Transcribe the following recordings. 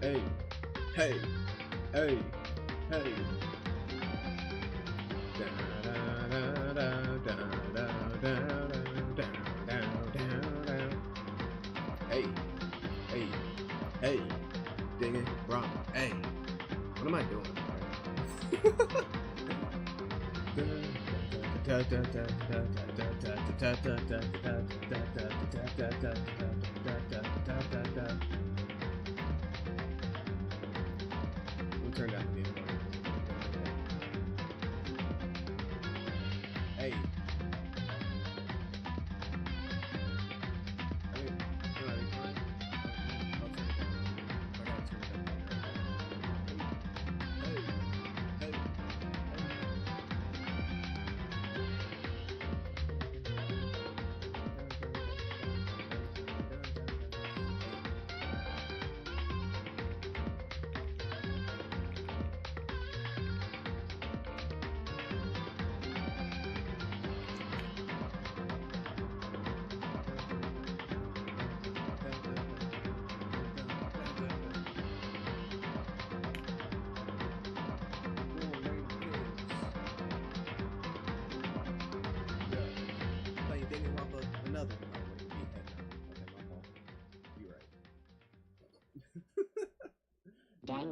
Hey, hey, hey, hey. Hey, hey, hey, Danganronpa. Hey, what am I doing? We'll turn down the game. Hey. Another. Oh, wait, okay, my fault. You're right.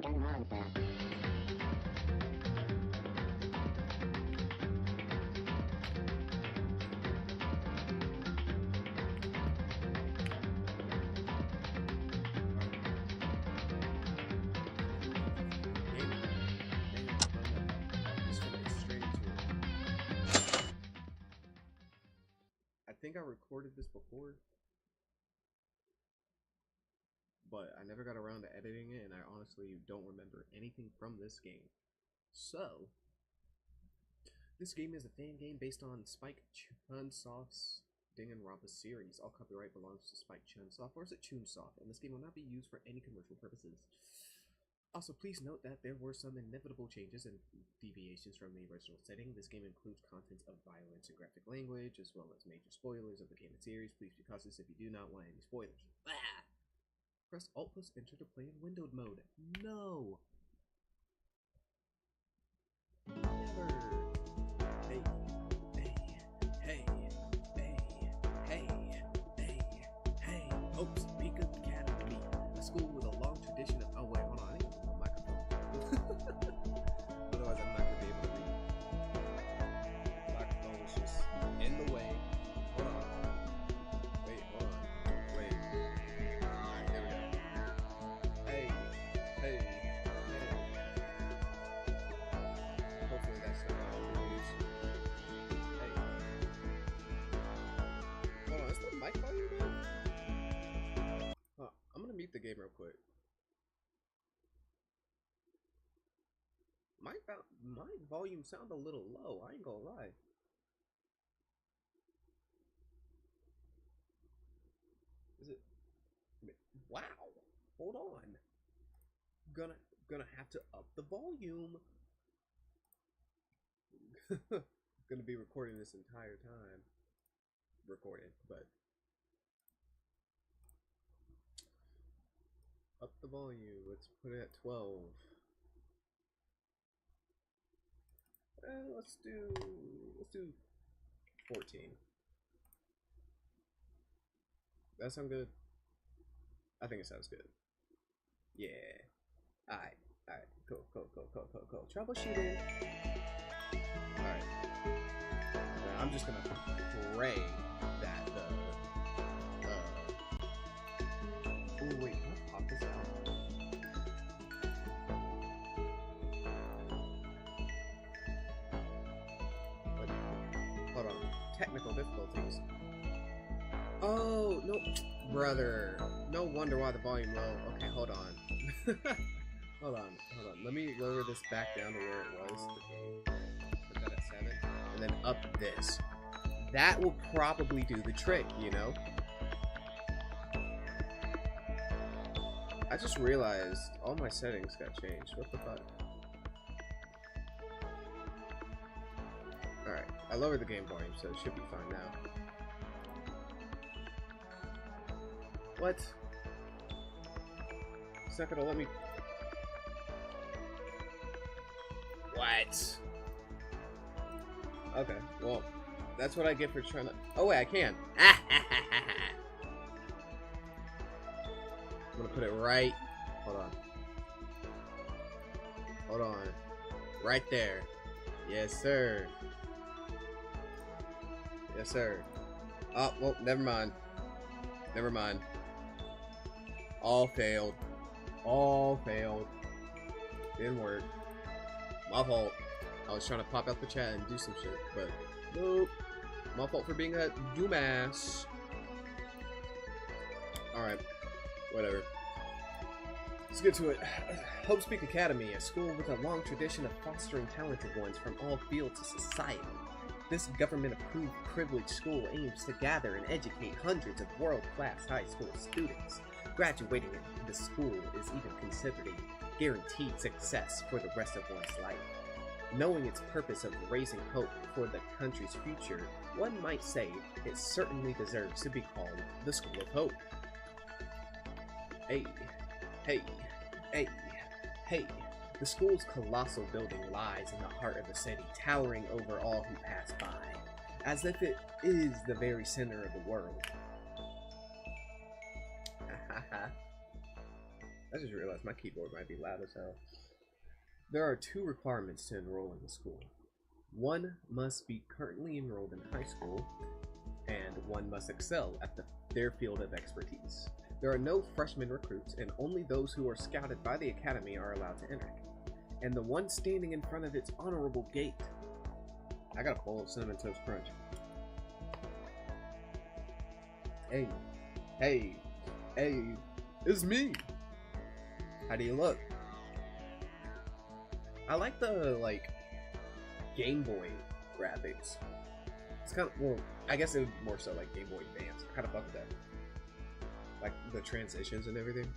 Danganronpa. I think I recorded this before, but I never got around to editing it, and I honestly don't remember anything from this game. So, this game is a fan game based on Spike Chunsoft's Danganronpa series. All copyright belongs to Spike Chunsoft, or is it Chunsoft? And this game will not be used for any commercial purposes. Also, please note that there were some inevitable changes and deviations from the original setting. This game includes content of violence and graphic language, as well as major spoilers of the game and series. Please be cautious if you do not want any spoilers. Ah! Press Alt plus Enter to play in windowed mode. No! Never! Hey, hey, hey, hey, hey, hey, hey. Oops, Pika Academy. A school with a long tradition of... Oh, wait, hold on. I need a microphone. Otherwise, I'm not going to be able to read. The microphone is just in the way. Hold on. Wait, hold on. Wait. Alright, there we go. Hey, hey, hey. Hopefully that's not all we use. Hey. Hold on, is the mic volume on? I'm gonna mute the game real quick. My volume sound a little low, I ain't gonna lie. Is it? Wow. Hold on. Gonna have to up the volume. Gonna be recording this entire time. Recording, but up the volume. Let's put it at 12. Let's do 14. That sound good? I think it sounds good. Yeah. Alright. Cool. Troubleshooting. Alright. I'm just gonna pray that the oh wait, can I pop this out? What? Hold on. Technical difficulties. Oh no, brother. No wonder why the volume low. Okay, hold on. Hold on. Let me lower this back down to where it was. Put that at 7, and then up this. That will probably do the trick, you know? I just realized all my settings got changed. What the fuck? Alright, I lowered the game volume, so it should be fine now. What? It's not gonna let me... What? Okay, well, that's what I get for trying to... Oh, wait, I can. I'm gonna put it right... Hold on. Hold on. Right there. Yes, sir. Yes, sir. Oh, well, never mind. Never mind. All failed. All failed. Didn't work. My fault. I was trying to pop out the chat and do some shit, but nope. My fault for being a dumbass. Alright. Whatever. Let's get to it. Hope Speak Academy, a school with a long tradition of fostering talented ones from all fields of society. This government-approved privileged school aims to gather and educate hundreds of world-class high school students. Graduating in the school is even considered a guaranteed success for the rest of one's life. Knowing its purpose of raising hope for the country's future, one might say it certainly deserves to be called the School of Hope. Hey, hey, hey, hey. The school's colossal building lies in the heart of the city, towering over all who pass by, as if it is the very center of the world. I just realized my keyboard might be loud as hell. There are 2 requirements to enroll in the school. One must be currently enrolled in high school, and one must excel at their field of expertise. There are no freshman recruits, and only those who are scouted by the academy are allowed to enter. And the one standing in front of its honorable gate. I got a bowl of Cinnamon Toast Crunch. Hey, hey, hey, it's me. How do you look? I like the, Game Boy graphics. It's kind of, well, I guess it would more so like Game Boy Advance. I kind of fuck with that. Like, the transitions and everything.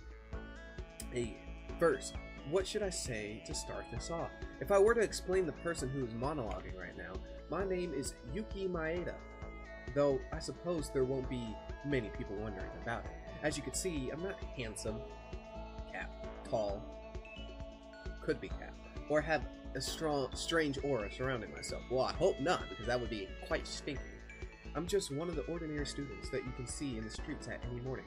Hey, first, what should I say to start this off? If I were to explain the person who is monologuing right now, my name is Yuki Maeda. Though, I suppose there won't be many people wondering about it. As you can see, I'm not handsome, cap, tall, could be cap, or have a strange aura surrounding myself. Well, I hope not, because that would be quite stinky. I'm just one of the ordinary students that you can see in the streets at any morning.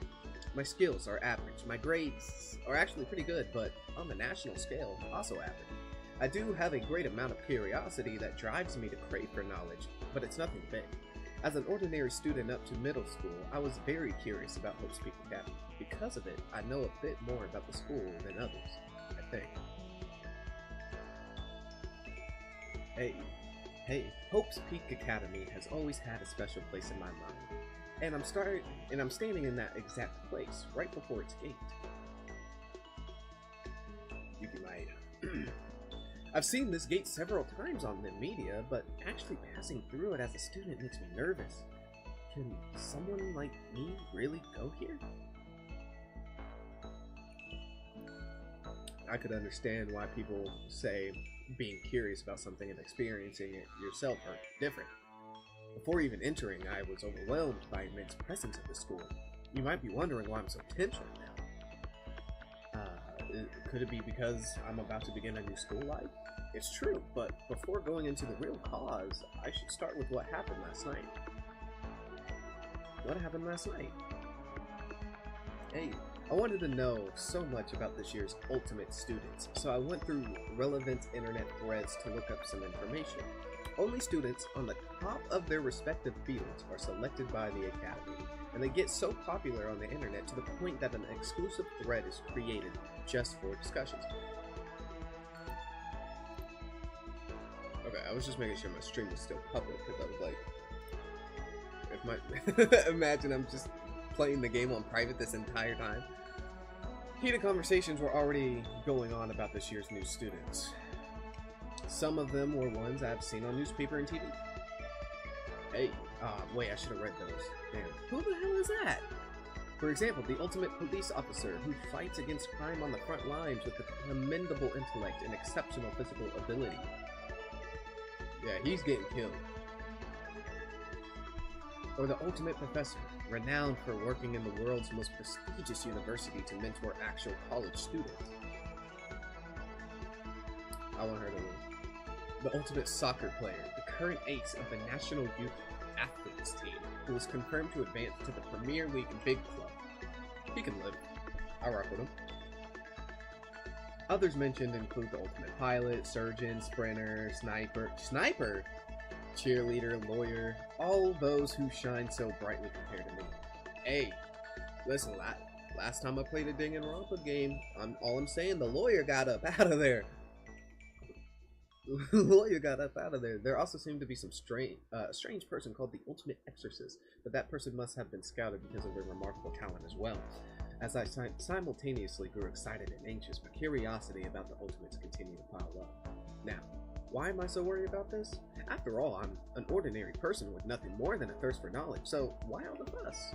My skills are average. My grades are actually pretty good, but on the national scale, also average. I do have a great amount of curiosity that drives me to crave for knowledge, but it's nothing big. As an ordinary student up to middle school, I was very curious about Hope Speak Academy. Because of it, I know a bit more about the school than others, I think. Hey, Hope's Peak Academy has always had a special place in my mind. And I'm standing in that exact place, right before its gate. Yuki Maeda. I've seen this gate several times on the media, but actually passing through it as a student makes me nervous. Can someone like me really go here? I could understand why people say being curious about something and experiencing it yourself are different. Before even entering, I was overwhelmed by immense presence at the school. You might be wondering why I'm so tense right now. Could it be because I'm about to begin a new school life? It's true, but before going into the real cause, I should start with what happened last night. What happened last night? Hey, I wanted to know so much about this year's ultimate students, so I went through relevant internet threads to look up some information. Only students on the top of their respective fields are selected by the Academy, and they get so popular on the internet to the point that an exclusive thread is created just for discussions. Okay, I was just making sure my stream was still public, because I was like, imagine I'm just playing the game on private this entire time. Heated conversations were already going on about this year's new students. Some of them were ones I've seen on newspaper and TV. Hey, wait, I should have read those. Damn, who the hell is that? For example, the ultimate police officer who fights against crime on the front lines with a commendable intellect and exceptional physical ability. Yeah, he's getting killed. Or the ultimate professor renowned for working in the world's most prestigious university to mentor actual college students. I want her to win. The ultimate soccer player, the current ace of the national youth athletes team, who was confirmed to advance to the Premier League big club. He can live. I rock with him. Others mentioned include the ultimate pilot, surgeon, sprinter, sniper, cheerleader, lawyer, all those who shine so brightly compared to me. Hey, listen, last time I played a Danganronpa game, all I'm saying, the lawyer got up out of there. The lawyer got up out of there. There also seemed to be some strange person called the Ultimate Exorcist, but that person must have been scouted because of their remarkable talent as well. As I simultaneously grew excited and anxious, but curiosity about the Ultimates continued to pile up. Now, why am I so worried about this? After all, I'm an ordinary person with nothing more than a thirst for knowledge, so why all the fuss?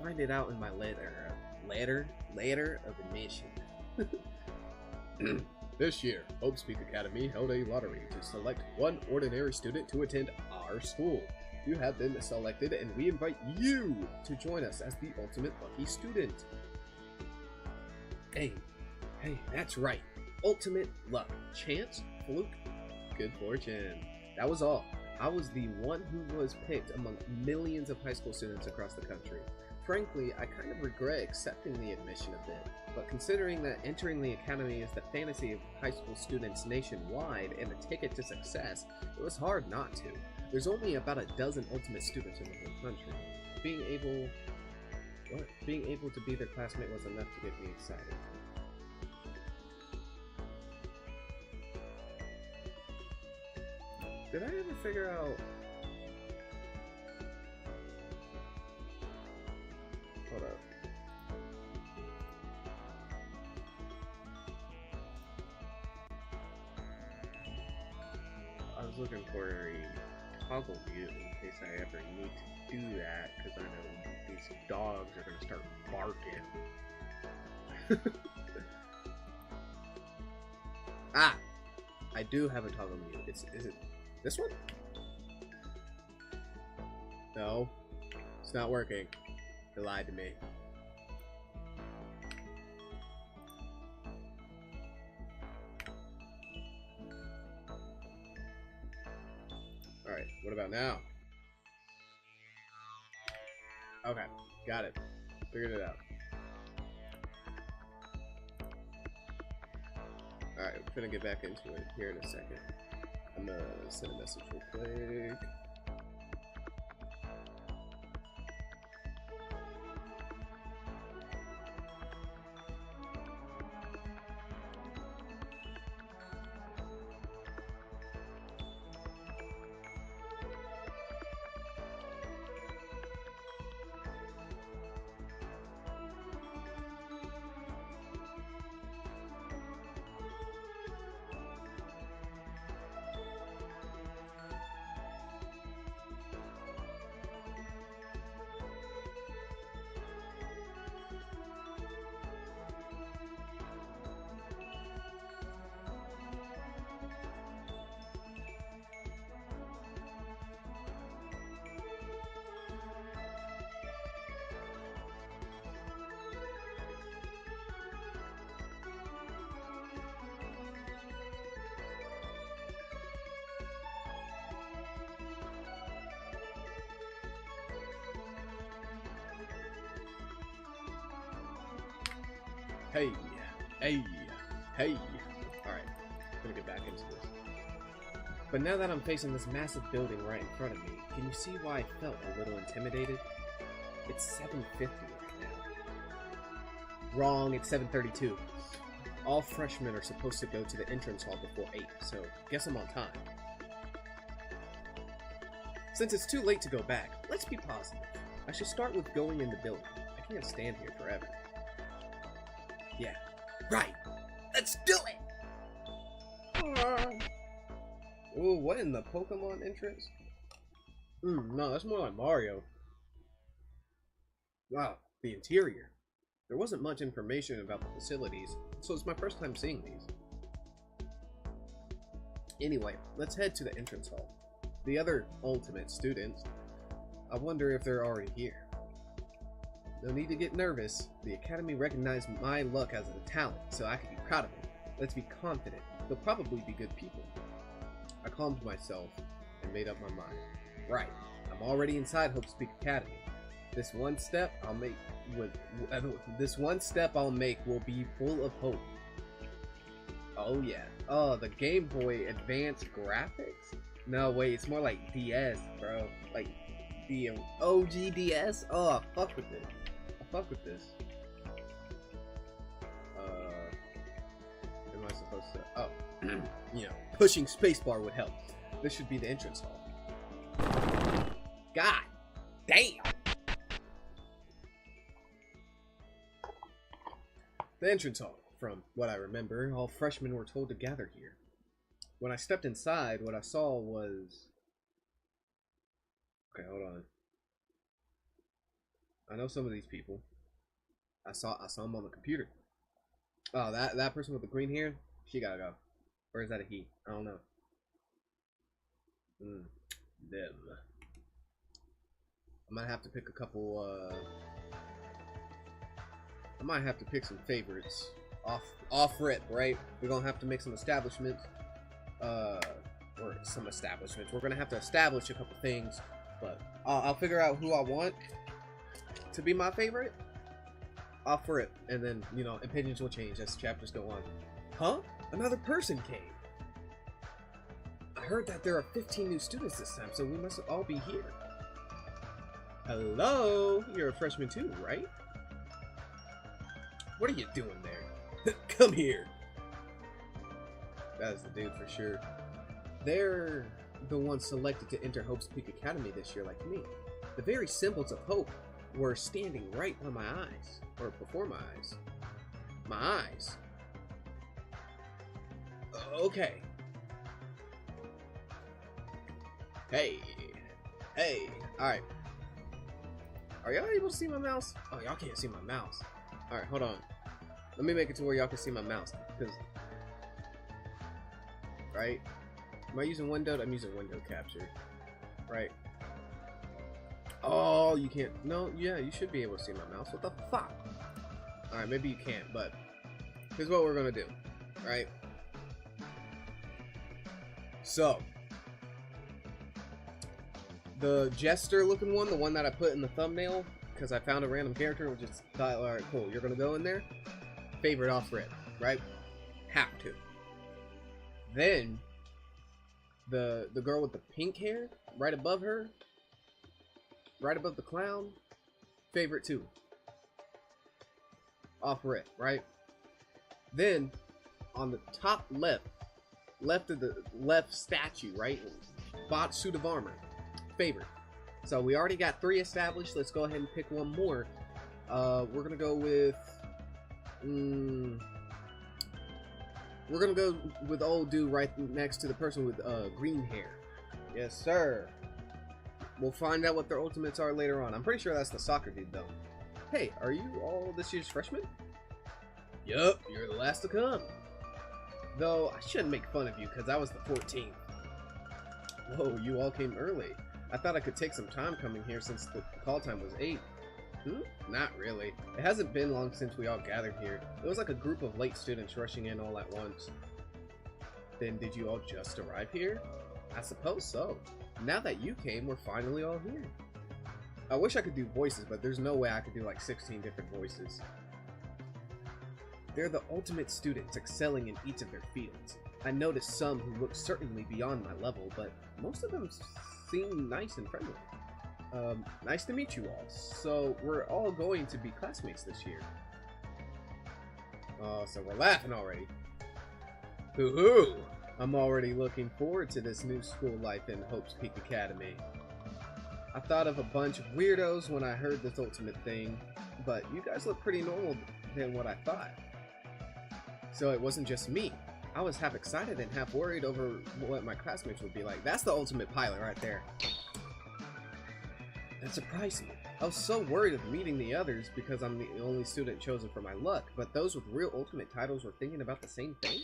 Find it out in my letter of admission. This year, Hope Speak Academy held a lottery to select one ordinary student to attend our school. You have been selected, and we invite you to join us as the ultimate lucky student. Hey, that's right. Ultimate luck. Chance, fluke, good fortune. That was all. I was the one who was picked among millions of high school students across the country. Frankly, I kind of regret accepting the admission a bit, but considering that entering the academy is the fantasy of high school students nationwide and the ticket to success, it was hard not to. There's only about a dozen ultimate students in the whole country. Being able to be their classmate was enough to get me excited. Did I ever figure out... Hold up. I was looking for a toggle view in case I ever need to do that, because I know these dogs are going to start barking. Ah! I do have a toggle view. Is it this one? No. It's not working. They lied to me. Alright, what about now? Okay, got it. Figured it out. Alright, we're gonna get back into it here in a second. I'm gonna send a message real quick. Hey. Alright, gonna get back into this. But now that I'm facing this massive building right in front of me, can you see why I felt a little intimidated? It's 7:50 right now. Wrong, it's 7:32. All freshmen are supposed to go to the entrance hall before 8, so guess I'm on time. Since it's too late to go back, let's be positive. I should start with going in the building. I can't stand here forever. Yeah, right. Let's do it! Ooh, what in the Pokemon entrance? No, that's more like Mario. Wow, the interior. There wasn't much information about the facilities, so it's my first time seeing these. Anyway, let's head to the entrance hall. The other ultimate students, I wonder if they're already here. No need to get nervous. The Academy recognized my luck as a talent, so I can be proud of it. Let's be confident. They'll probably be good people. I calmed myself and made up my mind. Right, I'm already inside Hope's Peak Academy. This one step I'll make will be full of hope. Oh yeah. Oh, the Game Boy Advance graphics? No, wait, it's more like DS, bro. Like the OG DS? Oh, I fuck with it. I fuck with this. Am I supposed to? Oh, you know, pushing spacebar would help. This should be the entrance hall. God damn! The entrance hall. From what I remember, all freshmen were told to gather here. When I stepped inside, what I saw was... Okay, hold on. I know some of these people. I saw them on the computer. Oh, that person with the green hair, she gotta go. Or is that a he? I don't know. Them. I might have to pick a couple, I might have to pick some favorites. Off rip, right? We're gonna have to make some establishments. Or some establishments. We're gonna have to establish a couple things. But I'll figure out who I want to be my favorite. Off rip. And then, you know, opinions will change as chapters go on. Huh? Another person came. I heard that there are 15 new students this time, so we must all be here. Hello? You're a freshman too, right? What are you doing there? Come here. That is the dude for sure. They're the ones selected to enter Hope's Peak Academy this year, like me. The very symbols of hope were standing right on my eyes. Or before my eyes. My eyes. Okay. Hey. Hey. Alright. Are y'all able to see my mouse? Oh, y'all can't see my mouse. Alright, hold on. Let me make it to where y'all can see my mouse. Because... Right? Am I using windowed? I'm using window capture. Right? Oh, you can't. No, yeah, you should be able to see my mouse. What the fuck? Alright, maybe you can't, but here's what we're gonna do. Right? So, the jester looking one, the one that I put in the thumbnail, because I found a random character and just thought, alright, cool, you're gonna go in there. Favorite off rip, right? Have to. Then, the girl with the pink hair, right above her, right above the clown, favorite too. Off rip, right? Then, on the top left of the left statue, right? Bot suit of armor, favorite. So we already got 3 established. Let's go ahead and pick one more. We're gonna go with... we're gonna go with old dude right next to the person with green hair. Yes, sir. We'll find out what their ultimates are later on. I'm pretty sure that's the soccer dude, though. Hey, are you all this year's freshmen? Yup, you're the last to come. Though, I shouldn't make fun of you, because I was the 14th. Whoa, you all came early. I thought I could take some time coming here since the call time was 8. Not really. It hasn't been long since we all gathered here. It was like a group of late students rushing in all at once. Then did you all just arrive here? I suppose so. Now that you came, we're finally all here. I wish I could do voices, but there's no way I could do like 16 different voices. They're the ultimate students, excelling in each of their fields. I noticed some who look certainly beyond my level, but most of them seem nice and friendly. Nice to meet you all. So, we're all going to be classmates this year. Oh, so we're laughing already. Hoo-hoo! I'm already looking forward to this new school life in Hope's Peak Academy. I thought of a bunch of weirdos when I heard this ultimate thing, but you guys look pretty normal than what I thought. So it wasn't just me. I was half excited and half worried over what my classmates would be like. That's the ultimate pilot right there. That surprised me. I was so worried of meeting the others because I'm the only student chosen for my luck, but those with real ultimate titles were thinking about the same thing?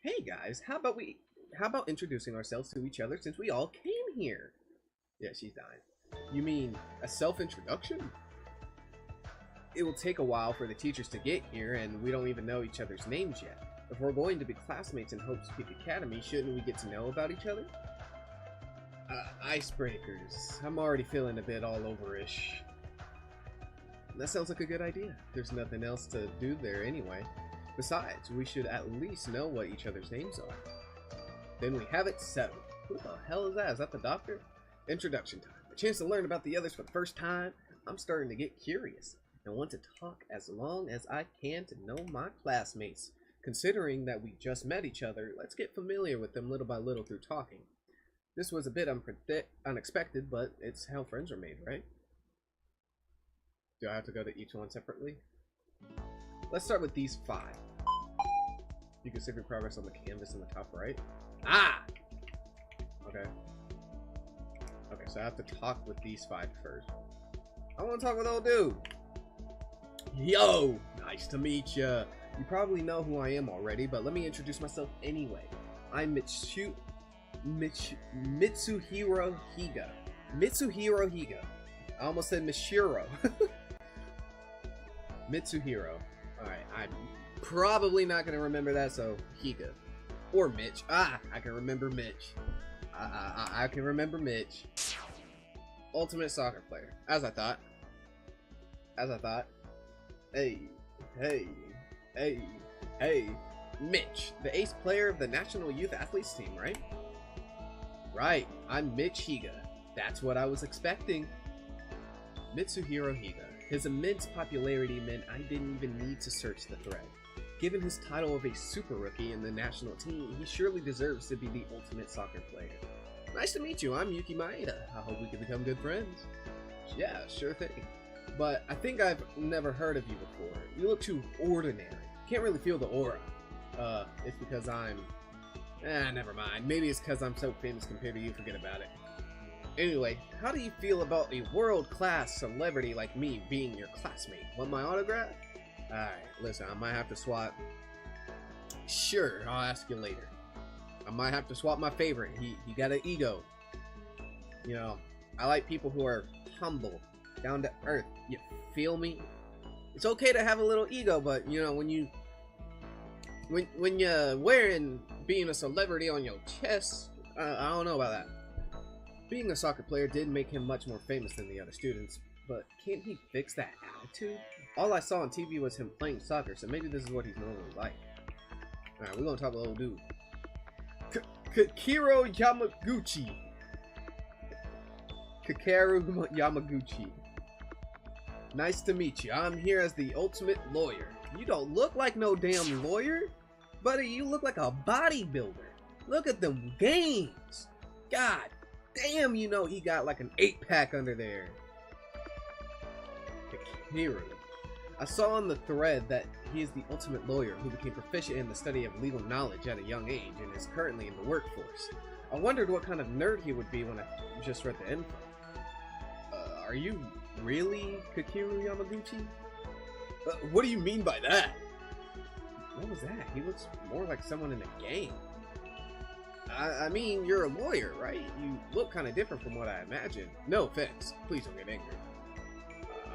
Hey guys, how about introducing ourselves to each other since we all came here? Yeah, she's dying. You mean a self-introduction? it will take a while for the teachers to get here, and we don't even know each other's names yet. If we're going to be classmates in Hope's Peak Academy, shouldn't we get to know about each other? Icebreakers. I'm already feeling a bit all over-ish. That sounds like a good idea. There's nothing else to do there anyway. Besides, we should at least know what each other's names are. Then we have it settled. Who the hell is that? Is that the doctor? Introduction time. A chance to learn about the others for the first time. I'm starting to get curious and want to talk as long as I can to know my classmates. Considering that we just met each other, let's get familiar with them little by little through talking. This was a bit unexpected, but it's how friends are made, right? Do I have to go to each one separately? Let's start with these 5. You can save your progress on the canvas in the top right. Ah! Okay. Okay, so I have to talk with these 5 first. I want to talk with old dude. Yo! Nice to meet ya. You probably know who I am already, but let me introduce myself anyway. I'm Mitsuhiro Higa. Mitsuhiro Higa. I almost said Mishiro. Mitsuhiro. Alright, I'm probably not going to remember that, so Higa. Or Mitch. Ah, I can remember Mitch. I can remember Mitch. Ultimate soccer player. As I thought. Hey. Mitch, the ace player of the National Youth Athletes team, right? Right, I'm Mitch Higa. That's what I was expecting. Mitsuhiro Higa. His immense popularity meant I didn't even need to search the thread. Given his title of a super rookie in the national team, he surely deserves to be the ultimate soccer player. Nice to meet you, I'm Yuki Maeda. I hope we can become good friends. Yeah, sure thing. But I think I've never heard of you before. You look too ordinary. Can't really feel the aura. It's because I'm... never mind. Maybe it's because I'm so famous compared to you, forget about it. Anyway, how do you feel about a world-class celebrity like me being your classmate? Want my autograph? Alright, listen, I might have to swap. Sure, I'll ask you later. I might have to swap my favorite. He got an ego. You know, I like people who are humble, down to earth. You feel me? It's okay to have a little ego, but you know, when you're wearing being a celebrity on your chest, I don't know about that. Being a soccer player did make him much more famous than the other students, but can't he fix that attitude? All I saw on TV was him playing soccer, so maybe this is what he's normally like. Alright, we're gonna talk to the old dude. Kakiro Yamaguchi. Kakeru Yamaguchi. Nice to meet you. I'm here as the ultimate lawyer. You don't look like no damn lawyer. Buddy, you look like a bodybuilder. Look at them gains. God damn, you know he got like an 8-pack under there. Kakeru. I saw on the thread that he is the ultimate lawyer who became proficient in the study of legal knowledge at a young age and is currently in the workforce. I wondered what kind of nerd he would be when I just read the info. Are you really Kakeru Yamaguchi? What do you mean by that? What was that? He looks more like someone in a game. I mean, you're a lawyer, right? You look kind of different from what I imagined. No offense. Please don't get angry.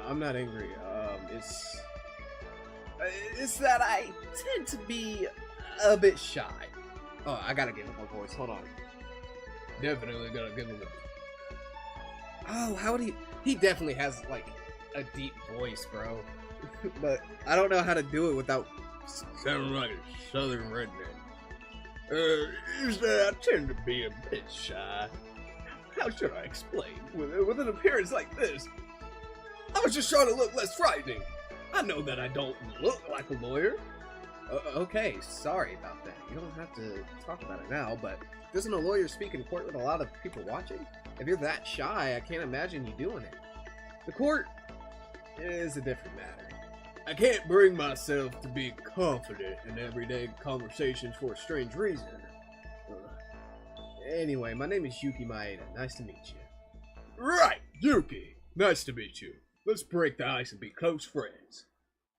I'm not angry. It's that I tend to be a bit shy. Oh, I gotta give him a voice. Hold on. Definitely gotta give him a... Oh, how would he... He definitely has, like, a deep voice, bro. But I don't know how to do it without sounding like a southern redneck. Is that I tend to be a bit shy. How should I explain? With an appearance like this, I was just trying to look less frightening. I know that I don't look like a lawyer. Okay, sorry about that. You don't have to talk about it now, but doesn't a lawyer speak in court with a lot of people watching? If you're that shy, I can't imagine you doing it. The court is a different matter. I can't bring myself to be confident in everyday conversations for a strange reason. Anyway, my name is Yuki Maeda. Nice to meet you. Right, Yuki. Nice to meet you. Let's break the ice and be close friends.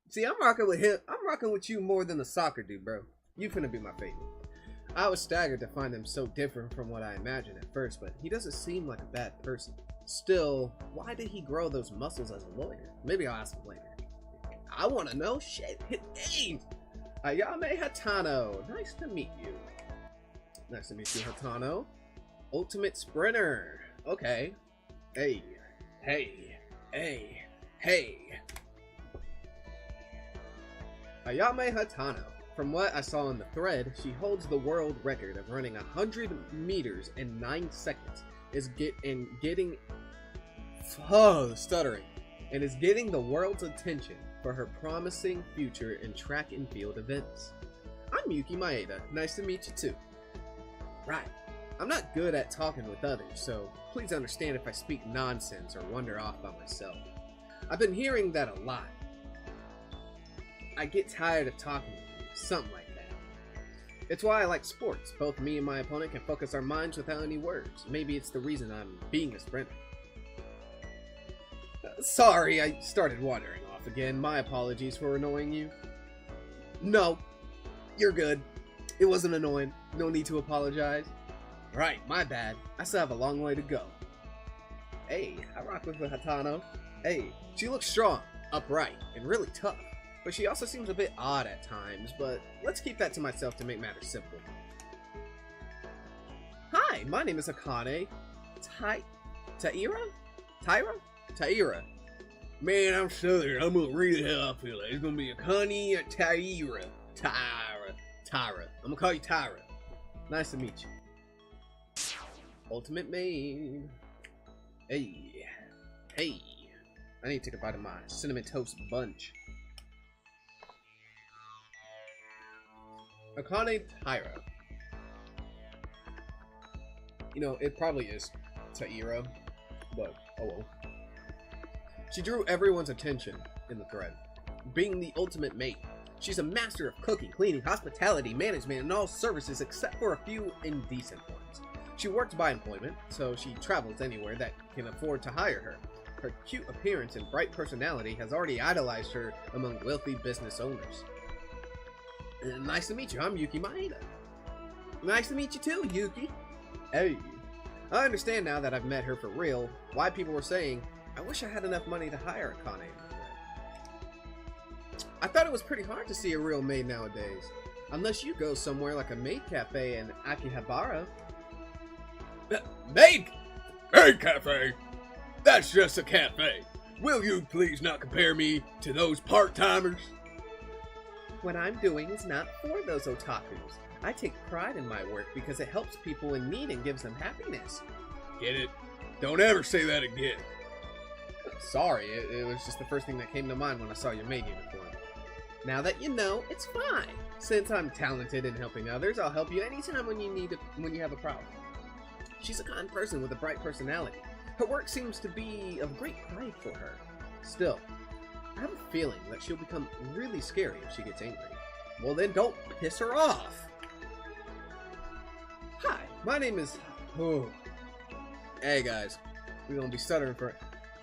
See, I'm rocking with him. I'm rocking with you more than the soccer dude, bro. You finna be my favorite. I was staggered to find him so different from what I imagined at first, but he doesn't seem like a bad person. Still, why did he grow those muscles as a lawyer? Maybe I'll ask him later. I want to know shit. Hey, Ayame Hatano. Nice to meet you. Nice to meet you, Hatano. Ultimate Sprinter. Okay. Hey. Hey. Hey. Hey. Ayame Hatano. From what I saw in the thread, she holds the world record of running 100 meters in 9 seconds. Is getting the world's attention for her promising future in track and field events. I'm Yuki Maeda. Nice to meet you too. Right. I'm not good at talking with others, so please understand if I speak nonsense or wander off by myself. I've been hearing that a lot. I get tired of talking with you, something like that. It's why I like sports. Both me and my opponent can focus our minds without any words. Maybe it's the reason I'm being a sprinter. Sorry, I started wandering off again. My apologies for annoying you. No, you're good. It wasn't annoying. No need to apologize. Right, my bad. I still have a long way to go. Hey, I rock with the Hatano. Hey, she looks strong, upright, and really tough. But she also seems a bit odd at times, but let's keep that to myself to make matters simple. Hi, my name is Akane Taira? Man, I'm Southern. I'm gonna read it how I feel like. It's gonna be Akane Taira. Taira. I'm gonna call you Taira. Nice to meet you. Ultimate Maid. Hey. I need to take a bite of my cinnamon toast bunch. Akane Taira. You know, it probably is Taira, but oh well. She drew everyone's attention in the thread. Being the ultimate mate, she's a master of cooking, cleaning, hospitality, management, and all services except for a few indecent ones. She works by employment, so she travels anywhere that can afford to hire her. Her cute appearance and bright personality has already idolized her among wealthy business owners. Nice to meet you, I'm Yuki Maeda. Nice to meet you too, Yuki. Hey. I understand now that I've met her for real, why people were saying, I wish I had enough money to hire Akane. I thought it was pretty hard to see a real maid nowadays. Unless you go somewhere like a maid cafe in Akihabara. Maid cafe? That's just a cafe. Will you please not compare me to those part-timers? What I'm doing is not for those otakus. I take pride in my work because it helps people in need and gives them happiness. Get it? Don't ever say that again. Sorry, it was just the first thing that came to mind when I saw your maid uniform. Now that you know, it's fine. Since I'm talented in helping others, I'll help you anytime when you have a problem. She's a kind person with a bright personality. Her work seems to be of great pride for her. Still, I have a feeling that she'll become really scary if she gets angry. Well then, don't piss her off! Hi, my name is... Hey guys, we're gonna be stuttering for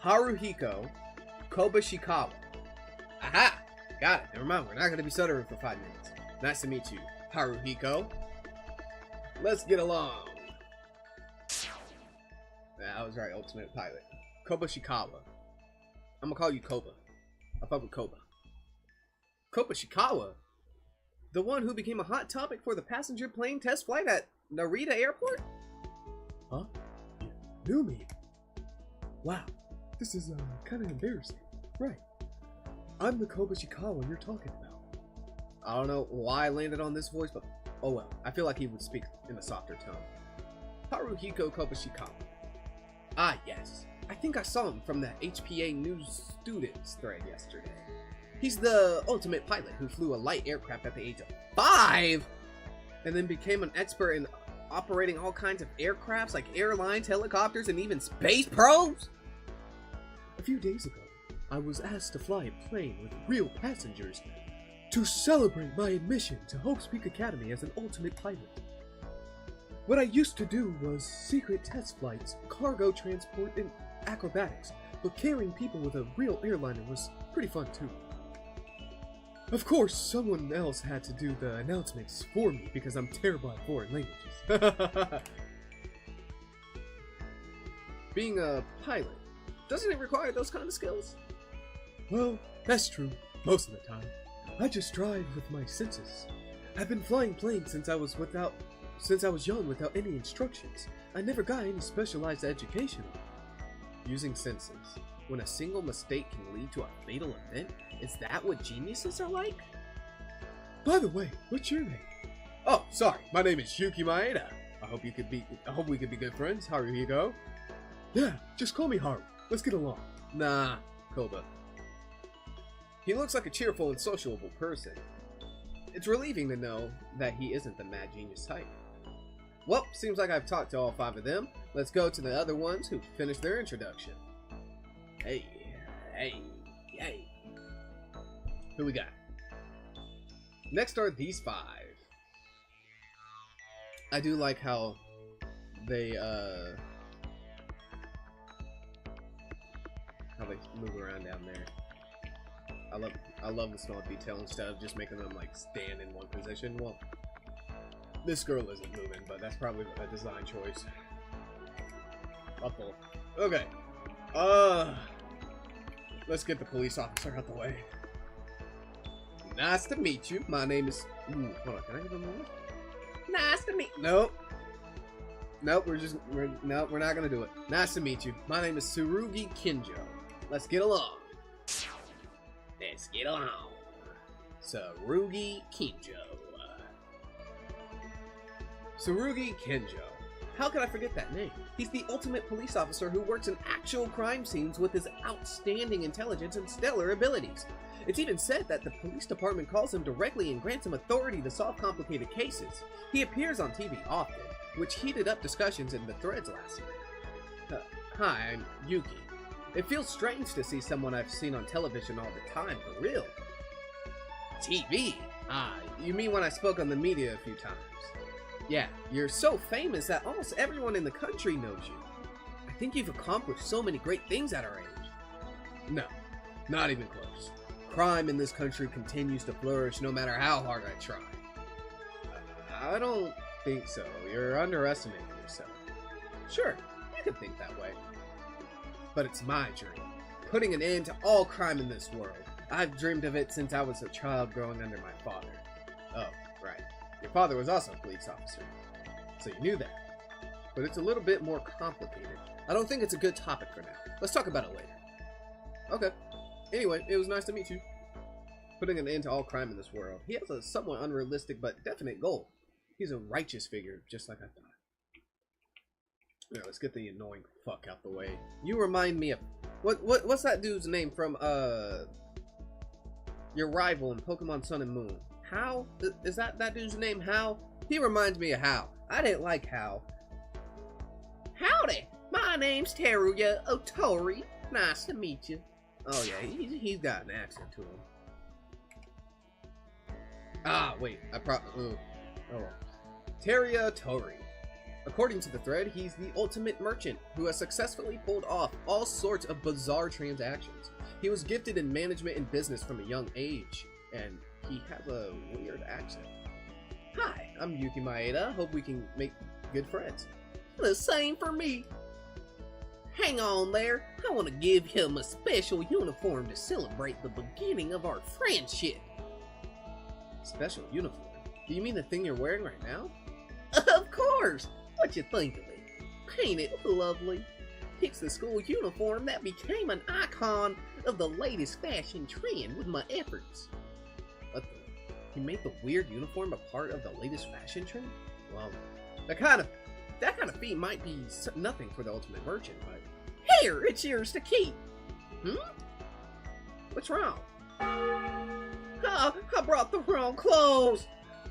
Haruhiko Kobashikawa. Aha! Got it. Never mind, we're not gonna be stuttering for 5 minutes. Nice to meet you, Haruhiko. Let's get along. I was right, ultimate pilot. Kobashikawa. I'm gonna call you Koba. I fuck with Koba. Kobashikawa? The one who became a hot topic for the passenger plane test flight at Narita Airport? Huh? You knew me? Wow, this is kind of embarrassing. Right. I'm the Kobashikawa you're talking about. I don't know why I landed on this voice, but oh well. I feel like he would speak in a softer tone. Haruhiko Kobashikawa. Ah, yes. I think I saw him from the HPA News Students thread yesterday. He's the ultimate pilot who flew a light aircraft at the age of 5! And then became an expert in operating all kinds of aircrafts like airlines, helicopters, and even space probes? A few days ago, I was asked to fly a plane with real passengers to celebrate my admission to Hope's Peak Academy as an ultimate pilot. What I used to do was secret test flights, cargo transport, and acrobatics, but carrying people with a real airliner was pretty fun too. Of course, someone else had to do the announcements for me because I'm terrible at foreign languages. Being a pilot, doesn't it require those kind of skills? Well, that's true. Most of the time, I just drive with my senses. I've been flying planes since I was young without any instructions. I never got any specialized education. Using senses. When a single mistake can lead to a fatal event? Is that what geniuses are like? By the way, what's your name? Oh, sorry. My name is Yuki Maeda. I hope we could be good friends. Haruhiko. Yeah, just call me Haru. Let's get along. Nah, Koba. He looks like a cheerful and sociable person. It's relieving to know that he isn't the mad genius type. Well, seems like I've talked to all 5 of them. Let's go to the other ones who finished their introduction. Hey. Who we got? Next are these 5. I do like how they move around down there. I love the small detail instead of just making them like stand in one position. Well, this girl isn't moving, but that's probably a design choice. Upple. Okay. Let's get the police officer out the way. Nice to meet you. My name is. Ooh, hold on. Can I give him more? Nice to meet. Nope. We're not gonna do it. Nice to meet you. My name is Tsurugi Kinjo. Let's get along. Let's get along. Tsurugi Kinjo. Tsurugi Kinjo. How could I forget that name? He's the ultimate police officer who works in actual crime scenes with his outstanding intelligence and stellar abilities. It's even said that the police department calls him directly and grants him authority to solve complicated cases. He appears on TV often, which heated up discussions in the threads last night. Hi, I'm Yuki. It feels strange to see someone I've seen on television all the time, for real. TV? Ah, you mean when I spoke on the media a few times? Yeah, you're so famous that almost everyone in the country knows you. I think you've accomplished so many great things at our age. No, not even close. Crime in this country continues to flourish no matter how hard I try. I don't think so. You're underestimating yourself. Sure, you can think that way. But it's my dream. Putting an end to all crime in this world. I've dreamed of it since I was a child growing under my father. Oh, right. Your father was also a police officer. So you knew that. But it's a little bit more complicated. I don't think it's a good topic for now. Let's talk about it later. Okay. Anyway, it was nice to meet you. Putting an end to all crime in this world. He has a somewhat unrealistic but definite goal. He's a righteous figure, just like I thought. Yeah, let's get the annoying fuck out the way. You remind me of what's that dude's name from your rival in Pokemon Sun and Moon? How? Is that dude's name? How? He reminds me of How. I didn't like How. Howdy, my name's Teruya Otori. Nice to meet you. Oh yeah, he's got an accent to him. Ah, wait, Teruya Otori. According to the thread, he's the ultimate merchant who has successfully pulled off all sorts of bizarre transactions. He was gifted in management and business from a young age, and he has a weird accent. Hi, I'm Yuki Maeda. Hope we can make good friends. The same for me. Hang on there. I want to give him a special uniform to celebrate the beginning of our friendship. Special uniform? Do you mean the thing you're wearing right now? Of course! What you think of it? Ain't it lovely? It's the school uniform that became an icon of the latest fashion trend with my efforts. He made the weird uniform a part of the latest fashion trend? Well, that kind of feat might be nothing for the ultimate merchant, but here, it's yours to keep. What's wrong? Oh, I brought the wrong clothes.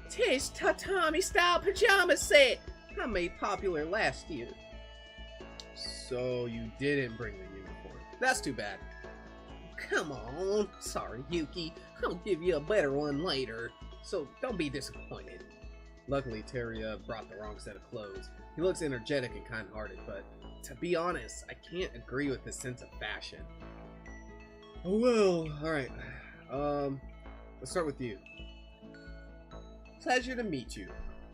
Tis tatami style pajama set I made popular last year. So you didn't bring the uniform. That's too bad. Come on. Sorry, Yuki. I'll give you a better one later. So don't be disappointed. Luckily, Teruya brought the wrong set of clothes. He looks energetic and kind-hearted, but to be honest, I can't agree with his sense of fashion. Oh well, alright. Let's start with you. Pleasure to meet you.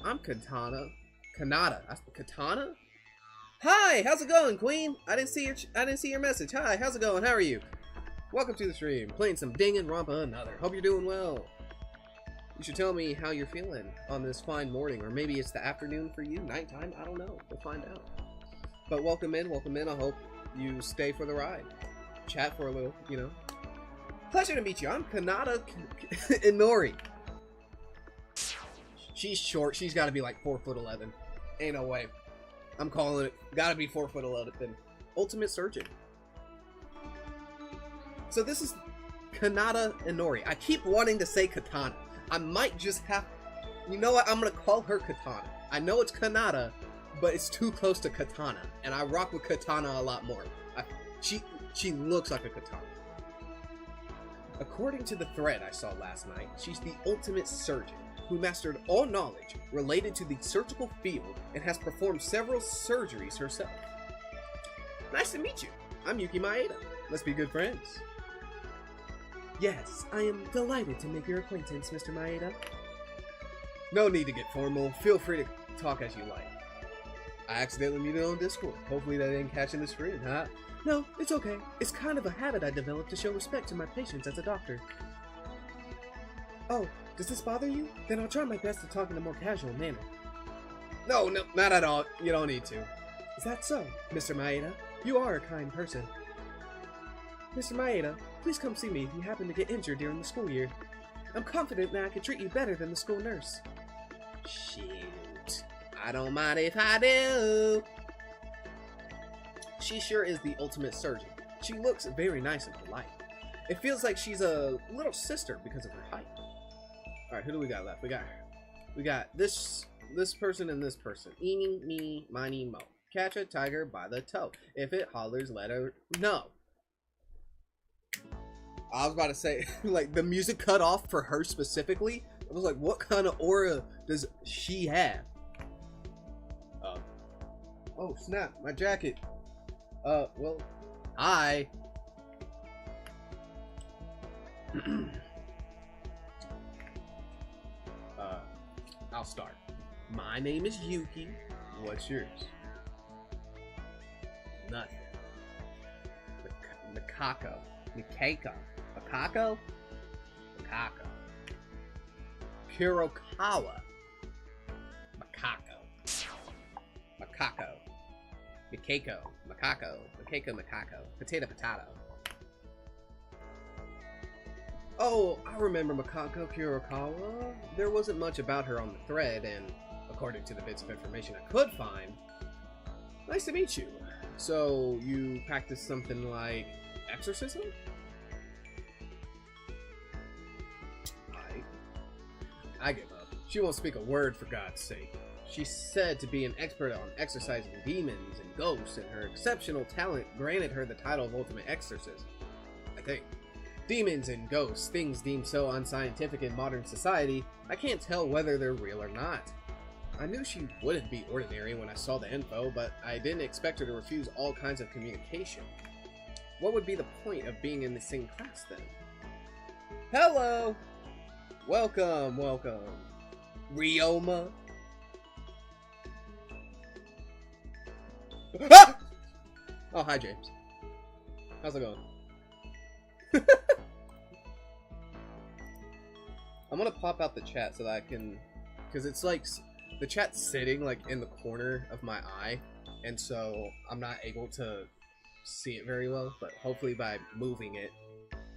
I'm Kanata. Katana? Hi, how's it going, Queen? I didn't see your message. Hi, how's it going? How are you? Welcome to the stream, playing some Danganronpa another. Hope you're doing well. You should tell me how you're feeling on this fine morning, or maybe it's the afternoon for you, nighttime, I don't know. We'll find out. But welcome in. I hope you stay for the ride. Chat for a little, you know. Pleasure to meet you. I'm Kanata Inori. She's short. She's got to be like 4'11". Ain't no way. I'm calling it. Gotta be 4'11". Ultimate Surgeon. So this is Kanata Inori. I keep wanting to say Katana. I might just have... You know what? I'm going to call her Katana. I know it's Kanata, but it's too close to Katana. And I rock with Katana a lot more. She looks like a Katana. According to the thread I saw last night, she's the ultimate surgeon who mastered all knowledge related to the surgical field and has performed several surgeries herself. Nice to meet you. I'm Yuki Maeda. Let's be good friends. Yes, I am delighted to make your acquaintance, Mr. Maeda. No need to get formal. Feel free to talk as you like. I accidentally muted on Discord. Hopefully that didn't catch in the stream, huh? No, it's okay. It's kind of a habit I developed to show respect to my patients as a doctor. Oh, does this bother you? Then I'll try my best to talk in a more casual manner. No, not at all. You don't need to. Is that so, Mr. Maeda? You are a kind person. Mr. Maeda, please come see me if you happen to get injured during the school year. I'm confident that I can treat you better than the school nurse. Shoot. I don't mind if I do. She sure is the ultimate surgeon. She looks very nice and polite. It feels like she's a little sister because of her height. Alright, who do we got left? We got this person and this person. Eeny, meeny, miny, mo. Catch a tiger by the toe. If it hollers, let her know. I was about to say, like, the music cut off for her specifically. I was like, what kind of aura does she have? Oh, snap, my jacket. Well, hi. I'll start. My name is Yuki. What's yours? Nothing. Mikako. Mikako. Makako? Makako. Kurokawa. Makako. Makako. Mikako. Makako. Makako. Potato. Oh, I remember Makako Kurokawa. There wasn't much about her on the thread, and according to the bits of information I could find, nice to meet you. So, you practice something like exorcism? I give up. She won't speak a word, for God's sake. She's said to be an expert on exorcising demons and ghosts, and her exceptional talent granted her the title of Ultimate Exorcist. I think. Demons and ghosts, things deemed so unscientific in modern society, I can't tell whether they're real or not. I knew she wouldn't be ordinary when I saw the info, but I didn't expect her to refuse all kinds of communication. What would be the point of being in the same class then? Hello! Welcome. Ryoma. Ah! Oh, hi, James. How's it going? I'm gonna pop out the chat so that I can... Because it's like... The chat's sitting like in the corner of my eye. And so I'm not able to see it very well. But hopefully by moving it,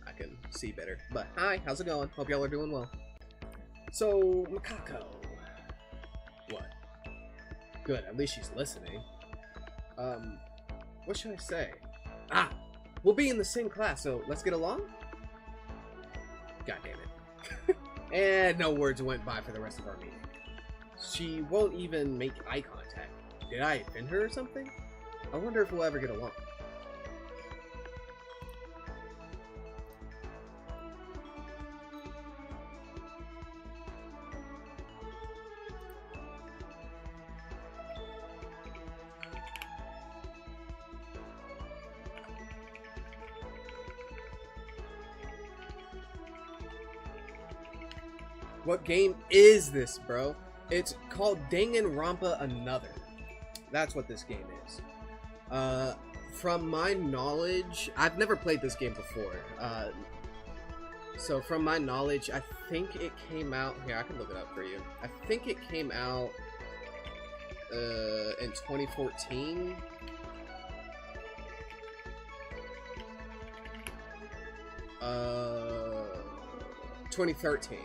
I can see better. But hi, how's it going? Hope y'all are doing well. So, Makako. What? Good, at least she's listening. What should I say? Ah! We'll be in the same class, so let's get along? God damn it. And no words went by for the rest of our meeting. She won't even make eye contact. Did I offend her or something? I wonder if we'll ever get along. What game is this, bro? It's called Danganronpa Another. That's what this game is. from my knowledge, I've never played this game before. So from my knowledge, I think it came out... Here, I can look it up for you. I think it came out in 2014. 2013.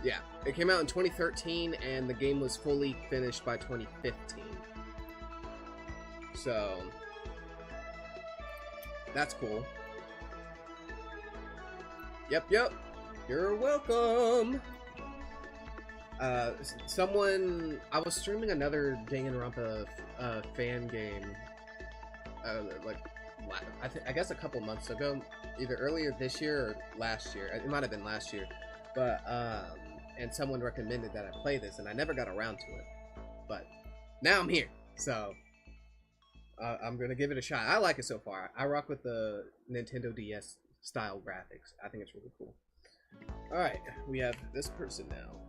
Yeah, it came out in 2013, and the game was fully finished by 2015. So, that's cool. Yep. You're welcome. I was streaming another Danganronpa fan game, I guess a couple months ago, either earlier this year or last year. It might have been last year, but and someone recommended that I play this, and I never got around to it. But now I'm here, so I'm gonna give it a shot. I like it so far. I rock with the Nintendo DS style graphics. I think it's really cool. All right, we have this person now.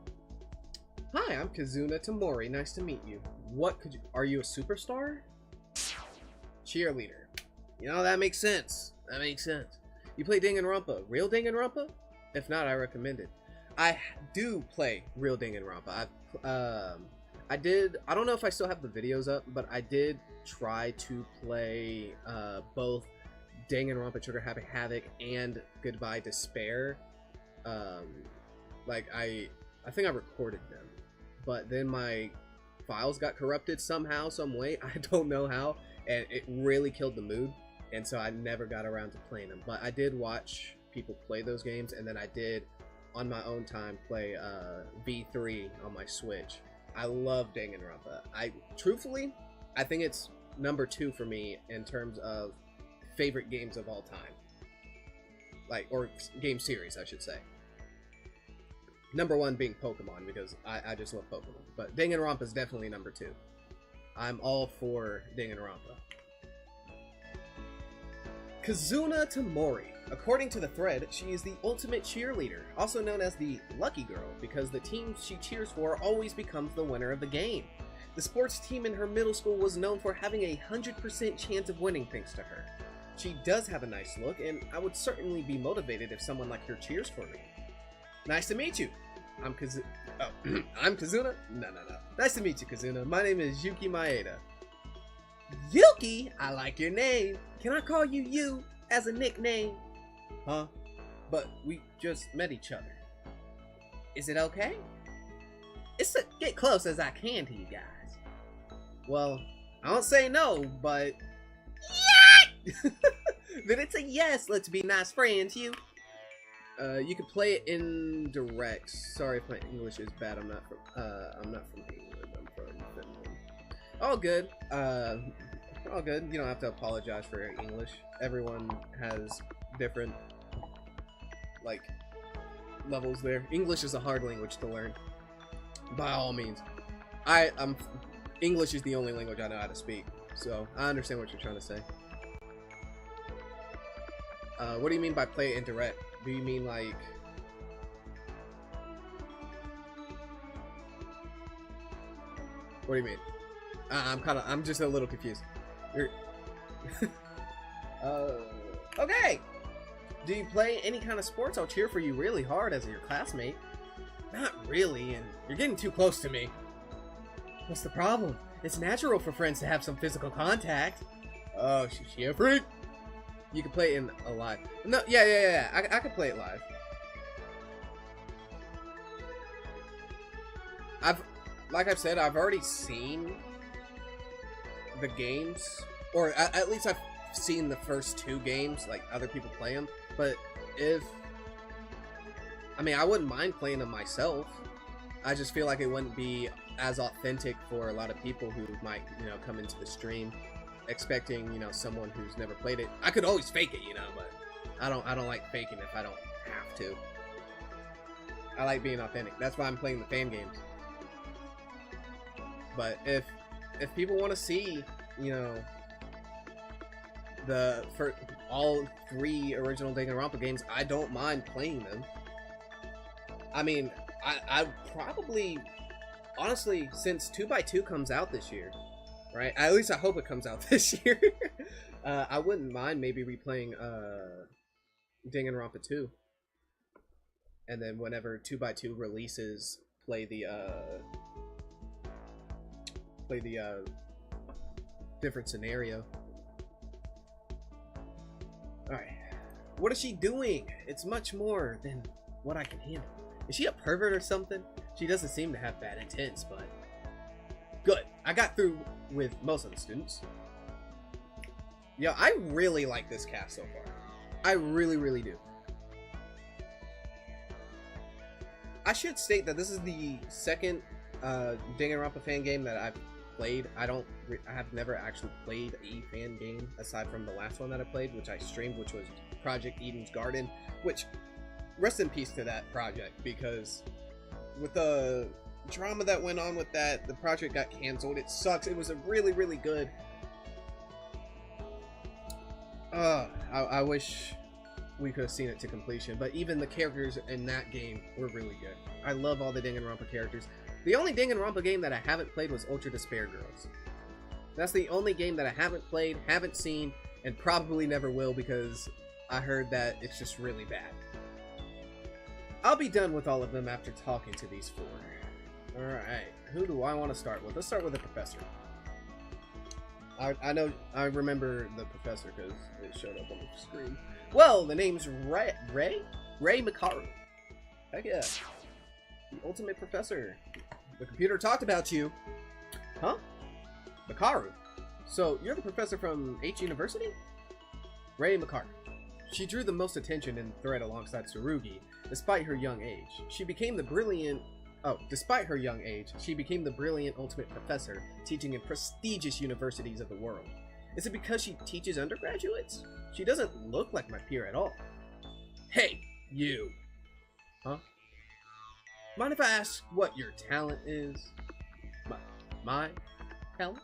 Hi, I'm Kazuna Tamori. Nice to meet you. Are you a superstar? Cheerleader. You know, that makes sense. That makes sense. You play Danganronpa. Real Danganronpa? If not, I recommend it. I do play real Danganronpa. I don't know if I still have the videos up, but I did try to play both Danganronpa Trigger Happy Havoc and Goodbye Despair. I think I recorded them, but then my files got corrupted somehow, some way. I don't know how, and it really killed the mood, and so I never got around to playing them. But I did watch people play those games, and then I did on my own time play V3 on my Switch. I love Danganronpa. Truthfully, I think it's number 2 for me in terms of favorite games of all time. Or game series, I should say. Number 1 being Pokemon, because I just love Pokemon. But Danganronpa is definitely number 2. I'm all for Danganronpa. Kazuna Tamori. According to the thread, she is the ultimate cheerleader, also known as the Lucky Girl, because the team she cheers for always becomes the winner of the game. The sports team in her middle school was known for having a 100% chance of winning thanks to her. She does have a nice look, and I would certainly be motivated if someone like her cheers for me. Nice to meet you. I'm Kazuna? No. Nice to meet you, Kazuna. My name is Yuki Maeda. Yuki? I like your name. Can I call you Yu as a nickname? Huh? But we just met each other. Is it okay? It's to get close as I can to you guys. Well, I don't say no, but... Yeah! Then it's a yes. Let's be nice friends, you. You can play it in direct. Sorry if my English is bad. I'm not from England. I'm from Finland. All good. All good. You don't have to apologize for your English. Everyone has different levels there. English is a hard language to learn. By all means. English is the only language I know how to speak. So I understand what you're trying to say. What do you mean by play it in direct? Do you mean like... What do you mean? I'm just a little confused. Okay! Do you play any kind of sports? I'll cheer for you really hard as your classmate. Not really, and you're getting too close to me. What's the problem? It's natural for friends to have some physical contact. Oh, she a freak? You can play it in a live. No, yeah. I can play it live. Like I've said, I've already seen the games, or at least I've seen the first 2 games, like other people play them. But I wouldn't mind playing them myself. I just feel like it wouldn't be as authentic for a lot of people who might, come into the stream expecting, someone who's never played it. I could always fake it, but I don't like faking if I don't have to. I like being authentic. That's why I'm playing the fan games. But if people want to see, for all 3 original Danganronpa games, I don't mind playing them. I probably, honestly, since 2x2 comes out this year, right? At least I hope it comes out this year. I wouldn't mind maybe replaying Danganronpa 2. And then whenever 2x2 releases, play the different scenario. Alright. What is she doing? It's much more than what I can handle. Is she a pervert or something? She doesn't seem to have bad intents, but... Good. I got through with most of the students. Yeah, I really like this cast so far. I really, really do. I should state that this is the second Danganronpa fan game that I've played. I have never actually played a fan game aside from the last one that I played, which I streamed, which was Project Eden's Garden, which, rest in peace to that project, because with the drama that went on with that, the project got canceled. It sucks. It was a really, really good... I wish we could have seen it to completion, but even the characters in that game were really good. I love all the Danganronpa characters. The only Danganronpa game that I haven't played was Ultra Despair Girls. That's the only game that I haven't played, haven't seen, and probably never will, because I heard that it's just really bad. I'll be done with all of them after talking to these four. Alright, who do I want to start with? Let's start with the professor. I remember the professor because it showed up on the screen. Well, the name's Ray Makaru. Heck yeah. The ultimate professor. The computer talked about you. Huh? Makaru. So, you're the professor from H University? Ray Makaru. She drew the most attention in the thread alongside Tsurugi, despite her young age. Despite her young age, she became the brilliant ultimate professor, teaching in prestigious universities of the world. Is it because she teaches undergraduates? She doesn't look like my peer at all. Hey, you! Huh? Mind if I ask what your talent is? My talent?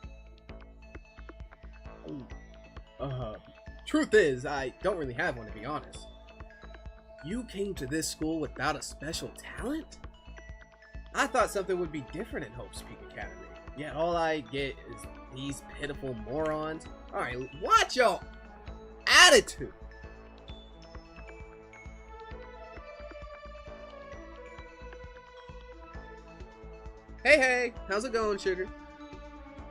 Truth is, I don't really have one, to be honest. You came to this school without a special talent? I thought something would be different in Hope's Peak Academy. Yet all I get is these pitiful morons. Alright, watch your attitude! Hey, how's it going, Sugar?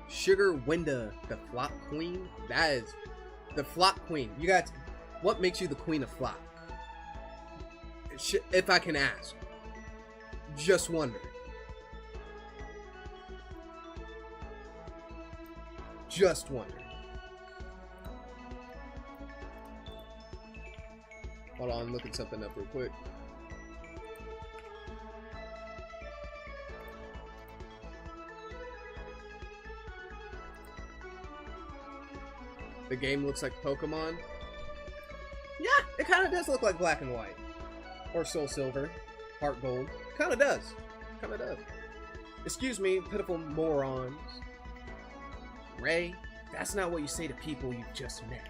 Sugar Winda, the flop queen? That is the flop queen. You got, what makes you the queen of flop? If I can ask. Just wonder. Just wonder. Hold on, I'm looking something up real quick. The game looks like Pokemon. Yeah, it kind of does look like Black and White. Or Soul Silver. Heart Gold. Kind of does. Kind of does. Excuse me, pitiful morons. Ray, that's not what you say to people you've just met.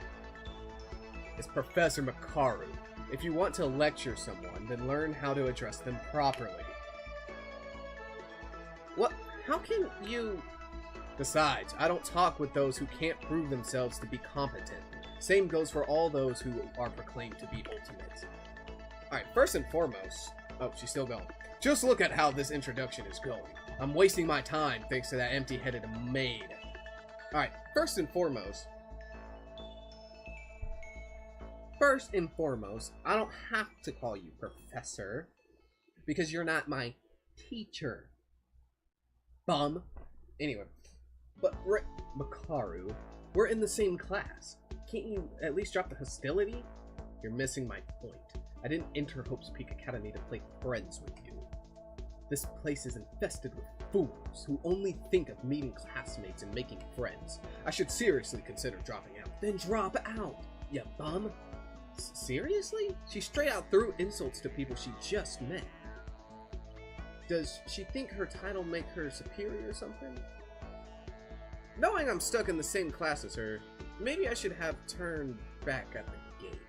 It's Professor Makaru. If you want to lecture someone, then learn how to address them properly. What? How can you... Besides, I don't talk with those who can't prove themselves to be competent. Same goes for all those who are proclaimed to be ultimate. Alright, first and foremost... Oh, she's still going. Just look at how this introduction is going. I'm wasting my time thanks to that empty-headed maid. Alright, first and foremost, I don't have to call you Professor, because you're not my teacher. Bum. Anyway, but Makaru, we're in the same class. Can't you at least drop the hostility? You're missing my point. I didn't enter Hope's Peak Academy to play friends with you. This place is infested with fools who only think of meeting classmates and making friends. I should seriously consider dropping out. Then drop out, you bum. Seriously? She straight out threw insults to people she just met. Does she think her title make her superior or something? Knowing I'm stuck in the same class as her, maybe I should have turned back at the gate.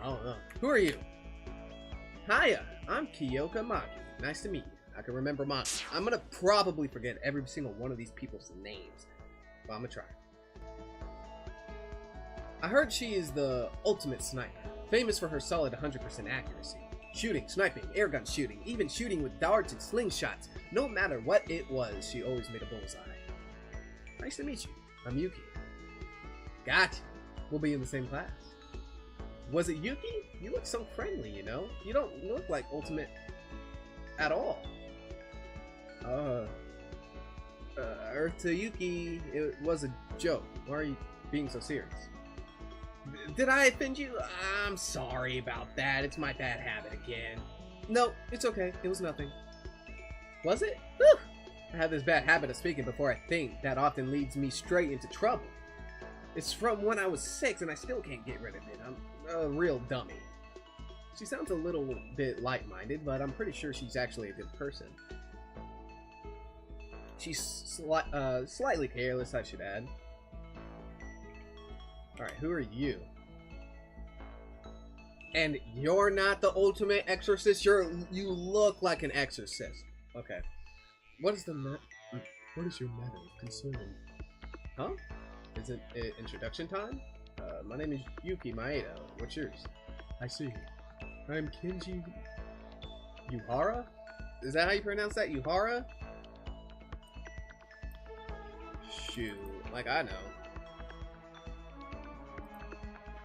I don't know. Who are you? Hiya, I'm Kiyoka Maki. Nice to meet you. I can remember mine. I'm gonna probably forget every single one of these people's names. but I'm gonna try. I heard she is the ultimate sniper, famous for her solid 100% accuracy. Shooting, sniping, airgun shooting, even shooting with darts and slingshots. No matter what it was, she always made a bullseye. Nice to meet you. I'm Yuki. Gotcha. We'll be in the same class. Was it Yuki? You look so friendly, you know? You don't look like Ultimate at all. Earth to Yuki, it was a joke. Why are you being so serious? Did I offend you? I'm sorry about that. It's my bad habit again. No, it's okay. It was nothing. Was it? Whew. I have this bad habit of speaking before I think that often leads me straight into trouble. It's from when I was 6 and I still can't get rid of it. I'm a real dummy. She sounds a little bit light-minded, but I'm pretty sure she's actually a good person. She's slightly careless, I should add. Alright, who are you? And you're not the ultimate exorcist? You look like an exorcist. Okay. What is your matter of concern? Huh? Is it introduction time? My name is Yuki Maeda. What's yours? I see. I'm Kenji Yuhara? Is that how you pronounce that? Yuhara? Shoot. Like I know.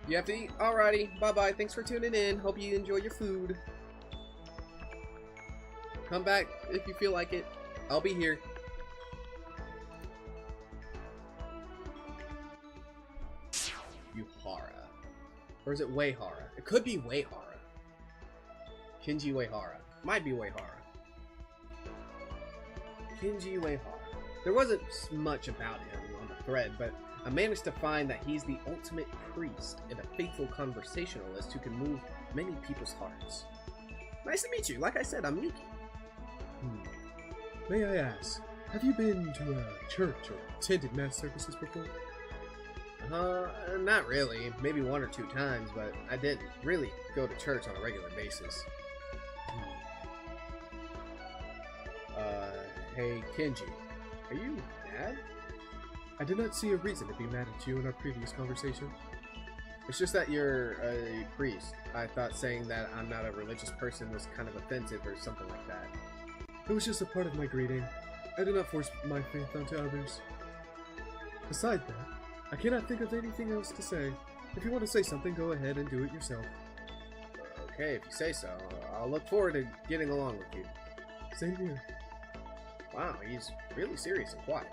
You have to eat? Alrighty. Bye-bye. Thanks for tuning in. Hope you enjoy your food. Come back if you feel like it. I'll be here. Yuhara. Or is it Weihara? It could be Weihara. Kenji Weihara. Might be Weihara. Kenji Weihara. There wasn't much about him on the thread, but I managed to find that he's the ultimate priest and a faithful conversationalist who can move many people's hearts. Nice to meet you. Like I said, I'm Yuki. May I ask, have you been to a church or attended mass services before? Not really. Maybe 1 or 2 times, but I didn't really go to church on a regular basis. Hey, Kenji. Are you mad? I did not see a reason to be mad at you in our previous conversation. It's just that you're a priest. I thought saying that I'm not a religious person was kind of offensive or something like that. It was just a part of my greeting. I did not force my faith onto others. Besides that, I cannot think of anything else to say. If you want to say something, go ahead and do it yourself. Okay, if you say so. I'll look forward to getting along with you. Same here. Wow, he's really serious and quiet.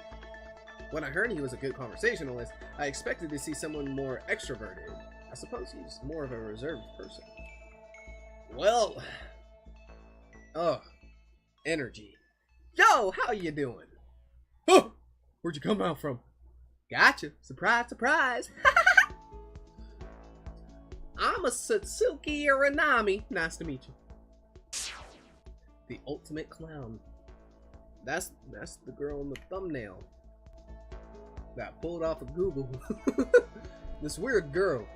When I heard he was a good conversationalist, I expected to see someone more extroverted. I suppose he's more of a reserved person. Well... Oh, energy. Yo, how you doing? Oh, where'd you come out from? Gotcha. Surprise, surprise. I'm a Satsuki Aranami. Nice to meet you. The ultimate clown. That's the girl in the thumbnail that pulled off of Google. This weird girl.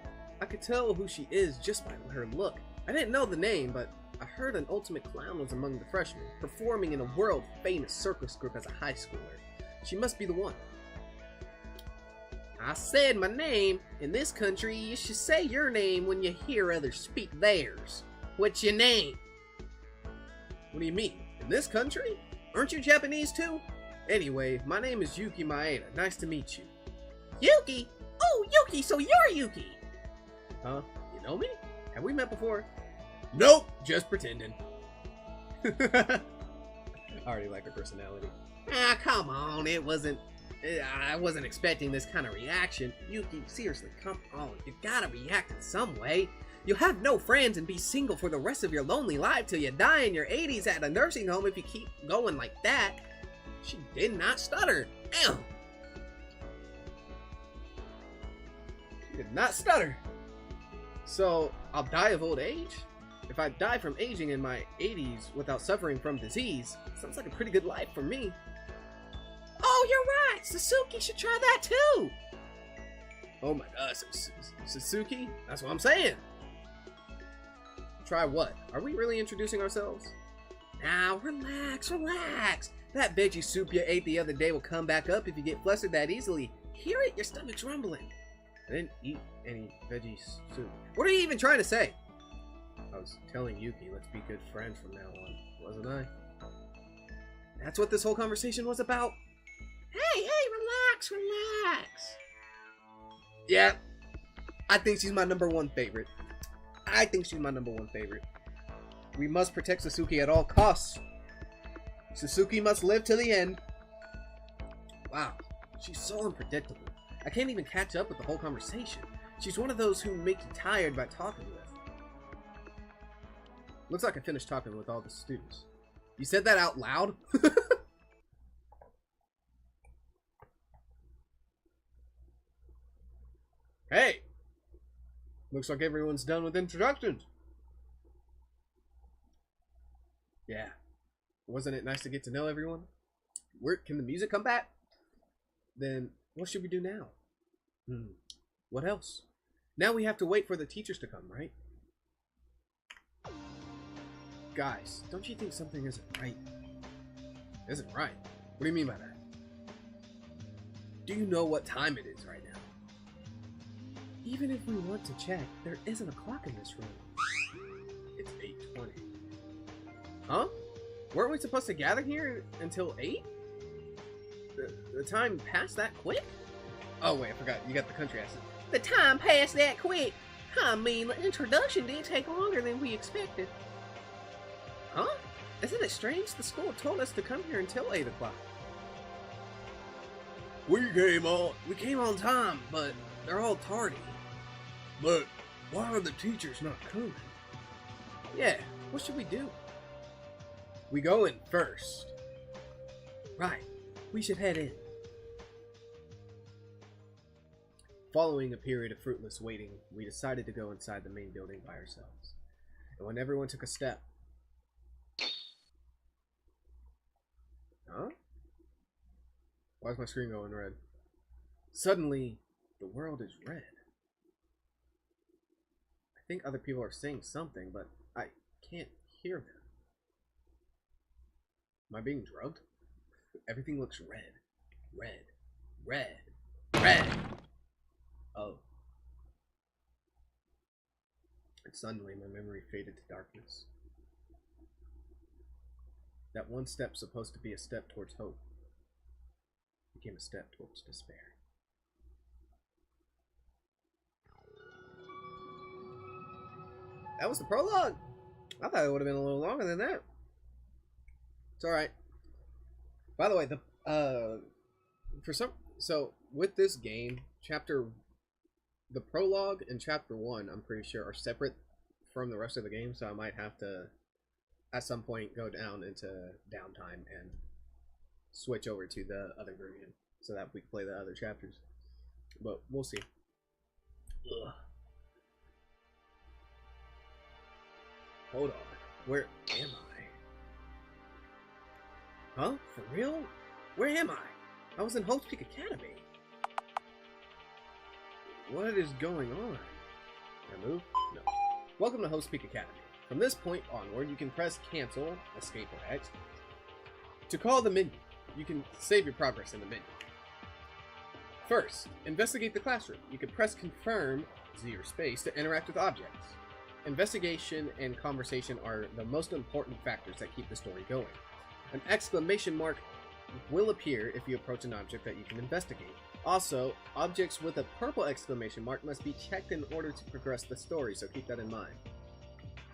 I could tell who she is just by her look. I didn't know the name, but I heard an ultimate clown was among the freshmen, performing in a world-famous circus group as a high schooler. She must be the one. I said my name. In this country, you should say your name when you hear others speak theirs. What's your name? What do you mean? In this country? Aren't you Japanese too? Anyway, my name is Yuki Maeda. Nice to meet you. Yuki? Oh, Yuki, so you're Yuki! Huh? You know me? Have we met before? Nope, just pretending. I already like her personality. Ah, come on, I wasn't expecting this kind of reaction. Yuki, seriously, come on. You gotta react in some way. You'll have no friends and be single for the rest of your lonely life till you die in your 80s at a nursing home if you keep going like that. She did not stutter. Damn. She did not stutter. So, I'll die of old age? If I die from aging in my 80s without suffering from disease, sounds like a pretty good life for me. Oh, you're right! Sasuke should try that too! Oh my god, Sasuke? That's what I'm saying! Try what? Are we really introducing ourselves? Now, relax, relax! That veggie soup you ate the other day will come back up if you get flustered that easily. hear it? Your stomach's rumbling. I didn't eat any veggie soup. What are you even trying to say? I was telling Yuki, let's be good friends from now on, wasn't I? That's what this whole conversation was about? Hey, relax. Yeah, I think she's my #1 favorite. We must protect Sasuke at all costs. Sasuke must live to the end. Wow, she's so unpredictable. I can't even catch up with the whole conversation. She's one of those who make you tired by talking with. Looks like I finished talking with all the students. You said that out loud? Hey! Looks like everyone's done with introductions. Yeah. Wasn't it nice to get to know everyone? Can the music come back? Then what should we do now? What else? Now we have to wait for the teachers to come, right? Guys, don't you think something isn't right? Isn't right? What do you mean by that? Do you know what time it is right now? Even if we want to check, there isn't a clock in this room. It's 8:20. Huh? Weren't we supposed to gather here until 8? The time passed that quick? Oh wait, I forgot. You got the country accent. The time passed that quick. I mean, the introduction did take longer than we expected. Huh? Isn't it strange? The school told us to come here until 8 o'clock. We came on time, but they're all tardy. But why are the teachers not coming? Yeah, what should we do? We go in first. Right, we should head in. Following a period of fruitless waiting, we decided to go inside the main building by ourselves. And when everyone took a step... Huh? Why is my screen going red? Suddenly, the world is red. I think other people are saying something, but I can't hear them. Am I being drugged? Everything looks red. Red. Oh. And suddenly my memory faded to darkness. That one step supposed to be a step towards hope became a step towards despair. That was the prologue. I thought it would have been a little longer than that. It's alright. By the way, so with this game, the prologue and chapter 1, I'm pretty sure, are separate from the rest of the game, so I might have to at some point go down into downtime and switch over to the other version so that we can play the other chapters. But we'll see. Ugh. Hold on. Where am I? Huh? For real? Where am I? I was in Hope's Peak Academy. What is going on? Can I move? No. Welcome to Hope's Peak Academy. From this point onward, you can press cancel, escape or X, to call the menu. You can save your progress in the menu. First, investigate the classroom. You can press confirm, Z or space, to interact with objects. Investigation and conversation are the most important factors that keep the story going. An exclamation mark will appear if you approach an object that you can investigate. Also, objects with a purple exclamation mark must be checked in order to progress the story, so keep that in mind.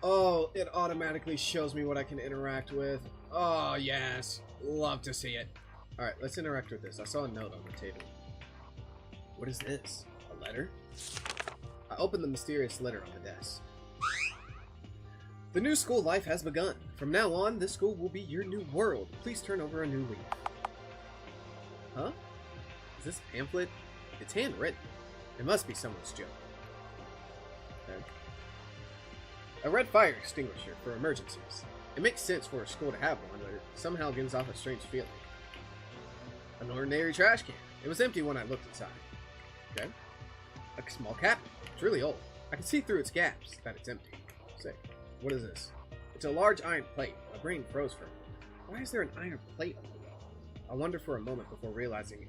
Oh, it automatically shows me what I can interact with. Oh, yes. Love to see it. Alright, let's interact with this. I saw a note on the table. What is this? A letter? I opened the mysterious letter on the desk. The new school life has begun. From now on, this school will be your new world. Please turn over a new leaf. Huh? Is this a pamphlet? It's handwritten. It must be someone's joke. Okay. A red fire extinguisher for emergencies. It makes sense for a school to have one, but it somehow gives off a strange feeling. An ordinary trash can. It was empty when I looked inside. Okay. A small cabinet. It's really old. I can see through its gaps that it's empty. Sick. What is this? It's a large iron plate. My brain froze for a moment. Why is there an iron plate on the wall? I wondered for a moment before realizing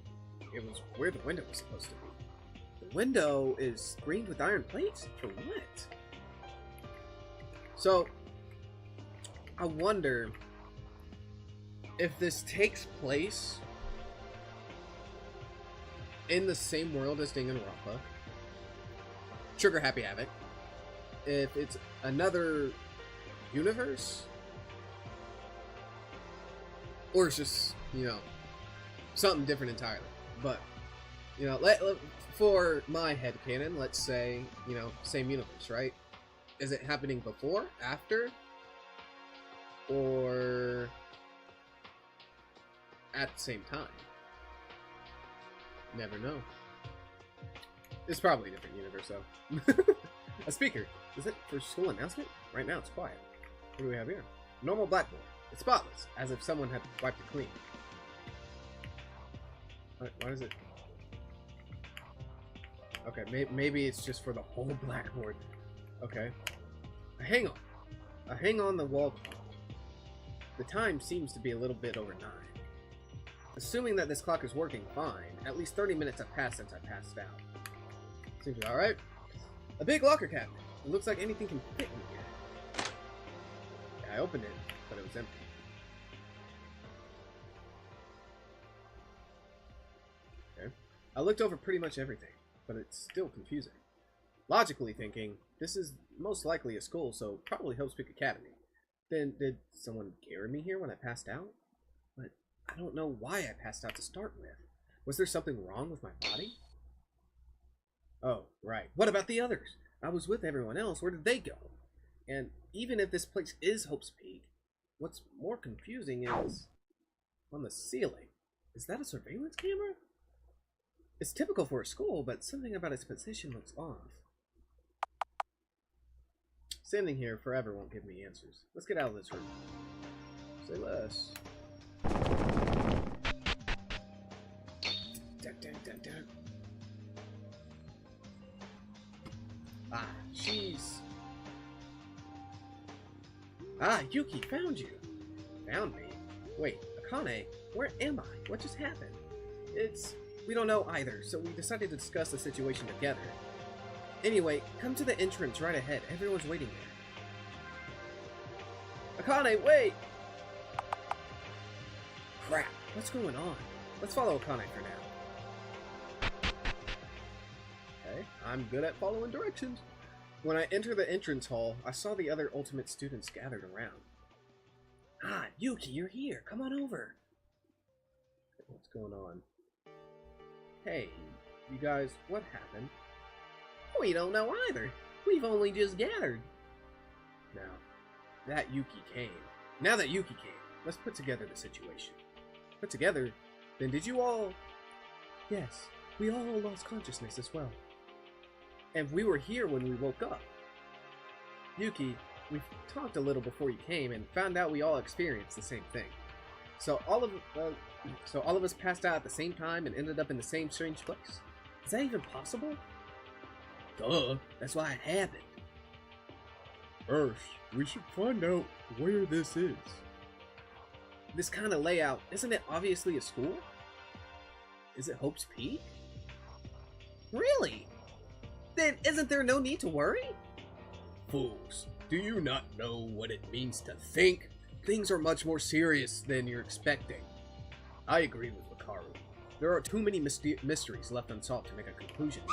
it was where the window was supposed to be. The window is screened with iron plates? For what? So, I wonder if this takes place in the same world as Danganronpa, Trigger Happy Havoc, if it's another universe, or it's just, you know, something different entirely. But, you know, for my headcanon, let's say, you know, same universe, right? Is it happening before, after, or at the same time? Never know. It's probably a different universe, though. A speaker. Is it for school announcement? Right now, it's quiet. What do we have here? Normal blackboard. It's spotless, as if someone had wiped it clean. Why is it? Okay, maybe it's just for the whole blackboard. Okay. A hang on the wall clock. The time seems to be a little bit over 9. Assuming that this clock is working fine, at least 30 minutes have passed since I passed out. Seems alright. A big locker cabinet. It looks like anything can fit in here. Yeah, I opened it, but it was empty. Okay. I looked over pretty much everything, but it's still confusing. Logically thinking, this is most likely a school, so probably Hope's Peak Academy. Then, did someone carry me here when I passed out? But I don't know why I passed out to start with. Was there something wrong with my body? Oh, right. What about the others? I was with everyone else. Where did they go? And even if this place is Hope's Peak, what's more confusing is on the ceiling. Is that a surveillance camera? It's typical for a school, but something about its position looks off. Standing here forever won't give me answers. Let's get out of this room. Say less. Dun, dun, dun, dun. Ah, jeez. Ah, Yuki, found you. Found me? Wait, Akane, where am I? What just happened? We don't know either, so we decided to discuss the situation together. Anyway, come to the entrance right ahead. Everyone's waiting there. Akane, wait! Crap, what's going on? Let's follow Akane for now. Okay, I'm good at following directions. When I entered the entrance hall, I saw the other Ultimate students gathered around. Ah, Yuki, you're here. Come on over. What's going on? Hey, you guys, what happened? We don't know either. We've only just gathered. Now that Yuki came, let's put together the situation. Put together? Then did you all... Yes, we all lost consciousness as well. And we were here when we woke up. Yuki, we talked a little before you came and found out we all experienced the same thing. So all of us passed out at the same time and ended up in the same strange place. Is that even possible? Duh, that's why it happened. First, we should find out where this is. This kind of layout, isn't it obviously a school? Is it Hope's Peak? Really? Then isn't there no need to worry? Fools, do you not know what it means to think? Things are much more serious than you're expecting. I agree with Wakaru. There are too many mysteries left unsolved to make a conclusion.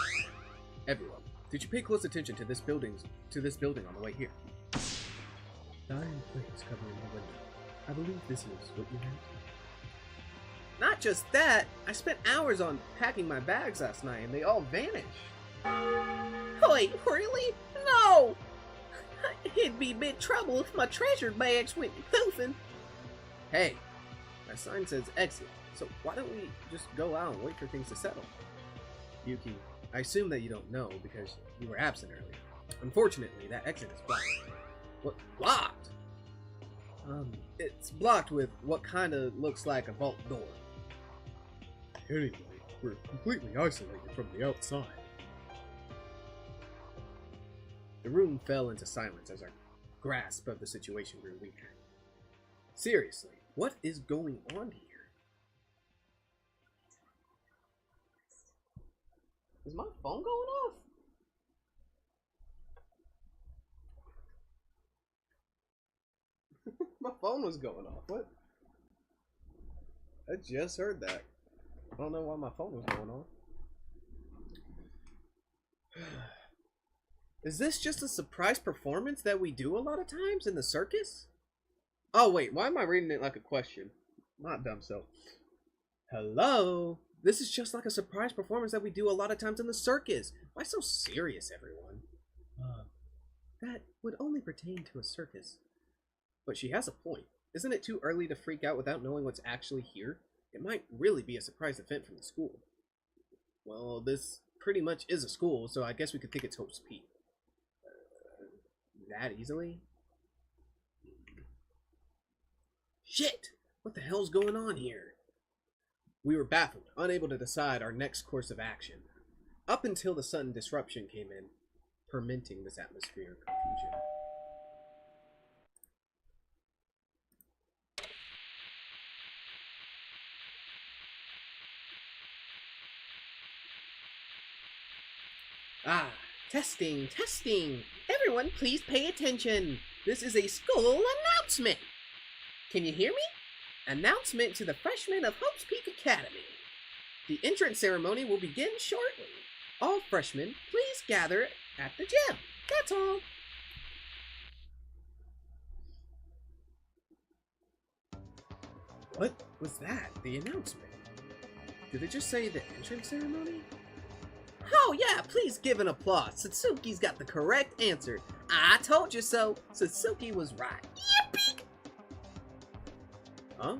Everyone, did you pay close attention to this building on the way here? The iron plates covering the window. I believe this is what you meant. Not just that, I spent hours on packing my bags last night and they all vanished. Wait, really? No! It'd be big trouble if my treasure bags went poofing. Hey, my sign says exit, so why don't we just go out and wait for things to settle? Yuki, I assume that you don't know because you were absent earlier. Unfortunately, that exit is blocked. What? Blocked? It's blocked with what kind of looks like a vault door. Anyway, we're completely isolated from the outside. The room fell into silence as our grasp of the situation grew weaker. Seriously, what is going on here? Is my phone going off? My phone was going off. What? I just heard that. I don't know why my phone was going off. Is this just a surprise performance that we do a lot of times in the circus? Oh wait, why am I reading it like a question? Not dumb so. Hello? This is just like a surprise performance that we do a lot of times in the circus. Why so serious, everyone? That would only pertain to a circus. But she has a point. Isn't it too early to freak out without knowing what's actually here? It might really be a surprise event from the school. Well, this pretty much is a school, so I guess we could think it's Hope's Peak. That easily? Shit! What the hell's going on here? We were baffled, unable to decide our next course of action. Up until the sudden disruption came in, fermenting this atmosphere of confusion. Ah, testing, testing! Everyone, please pay attention! This is a school announcement! Can you hear me? Announcement to the freshmen of Hope's Peak Academy. The entrance ceremony will begin shortly. All freshmen, please gather at the gym. That's all. What was that? The announcement? Did they just say the entrance ceremony? Oh yeah, please give an applause. Satsuki's got the correct answer. I told you so. Satsuki was right. Yippee! Huh?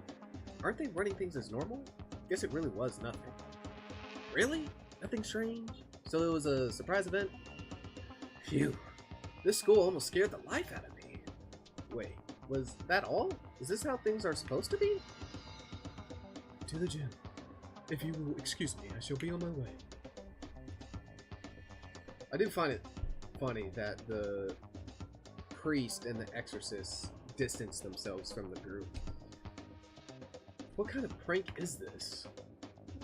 Aren't they running things as normal? Guess it really was nothing. Really? Nothing strange? So it was a surprise event? Phew. This school almost scared the life out of me. Wait, was that all? Is this how things are supposed to be? To the gym. If you will excuse me, I shall be on my way. I do find it funny that the priest and the exorcist distance themselves from the group. What kind of prank is this?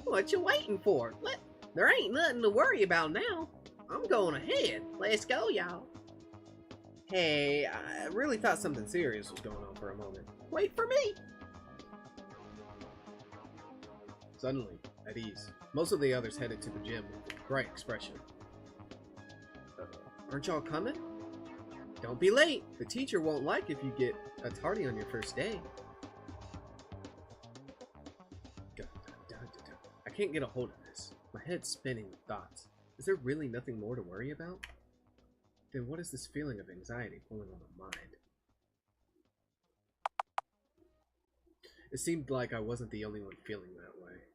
What you waiting for? There ain't nothing to worry about now. I'm going ahead. Let's go, y'all. Hey, I really thought something serious was going on for a moment. Wait for me. Suddenly, at ease, most of the others headed to the gym with a bright expression. Aren't y'all coming? Don't be late. The teacher won't like if you get a tardy on your first day. I can't get a hold of this. My head's spinning with thoughts. Is there really nothing more to worry about? Then what is this feeling of anxiety pulling on my mind? It seemed like I wasn't the only one feeling that way.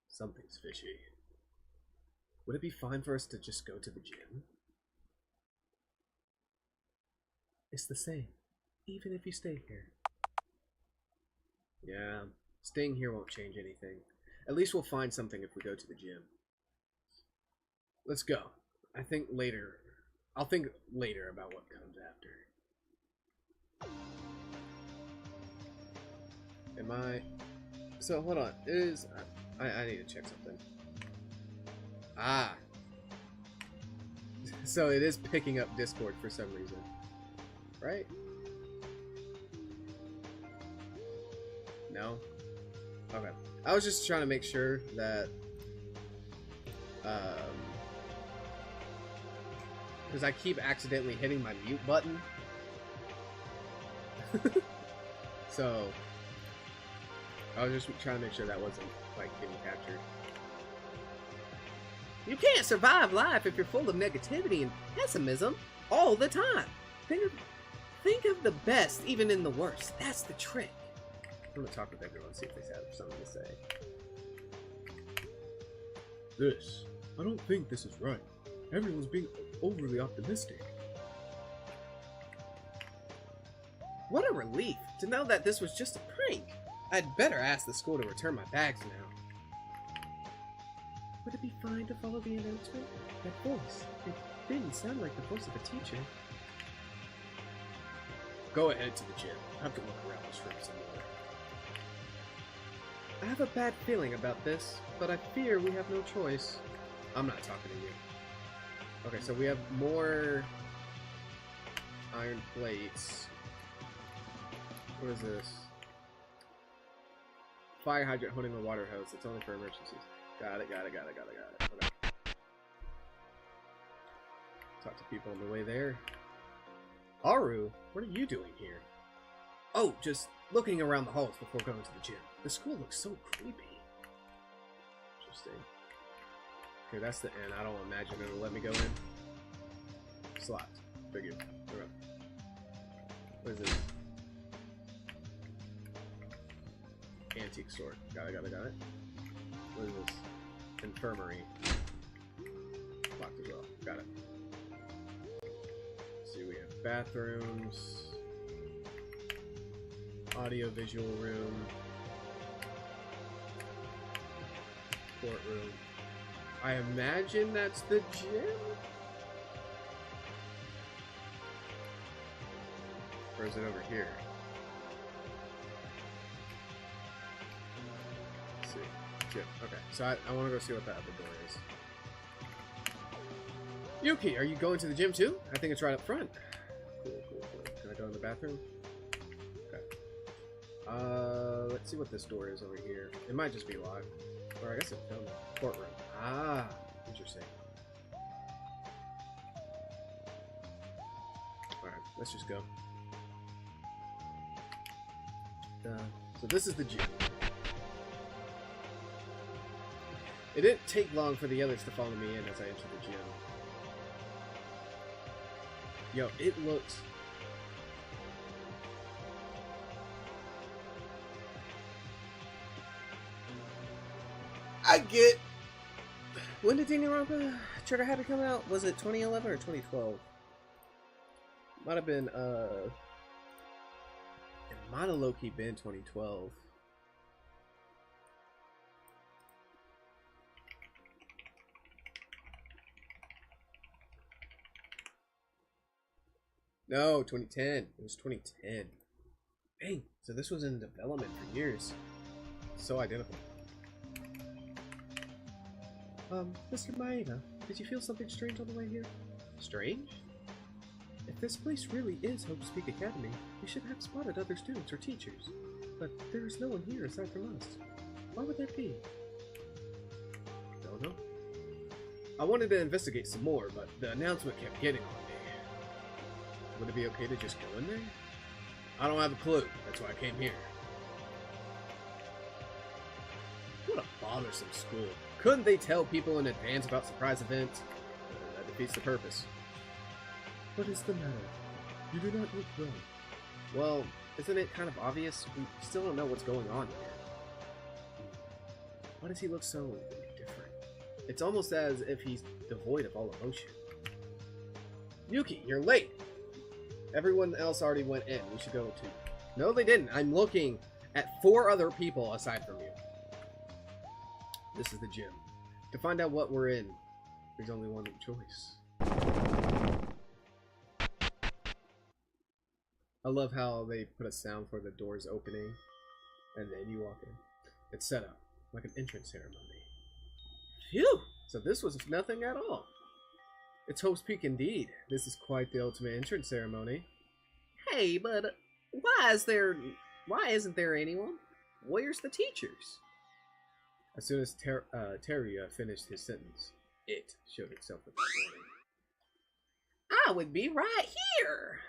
Something's fishy. Would it be fine for us to just go to the gym? It's the same, even if you stay here. Yeah, staying here won't change anything. At least we'll find something if we go to the gym. Let's go. I'll think later about what comes after. So hold on, I need to check something. Ah. So it is picking up Discord for some reason. Right? No? Okay. I was just trying to make sure that because I keep accidentally hitting my mute button. So I was just trying to make sure that wasn't like getting captured. You can't survive life if you're full of negativity and pessimism all the time. Think of the best even in the worst. That's the trick. I'm gonna talk with everyone, see if they have something to say. I don't think this is right. Everyone's being overly optimistic. What a relief to know that this was just a prank. I'd better ask the school to return my bags now. Would it be fine to follow the announcement? That voice, it didn't sound like the voice of a teacher. Go ahead to the gym. I have to look around this room some more. I have a bad feeling about this, but I fear we have no choice. I'm not talking to you. Okay, so we have more iron plates. What is this? Fire hydrant holding a water hose. It's only for emergencies. Got it. Okay. Talk to people on the way there. Aru, what are you doing here? Oh, just looking around the halls before going to the gym. The school looks so creepy. Interesting. Okay, that's the end. I don't imagine it'll let me go in. Slot. Figured. Okay. What is this? Antique store. Got it. What is this? Infirmary. Locked as well. Got it. Let's see, we have bathrooms. Audio-visual room. Courtroom. I imagine that's the gym? Or is it over here? Let's see. Gym. Okay, so I want to go see what that other door is. Yuki, are you going to the gym too? I think it's right up front. Cool. Can I go in the bathroom? Okay. Let's see what this door is over here. It might just be locked. Or I guess it's filming. Courtroom. Ah, interesting. Alright, let's just go. So this is the gym. It didn't take long for the others to follow me in as I entered the gym. Yo, it looks... I get... When did Danganronpa Trigger Happy come out? Was it 2011 or 2012? Might have been, it might have low-key been 2012. No, 2010. It was 2010. Dang, so this was in development for years. So identical. Mr. Maeda, did you feel something strange on the way here? Strange? If this place really is Hope's Peak Academy, we should have spotted other students or teachers. But there is no one here aside from us. Why would that be? Don't know. I wanted to investigate some more, but the announcement kept getting on me. Would it be okay to just go in there? I don't have a clue. That's why I came here. What a bothersome school. Couldn't they tell people in advance about surprise events? That defeats the purpose. What is the matter? You do not look well. Well, isn't it kind of obvious? We still don't know what's going on here. Why does he look so different? It's almost as if he's devoid of all emotion. Yuki, you're late! Everyone else already went in. We should go too. No, they didn't. I'm looking at 4 other people aside from you. This is the gym. To find out what we're in, there's only one choice. I love how they put a sound for the doors opening, and then you walk in. It's set up like an entrance ceremony. Phew! So this was nothing at all. It's Hope's Peak indeed. This is quite the ultimate entrance ceremony. Hey, but why isn't there anyone? Where's the teachers? As soon as Teruya finished his sentence, it showed itself without warning. I would be right here!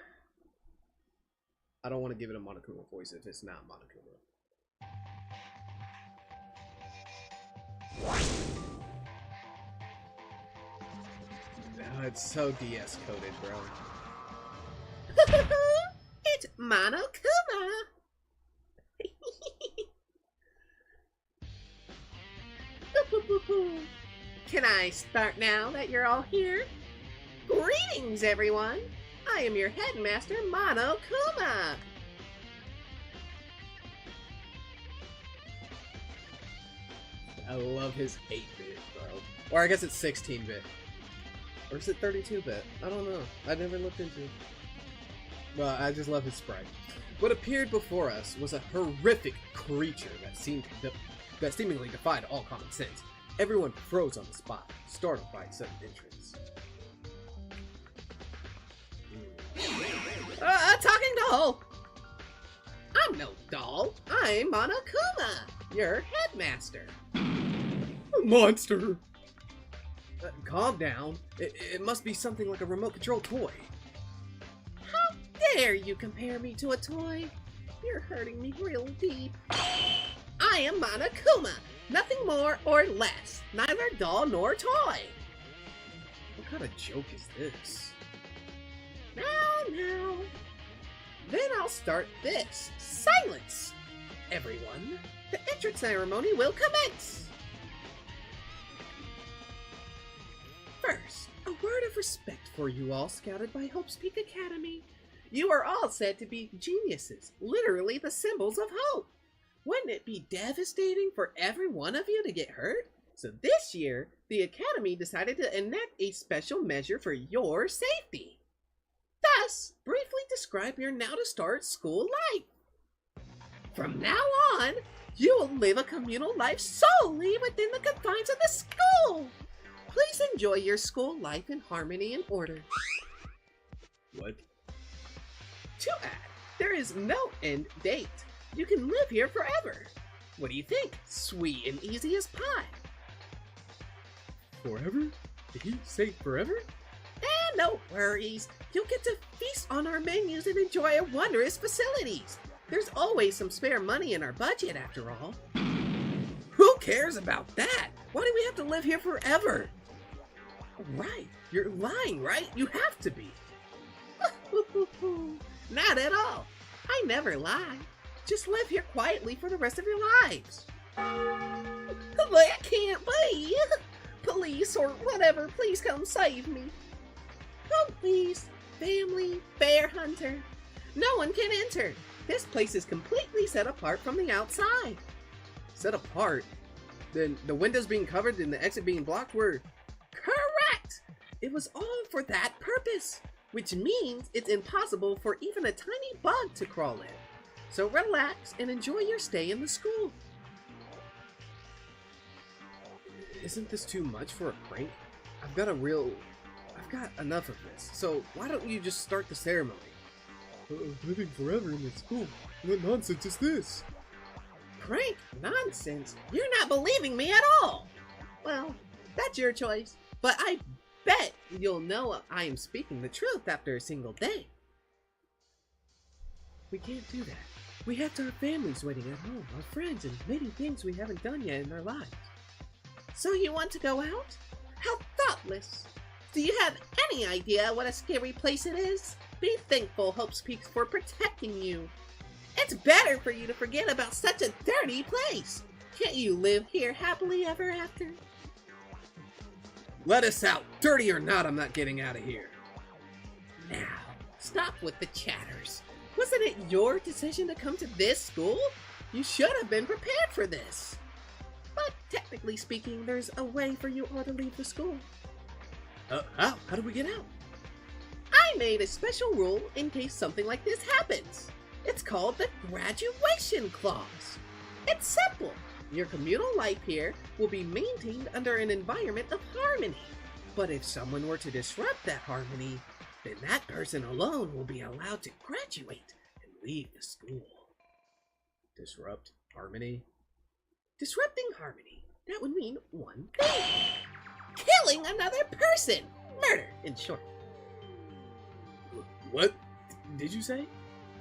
I don't want to give it a Monokuma voice if it's not Monokuma. Oh, it's so DS coded, bro. It's Monokuma! Can I start now that you're all here? Greetings, everyone! I am your headmaster, Monokuma! I love his 8-bit, bro. Or I guess it's 16-bit. Or is it 32-bit? I don't know. I never looked into it. Well, I just love his sprite. What appeared before us was a horrific creature that seemingly defied all common sense. Everyone froze on the spot, startled by sudden entrance. Talking doll! I'm no doll. I'm Monokuma, your headmaster. Monster! Calm down. It must be something like a remote control toy. How dare you compare me to a toy? You're hurting me real deep. I am Monokuma, nothing more or less, neither doll nor toy. What kind of joke is this? Now. Then I'll start this. Silence! Everyone, the entrance ceremony will commence. First, a word of respect for you all scouted by Hope's Peak Academy. You are all said to be geniuses, literally the symbols of hope. Wouldn't it be devastating for every one of you to get hurt? So this year, the Academy decided to enact a special measure for your safety. Thus, briefly describe your now-to-start school life. From now on, you will live a communal life solely within the confines of the school. Please enjoy your school life in harmony and order. What? To add, there is no end date. You can live here forever. What do you think? Sweet and easy as pie. Forever? Did he say forever? No worries. You'll get to feast on our menus and enjoy our wondrous facilities. There's always some spare money in our budget, after all. Who cares about that? Why do we have to live here forever? Right. You're lying, right? You have to be. Not at all. I never lie. Just live here quietly for the rest of your lives. That can't be. Police or whatever, please come save me. Oh, please. Family, bear hunter. No one can enter. This place is completely set apart from the outside. Set apart? Then the windows being covered and the exit being blocked were... Correct! It was all for that purpose, which means it's impossible for even a tiny bug to crawl in. So relax and enjoy your stay in the school. Isn't this too much for a prank? I've got enough of this, so why don't you just start the ceremony? Living forever in this school? What nonsense is this? Prank? Nonsense? You're not believing me at all! Well, that's your choice, but I bet you'll know I am speaking the truth after a single day. We can't do that. We have our families waiting at home, our friends, and many things we haven't done yet in our lives. So you want to go out? How thoughtless! Do you have any idea what a scary place it is? Be thankful, Hope's Peaks, for protecting you. It's better for you to forget about such a dirty place. Can't you live here happily ever after? Let us out! Dirty or not, I'm not getting out of here. Now, stop with the chatters. Wasn't it your decision to come to this school? You should have been prepared for this. But technically speaking, there's a way for you all to leave the school. How? How do we get out? I made a special rule in case something like this happens. It's called the graduation clause. It's simple. Your communal life here will be maintained under an environment of harmony. But if someone were to disrupt that harmony, then that person alone will be allowed to graduate and leave the school. Disrupt harmony? Disrupting harmony. That would mean one thing. Killing another person. Murder, in short. What did you say?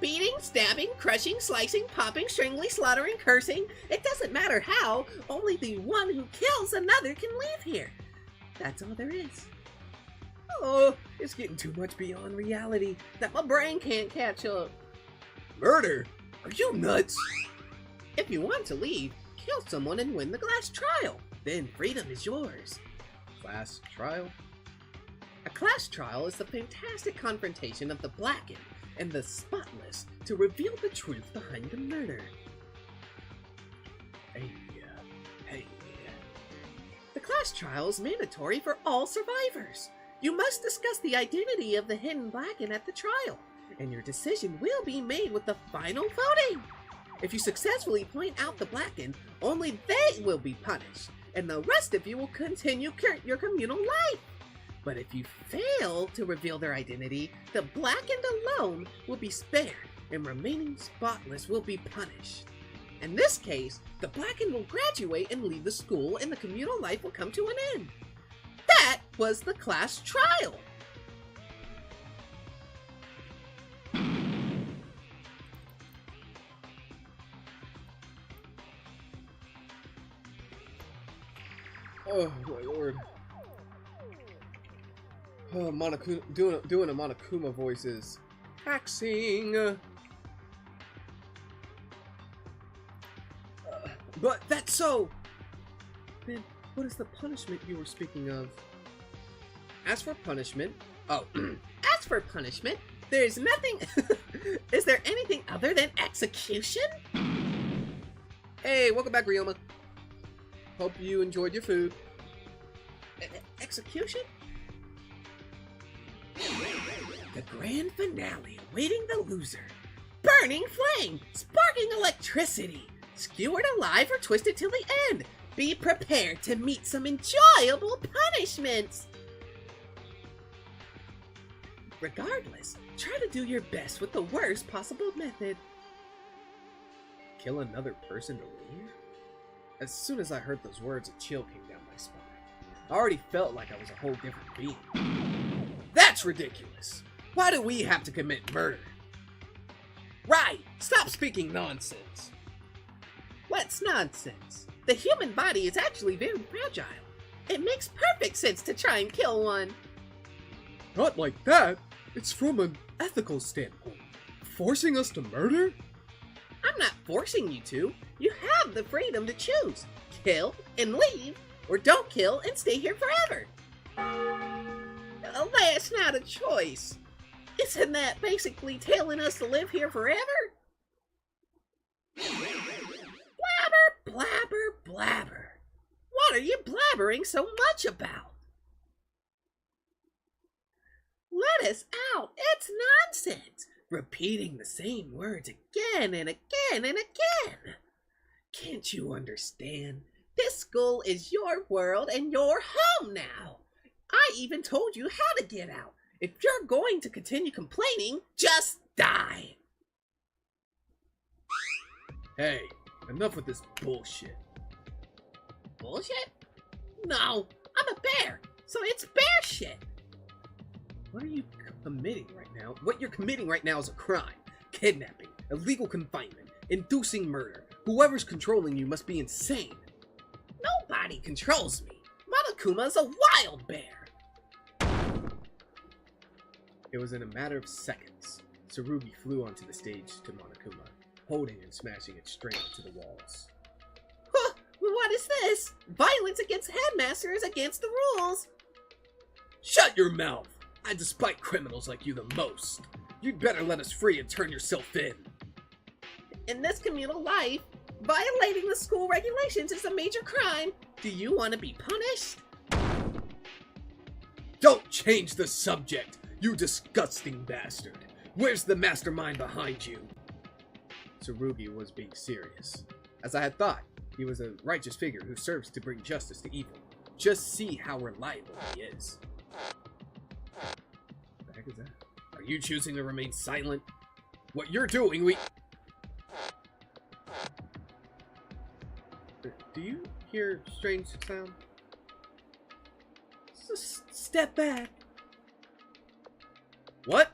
Beating, stabbing, crushing, slicing, popping, strangling, slaughtering, cursing. It doesn't matter how. Only the one who kills another can leave here. That's all there is. Oh, it's getting too much beyond reality that my brain can't catch up. Murder? Are you nuts? If you want to leave, kill someone and win the class trial. Then freedom is yours. Class trial? A class trial is the fantastic confrontation of the blackened and the spotless to reveal the truth behind the murder. Hey. The class trial is mandatory for all survivors. You must discuss the identity of the hidden blackened at the trial, and your decision will be made with the final voting. If you successfully point out the blackened, only they will be punished, and the rest of you will continue your communal life. But if you fail to reveal their identity, the blackened alone will be spared, and remaining spotless will be punished. In this case, the blackened will graduate and leave the school, and the communal life will come to an end. That was the class trial. Oh my lord. Oh, doing a Monokuma voice is taxing. But that's so. Then what is the punishment you were speaking of? As for punishment, there's nothing. Is there anything other than execution? Hey, welcome back, Ryoma. Hope you enjoyed your food. Execution? The grand finale awaiting the loser. Burning flame, sparking electricity, skewered alive or twisted till the end. Be prepared to meet some enjoyable punishments. Regardless, try to do your best with the worst possible method. Kill another person to leave? As soon as I heard those words, a chill came down my spine. I already felt like I was a whole different being. That's ridiculous! Why do we have to commit murder? Right! Stop speaking nonsense! What's nonsense? The human body is actually very fragile. It makes perfect sense to try and kill one. Not like that! It's from an ethical standpoint. Forcing us to murder? I'm not forcing you to. You have the freedom to choose. Kill and leave, or don't kill and stay here forever. That's not a choice. Isn't that basically telling us to live here forever? Blabber, blabber, blabber. What are you blabbering so much about? Let us out. It's nonsense. Repeating the same words again and again and again. Can't you understand? This school is your world and your home now. I even told you how to get out. If you're going to continue complaining, just die. Hey, enough with this bullshit. Bullshit? No, I'm a bear, so it's bear shit. What are you committing right now? What you're committing right now is a crime. Kidnapping, illegal confinement, inducing murder. Whoever's controlling you must be insane. Nobody controls me. Monokuma's a wild bear. It was in a matter of seconds. Tsurugi flew onto the stage to Monokuma, holding and smashing it straight into the walls. Huh, what is this? Violence against headmaster is against the rules. Shut your mouth! I despise criminals like you the most. You'd better let us free and turn yourself in. In this communal life, violating the school regulations is a major crime. Do you want to be punished? Don't change the subject, you disgusting bastard. Where's the mastermind behind you? Tsurugi was being serious. As I had thought, he was a righteous figure who serves to bring justice to evil. Just see how reliable he is. What the heck is that? Are you choosing to remain silent? What you're doing, Do you hear strange sound? Step back. What?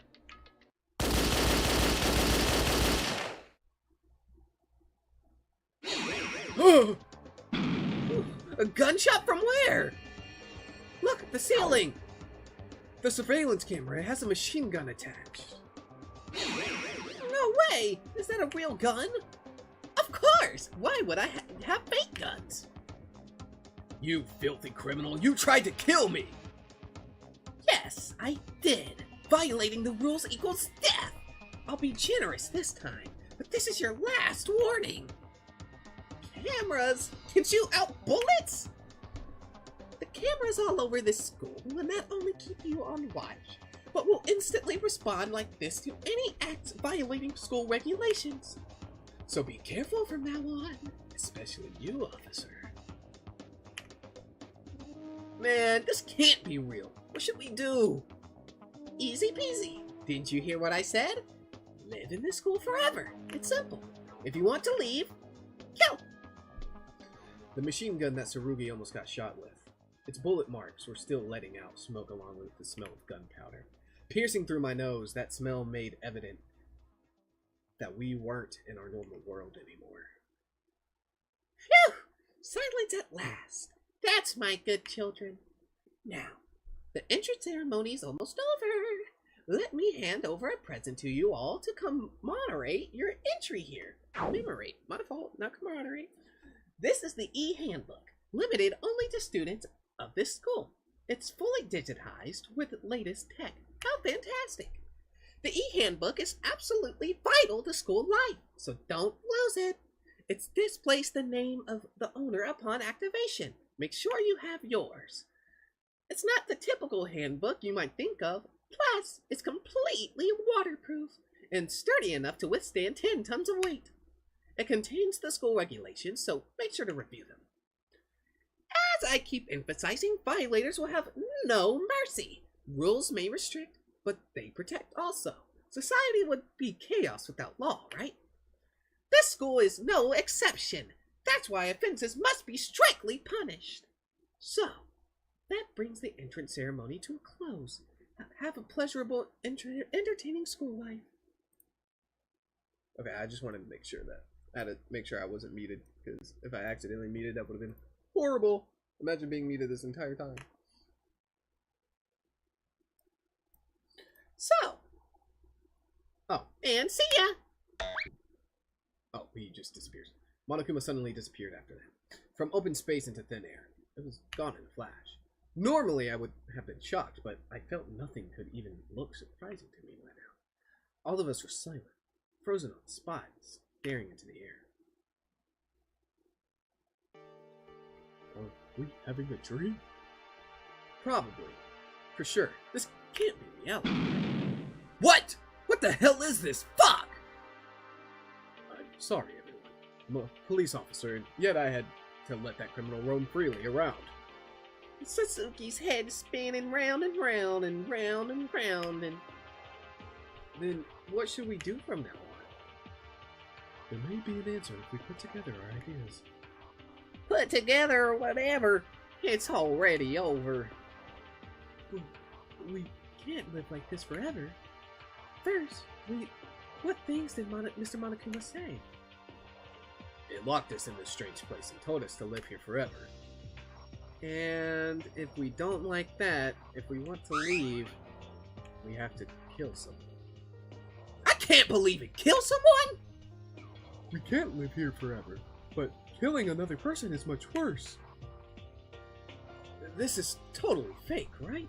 A gunshot from where? Look, the ceiling. The surveillance camera, it has a machine gun attached. No way! Is that a real gun? Of course! Why would I have fake guns? You filthy criminal, you tried to kill me! Yes, I did. Violating the rules equals death. I'll be generous this time, but this is your last warning. Cameras can shoot out bullets? The cameras all over this school will not only keep you on watch, but will instantly respond like this to any acts violating school regulations. So be careful from now on, especially you, officer. Man, this can't be real. What should we do? Easy peasy. Didn't you hear what I said? Live in this school forever. It's simple. If you want to leave, kill. The machine gun that Tsurugi almost got shot with. Its bullet marks were still letting out smoke along with the smell of gunpowder. Piercing through my nose, that smell made evident that we weren't in our normal world anymore. Phew! Silence at last. That's my good children. Now, the entrance ceremony's almost over. Let me hand over a present to you all to commemorate your entry here. Commemorate. My fault, not commemorate. This is the e-handbook, limited only to students of this school. It's fully digitized with latest tech. How fantastic! The e-handbook is absolutely vital to school life, so don't lose it. It's displays the name of the owner upon activation. Make sure you have yours. It's not the typical handbook you might think of. Plus, it's completely waterproof and sturdy enough to withstand 10 tons of weight. It contains the school regulations, so make sure to review them. As I keep emphasizing, violators will have no mercy. Rules may restrict, but they protect also. Society would be chaos without law, right? This school is no exception. That's why offenses must be strictly punished. So, that brings the entrance ceremony to a close. Have a pleasurable, entertaining school life. Okay, I just wanted to make sure that I had to make sure I wasn't muted, because if I accidentally muted, that would have been horrible. Imagine being muted this entire time. So, oh, and see ya! Oh, he just disappears. Monokuma suddenly disappeared after that. From open space into thin air. It was gone in a flash. Normally I would have been shocked, but I felt nothing could even look surprising to me right now. All of us were silent, frozen on the spot, staring into the air. Are we having a dream? Probably. For sure. This can't be reality. What? What the hell is this? Fuck! I'm sorry, everyone. I'm a police officer, and yet I had to let that criminal roam freely around. Sasuke's head spinning round and round and round and round, and then what should we do from now on? There may be an answer if we put together our ideas. Put together or whatever. It's already over. We can't live like this forever. First, what things did Mr. Monokuma say? It locked us in this strange place and told us to live here forever. And if we don't like that, if we want to leave, we have to kill someone. I can't believe it! Kill someone?! We can't live here forever, but killing another person is much worse. This is totally fake, right?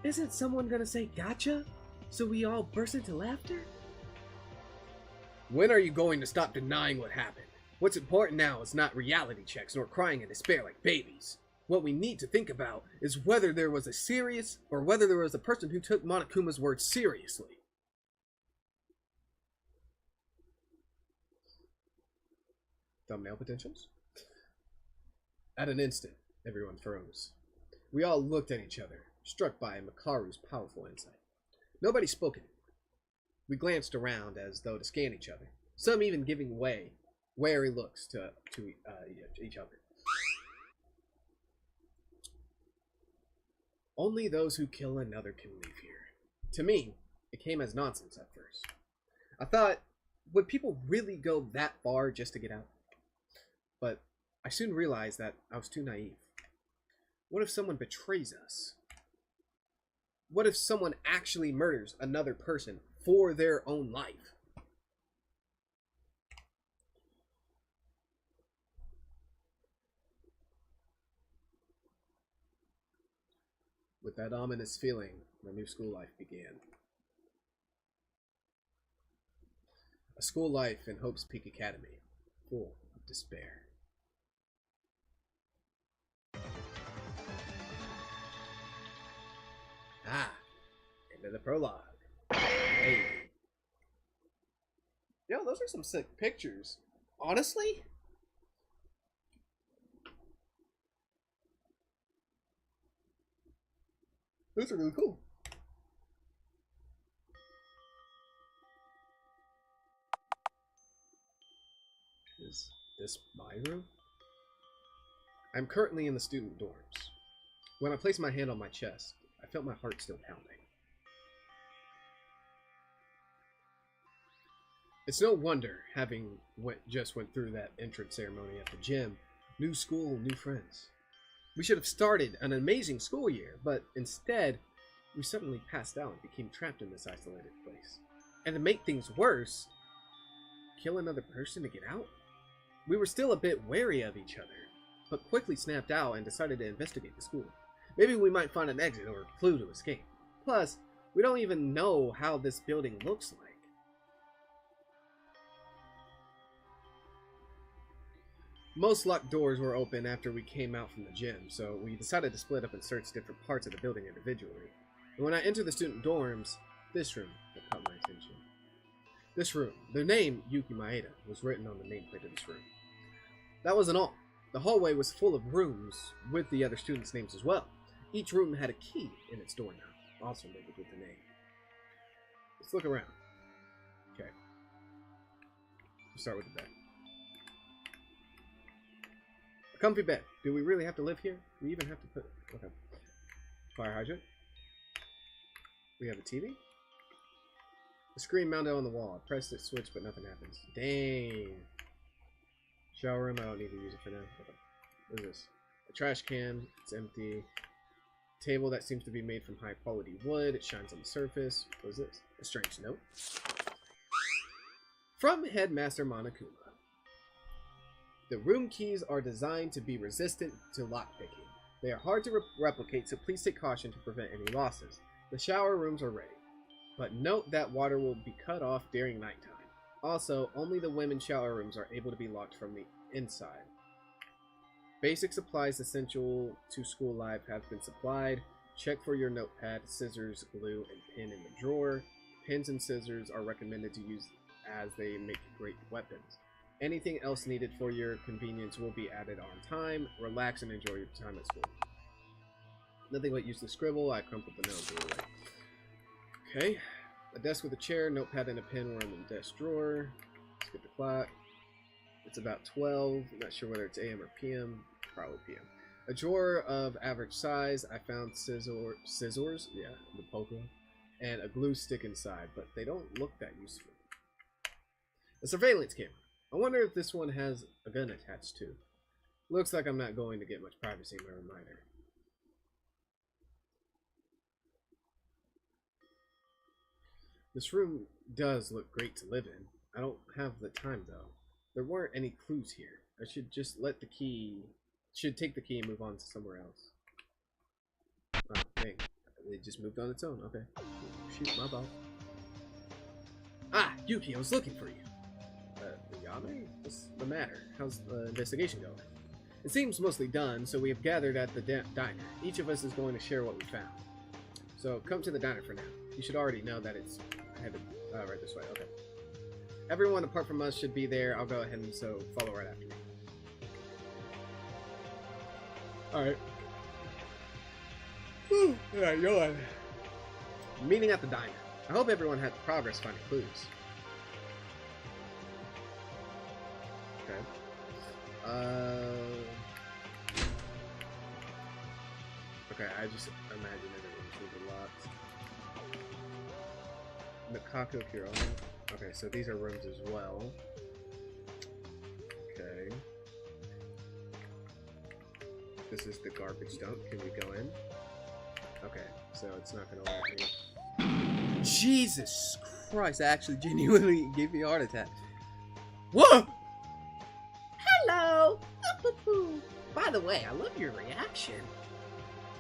Isn't someone gonna say gotcha? So we all burst into laughter? When are you going to stop denying what happened? What's important now is not reality checks nor crying in despair like babies. What we need to think about is whether there was a person who took Monokuma's words seriously. Thumbnail potentials? At an instant, everyone froze. We all looked at each other, struck by Makaru's powerful insight. Nobody spoke anymore. We glanced around as though to scan each other, some even giving wary looks to each other. Only those who kill another can leave here. To me, it came as nonsense at first. I thought, would people really go that far just to get out? But I soon realized that I was too naive. What if someone betrays us? What if someone actually murders another person for their own life? With that ominous feeling, my new school life began. A school life in Hope's Peak Academy, full of despair. Ah, end of the prologue. Hey. Yo, those are some sick pictures. Honestly? Those are really cool. Is this my room? I'm currently in the student dorms. When I placed my hand on my chest, I felt my heart still pounding. It's no wonder, having just went through that entrance ceremony at the gym. New school, new friends. We should have started an amazing school year, but instead, we suddenly passed out and became trapped in this isolated place. And to make things worse, kill another person to get out? We were still a bit wary of each other, but quickly snapped out and decided to investigate the school. Maybe we might find an exit or a clue to escape. Plus, we don't even know how this building looks like. Most locked doors were open after we came out from the gym, so we decided to split up and search different parts of the building individually. And when I entered the student dorms, this room caught my attention. This room, the name Yuki Maeda, was written on the nameplate of this room. That wasn't all. The hallway was full of rooms with the other students' names as well. Each room had a key in its doorknob, also labeled with the name. Let's look around. Okay. We'll start with the bed. A comfy bed. Do we really have to live here? We even have to put... Okay. Fire hydrant. We have a TV. A screen mounted on the wall. I pressed the switch, but nothing happens. Dang. Shower room. I don't need to use it for now. Okay. What is this? A trash can. It's empty. Table that seems to be made from high quality wood. It shines on the surface. What is this? A strange note. From Headmaster Monokuma. The room keys are designed to be resistant to lockpicking. They are hard to replicate, so please take caution to prevent any losses. The shower rooms are ready, but note that water will be cut off during nighttime. Also, only the women's shower rooms are able to be locked from the inside. Basic supplies essential to school life have been supplied. Check for your notepad, scissors, glue, and pin in the drawer. Pins and scissors are recommended to use as they make great weapons. Anything else needed for your convenience will be added on time. Relax and enjoy your time at school. Nothing but useless scribble. I crumpled the note away. Okay. A desk with a chair, notepad, and a pen were in the desk drawer. Let's get the clock. It's about 12. I'm not sure whether it's AM or PM. Probably PM. A drawer of average size. I found scissors. Yeah, the poker. And a glue stick inside, but they don't look that useful. A surveillance camera. I wonder if this one has a gun attached too. Looks like I'm not going to get much privacy in my reminder. This room does look great to live in. I don't have the time though. There weren't any clues here. I should just let the key... Should take the key and move on to somewhere else. Oh, dang. It just moved on its own. Okay. Shoot, my ball. Ah, Yuki, I was looking for you. Yame? What's the matter? How's the investigation going? It seems mostly done, so we have gathered at the diner. Each of us is going to share what we found. So come to the diner for now. You should already know that it's headed right this way. Okay. Everyone apart from us should be there. I'll go ahead and so follow right after me. Alright. Alright, go on. Meeting at the diner. I hope everyone had progress finding clues. Okay, I just imagine everyone's really locked. Mikako Kiro. Okay, so these are rooms as well. Okay. This is the garbage dump. Can we go in? Okay, so it's not gonna let me. Jesus Christ, I actually genuinely gave me a heart attack. Whoa! Hello! By the way, I love your reaction.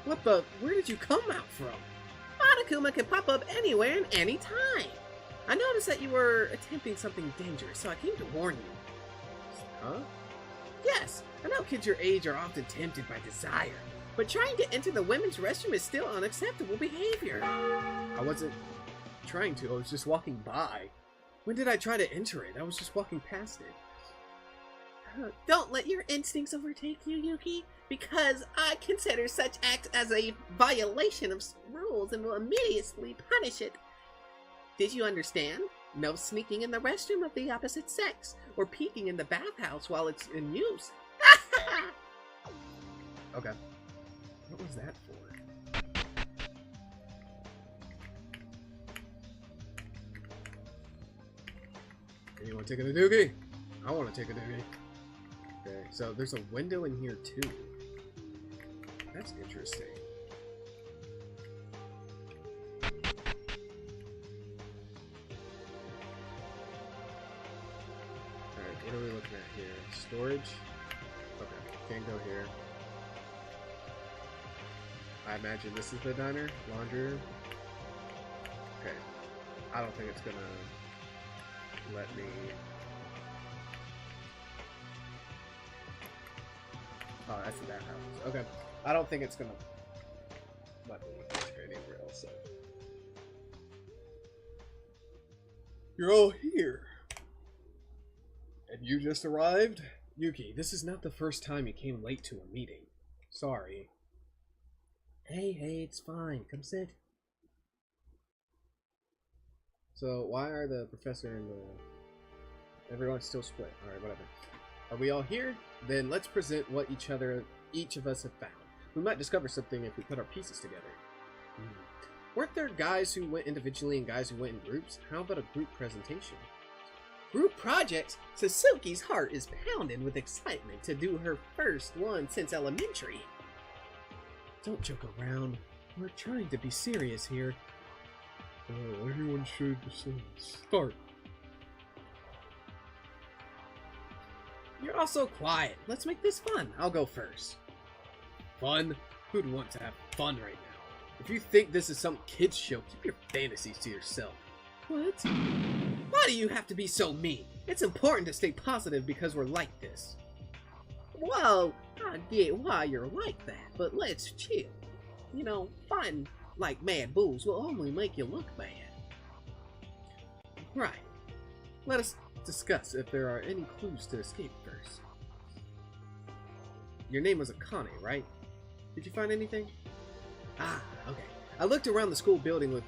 What the? Where did you come out from? Monokuma can pop up anywhere and any time. I noticed that you were attempting something dangerous, so I came to warn you. Huh? Yes, I know kids your age are often tempted by desire, but trying to enter the women's restroom is still unacceptable behavior. I wasn't trying to, I was just walking by. When did I try to enter it? I was just walking past it. Don't let your instincts overtake you, Yuki, because I consider such acts as a violation of rules and will immediately punish it. Did you understand? No sneaking in the restroom of the opposite sex, or peeking in the bathhouse while it's in use. Okay. What was that for? Anyone taking a doogie? I want to take a doogie. Okay, so there's a window in here too. That's interesting. Alright, what are we looking at here? Storage? Okay, can't go here. I imagine this is the diner? Laundry room? Okay. I don't think it's gonna let me... Oh, that's the bathhouse. Okay. I don't think it's gonna let me enter anywhere else. So. You're all here. And you just arrived? Yuki, this is not the first time you came late to a meeting. Sorry. Hey, it's fine. Come sit. So, why are the professor and the... Everyone's still split. Alright, whatever. Are we all here? Then let's present what each of us have found. We might discover something if we put our pieces together. Weren't there guys who went individually and guys who went in groups? How about a group presentation? Group projects? Sasuke's heart is pounding with excitement to do her first one since elementary. Don't joke around. We're trying to be serious here. Everyone should start. You're all so quiet. Let's make this fun. I'll go first. Fun? Who'd want to have fun right now? If you think this is some kid's show, keep your fantasies to yourself. What? Why do you have to be so mean? It's important to stay positive because we're like this. Whoa, I get why you're like that, but let's chill. You know, fighting like mad bulls will only make you look bad. Right. Let us discuss if there are any clues to escape first. Your name was Akane, right? Did you find anything? Ah, okay. I looked around the school building with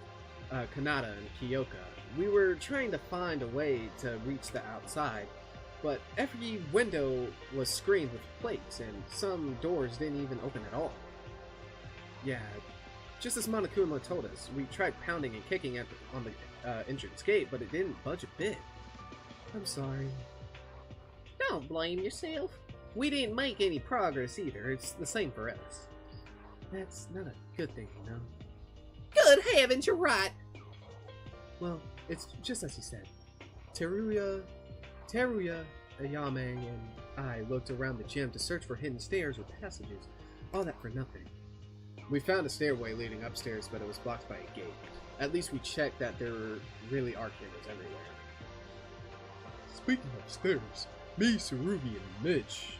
Kanata and Kyoka. We were trying to find a way to reach the outside, but every window was screened with plates, and some doors didn't even open at all. Yeah, just as Monokuma told us, we tried pounding and kicking on the entrance gate, but it didn't budge a bit. I'm sorry. Don't blame yourself. We didn't make any progress either. It's the same for us. That's not a good thing, you know? Good heavens, you're right. Well, it's just as he said. Teruya, Ayame, and I looked around the gym to search for hidden stairs or passages. All that for nothing. We found a stairway leading upstairs, but it was blocked by a gate. At least we checked that there really are cameras everywhere. Speaking of stairs, me, Tsurugi, Mitch,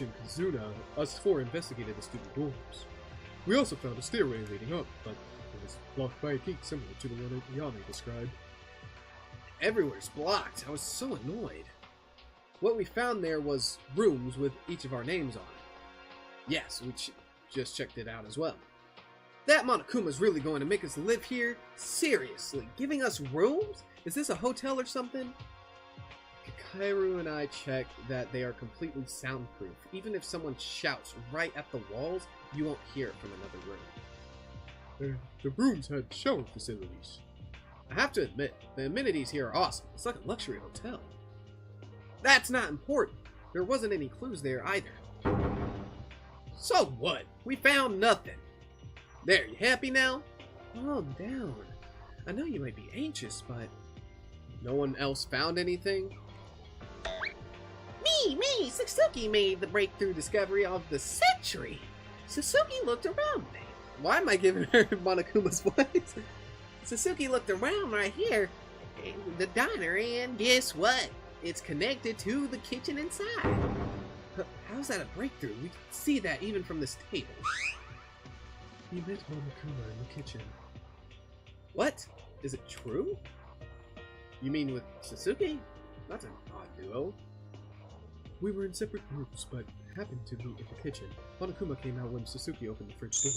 and Kazuna, us four investigated the student dorms. We also found a stairway leading up, but it was blocked by a gate similar to the one that Ayame described. Everywhere's blocked. I was so annoyed. What we found there was rooms with each of our names on it. Yes, we just checked it out as well. That Monokuma's really going to make us live here? Seriously, giving us rooms? Is this a hotel or something? Kakairu and I checked that they are completely soundproof. Even if someone shouts right at the walls, you won't hear it from another room. The rooms had shower facilities. I have to admit, the amenities here are awesome. It's like a luxury hotel. That's not important. There wasn't any clues there either. So what? We found nothing. There, you happy now? Calm down. I know you might be anxious, but... No one else found anything? Me! Sasuke made the breakthrough discovery of the century! Sasuke looked around me. Why am I giving her Monokuma's voice? Sasuke looked around right here, the diner, and guess what? It's connected to the kitchen inside. How's that a breakthrough? We can see that even from this table. He met Monokuma in the kitchen. What? Is it true? You mean with Sasuke? That's an odd duo. We were in separate groups, but happened to meet in the kitchen. Monokuma came out when Suzuki opened the fridge door.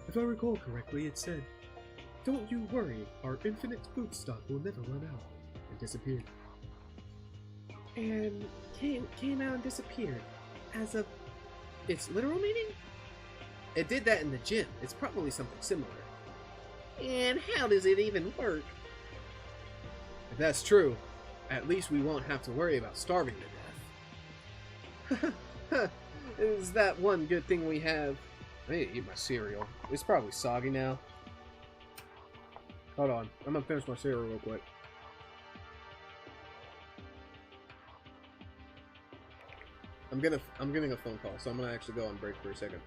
If I recall correctly, it said, "Don't you worry, our infinite food stock will never run out," and disappeared. And came out and disappeared. As of its literal meaning? It did that in the gym. It's probably something similar. And how does it even work? If that's true, at least we won't have to worry about starving to death. Is that one good thing we have? I need to eat my cereal. It's probably soggy now. Hold on, I'm gonna finish my cereal real quick. I'm getting a phone call, so I'm gonna actually go on break for a second.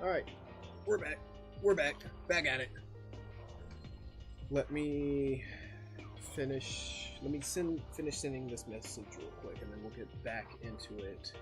Alright, we're back. We're back. Back at it. Let me finish. Let me finish sending this message real quick, and then we'll get back into it.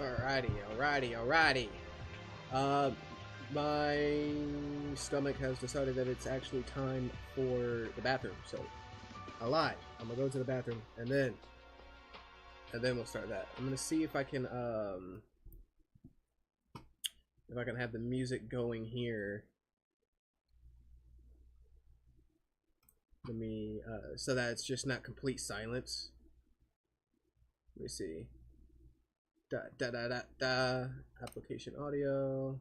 Alrighty. My stomach has decided that it's actually time for the bathroom, so I lied. I'm gonna go to the bathroom and then we'll start that. I'm gonna see if I can have the music going here. Let me so that it's just not complete silence. Let me see. Application audio.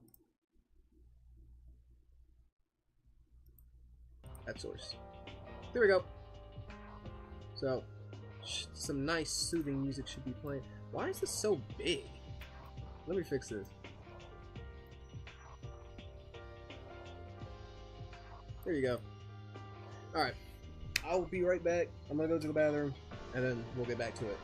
At source. There we go. So, some nice soothing music should be playing. Why is this so big? Let me fix this. There you go. Alright. I'll be right back. I'm gonna go to the bathroom, and then we'll get back to it.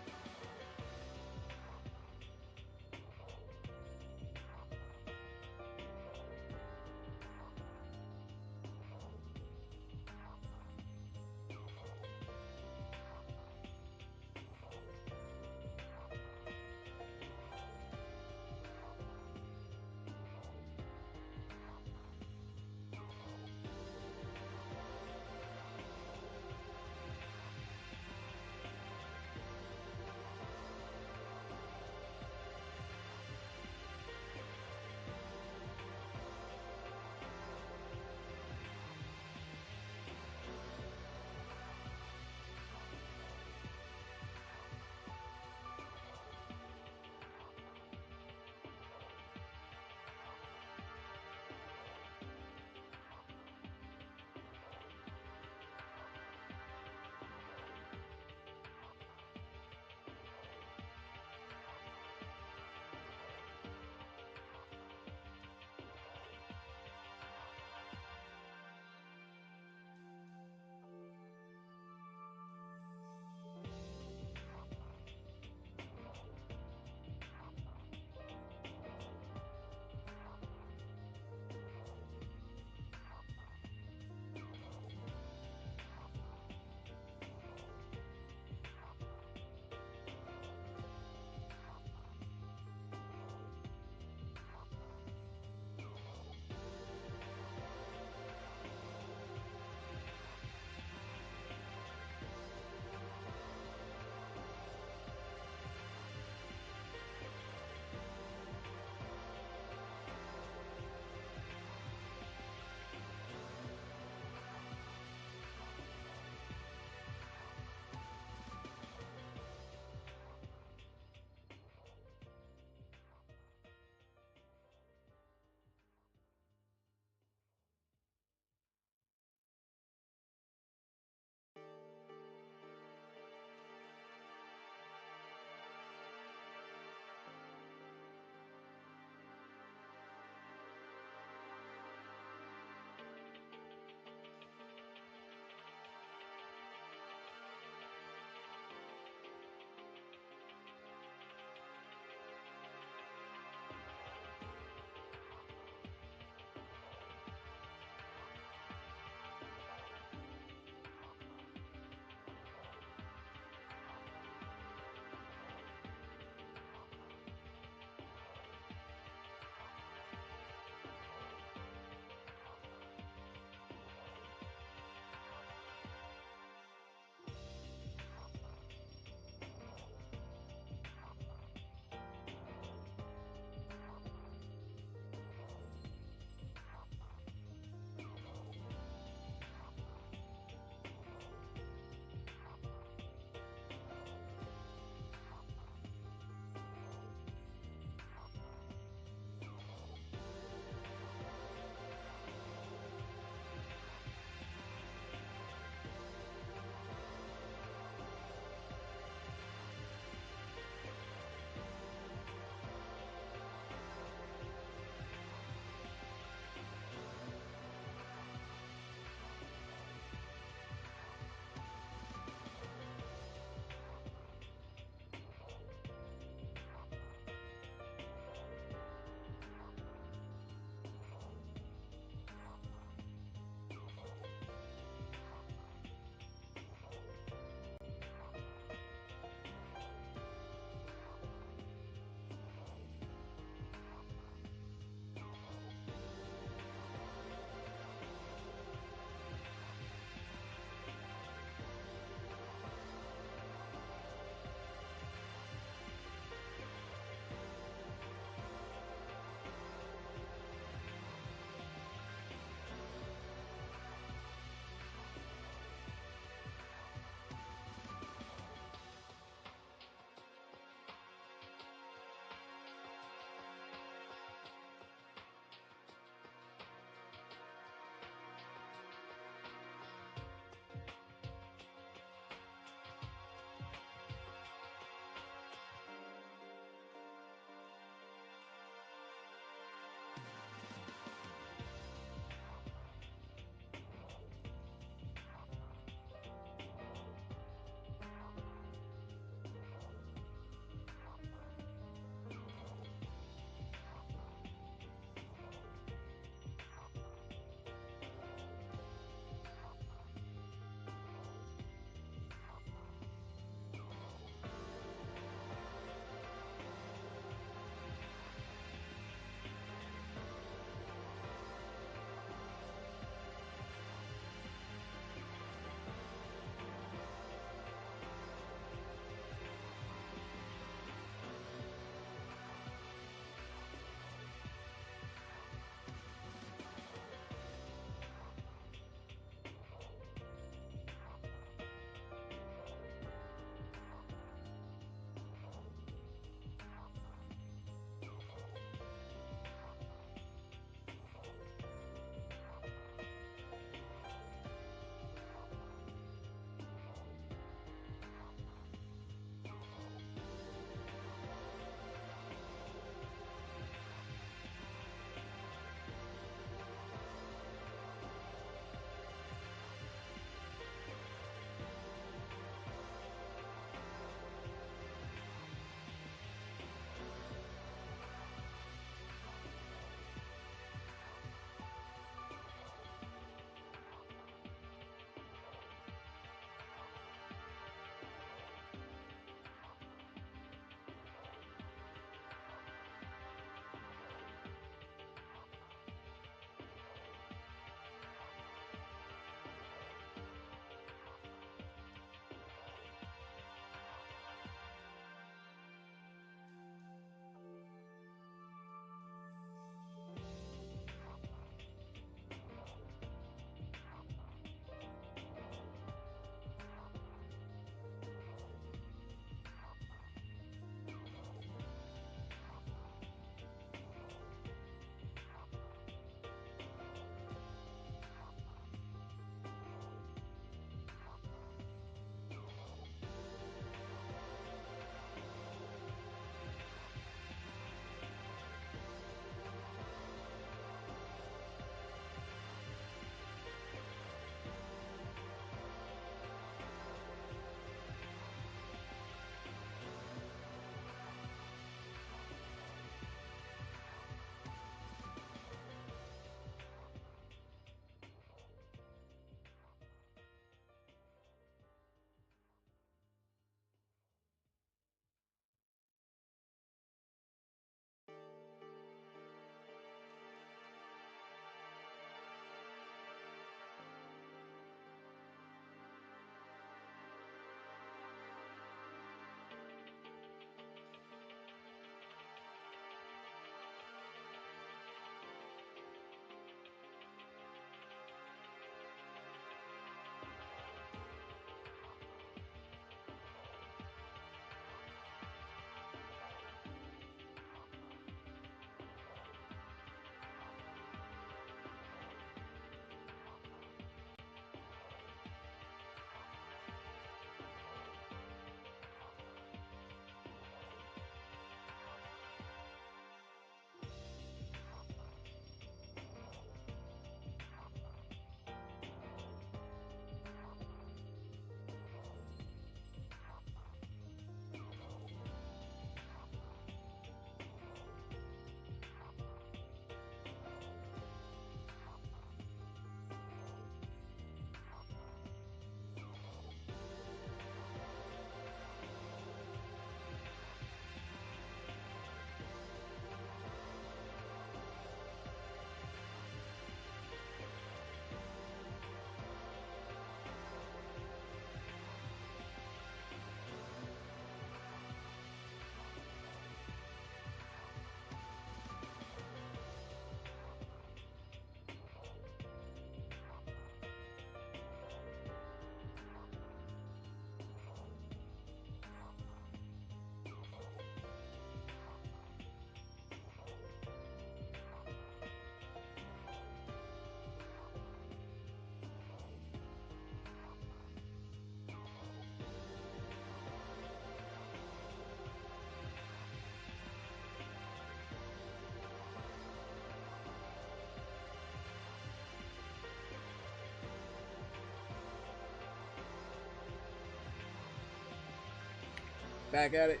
Back at it.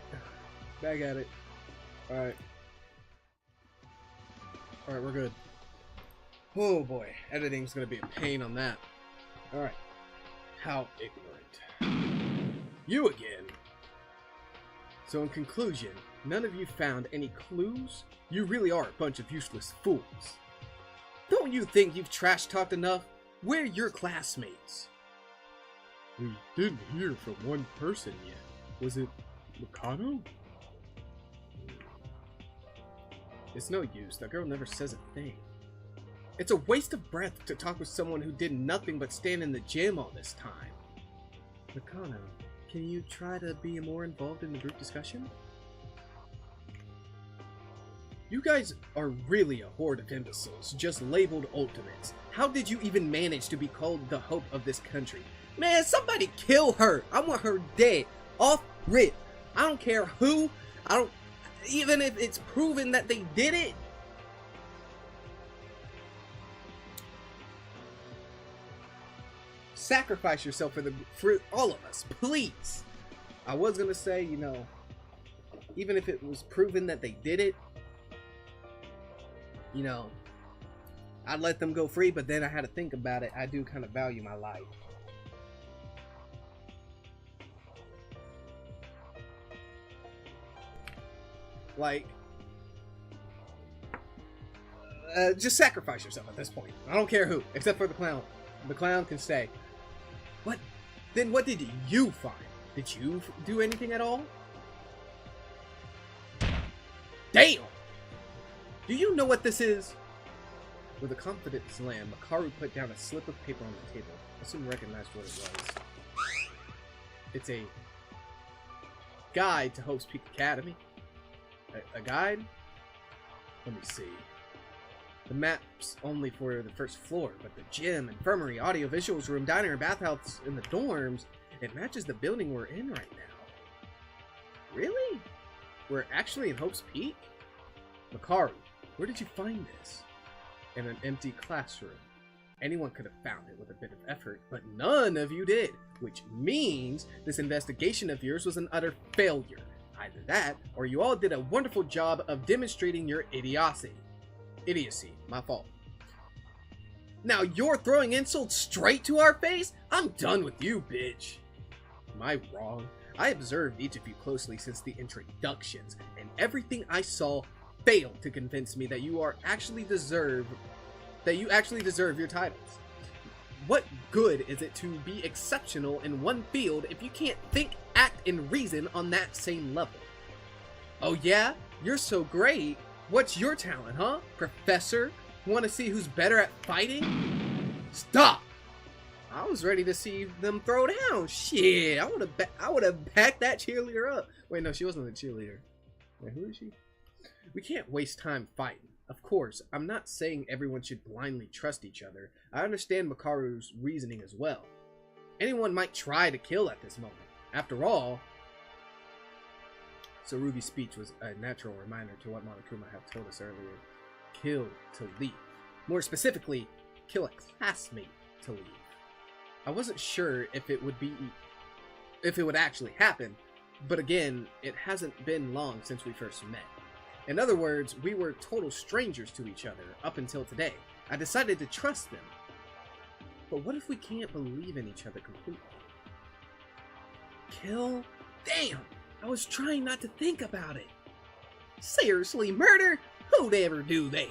Back at it. Alright. Alright, we're good. Oh boy, editing's gonna be a pain on that. Alright. How ignorant. You again! So in conclusion, none of you found any clues? You really are a bunch of useless fools. Don't you think you've trash-talked enough? We're your classmates. We didn't hear from one person yet. Was it Mikado? It's no use. That girl never says a thing. It's a waste of breath to talk with someone who did nothing but stand in the gym all this time. Mikado, can you try to be more involved in the group discussion? You guys are really a horde of imbeciles, just labeled ultimates. How did you even manage to be called the hope of this country? Man, somebody kill her! I want her dead. Off rip. I don't care who. Even if it's proven that they did it. Sacrifice yourself for all of us, please. I was gonna say, you know, even if it was proven that they did it, you know, I'd let them go free, but then I had to think about it. I do kind of value my life. Like, just sacrifice yourself at this point. I don't care who, except for the clown. The clown can stay. What? Then what did you find? Did you do anything at all? Damn! Do you know what this is? With a confident slam, Makaru put down a slip of paper on the table. I soon recognized what it was. It's a guide to Hope's Peak Academy. A guide? Let me see. The map's only for the first floor, but the gym, infirmary, audio visuals room, diner, and bathhouse in the dorms, it matches the building we're in right now. Really? We're actually in Hope's Peak? Makaru, where did you find this? In an empty classroom. Anyone could have found it with a bit of effort, but none of you did, which means this investigation of yours was an utter failure. Either that, or you all did a wonderful job of demonstrating your idiocy. Idiocy, my fault. Now you're throwing insults straight to our face? I'm done with you, bitch. Am I wrong? I observed each of you closely since the introductions, and everything I saw failed to convince me that you actually deserve your titles. What good is it to be exceptional in one field if you can't think, act, and reason on that same level? Oh yeah? You're so great. What's your talent, huh? Professor? Want to see who's better at fighting? Stop! I was ready to see them throw down. Shit, I would have backed that cheerleader up. Wait, no, she wasn't a cheerleader. Wait, who is she? We can't waste time fighting. Of course, I'm not saying everyone should blindly trust each other. I understand Makaru's reasoning as well. Anyone might try to kill at this moment. After all, Tsurugi's speech was a natural reminder to what Monokuma had told us earlier. Kill to leave. More specifically, kill a classmate to leave. I wasn't sure if it would actually happen, but again, it hasn't been long since we first met. In other words, we were total strangers to each other up until today. I decided to trust them. But what if we can't believe in each other completely? Kill? Damn! I was trying not to think about it. Seriously, murder? Who'd ever do that?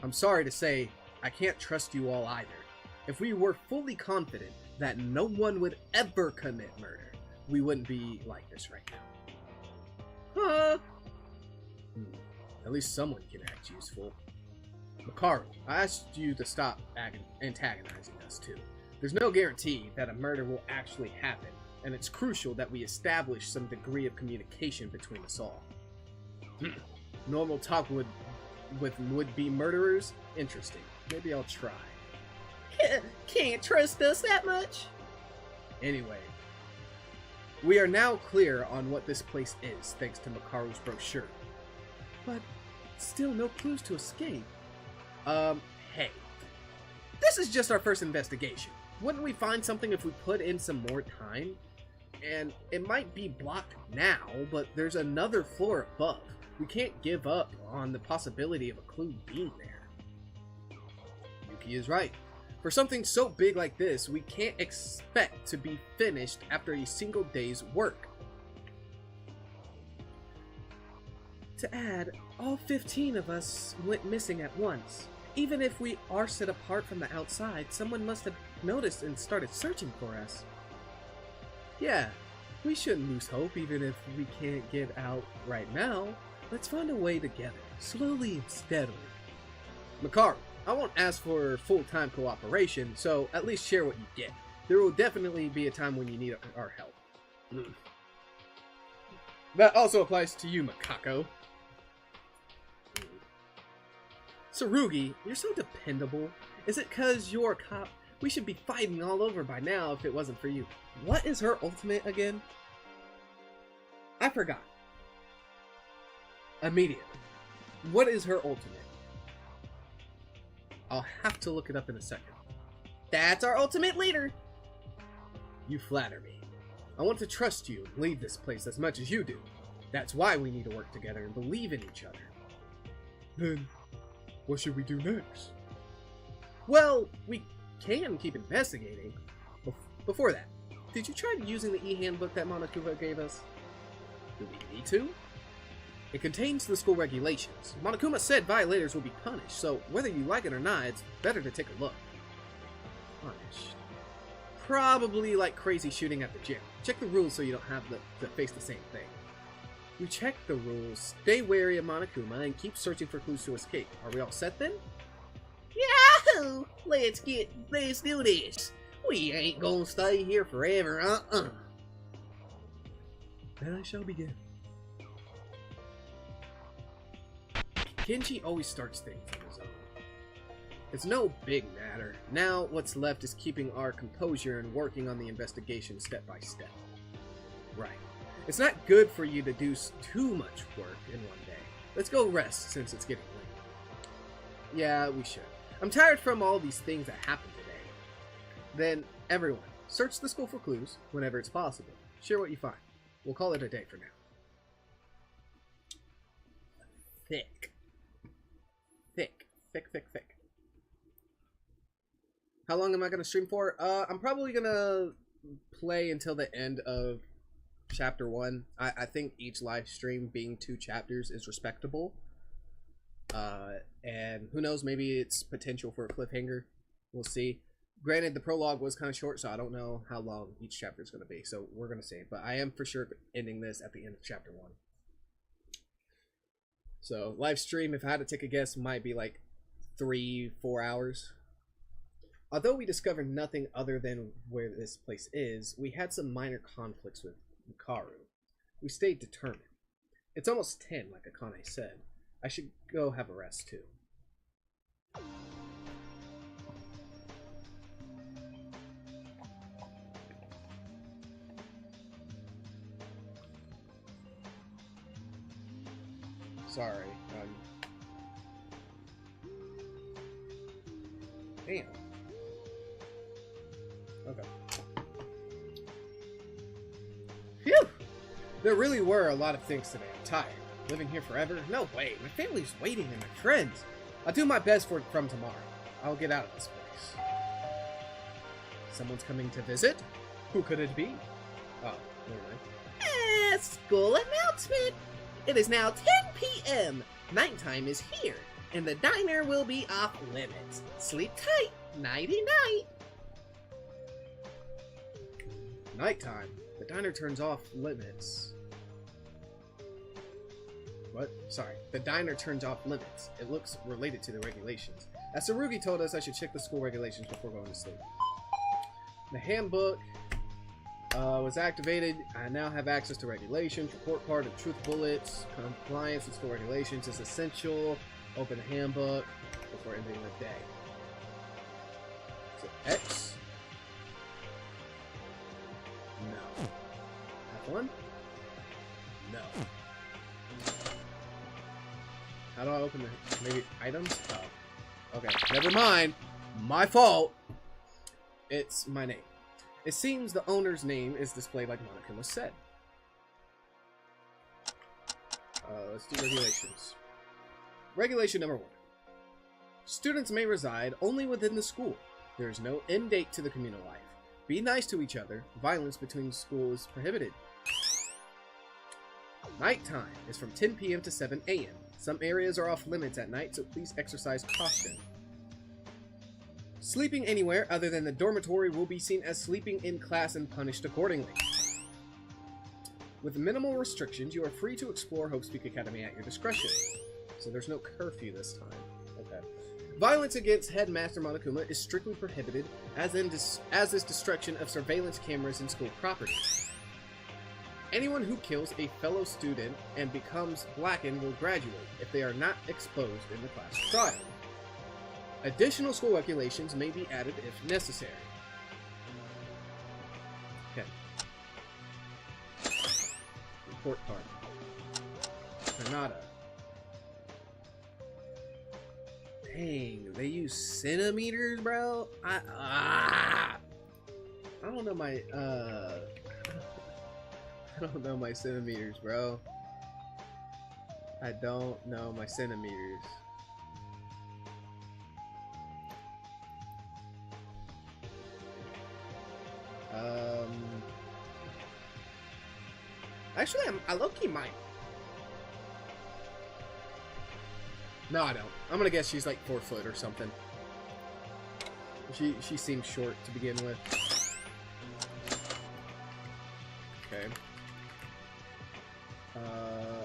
I'm sorry to say, I can't trust you all either. If we were fully confident that no one would ever commit murder, we wouldn't be like this right now. Huh? At least someone can act useful. Makaru, I asked you to stop antagonizing us too. There's no guarantee that a murder will actually happen, and it's crucial that we establish some degree of communication between us all. Normal talk with would-be murderers? Interesting. Maybe I'll try. Can't trust us that much? Anyway, we are now clear on what this place is, thanks to Makaru's brochure. But still no clues to escape. Hey. This is just our first investigation. Wouldn't we find something if we put in some more time? And it might be blocked now, but there's another floor above. We can't give up on the possibility of a clue being there. Yuki is right. For something so big like this, we can't expect to be finished after a single day's work. To add, all 15 of us went missing at once. Even if we are set apart from the outside, someone must have noticed and started searching for us. Yeah, we shouldn't lose hope even if we can't get out right now. Let's find a way together, slowly and steadily. Makaru, I won't ask for full-time cooperation, so at least share what you get. There will definitely be a time when you need our help. That also applies to you, Makako. Tsurugi, you're so dependable. Is it cause you're a cop? We should be fighting all over by now if it wasn't for you. What is her ultimate again? I forgot. Immediately. What is her ultimate? I'll have to look it up in a second. That's our ultimate leader. You flatter me. I want to trust you and lead this place as much as you do. That's why we need to work together and believe in each other. Then, what should we do next? Well, we can keep investigating. Before that, did you try using the e-handbook that Monokuma gave us? Do we need to? It contains the school regulations. Monokuma said violators will be punished, so whether you like it or not, it's better to take a look. Punished. Probably like crazy shooting at the gym. Check the rules so you don't have to face the same thing. We checked the rules, stay wary of Monokuma, and keep searching for clues to escape. Are we all set then? Yahoo! Let's do this. We ain't gonna stay here forever, Then I shall begin. Kenji always starts things on his own. It's no big matter. Now what's left is keeping our composure and working on the investigation step by step. Right. It's not good for you to do too much work in one day. Let's go rest since it's getting late. Yeah, we should. I'm tired from all these things that happened today. Then, everyone, search the school for clues whenever it's possible. Share what you find. We'll call it a day for now. Thick. Thick. How long am I going to stream for? I'm probably going to play until the end of Chapter 1. I think each live stream being 2 chapters is respectable. And who knows, maybe it's potential for a cliffhanger. We'll see. Granted, the prologue was kind of short, so I don't know how long each chapter is going to be. So we're going to see. But I am for sure ending this at the end of Chapter 1. So live stream, if I had to take a guess, might be like 3-4 hours. Although we discovered nothing other than where this place is, we had some minor conflicts with Makaru. We stayed determined. It's almost 10, like Akane said. I should go have a rest too. Sorry. Damn. Okay. Phew! There really were a lot of things today. I'm tired. Living here forever? No way. My family's waiting and my friends. I'll do my best from tomorrow. I'll get out of this place. Someone's coming to visit? Who could it be? Oh, never mind. School announcement. It is now 10 p.m. Nighttime is here, and the diner will be off limits. Sleep tight. Nighty-night. Nighttime. The diner turns off limits. What? Sorry. The diner turns off limits. It looks related to the regulations. As Tsurugi told us, I should check the school regulations before going to sleep. The handbook was activated. I now have access to regulations, report card, and truth bullets. Compliance with school regulations is essential. Open the handbook before ending the day. So X. No. F1? No. How do I open the... maybe items? Oh. Okay. Never mind. My fault. It's my name. It seems the owner's name is displayed like Monokuma said. Let's do regulations. Regulation number 1. Students may reside only within the school. There is no end date to the communal life. Be nice to each other. Violence between schools is prohibited. Nighttime is from 10 p.m. to 7 a.m. Some areas are off limits at night, so please exercise caution. Sleeping anywhere other than the dormitory will be seen as sleeping in class and punished accordingly. With minimal restrictions, you are free to explore Hope Speak Academy at your discretion. So there's no curfew this time. Okay. Violence against Headmaster Monokuma is strictly prohibited, as is destruction of surveillance cameras and school property. Anyone who kills a fellow student and becomes blackened will graduate if they are not exposed in the class trial. Additional school regulations may be added if necessary. Okay. Report card. Granada. Dang, they use centimeters, bro? I don't know my, I don't know my centimeters, bro. I don't know my centimeters. Actually, I low-key might. No, I don't. I'm gonna guess she's like 4 foot or something. She seems short to begin with. Okay.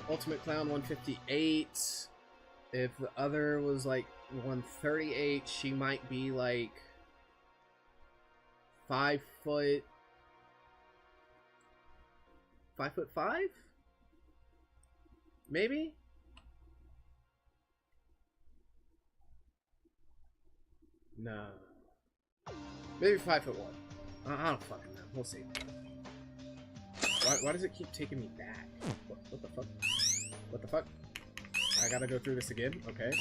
Ultimate Clown 158. If the other was like 138, she might be like 5 foot. 5'5"? Maybe? No. Maybe 5'1". I don't fucking know. We'll see. Why does it keep taking me back? What the fuck? What the fuck? I gotta go through this again? Okay.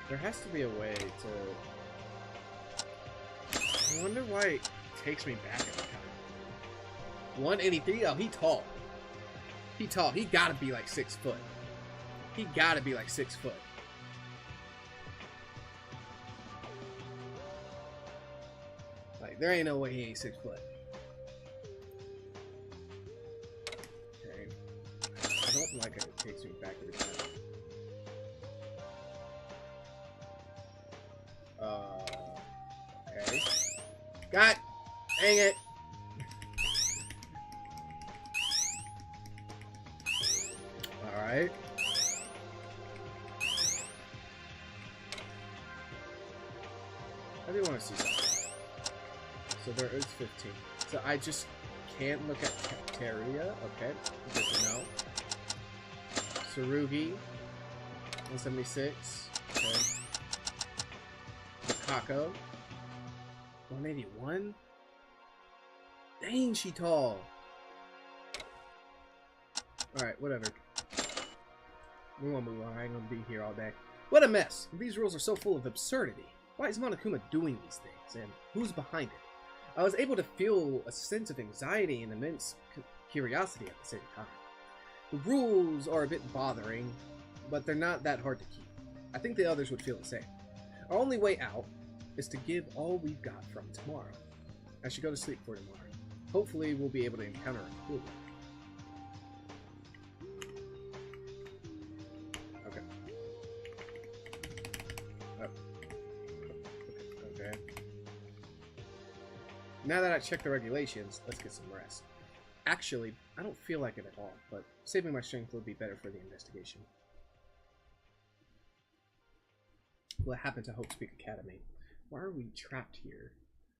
There has to be a way to... I wonder why it takes me back every time. 183? Oh, he tall. He tall. He gotta be like 6 foot. He gotta be like 6 foot. Like, there ain't no way he ain't 6 foot. Okay. I don't like it. It takes me back every time. Okay. God dang it. Alright. I do want to see something. So there is 15. So I just can't look at Teria. Okay. Good to know. Tsurugi. 176. Okay. Kako. 181? Dang, she tall. Alright, whatever. We won't move on. I ain't gonna be here all day. What a mess! These rules are so full of absurdity. Why is Monokuma doing these things? And who's behind it? I was able to feel a sense of anxiety and immense curiosity at the same time. The rules are a bit bothering, but they're not that hard to keep. I think the others would feel the same. Our only way out is to give all we've got from tomorrow. I should go to sleep for tomorrow. Hopefully we'll be able to encounter a clue. Okay. Oh. Okay. Now that I checked the regulations, let's get some rest. Actually, I don't feel like it at all, but saving my strength would be better for the investigation. What happened to Hope Speak Academy? Why are we trapped here?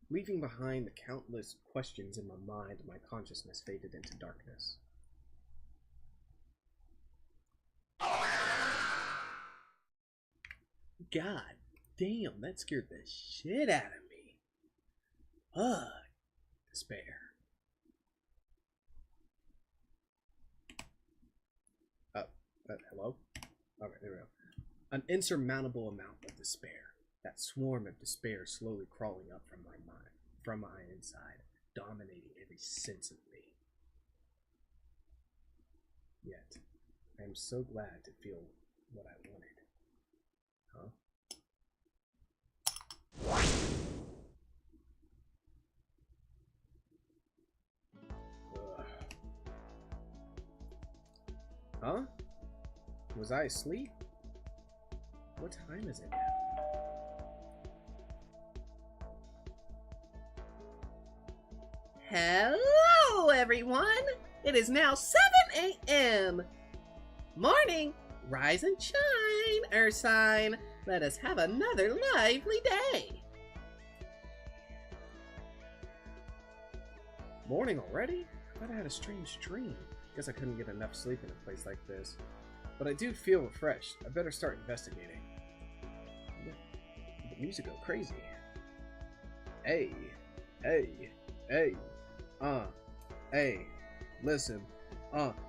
Leaving behind the countless questions in my mind, my consciousness faded into darkness. God damn, that scared the shit out of me. Despair. Hello? Okay, there we go. An insurmountable amount of despair. That swarm of despair slowly crawling up from my mind, from my inside, dominating every sense of me. Yet, I am so glad to feel what I wanted. Huh? Huh? Was I asleep? What time is it now? Hello, everyone! It is now 7 a.m. Morning! Rise and shine, Earth sign. Let us have another lively day. Morning already? I thought I had a strange dream. Guess I couldn't get enough sleep in a place like this. But I do feel refreshed. I better start investigating. The music go crazy. Hey, hey, hey, hey, listen,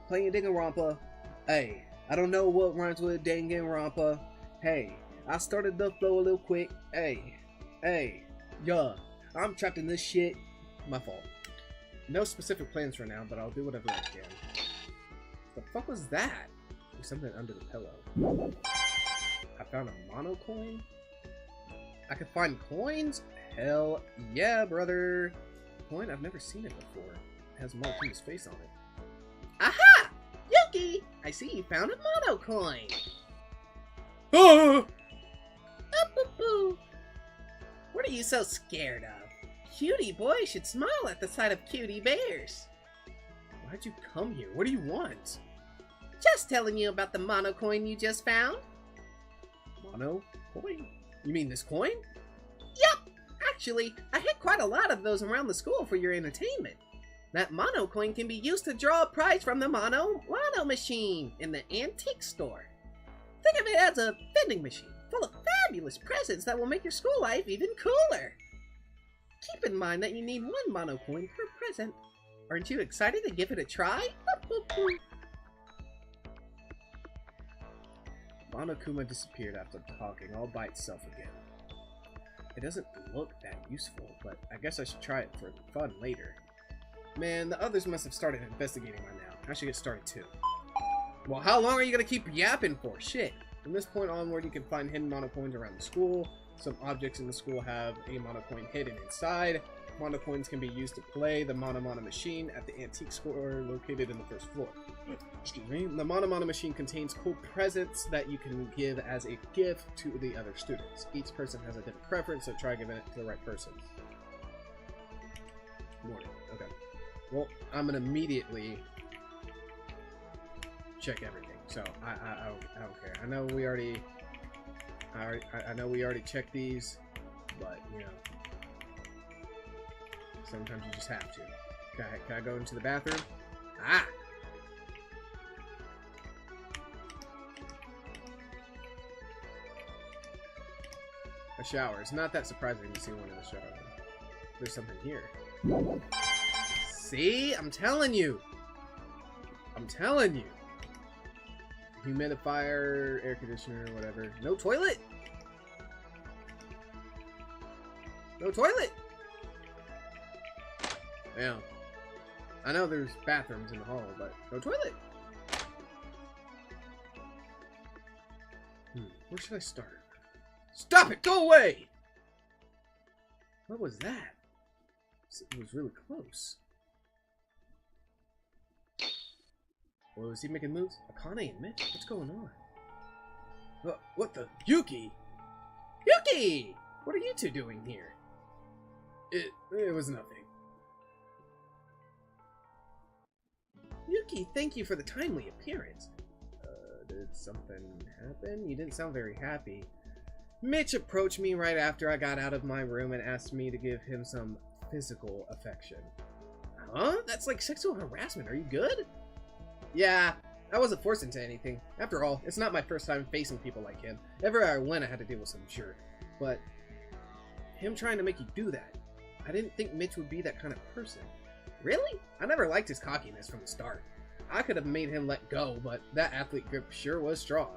playing Danganronpa. Hey, I don't know what rhymes with Danganronpa. Hey, I started the flow a little quick. Hey, yeah, I'm trapped in this shit. My fault. No specific plans for now, but I'll do whatever I can. The fuck was that? There's something under the pillow. I found a mono coin? I can find coins? Hell yeah, brother. Coin? I've never seen it before. It has Monokuma's face on it. Aha! Yuki! I see you found a mono coin. Ah! Boo. What are you so scared of? Cutie boys should smile at the sight of cutie bears. Why'd you come here? What do you want? Just telling you about the mono coin you just found. Mono coin? You mean this coin? Yep! Actually, I hid quite a lot of those around the school for your entertainment. That mono coin can be used to draw a prize from the mono machine in the antique store. Think of it as a vending machine full of fabulous presents that will make your school life even cooler. Keep in mind that you need one mono coin per present. Aren't you excited to give it a try? Monokuma disappeared after talking all by itself again. It doesn't look that useful, but I guess I should try it for fun later. Man, the others must have started investigating by now. I should get started too. Well, how long are you gonna keep yapping for? Shit. From this point onward, you can find hidden monocoins around the school. Some objects in the school have a monocoin hidden inside. Monocoins can be used to play the Mono machine at the antique store located in the first floor. Excuse me. The Mono machine contains cool presents that you can give as a gift to the other students. Each person has a different preference, so try giving it to the right person. Morning. Okay. Well, I'm gonna immediately check everything. So I don't care. I know we already checked these, but you know, sometimes you just have to. Can I go into the bathroom? Ah! A shower. It's not that surprising to see one in the shower. There's something here. See? I'm telling you! I'm telling you! Humidifier, air conditioner, whatever. No toilet? No toilet! Yeah. I know there's bathrooms in the hall, but no toilet! Where should I start? Stop it! Go away! What was that? It was really close. Well, is he making moves? Akane and Mitch? What's going on? What the? Yuki! Yuki! What are you two doing here? It was nothing. Yuki, thank you for the timely appearance. Did something happen? You didn't sound very happy. Mitch approached me right after I got out of my room and asked me to give him some physical affection. Huh? That's like sexual harassment. Are you good? Yeah, I wasn't forced into anything. After all, it's not my first time facing people like him. Everywhere I went, I had to deal with some jerk. But him trying to make you do that, I didn't think Mitch would be that kind of person. Really? I never liked his cockiness from the start. I could have made him let go, but that athlete grip sure was strong.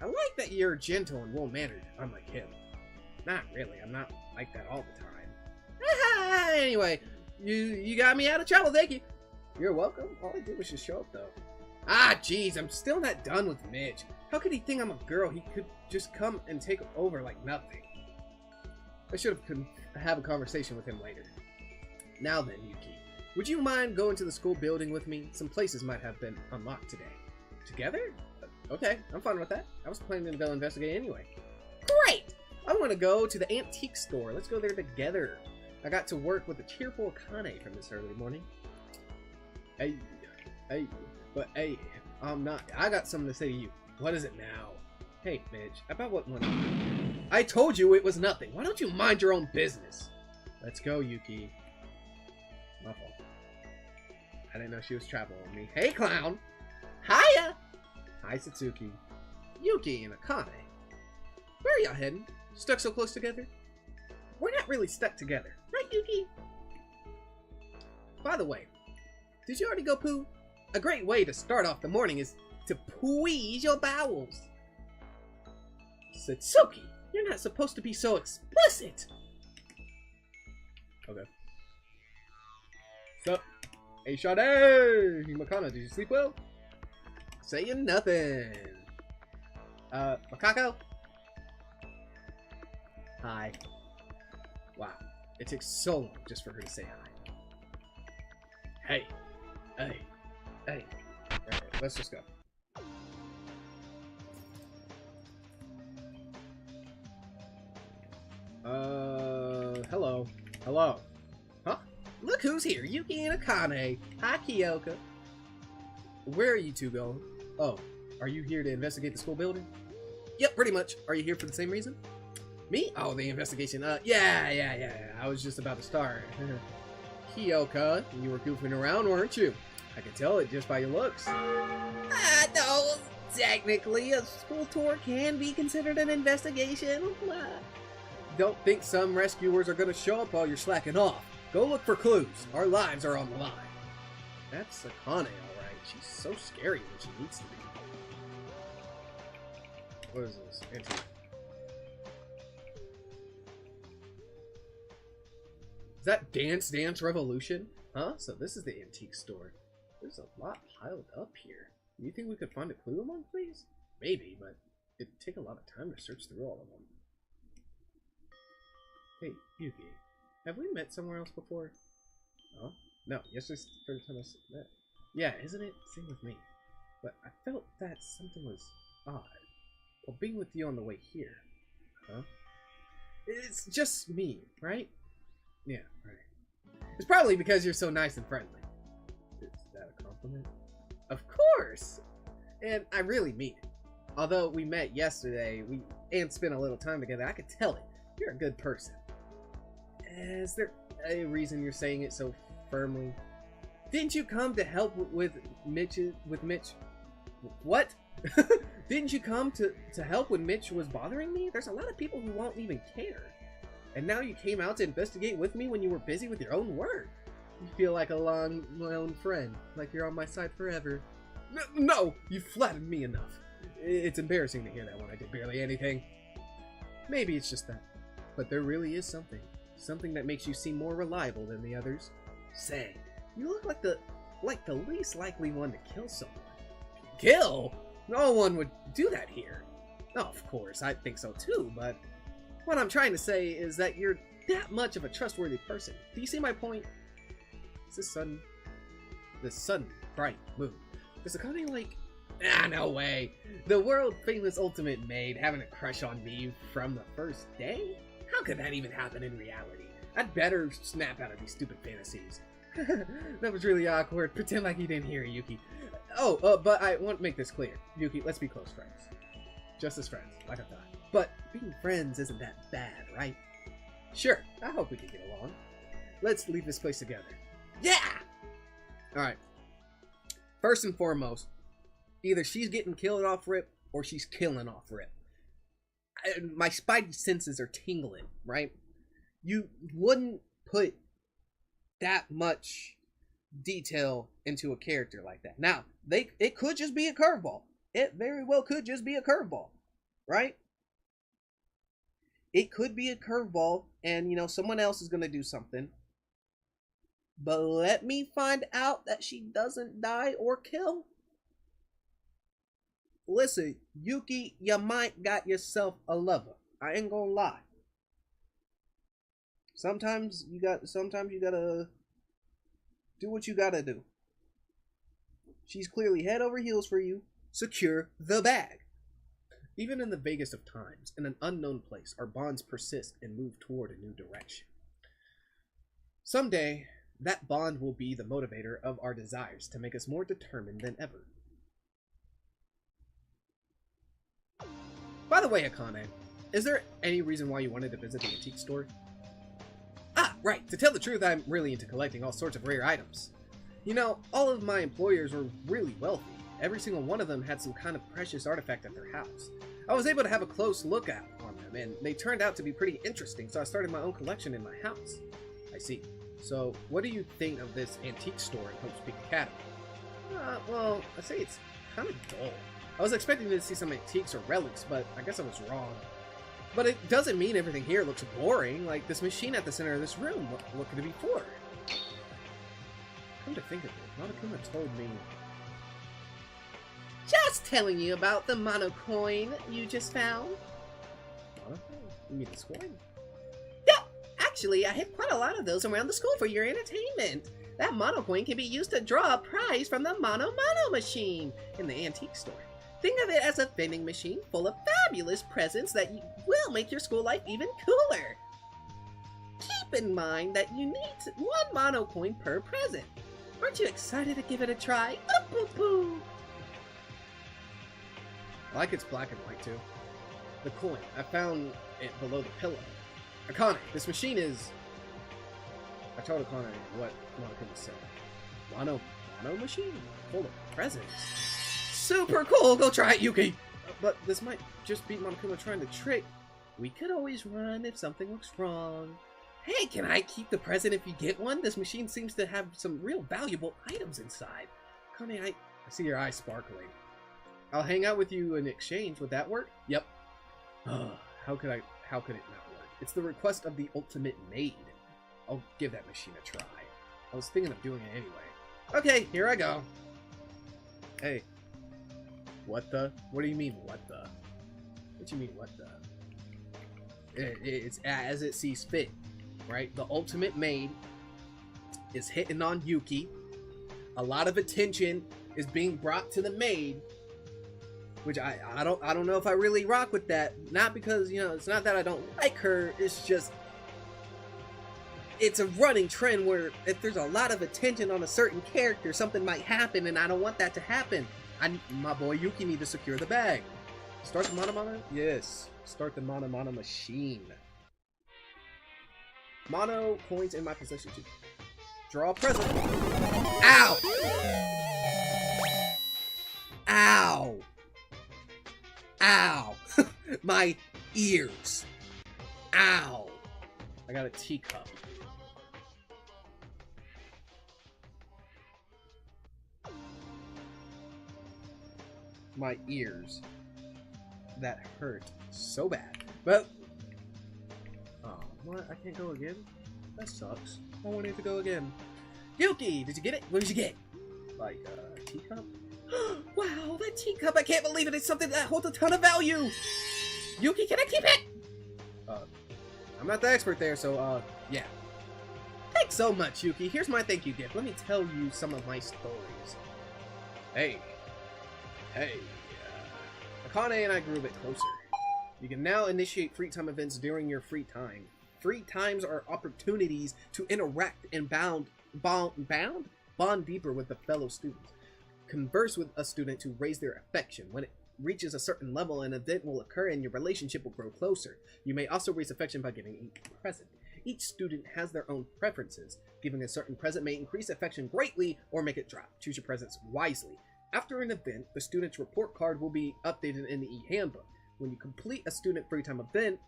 I like that you're gentle and well-mannered, unlike him. Not really, I'm not like that all the time. Anyway, you got me out of trouble, thank you. You're welcome. All I did was just show up, though. Ah, jeez, I'm still not done with Mitch. How could he think I'm a girl? He could just come and take over like nothing. I should have a conversation with him later. Now then, Yuki, would you mind going to the school building with me? Some places might have been unlocked today. Together? Okay, I'm fine with that. I was planning to go investigate anyway. Great! I want to go to the antique store. Let's go there together. I got to work with the cheerful Akane from this early morning. Hey, I'm not. I got something to say to you. What is it now? Hey, Mitch, about what went on? I told you it was nothing. Why don't you mind your own business? Let's go, Yuki. My fault. I didn't know she was traveling with me. Hey, clown! Hiya! Hi, Satsuki. Yuki and Akane. Where are y'all heading? Stuck so close together? We're not really stuck together. Right, Yuki? By the way, did you already go poo? A great way to start off the morning is to squeeze your bowels. Satsuki, you're not supposed to be so explicit. Okay. Sup? Hey, Sade! Makana, did you sleep well? Saying nothing. Makako? Hi. Wow. It takes so long just for her to say hi. Hey. Hey. Hey. Alright, let's just go. Hello. Hello. Huh? Look who's here. Yuki and Akane. Hi, Kyoka. Where are you two going? Oh, are you here to investigate the school building? Yep, pretty much. Are you here for the same reason? Me? Oh, the investigation. Yeah. I was just about to start. Kyoka, you were goofing around, weren't you? I could tell it just by your looks. No. Technically, a school tour can be considered an investigation. Don't think some rescuers are going to show up while you're slacking off. Go look for clues. Our lives are on the line. That's Akane, alright. She's so scary when she needs to be. What is this? Antique. Is that Dance Revolution? Huh? So this is the antique store. There's a lot piled up here. Do you think we could find a clue among these? Maybe, but it'd take a lot of time to search through all of them. Hey, Yuki. Have we met somewhere else before? Huh? No, yesterday's the first time I met. Yeah, isn't it? Same with me. But I felt that something was odd. Well, being with you on the way here. Huh? It's just me, right? Yeah, right. It's probably because you're so nice and friendly. Is that a compliment? Of course! And I really mean it. Although we met yesterday, and spent a little time together, I could tell it. You're a good person. Is there a reason you're saying it so firmly? Didn't you come to help with Mitch? What? Didn't you come to help when Mitch was bothering me? There's a lot of people who won't even care. And now you came out to investigate with me when you were busy with your own work. You feel like a long-known friend, like you're on my side forever. No, you flattered me enough. It's embarrassing to hear that when I did barely anything. Maybe it's just that. But there really is something. Something that makes you seem more reliable than the others. Say, you look like the least likely one to kill someone. Kill? No one would do that here. Oh, of course, I think so too, but what I'm trying to say is that you're that much of a trustworthy person. Do you see my point? It's this sudden bright moon. Does Akane like... no way. The world-famous Ultimate Maid having a crush on me from the first day? How could that even happen in reality? I'd better snap out of these stupid fantasies. That was really awkward. Pretend like you didn't hear, Yuki. Oh, but I want to make this clear. Yuki, let's be close friends. Just as friends, like I thought. But being friends isn't that bad, right? Sure, I hope we can get along. Let's leave this place together. Yeah! Alright. First and foremost, either she's getting killed off rip, or she's killing off rip. My spidey senses are tingling, right? you wouldn't put that much detail into a character like that. Now, it could just be a curveball. It very well could just be a curveball, right? It could be a curveball, and someone else is gonna do something. But let me find out that she doesn't die or kill. Listen, Yuki, you might got yourself a lover. I ain't gonna lie. Sometimes you gotta do what you gotta do. She's clearly head over heels for you. Secure the bag. Even in the vaguest of times, in an unknown place, our bonds persist and move toward a new direction. Someday, that bond will be the motivator of our desires to make us more determined than ever. By the way, Akane, is there any reason why you wanted to visit the antique store? Ah, right. To tell the truth, I'm really into collecting all sorts of rare items. All of my employers were really wealthy. Every single one of them had some kind of precious artifact at their house. I was able to have a close look at on them, and they turned out to be pretty interesting, so I started my own collection in my house. I see. So, what do you think of this antique store in Hope Peak Academy? Well, I'd say it's kind of dull. I was expecting to see some antiques or relics, but I guess I was wrong. But it doesn't mean everything here looks boring, like this machine at the center of this room. What could it be for? Come to think of it, Monokuma told me... Just telling you about the mono coin you just found. Mono? You mean this coin? Yeah, actually, I hid quite a lot of those around the school for your entertainment. That mono coin can be used to draw a prize from the mono machine in the antique store. Think of it as a vending machine full of fabulous presents that will make your school life even cooler. Keep in mind that you need one mono coin per present. Aren't you excited to give it a try? Boo-boo-boo. I like it's black and white too. The coin, I found it below the pillow. Akane, this machine is... I told Akane what Monokuma said. Mono machine? Full of presents. Super cool, go try it, Yuki! But this might just be Monokuma trying to trick. We could always run if something looks wrong. Hey, can I keep the present if you get one? This machine seems to have some real valuable items inside. Akane, I see your eyes sparkling. I'll hang out with you in exchange. Would that work? Yep. How could it not work? It's the request of the ultimate maid. I'll give that machine a try. I was thinking of doing it anyway. Okay, here I go. Hey. What the? What do you mean, what the? What do you mean, what the? It's as it sees fit, right? The ultimate maid is hitting on Yuki. A lot of attention is being brought to the maid, which I don't know if I really rock with that. Not because, it's not that I don't like her, it's just it's a running trend where if there's a lot of attention on a certain character, something might happen, and I don't want that to happen. My boy Yuki need to secure the bag. Start the mono? Yes. Start the mono machine. Mono coins in my possession too. Draw a present. Ow! Ow! Ow! My ears. Ow! I got a teacup. My ears. That hurt so bad. But oh, what? I can't go again? That sucks. I wanted to go again. Yuki, did you get it? What did you get? Like a teacup? Wow, that teacup! I can't believe it! It's something that holds a ton of value! Yuki, can I keep it? I'm not the expert there, so yeah. Thanks so much, Yuki. Here's my thank you gift. Let me tell you some of my stories. Hey, Akane and I grew a bit closer. You can now initiate free time events during your free time. Free times are opportunities to interact and bond deeper with the fellow students. Converse with a student to raise their affection. When it reaches a certain level, an event will occur and your relationship will grow closer. You may also raise affection by giving a present. Each student has their own preferences. Giving a certain present may increase affection greatly or make it drop. Choose your presents wisely. After an event, the student's report card will be updated in the e-handbook. When you complete a student free time event,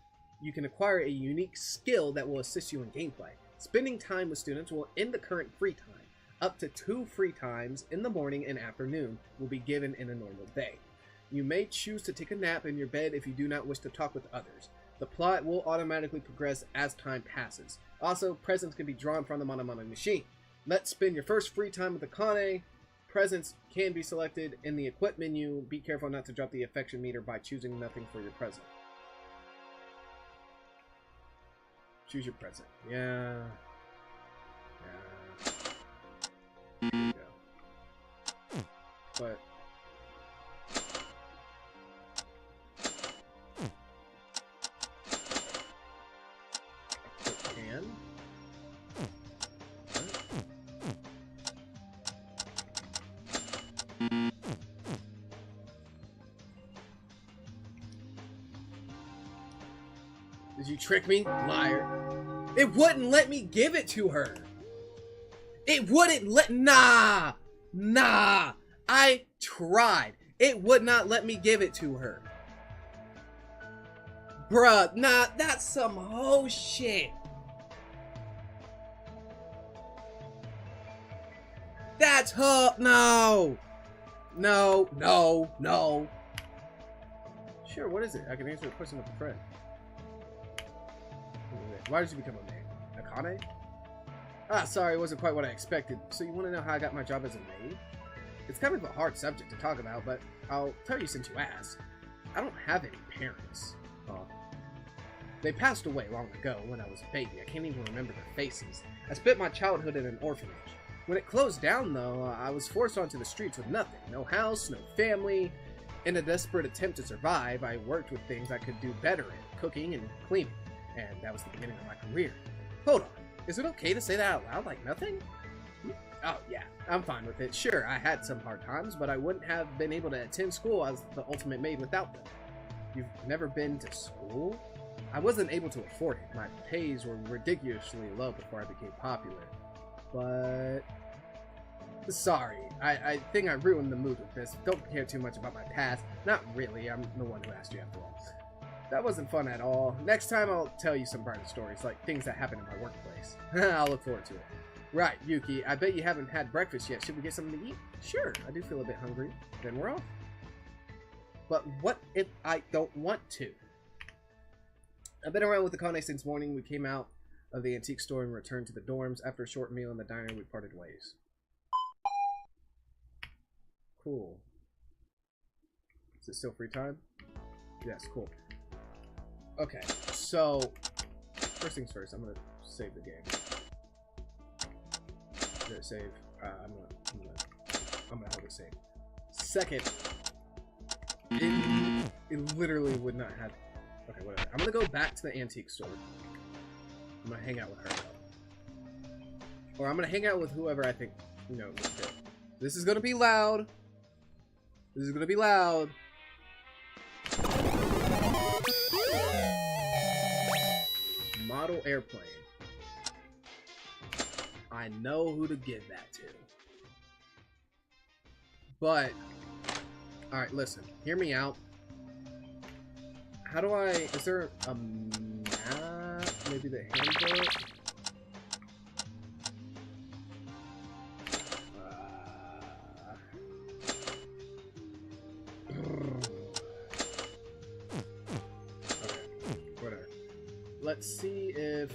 you can acquire a unique skill that will assist you in gameplay. Spending time with students will end the current free time. Up to 2 free times in the morning and afternoon will be given in a normal day. You may choose to take a nap in your bed if you do not wish to talk with others. The plot will automatically progress as time passes. Also, presents can be drawn from them on a money machine. Let's spend your first free time with the Kane. Presents can be selected in the equip menu. Be careful not to drop the affection meter by choosing nothing for your present. Choose your present. Yeah. Yeah. But can. Did you trick me, liar? It wouldn't let me give it to her. It wouldn't let. Nah. I tried. It would not let me give it to her. Bruh, nah, that's some hoe shit. That's her. No. Sure, what is it? I can answer the question with a friend. Why did you become a maid? Akane? Ah, sorry, it wasn't quite what I expected. So you want to know how I got my job as a maid? It's kind of a hard subject to talk about, but I'll tell you since you asked. I don't have any parents. They passed away long ago when I was a baby. I can't even remember their faces. I spent my childhood in an orphanage. When it closed down, though, I was forced onto the streets with nothing. No house, no family. In a desperate attempt to survive, I worked with things I could do better at, cooking and cleaning. And that was the beginning of my career. Hold on. Is it okay to say that out loud like nothing? Oh, yeah. I'm fine with it. Sure, I had some hard times, but I wouldn't have been able to attend school as the ultimate maid without them. You've never been to school? I wasn't able to afford it. My pays were ridiculously low before I became popular. But... sorry. I think I ruined the mood with this. Don't care too much about my past. Not really. I'm the one who asked you after all. That wasn't fun at all. Next time I'll tell you some brighter stories, like things that happened in my workplace. I'll look forward to it. Right, Yuki, I bet you haven't had breakfast yet. Should we get something to eat? Sure, I do feel a bit hungry. Then we're off. But what if I don't want to? I've been around with the Kane since morning. We came out of the antique store and returned to the dorms. After a short meal in the diner, we parted ways. Cool. Is it still free time? Yes, cool. Okay, so first things first, I'm gonna save the game. Did it save? I'm gonna hold it save. Second, it literally would not have. Okay, whatever. I'm gonna go back to the antique store. I'm gonna hang out with her, or I'm gonna hang out with whoever I think would fit. This is gonna be loud. This is gonna be loud. Model airplane. I know who to give that to. But, alright, listen. Hear me out. How do I... Is there a map? Maybe the handbook? Let's see if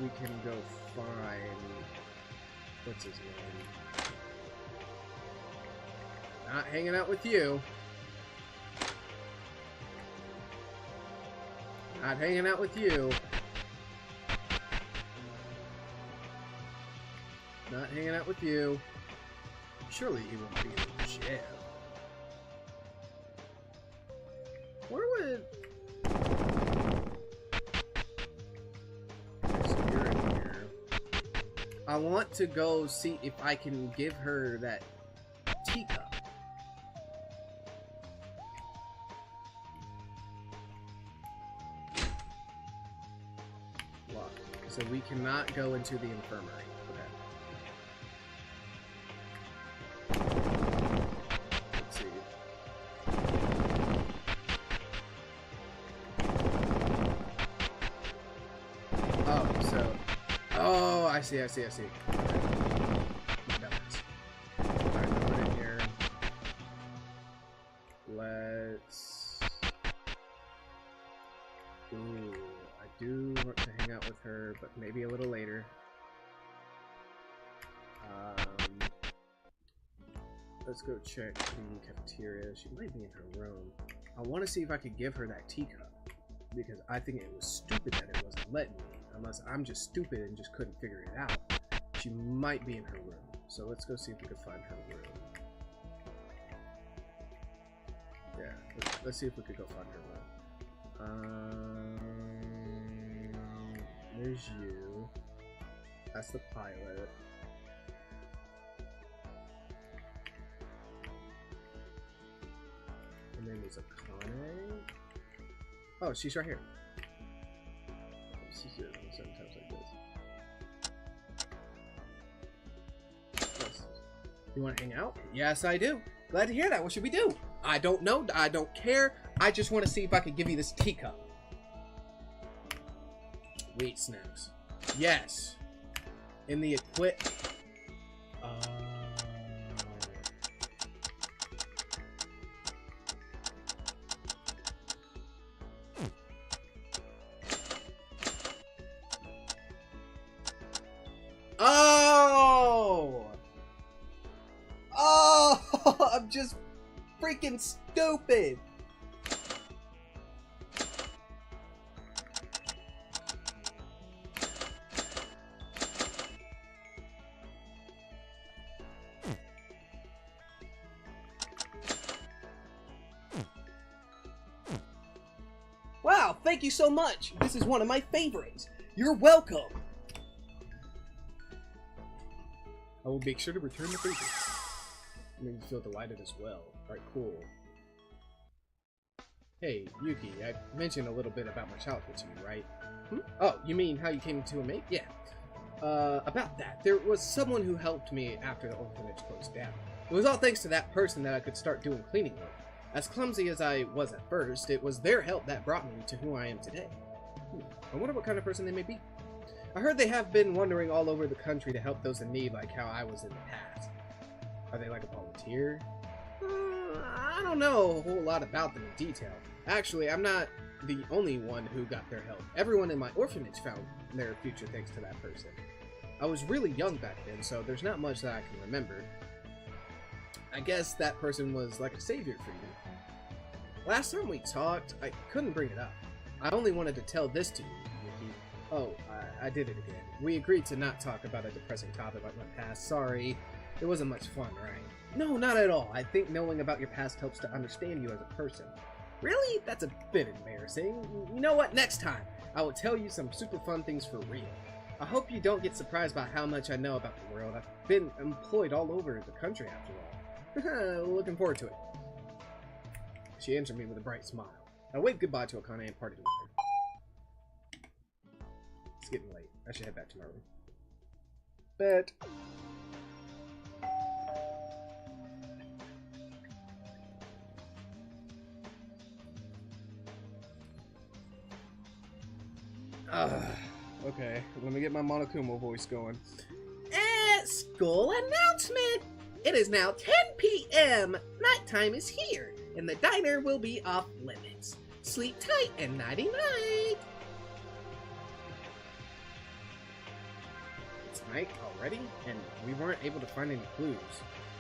we can go find... What's his name? Not hanging out with you. Not hanging out with you. Not hanging out with you. Surely he won't be in jail. Where would... I want to go see if I can give her that teacup. Look, so we cannot go into the infirmary. Okay. Let's see. I see. Okay. My balance. Alright, put it in here. Let's... Ooh, I do want to hang out with her, but maybe a little later. Let's go check the cafeteria. She might be in her room. I want to see if I could give her that teacup, because I think it was stupid that it wasn't letting me. Unless I'm just stupid and just couldn't figure it out. She might be in her room. So let's go see if we can find her room. Yeah, let's see if we could go find her room. There's you. That's the pilot. And then there's Akane. Oh, she's right here. She's here sometimes like this. Yes. You want to hang out? Yes, I do. Glad to hear that. What should we do? I don't know. I don't care. I just want to see if I can give you this teacup. Wheat snacks. Yes. In the equip. Oh! I'm just freaking stupid. Wow, thank you so much. This is one of my favorites. You're welcome. I will make sure to return the favor. Made me feel delighted as well. Alright, cool. Hey, Yuki, I mentioned a little bit about my childhood to you, right? Oh, you mean how you came to a mate? Yeah. About that, there was someone who helped me after the orphanage closed down. It was all thanks to that person that I could start doing cleaning work. As clumsy as I was at first, it was their help that brought me to who I am today. I wonder what kind of person they may be. I heard they have been wandering all over the country to help those in need like how I was in the past. Are they like a volunteer? I don't know a whole lot about them in detail. Actually, I'm not the only one who got their help. Everyone in my orphanage found their future thanks to that person. I was really young back then, so there's not much that I can remember. I guess that person was like a savior for you. Last time we talked, I couldn't bring it up. I only wanted to tell this to you, Yuki. Oh, I did it again. We agreed to not talk about a depressing topic like my past. Sorry. It wasn't much fun, right? No, not at all. I think knowing about your past helps to understand you as a person. Really? That's a bit embarrassing. You know what? Next time, I will tell you some super fun things for real. I hope you don't get surprised by how much I know about the world. I've been employed all over the country after all. Looking forward to it. She answered me with a bright smile. I waved goodbye to Akane and parted with her. It's getting late. I should head back to my room. Bed. Okay, let me get my Monokuma voice going. School announcement! It is now 10 p.m. Nighttime is here, and the diner will be off limits. Sleep tight and nighty-night! It's night already, and we weren't able to find any clues.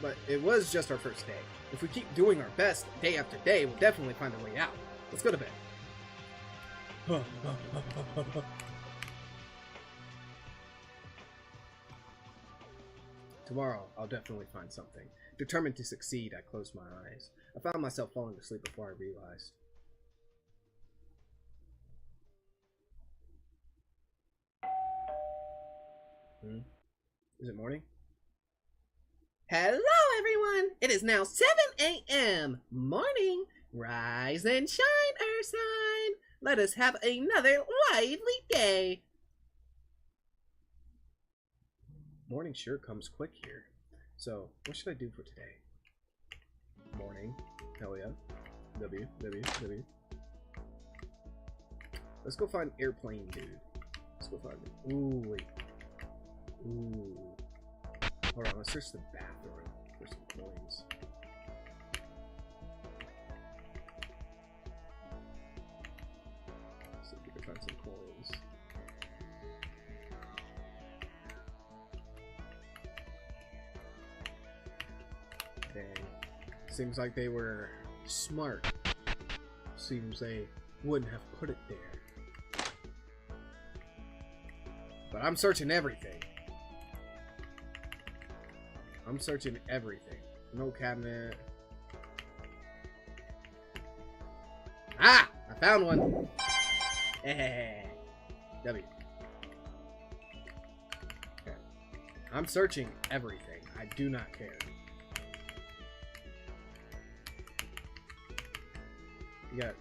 But it was just our first day. If we keep doing our best day after day, we'll definitely find a way out. Let's go to bed. Tomorrow, I'll definitely find something. Determined to succeed, I closed my eyes. I found myself falling asleep before I realized. Is it morning? Hello, everyone! It is now 7 a.m. Morning! Rise and shine, Earth sign! Let us have another lively day! Morning sure comes quick here. So, what should I do for today? Morning. Hell yeah. W. Let's go find airplane dude. Let's go find him. Ooh, wait. Ooh. Hold on, let's search the bathroom for some coins. See if we can find some coins. Dang. Seems like they were smart. Seems they wouldn't have put it there. But I'm searching everything. I'm searching everything. No cabinet. Ah! I found one! W. Okay. I'm searching everything. I do not care.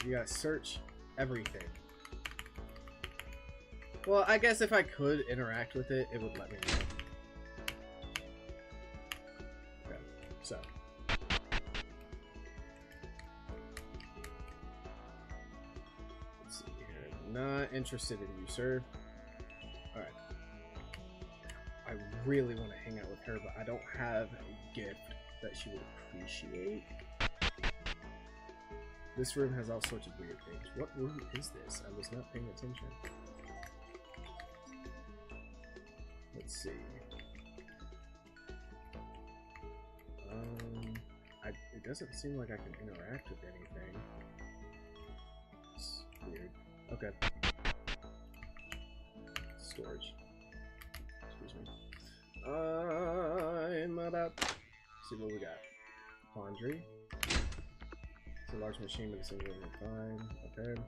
You gotta search everything. Well, I guess if I could interact with it, it would let me know. Okay, so. Let's see here. Not interested in you, sir. Alright. I really want to hang out with her, but I don't have a gift that she would appreciate. This room has all sorts of weird things. What room is this? I was not paying attention. Let's see. It doesn't seem like I can interact with anything. It's weird. Okay. Storage. Excuse me. I'm about to see what we got. Laundry. It's a large machine, but it's a little fine. Okay.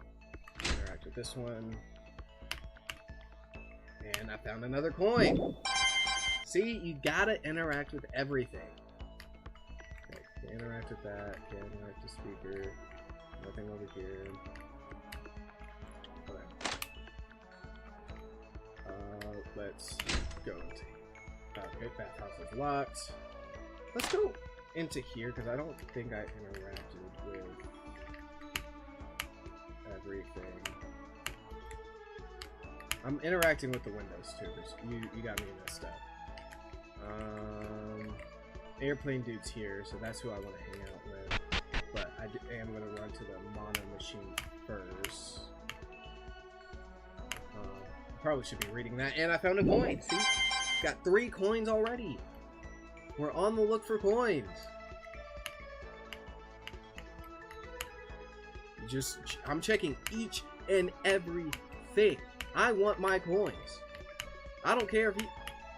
Interact with this one. And I found another coin. See, you gotta interact with everything. Okay, can't interact with that. Can't interact with the speaker. Nothing over here. Okay. Let's go into. Okay, bathhouse is locked. Let's go into here because I don't think I interacted with everything. I'm interacting with the windows too, because you got me messed up. Airplane dude's here, so that's who I want to hang out with. But I am going to run to the mono machine first. Probably should be reading that. And I found a coin. See? Got 3 coins already. We're on the look for coins. I'm checking each and every thing. I want my coins. I don't care if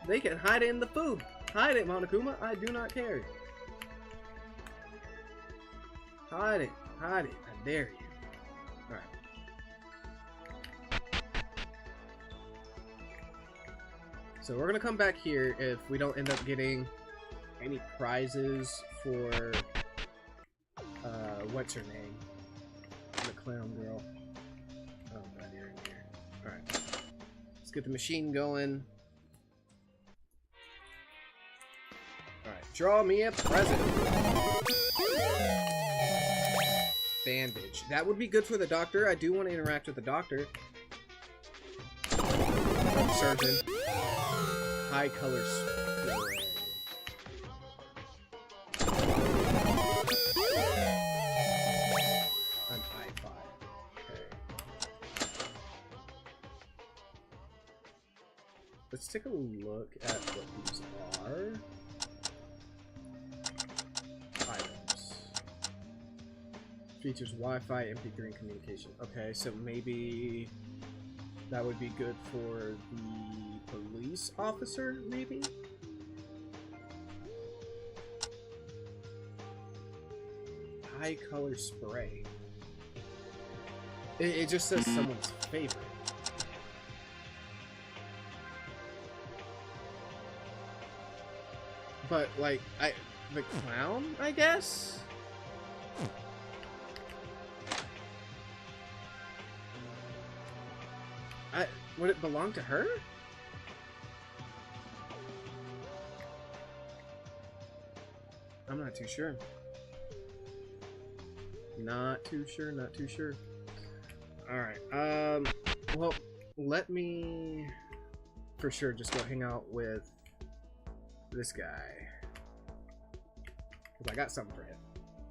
they can hide it in the food. Hide it, Monokuma. I do not care. Hide it. Hide it. I dare you. Alright. So we're gonna come back here if we don't end up getting any prizes for what's her name? The clown girl. Oh god, you're in here. Alright. Let's get the machine going. Alright, draw me a present. Bandage. That would be good for the doctor. I do want to interact with the doctor. Surgeon. High color spray. An I-5. Okay. Let's take a look at what these are. Items. Features Wi-Fi, MP3, and communication. Okay, so maybe that would be good for the police officer, maybe? High color spray. It just says someone's favorite. But, like, the clown, I guess? Would it belong to her? I'm not too sure. Not too sure, not too sure. Alright, well, let me for sure just go hang out with this guy. Because I got something for him.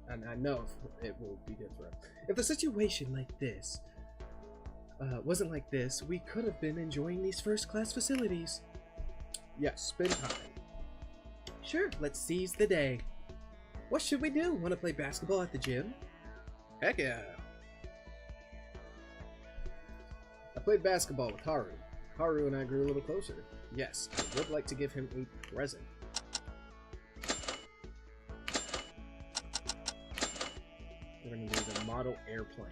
And I know it will be good for him. If the situation like this wasn't like this, we could have been enjoying these first-class facilities. Yes, spend time. Sure, let's seize the day. What should we do? Want to play basketball at the gym? Heck yeah. I played basketball with Haru. Haru and I grew a little closer. Yes, I would like to give him a present. We're going to do the model airplane.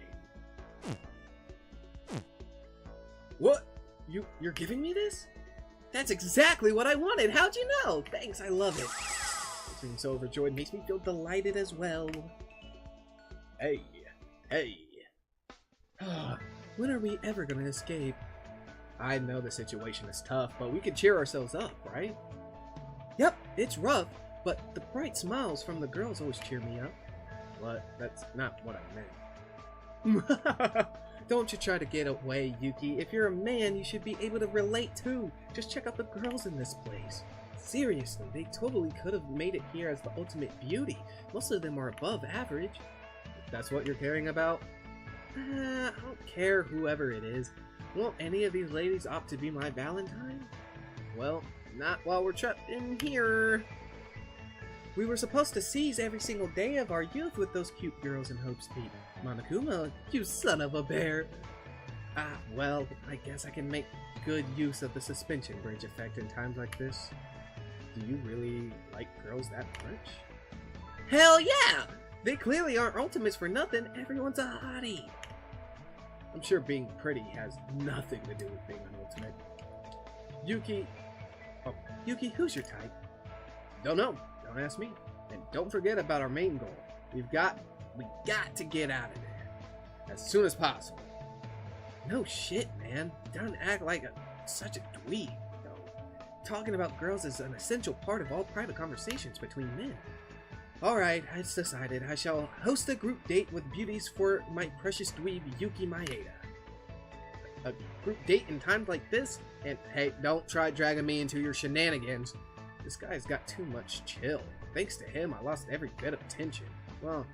What? You're giving me this? That's exactly what I wanted. How'd you know? Thanks, I love it. Being so overjoyed makes me feel delighted as well. Hey. When are we ever gonna escape? I know the situation is tough, but we can cheer ourselves up, right? Yep, it's rough, but the bright smiles from the girls always cheer me up. What? That's not what I meant. Don't you try to get away, Yuki. If you're a man, you should be able to relate too. Just check out the girls in this place. Seriously, they totally could have made it here as the ultimate beauty. Most of them are above average. That's what you're caring about? I don't care whoever it is. Won't any of these ladies opt to be my Valentine? Well, not while we're trapped in here. We were supposed to seize every single day of our youth with those cute girls in Hope's Peak. Monokuma, you son of a bear! Ah, well, I guess I can make good use of the suspension bridge effect in times like this. Do you really like girls that much? Hell yeah! They clearly aren't ultimates for nothing. Everyone's a hottie. I'm sure being pretty has nothing to do with being an ultimate. Yuki... Oh, Yuki, who's your type? Don't know. Don't ask me. And don't forget about our main goal. We got to get out of there. As soon as possible. No shit, man. Don't act like such a dweeb, though. Talking about girls is an essential part of all private conversations between men. Alright, it's decided. I shall host a group date with beauties for my precious dweeb Yuki Maeda. A group date in times like this? And hey, don't try dragging me into your shenanigans. This guy's got too much chill. Thanks to him, I lost every bit of tension. Well,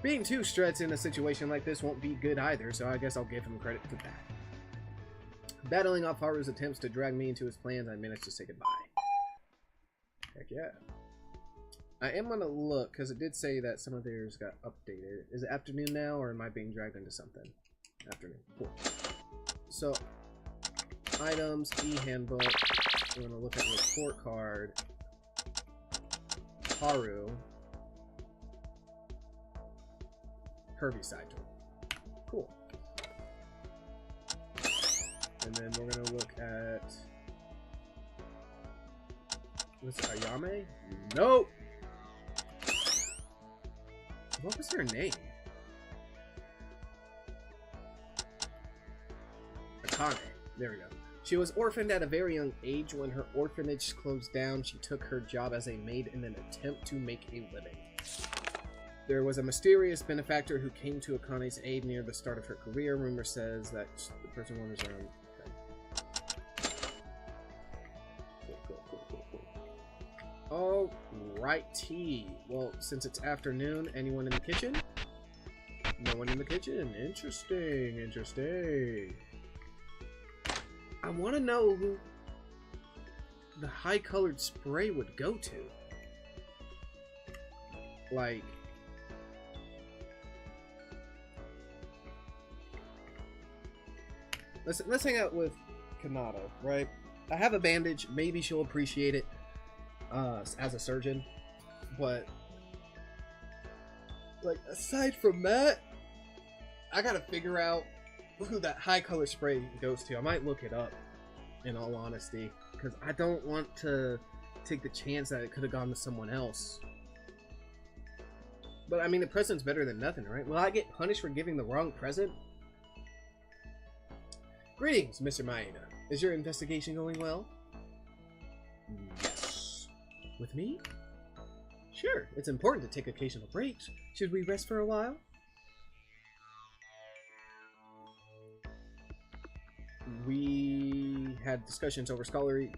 being too stressed in a situation like this won't be good either, so I guess I'll give him credit for that. Battling off Haru's attempts to drag me into his plans, I managed to say goodbye. Heck yeah. I am gonna look, because it did say that some of theirs got updated. Is it afternoon now, or am I being dragged into something? Afternoon. Cool. So, items, e-handbook. We're gonna look at report card. Haru. Herbicide tool. Cool. And then we're gonna look at... What's it, Ayame? Nope! What was her name? Akane. There we go. She was orphaned at a very young age. When her orphanage closed down, she took her job as a maid in an attempt to make a living. There was a mysterious benefactor who came to Akane's aid near the start of her career. Rumor says that the person wanders around. Alrighty. Well, since it's afternoon, anyone in the kitchen? No one in the kitchen. Interesting, interesting. I want to know who the high-colored spray would go to. Like... Let's hang out with Kanata, right? I have a bandage. Maybe she'll appreciate it. As a surgeon, but like aside from that, I gotta figure out who that high color spray goes to. I might look it up, in all honesty, because I don't want to take the chance that it could have gone to someone else. But I mean, the present's better than nothing, right? Will I get punished for giving the wrong present? Greetings, Mr. Maeda. Is your investigation going well? Yes. With me? Sure, it's important to take occasional breaks. Should we rest for a while? We had discussions over scholarly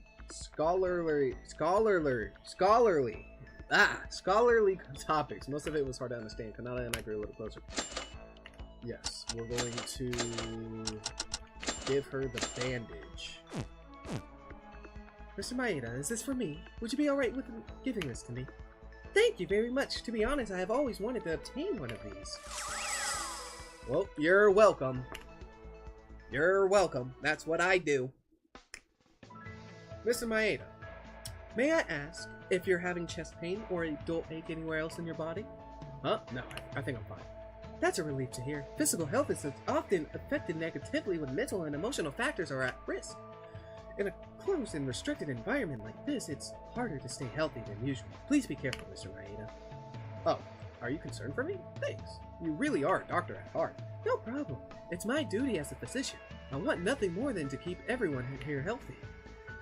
topics. Most of it was hard to understand. Kanata and I grew a little closer. Yes, we're going to give her the bandage. Mr. Maeda, is this for me? Would you be alright with giving this to me? Thank you very much. To be honest, I have always wanted to obtain one of these. Well, you're welcome. You're welcome. That's what I do. Mr. Maeda, may I ask if you're having chest pain or a dull ache anywhere else in your body? Huh? No, I think I'm fine. That's a relief to hear. Physical health is often affected negatively when mental and emotional factors are at risk. In a closed and restricted environment like this, it's harder to stay healthy than usual. Please be careful, Mr. Maeda. Oh, are you concerned for me? Thanks. You really are a doctor at heart. No problem. It's my duty as a physician. I want nothing more than to keep everyone here healthy.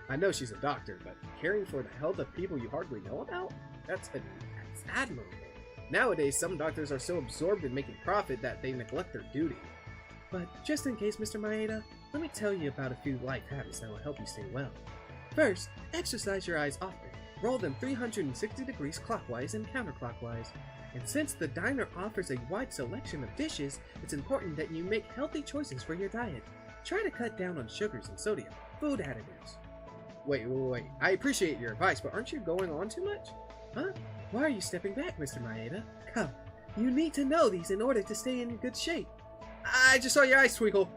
I know she's a doctor, but caring for the health of people you hardly know about? That's admirable. Nowadays, some doctors are so absorbed in making profit that they neglect their duty. But just in case, Mr. Maeda, let me tell you about a few life habits that will help you stay well. First, exercise your eyes often. Roll them 360 degrees clockwise and counterclockwise. And since the diner offers a wide selection of dishes, it's important that you make healthy choices for your diet. Try to cut down on sugars and sodium, food additives. Wait. I appreciate your advice, but aren't you going on too much? Huh? Why are you stepping back, Mr. Maeda? Come, you need to know these in order to stay in good shape. I just saw your eyes twinkle.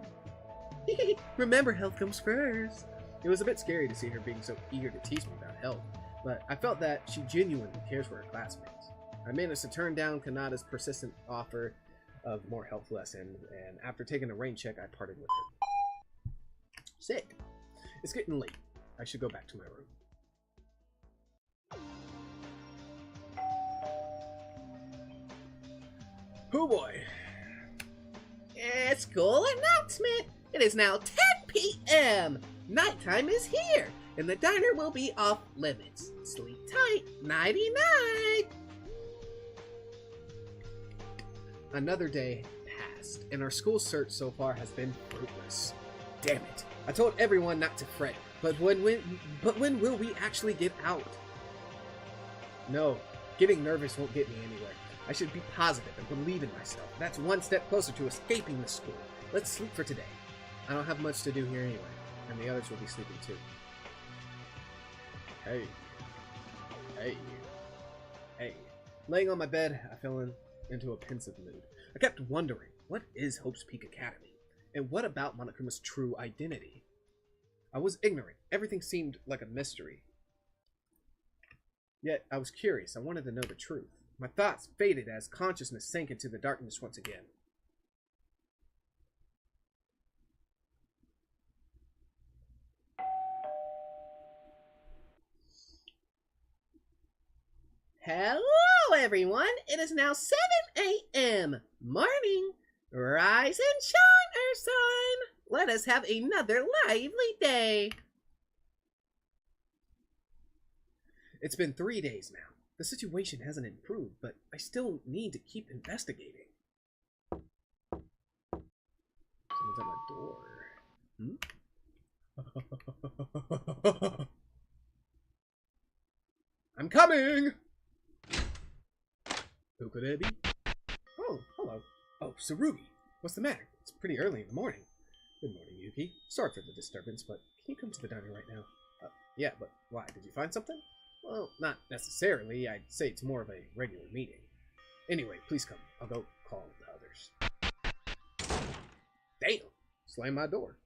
Remember, health comes first. It was a bit scary to see her being so eager to teach me about health, but I felt that she genuinely cares for her classmates. I managed to turn down Kanata's persistent offer of more health lessons, and after taking a rain check, I parted with her. Sick. It's getting late. I should go back to my room. Oh boy. School announcement! It is now 10 p.m. Nighttime is here, and the diner will be off limits. Sleep tight. Nighty-night. Another day passed, and our school search so far has been fruitless. Damn it. I told everyone not to fret, but when will we actually get out? No, getting nervous won't get me anywhere. I should be positive and believe in myself. That's one step closer to escaping the school. Let's sleep for today. I don't have much to do here anyway, and the others will be sleeping too. Hey. Laying on my bed, I fell into a pensive mood. I kept wondering, what is Hope's Peak Academy? And what about Monokuma's true identity? I was ignorant. Everything seemed like a mystery. Yet, I was curious. I wanted to know the truth. My thoughts faded as consciousness sank into the darkness once again. Hello, everyone. It is now 7 a.m. Morning. Rise and shine, Earth sign. Let us have another lively day. It's been 3 days now. The situation hasn't improved, but I still need to keep investigating. Someone's at my door. I'm coming! Who could it be? Oh, hello. Oh, Tsurugi. What's the matter? It's pretty early in the morning. Good morning, Yuki. Sorry for the disturbance, but can you come to the diner right now? Yeah, but why? Did you find something? Well, not necessarily. I'd say it's more of a regular meeting. Anyway, please come. I'll go call the others. Damn! Slam my door.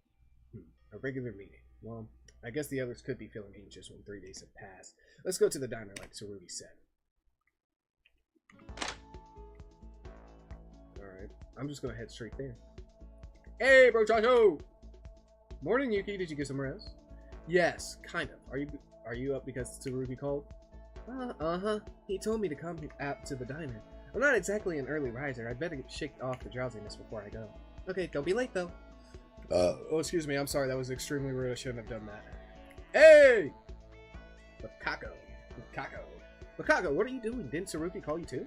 A regular meeting. Well, I guess the others could be feeling anxious when 3 days have passed. Let's go to the diner like Tsurugi said. Alright, I'm just gonna head straight there. Hey, bro Chacho! Morning, Yuki. Did you get some rest? Yes, kind of. Are you up because Tsurugi called? Uh-huh. He told me to come out to the diner. I'm not exactly an early riser. I'd better shake off the drowsiness before I go. Okay, don't be late, though. Oh, excuse me. I'm sorry. That was extremely rude. I shouldn't have done that. Hey! Makako, what are you doing? Didn't Tsurugi call you too?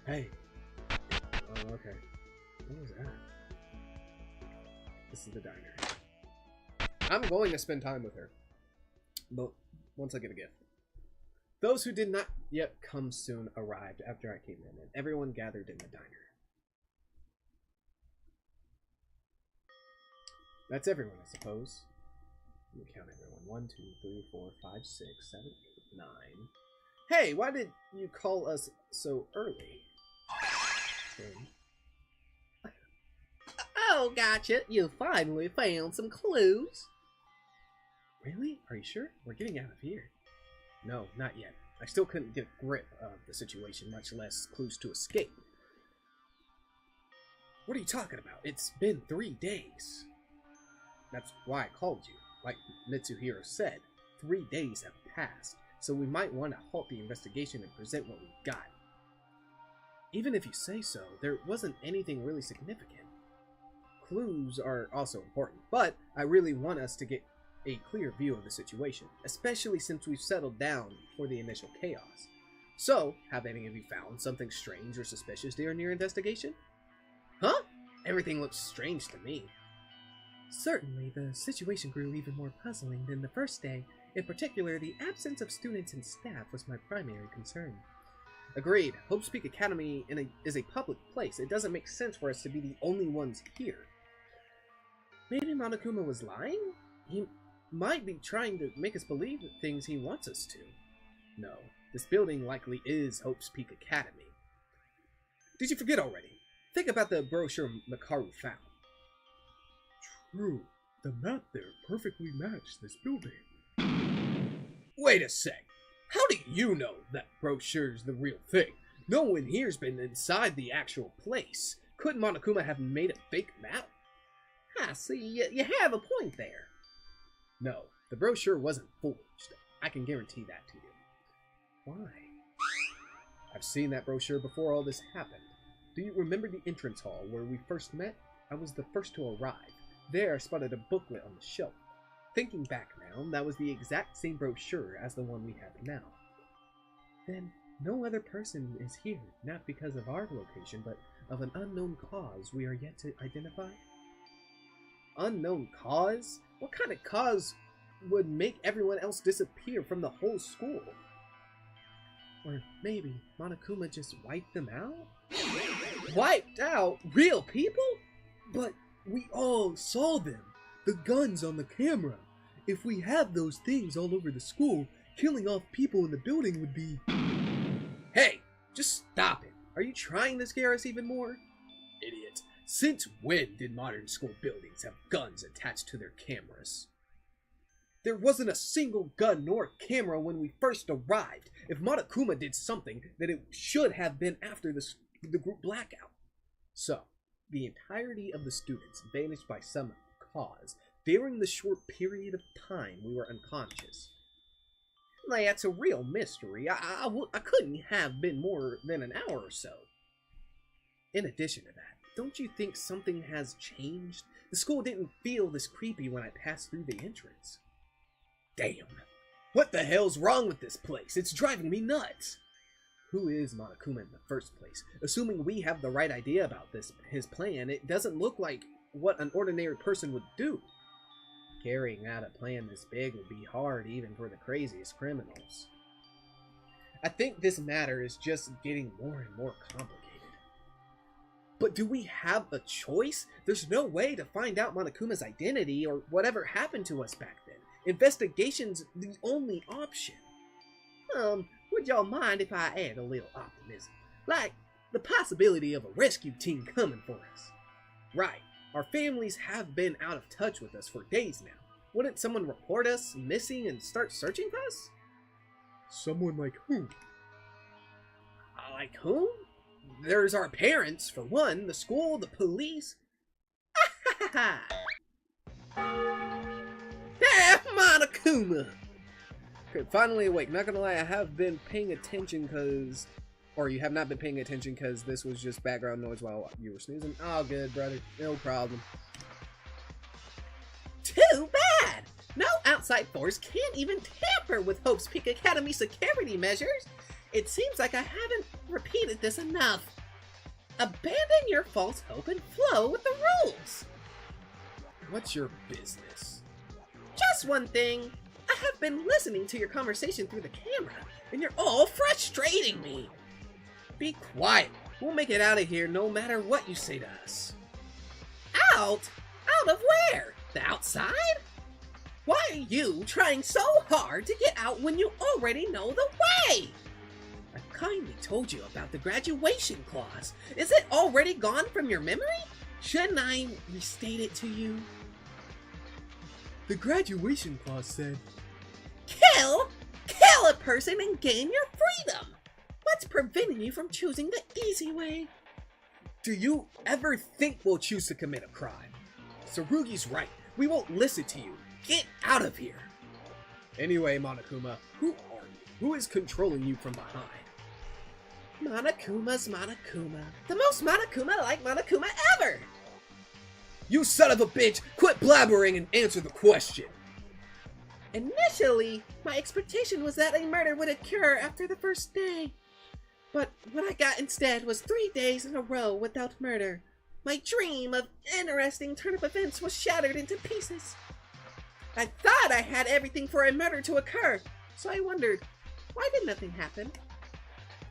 Hey. Oh, okay. What was that? This is the diner. I'm going to spend time with her. But once I get a gift. Those who did not yet come soon arrived after I came in, and everyone gathered in the diner. That's everyone, I suppose. Let me count everyone. 1, 2, 3, 4, 5, 6, 7, 8, 9. Hey, why did you call us so early? 10. Oh, gotcha. You finally found some clues. Really? Are you sure? We're getting out of here. No, not yet. I still couldn't get a grip of the situation, much less clues to escape. What are you talking about? It's been 3 days. That's why I called you. Like Mitsuhiro said, 3 days have passed, so we might want to halt the investigation and present what we've got. Even if you say so, there wasn't anything really significant. Clues are also important, but I really want us to get a clear view of the situation, especially since we've settled down for the initial chaos. So, have any of you found something strange or suspicious during your investigation? Huh? Everything looks strange to me. Certainly, the situation grew even more puzzling than the first day. In particular, the absence of students and staff was my primary concern. Agreed. Hope's Peak Academy is a public place. It doesn't make sense for us to be the only ones here. Maybe Monokuma was lying? He might be trying to make us believe the things he wants us to. No, this building likely is Hope's Peak Academy. Did you forget already? Think about the brochure Makaru found. True. The map there perfectly matched this building. Wait a sec. How do you know that brochure's the real thing? No one here's been inside the actual place. Couldn't Monokuma have made a fake map? I see. You have a point there. No, the brochure wasn't forged. I can guarantee that to you. Why? I've seen that brochure before all this happened. Do you remember the entrance hall where we first met? I was the first to arrive. There I spotted a booklet on the shelf. Thinking back now, that was the exact same brochure as the one we have now. Then no other person is here, not because of our location, but of an unknown cause we are yet to identify? Unknown cause? What kind of cause would make everyone else disappear from the whole school? Or maybe Monokuma just wiped them out? Wiped out? Real people? But we all saw them. The guns on the camera. If we have those things all over the school, killing off people in the building would be... Hey, just stop it. Are you trying to scare us even more? Idiot. Since when did modern school buildings have guns attached to their cameras? There wasn't a single gun nor camera when we first arrived. If Monokuma did something, then it should have been after the group blackout. So, the entirety of the students vanished by some cause during the short period of time we were unconscious. That's a real mystery. I couldn't have been more than an hour or so. In addition to that, don't you think something has changed? The school didn't feel this creepy when I passed through the entrance. Damn. What the hell's wrong with this place? It's driving me nuts. Who is Monokuma in the first place? Assuming we have the right idea about his plan, it doesn't look like what an ordinary person would do. Carrying out a plan this big would be hard even for the craziest criminals. I think this matter is just getting more and more complicated. But do we have a choice? There's no way to find out Monokuma's identity or whatever happened to us back then. Investigation's the only option. Would y'all mind if I add a little optimism? Like the possibility of a rescue team coming for us. Right. Our families have been out of touch with us for days now. Wouldn't someone report us missing and start searching for us? Someone like who? Like whom? There's our parents, for one, the school, the police. Monokuma! Okay, finally awake. Not gonna lie, I have been paying attention because... Or you have not been paying attention because this was just background noise while you were snoozing. Oh, good, brother. No problem. Too bad! No outside force can't even tamper with Hope's Peak Academy security measures. It seems like I haven't repeated this enough. Abandon your false hope and flow with the rules. What's your business? Just one thing. I have been listening to your conversation through the camera, and you're all frustrating me. Be quiet. We'll make it out of here no matter what you say to us. Out? Out of where? The outside? Why are you trying so hard to get out when you already know the way? I kindly told you about the graduation clause. Is it already gone from your memory? Shouldn't I restate it to you? The graduation clause said, Kill a person and gain your freedom. What's preventing you from choosing the easy way? do you ever think we'll choose to commit a crime? Tsurugi's right. We won't listen to you. Get out of here. Anyway, Monokuma, who are you? Who is controlling you from behind? Monokuma's Monokuma. The most Monokuma-like Monokuma ever! You son of a bitch! Quit blabbering and answer the question! Initially, my expectation was that a murder would occur after the first day. But what I got instead was 3 days in a row without murder. My dream of interesting turn of events was shattered into pieces. I thought I had everything for a murder to occur, so I wondered, why did nothing happen?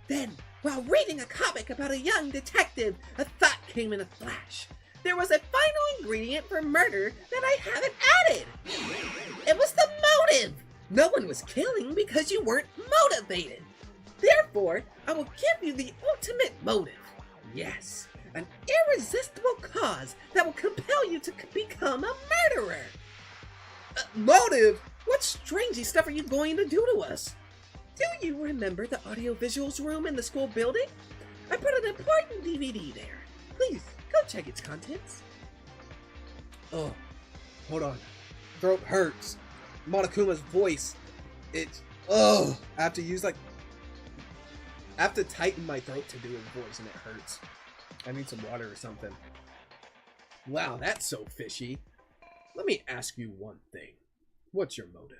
Then, while reading a comic about a young detective, a thought came in a flash. There was a final ingredient for murder that I haven't added. It was the motive. No one was killing because you weren't motivated. Therefore, I will give you the ultimate motive. Yes, an irresistible cause that will compel you to become a murderer. Motive? What strangey stuff are you going to do to us? Do you remember the audiovisuals room in the school building? I put an important DVD there. Please, go check its contents. Oh, hold on. Throat hurts. Monokuma's voice. It's... Oh, I have to tighten my throat to do his voice and it hurts. I need some water or something. Wow, that's so fishy. Let me ask you one thing. What's your motive?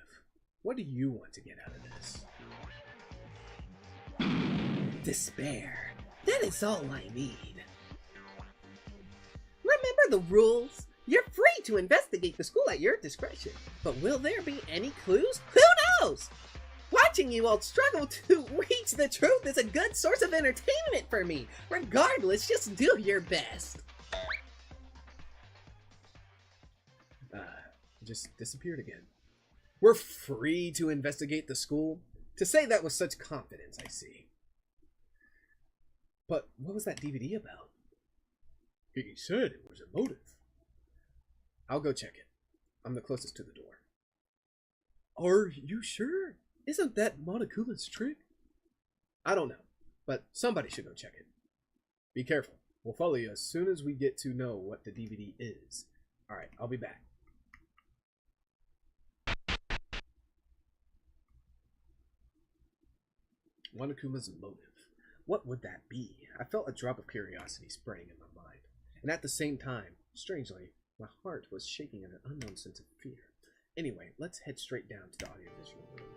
What do you want to get out of this? Despair. That is all I need. Remember the rules? You're free to investigate the school at your discretion. But will there be any clues? Who knows? Watching you all struggle to reach the truth is a good source of entertainment for me. Regardless, just do your best. Just disappeared again. We're free to investigate the school? To say that with such confidence, I see. But what was that DVD about? He said it was a motive. I'll go check it. I'm the closest to the door. Are you sure? Isn't that Monokuma's trick? I don't know, but somebody should go check it. Be careful. We'll follow you as soon as we get to know what the DVD is. Alright, I'll be back. Monokuma's motive. What would that be? I felt a drop of curiosity spraying in my mind. And at the same time, strangely, my heart was shaking in an unknown sense of fear. Anyway, let's head straight down to the audiovisual room.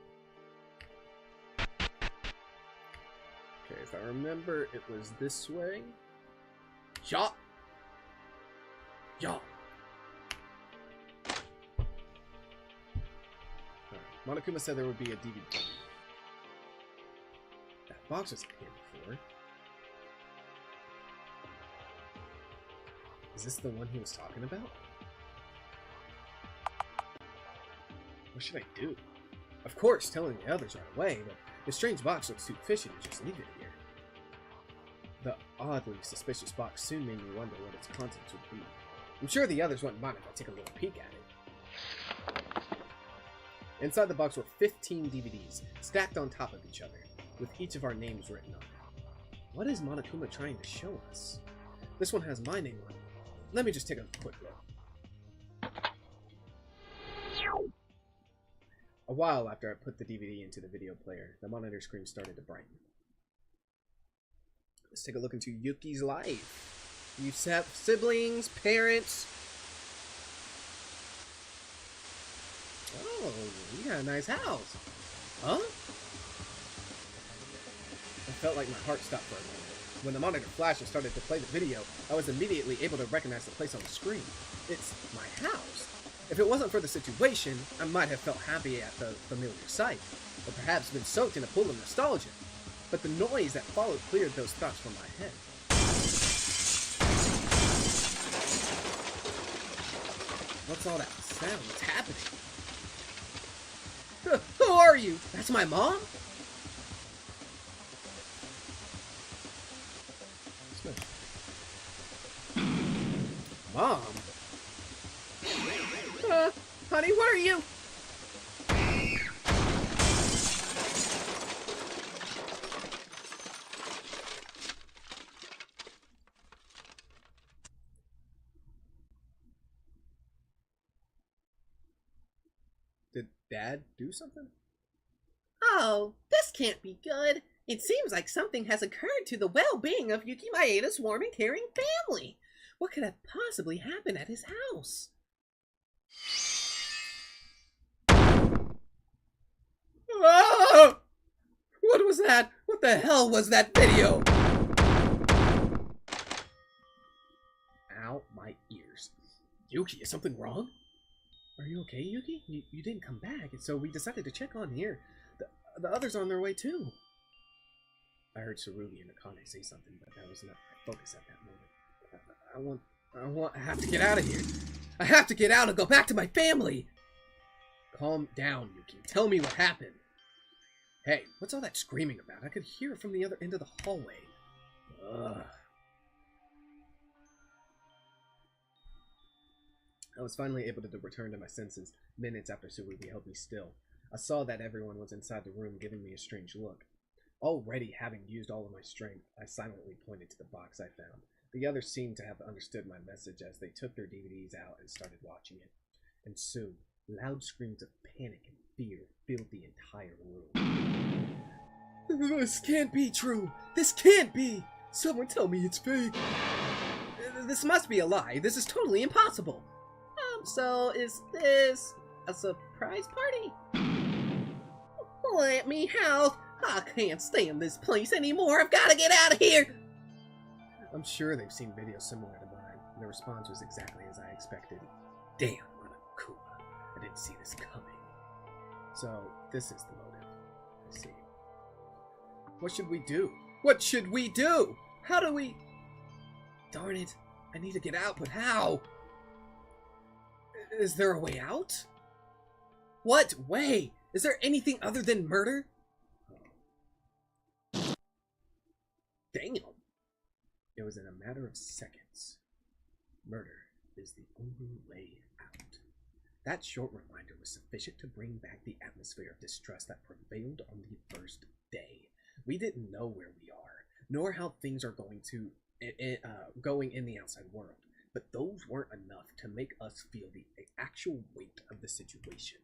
Okay, if I remember, it was this way. Ja! Ja! Monokuma said there would be a DVD. That box was here before. Is this the one he was talking about? What should I do? Of course, telling the others right away, but the strange box looks too fishy to just leave it here. The oddly suspicious box soon made me wonder what its contents would be. I'm sure the others wouldn't mind if I take a little peek at it. Inside the box were 15 DVDs, stacked on top of each other, with each of our names written on it. What is Monokuma trying to show us? This one has my name on it. Let me just take a quick look. A while after I put the DVD into the video player, the monitor screen started to brighten. Let's take a look into Yuki's life. You have siblings, parents. Oh, you got a nice house. Huh? I felt like my heart stopped for a moment. When the monitor flashed and started to play the video, I was immediately able to recognize the place on the screen. It's my house. If it wasn't for the situation, I might have felt happy at the familiar sight, or perhaps been soaked in a pool of nostalgia. But the noise that followed cleared those thoughts from my head. What's all that sound? What's happening? Who are you? That's my mom? Mom? Honey, what are you? Did Dad do something? Oh, this can't be good. It seems like something has occurred to the well-being of Yuki Maeda's warm and caring family. What could have possibly happened at his house? Ah! What was that? What the hell was that video? Ow, my ears. Yuki, is something wrong? Are you okay, Yuki? You didn't come back, so we decided to check on here. The others are on their way too. I heard Tsurugi and Akane say something, but that was not my focus at that moment. I have to get out of here. I have to get out and go back to my family. Calm down, Yuki. Tell me what happened. Hey, what's all that screaming about? I could hear it from the other end of the hallway. Ugh. I was finally able to return to my senses minutes after Tsurugi held me still. I saw that everyone was inside the room giving me a strange look. Already having used all of my strength, I silently pointed to the box I found. The others seemed to have understood my message as they took their DVDs out and started watching it. And soon, loud screams of panic and fear filled the entire room. This can't be true! This can't be! Someone tell me it's fake! This must be a lie. This is totally impossible! So is this a surprise party? Let me out! I can't stand this place anymore! I've got to get out of here! I'm sure they've seen videos similar to mine. The response was exactly as I expected. Damn, Monokuma. I didn't see this coming. So, this is the motive. I see. What should we do? What should we do? How do we... Darn it. I need to get out, but how? Is there a way out? What way? Is there anything other than murder? Damn. It was in a matter of seconds. Murder is the only way out. That short reminder was sufficient to bring back the atmosphere of distrust that prevailed on the first day. We didn't know where we are, nor how things are going in the outside world. But those weren't enough to make us feel the actual weight of the situation.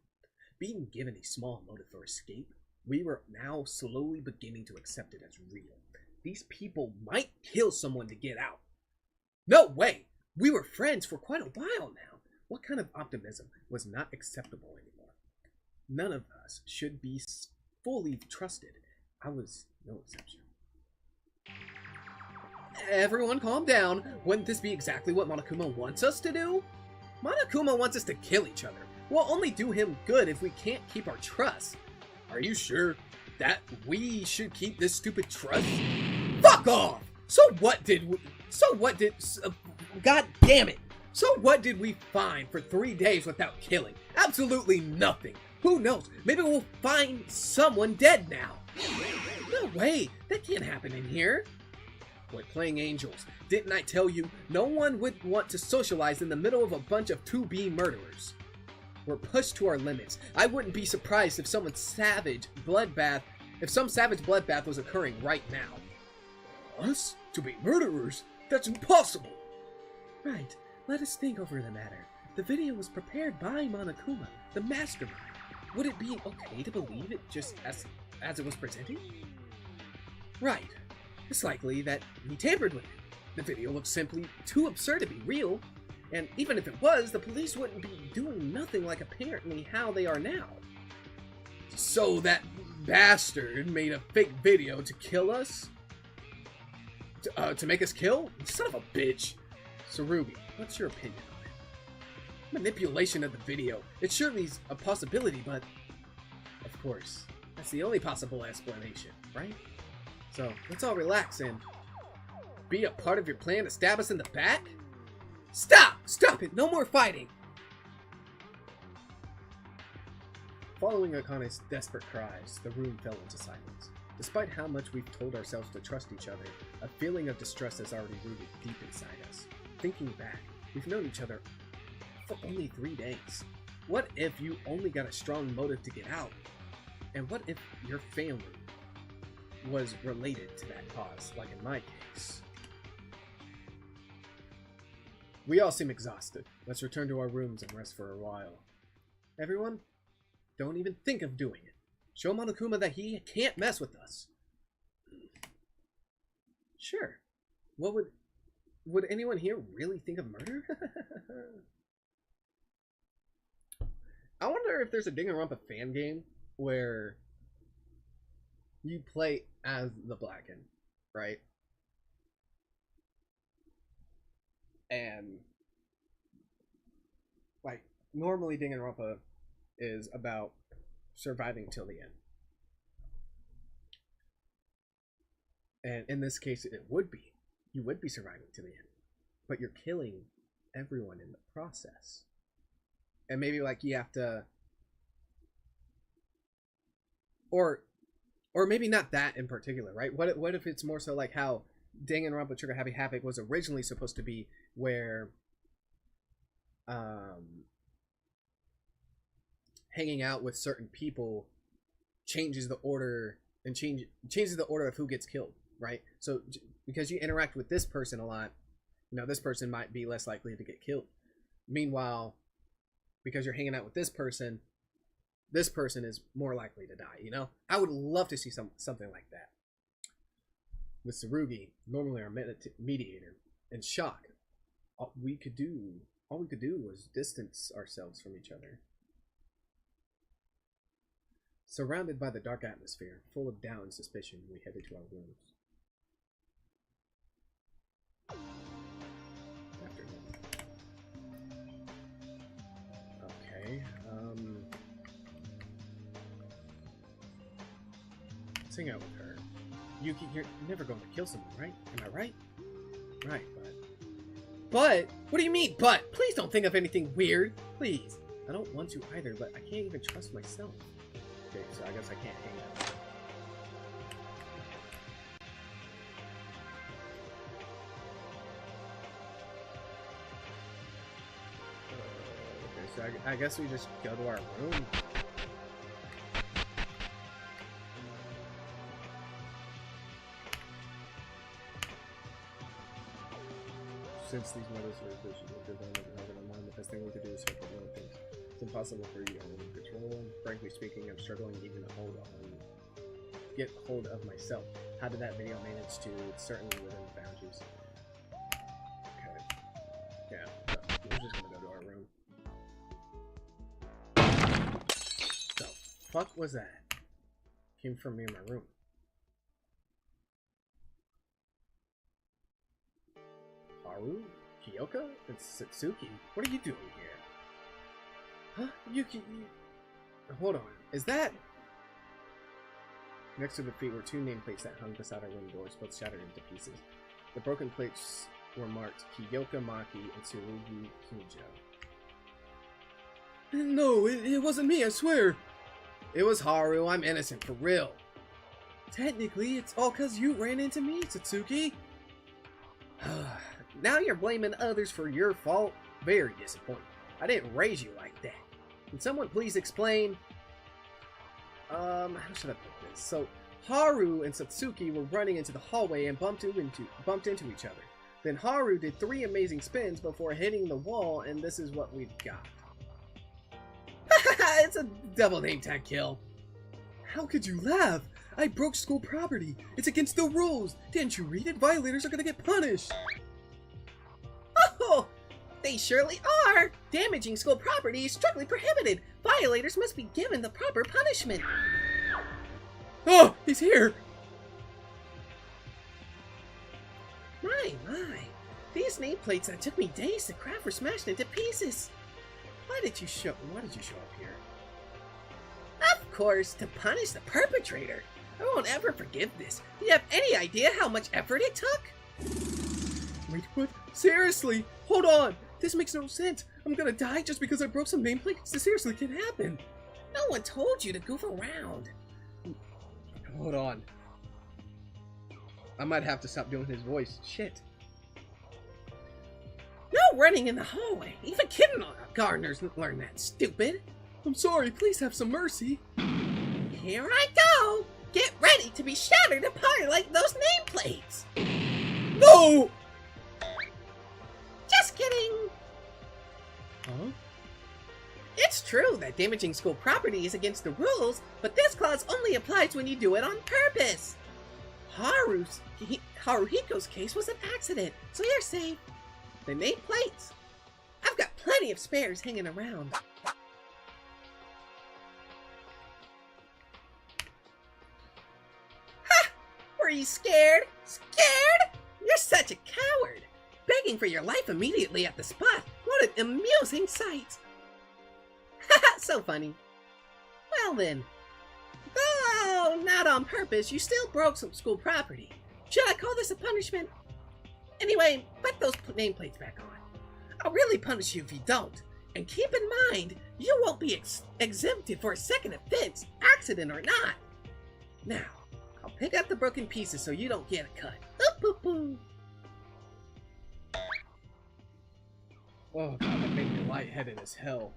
Being given a small motive for escape, we were now slowly beginning to accept it as real. These people might kill someone to get out. No way! We were friends for quite a while now. What kind of optimism was not acceptable anymore? None of us should be fully trusted. I was no exception. Everyone calm down. Wouldn't this be exactly what Monokuma wants us to do? Monokuma wants us to kill each other. We'll only do him good if we can't keep our trust. Are you sure that we should keep this stupid trust? Fuck off! God damn it! So what did we find for 3 days without killing? Absolutely nothing. Who knows? Maybe we'll find someone dead now. No way! That can't happen in here. We're playing angels. Didn't I tell you? No one would want to socialize in the middle of a bunch of 2B murderers. We're pushed to our limits. I wouldn't be surprised if some savage bloodbath was occurring right now. Us? To be murderers? That's impossible! Right. Let us think over the matter. The video was prepared by Monokuma, the mastermind. Would it be okay to believe it just as it was presented? Right. It's likely that he tampered with it. The video looks simply too absurd to be real. And even if it was, the police wouldn't be doing nothing like apparently how they are now. So that bastard made a fake video to kill us? To make us kill? Son of a bitch. Tsurugi, what's your opinion on it? Manipulation of the video. It surely is a possibility, but... Of course, that's the only possible explanation, right? So, let's all relax and... be a part of your plan to stab us in the back? Stop! Stop it! No more fighting! Following Akane's desperate cries, the room fell into silence. Despite how much we've told ourselves to trust each other, a feeling of distrust has already rooted deep inside us. Thinking back, we've known each other for only 3 days. What if you only got a strong motive to get out? And what if your family was related to that cause, like in my case? We all seem exhausted. Let's return to our rooms and rest for a while. Everyone, don't even think of doing it. Show Monokuma that he can't mess with us. Sure. What would anyone here really think of murder? I wonder if there's a Danganronpa fan game where you play as the Blacken, right? And like normally Danganronpa is about surviving till the end. And in this case it would be. You would be surviving till the end. But you're killing everyone in the process. And maybe like you have to or maybe not that in particular, right? What if it's more so like how Danganronpa Trigger Happy Havoc was originally supposed to be, where hanging out with certain people changes the order and changes the order of who gets killed, right? So because you interact with this person a lot, you know, this person might be less likely to get killed. Meanwhile, because you're hanging out with this person is more likely to die, you know? I would love to see something like that. With Tsurugi, normally our mediator, and Shock, all we could do was distance ourselves from each other. Surrounded by the dark atmosphere, full of doubt and suspicion, we headed to our rooms. Afternoon. Okay, let's hang out with her. Yuki, you're never going to kill someone, right? Am I right? Right, but... What do you mean, but? Please don't think of anything weird. Please. I don't want to either, but I can't even trust myself. Okay, so I guess I can't hang out. Okay, so I guess we just go to our room. Since these mothers are efficient, the best thing we could do is help with one things. It's impossible for you to control them. Frankly speaking, I'm struggling even to get hold of myself. How did that video manage to? It's certainly within the boundaries. Okay. Yeah, so we're just gonna go to our room. The fuck was that? Came from me in my room. Haru, Kyoka, and Satsuki, what are you doing here? Huh? Yuki, hold on. Is that... Next to the feet were 2 nameplates that hung beside our room doors, both shattered into pieces. The broken plates were marked Kyoka Maki and Tsurugi Kinjo. No, it wasn't me, I swear! It was Haru, I'm innocent, for real. Technically, it's all cause you ran into me, Satsuki. Now you're blaming others for your fault? Very disappointing. I didn't raise you like that. Can someone please explain? How should I put this? So, Haru and Satsuki were running into the hallway and bumped into each other. Then Haru did 3 amazing spins before hitting the wall, and this is what we've got. It's a double name tag kill. How could you laugh? I broke school property. It's against the rules. Didn't you read it? Violators are gonna get punished. Oh, they surely are! Damaging school property is strictly prohibited. Violators must be given the proper punishment. Oh, he's here! These nameplates that took me days to craft were smashed into pieces. Why did you show up here? Of course, to punish the perpetrator. I won't ever forgive this. Do you have any idea how much effort it took? Wait, what? Seriously? Hold on! This makes no sense! I'm gonna die just because I broke some nameplates? This seriously can happen! No one told you to goof around. Hold on. I might have to stop doing his voice. Shit. No running in the hallway. Even kindergartners learn that, stupid. I'm sorry, please have some mercy. Here I go. Get ready to be shattered apart like those nameplates. No! Just kidding. Huh? It's true that damaging school property is against the rules, but this clause only applies when you do it on purpose. Haruhiko's case was an accident, so you're safe. The nameplates. I've got plenty of spares hanging around. Ha! Were you scared? Scared? You're such a coward. Begging for your life immediately at the spot. What an amusing sight. Haha, so funny. Well then. Though not on purpose, you still broke some school property. Should I call this a punishment? Anyway, put those nameplates back on. I'll really punish you if you don't. And keep in mind, you won't be exempted for a second offense, accident or not. Now, I'll pick up the broken pieces so you don't get a cut. Boop, boop, boop. Oh god, that made me lightheaded as hell.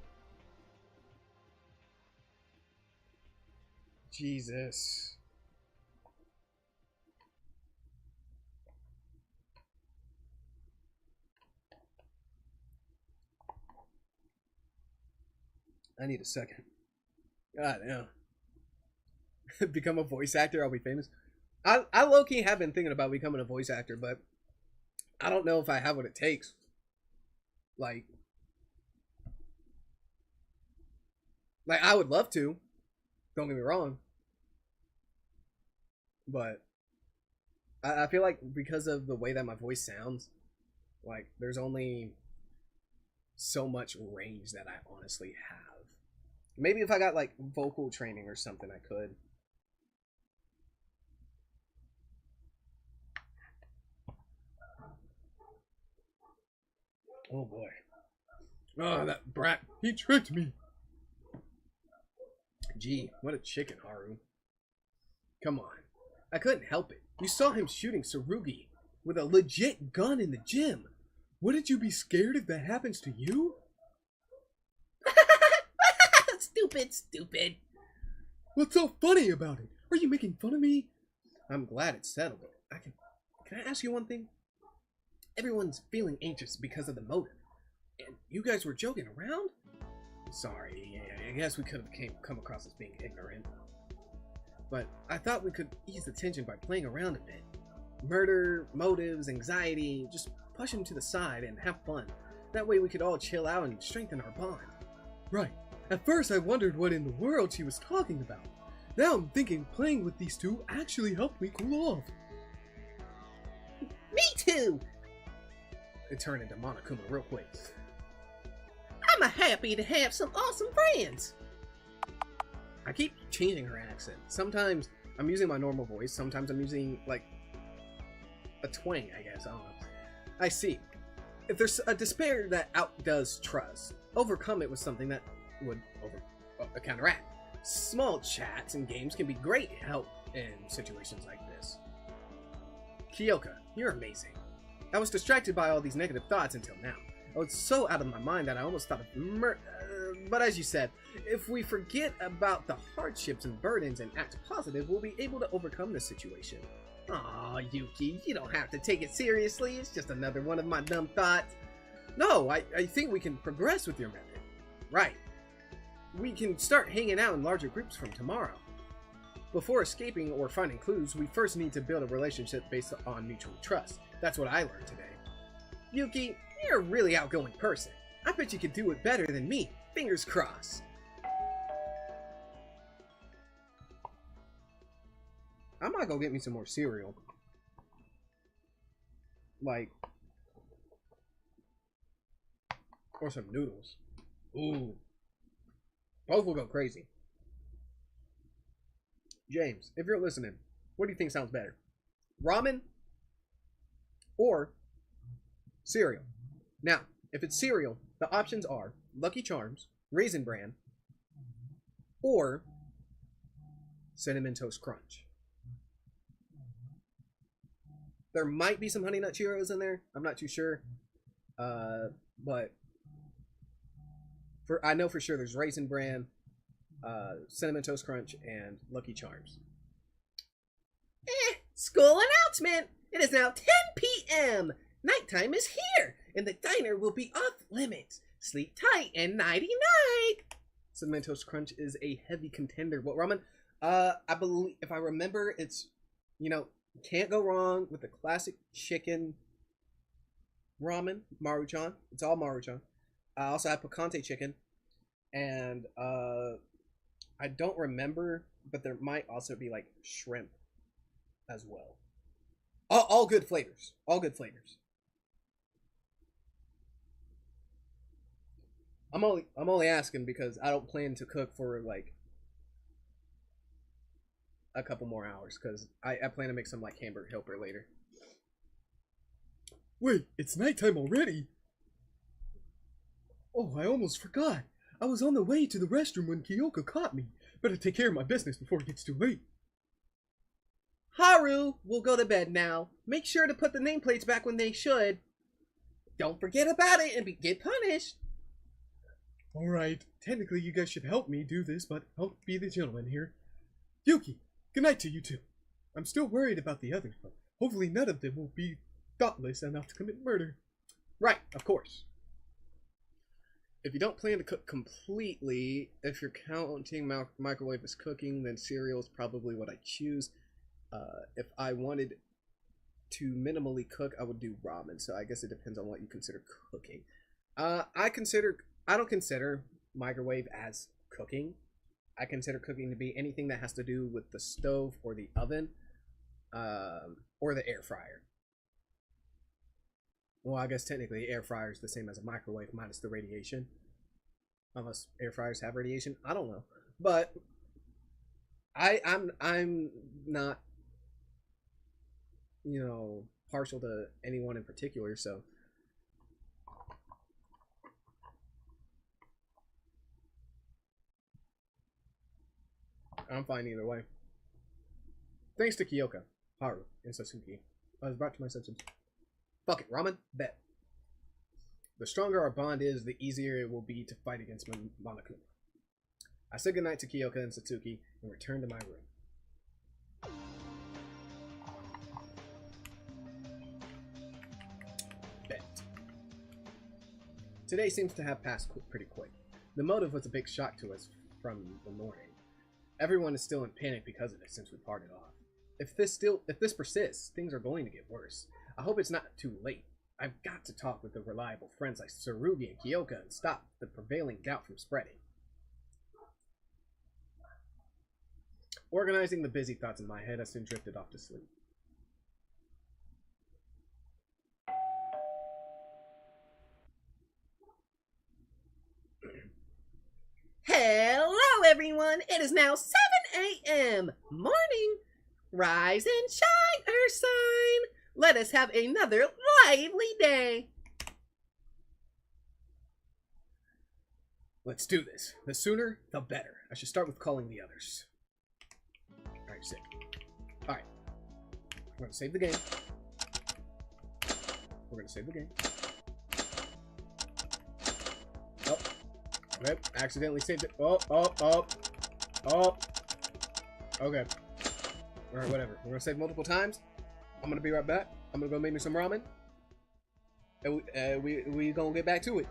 Jesus. I need a second. God damn. Become a voice actor, I'll be famous. I low-key have been thinking about becoming a voice actor, but I don't know if I have what it takes. Like I would love to. Don't get me wrong. But I feel like because of the way that my voice sounds, like there's only so much range that I honestly have. Maybe if I got like vocal training or something, I could. Oh boy. Oh, that brat. He tricked me. Gee, what a chicken, Haru. Come on. I couldn't help it. You saw him shooting Tsurugi with a legit gun in the gym. Wouldn't you be scared if that happens to you? Stupid. What's so funny about it? Are you making fun of me? I'm glad it's settled. Can I ask you one thing? Everyone's feeling anxious because of the motive. And you guys were joking around? Sorry, I guess we could have come across as being ignorant. But I thought we could ease the tension by playing around a bit. Murder, motives, anxiety, just push them to the side and have fun. That way we could all chill out and strengthen our bond. Right. At first I wondered what in the world she was talking about. Now I'm thinking playing with these two actually helped me cool off. Me too. It turned into Monokuma real quick. I'm happy to have some awesome friends. I keep changing her accent. Sometimes I'm using my normal voice. Sometimes I'm using, like, a twang, I guess. I don't know. I see. If there's a despair that outdoes trust, overcome it with something that would counteract. Small chats and games can be great help in situations like this. Kyoka, you're amazing. I was distracted by all these negative thoughts until now. I was so out of my mind that I almost thought of but as you said, if we forget about the hardships and burdens and act positive, we'll be able to overcome this situation. Aw, Yuki, you don't have to take it seriously. It's just another one of my dumb thoughts. No, I think we can progress with your method. Right. We can start hanging out in larger groups from tomorrow. Before escaping or finding clues, we first need to build a relationship based on mutual trust. That's what I learned today. Yuki, you're a really outgoing person. I bet you could do it better than me. Fingers crossed. I might go get me some more cereal. Like, Or some noodles. Ooh. Both will go crazy. James, if you're listening, what do you think sounds better? Ramen or cereal? Now, if it's cereal, the options are Lucky Charms, Raisin Bran, or Cinnamon Toast Crunch. There might be some Honey Nut Cheerios in there. I'm not too sure. But I know for sure there's Raisin Bran, Cinnamon Toast Crunch, and Lucky Charms. School announcement! It is now 10 p.m. Nighttime is here, and the diner will be off limits. Sleep tight and nighty-night. Cinnamon Toast Crunch is a heavy contender. What ramen? I believe, if I remember, it's, can't go wrong with the classic chicken ramen, Maruchan. It's all Maruchan. I also have picante chicken, and I don't remember, but there might also be like shrimp as well. All good flavors. All good flavors. I'm only asking because I don't plan to cook for like a couple more hours because I plan to make some like hamburger helper later. Wait, it's nighttime already? Oh, I almost forgot. I was on the way to the restroom when Kyoko caught me. Better take care of my business before it gets too late. Haru, we'll go to bed now. Make sure to put the nameplates back when they should. Don't forget about it and get punished. Alright, technically you guys should help me do this, but I'll be the gentleman here. Yuki, good night to you too. I'm still worried about the others, but hopefully none of them will be thoughtless enough to commit murder. Right, of course. If you don't plan to cook completely, if you're counting microwave as cooking, then cereal is probably what I choose. If I wanted to minimally cook, I would do ramen. So I guess it depends on what you consider cooking. I don't consider microwave as cooking. I consider cooking to be anything that has to do with the stove or the oven, or the air fryer. Well, I guess technically air fryer is the same as a microwave minus the radiation. Unless air fryers have radiation, I don't know. But I'm not, partial to anyone in particular, so I'm fine either way. Thanks to Kyoko, Haru, and Sasuke, I was brought to my senses. Fuck it, ramen, bet. The stronger our bond is, the easier it will be to fight against Monokuma. I said goodnight to Kyoko and Satsuki and returned to my room. Bet. Today seems to have passed pretty quick. The motive was a big shock to us from the morning. Everyone is still in panic because of it since we parted off. If this persists, things are going to get worse. I hope it's not too late. I've got to talk with the reliable friends like Tsurugi and Kyoka and stop the prevailing doubt from spreading. Organizing the busy thoughts in my head, I soon drifted off to sleep. Hello, everyone. It is now 7 a.m. Morning. Rise and shine, Ursine. Let us have another lively day. Let's do this. The sooner, the better. I should start with calling the others. Alright, sick. Alright. We're gonna save the game. Oh. Okay. Accidentally saved it. Oh. Okay. Alright, whatever. We're gonna save multiple times. I'm gonna be right back. I'm gonna go make me some ramen. And we gonna get back to it.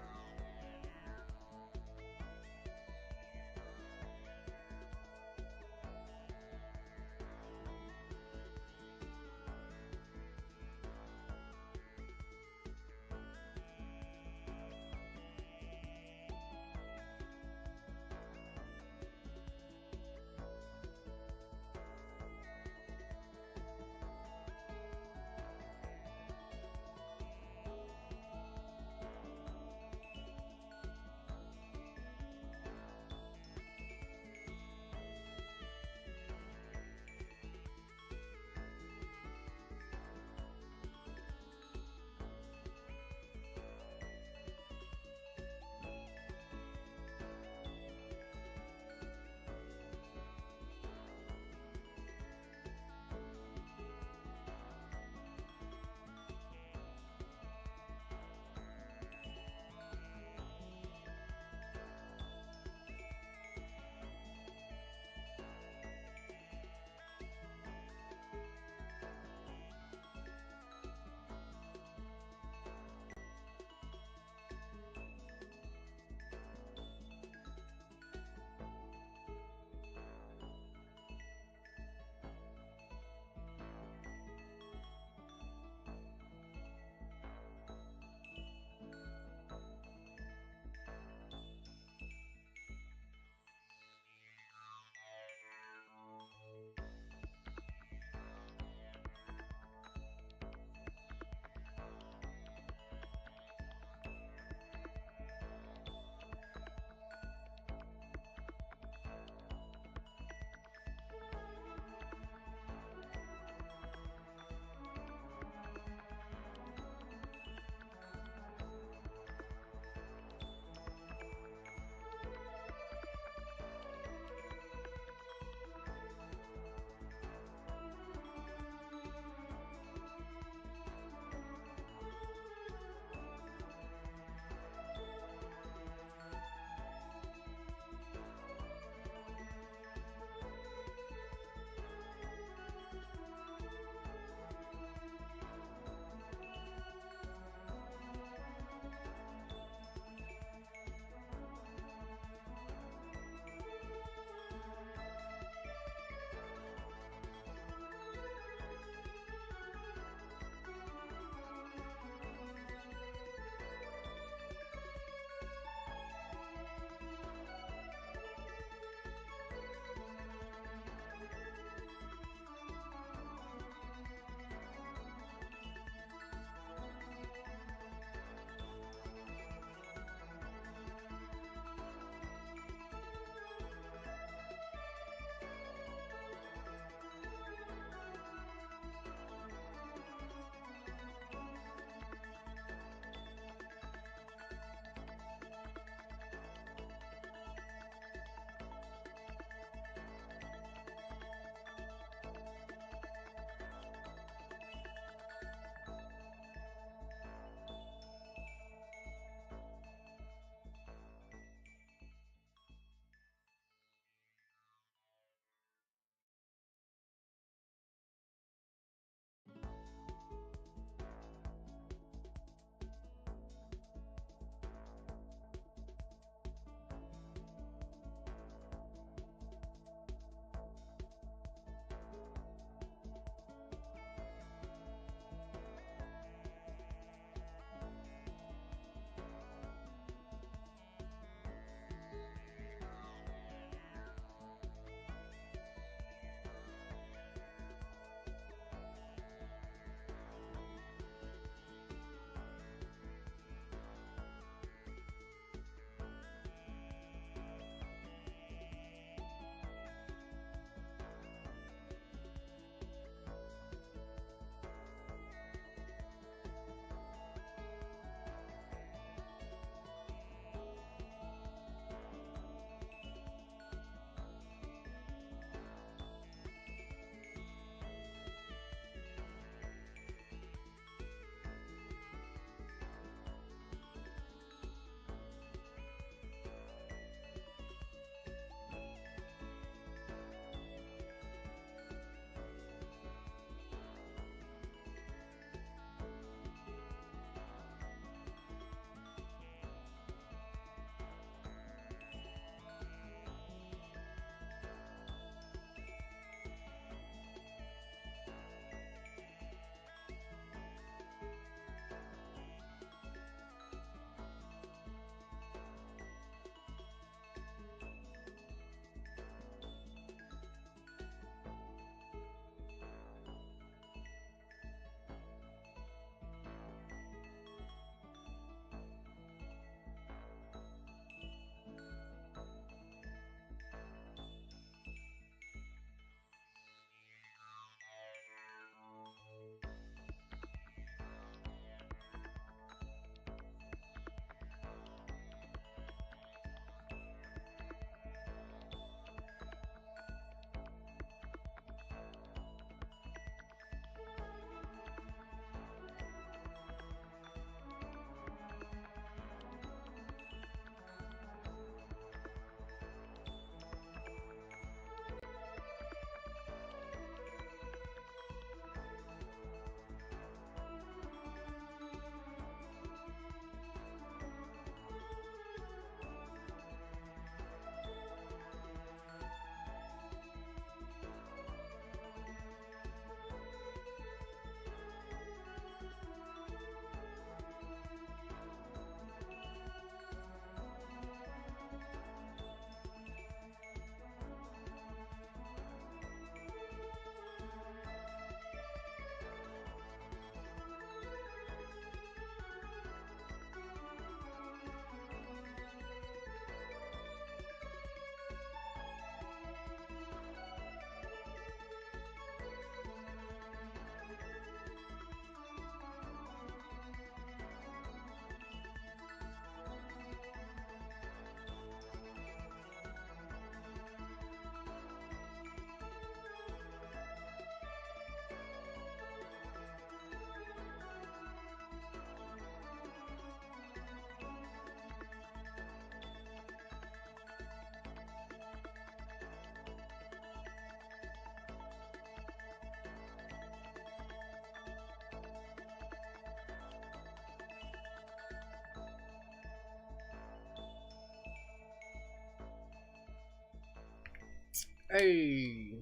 Hey!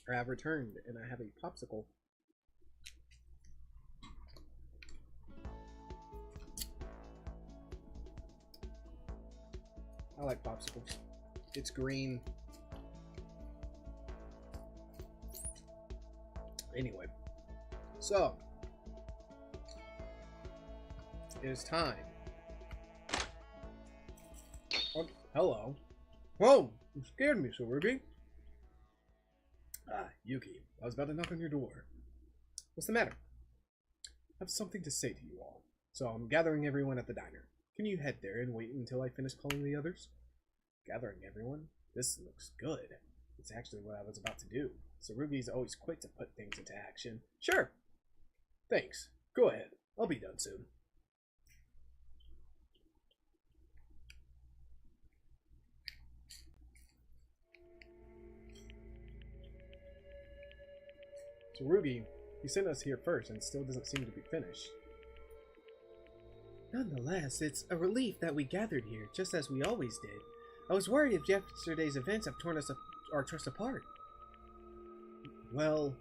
I have returned, and I have a popsicle. I like popsicles. It's green. Anyway, so it is time. Oh, hello. Whoa! You scared me, Ruby. Ah, Yuki. I was about to knock on your door. What's the matter? I have something to say to you all. So I'm gathering everyone at the diner. Can you head there and wait until I finish calling the others? Gathering everyone? This looks good. It's actually what I was about to do. Sarugi's always quick to put things into action. Sure. Thanks. Go ahead. I'll be done soon. Tsurugi, he sent us here first and still doesn't seem to be finished. Nonetheless, it's a relief that we gathered here, just as we always did. I was worried if yesterday's events have torn our trust apart. Well,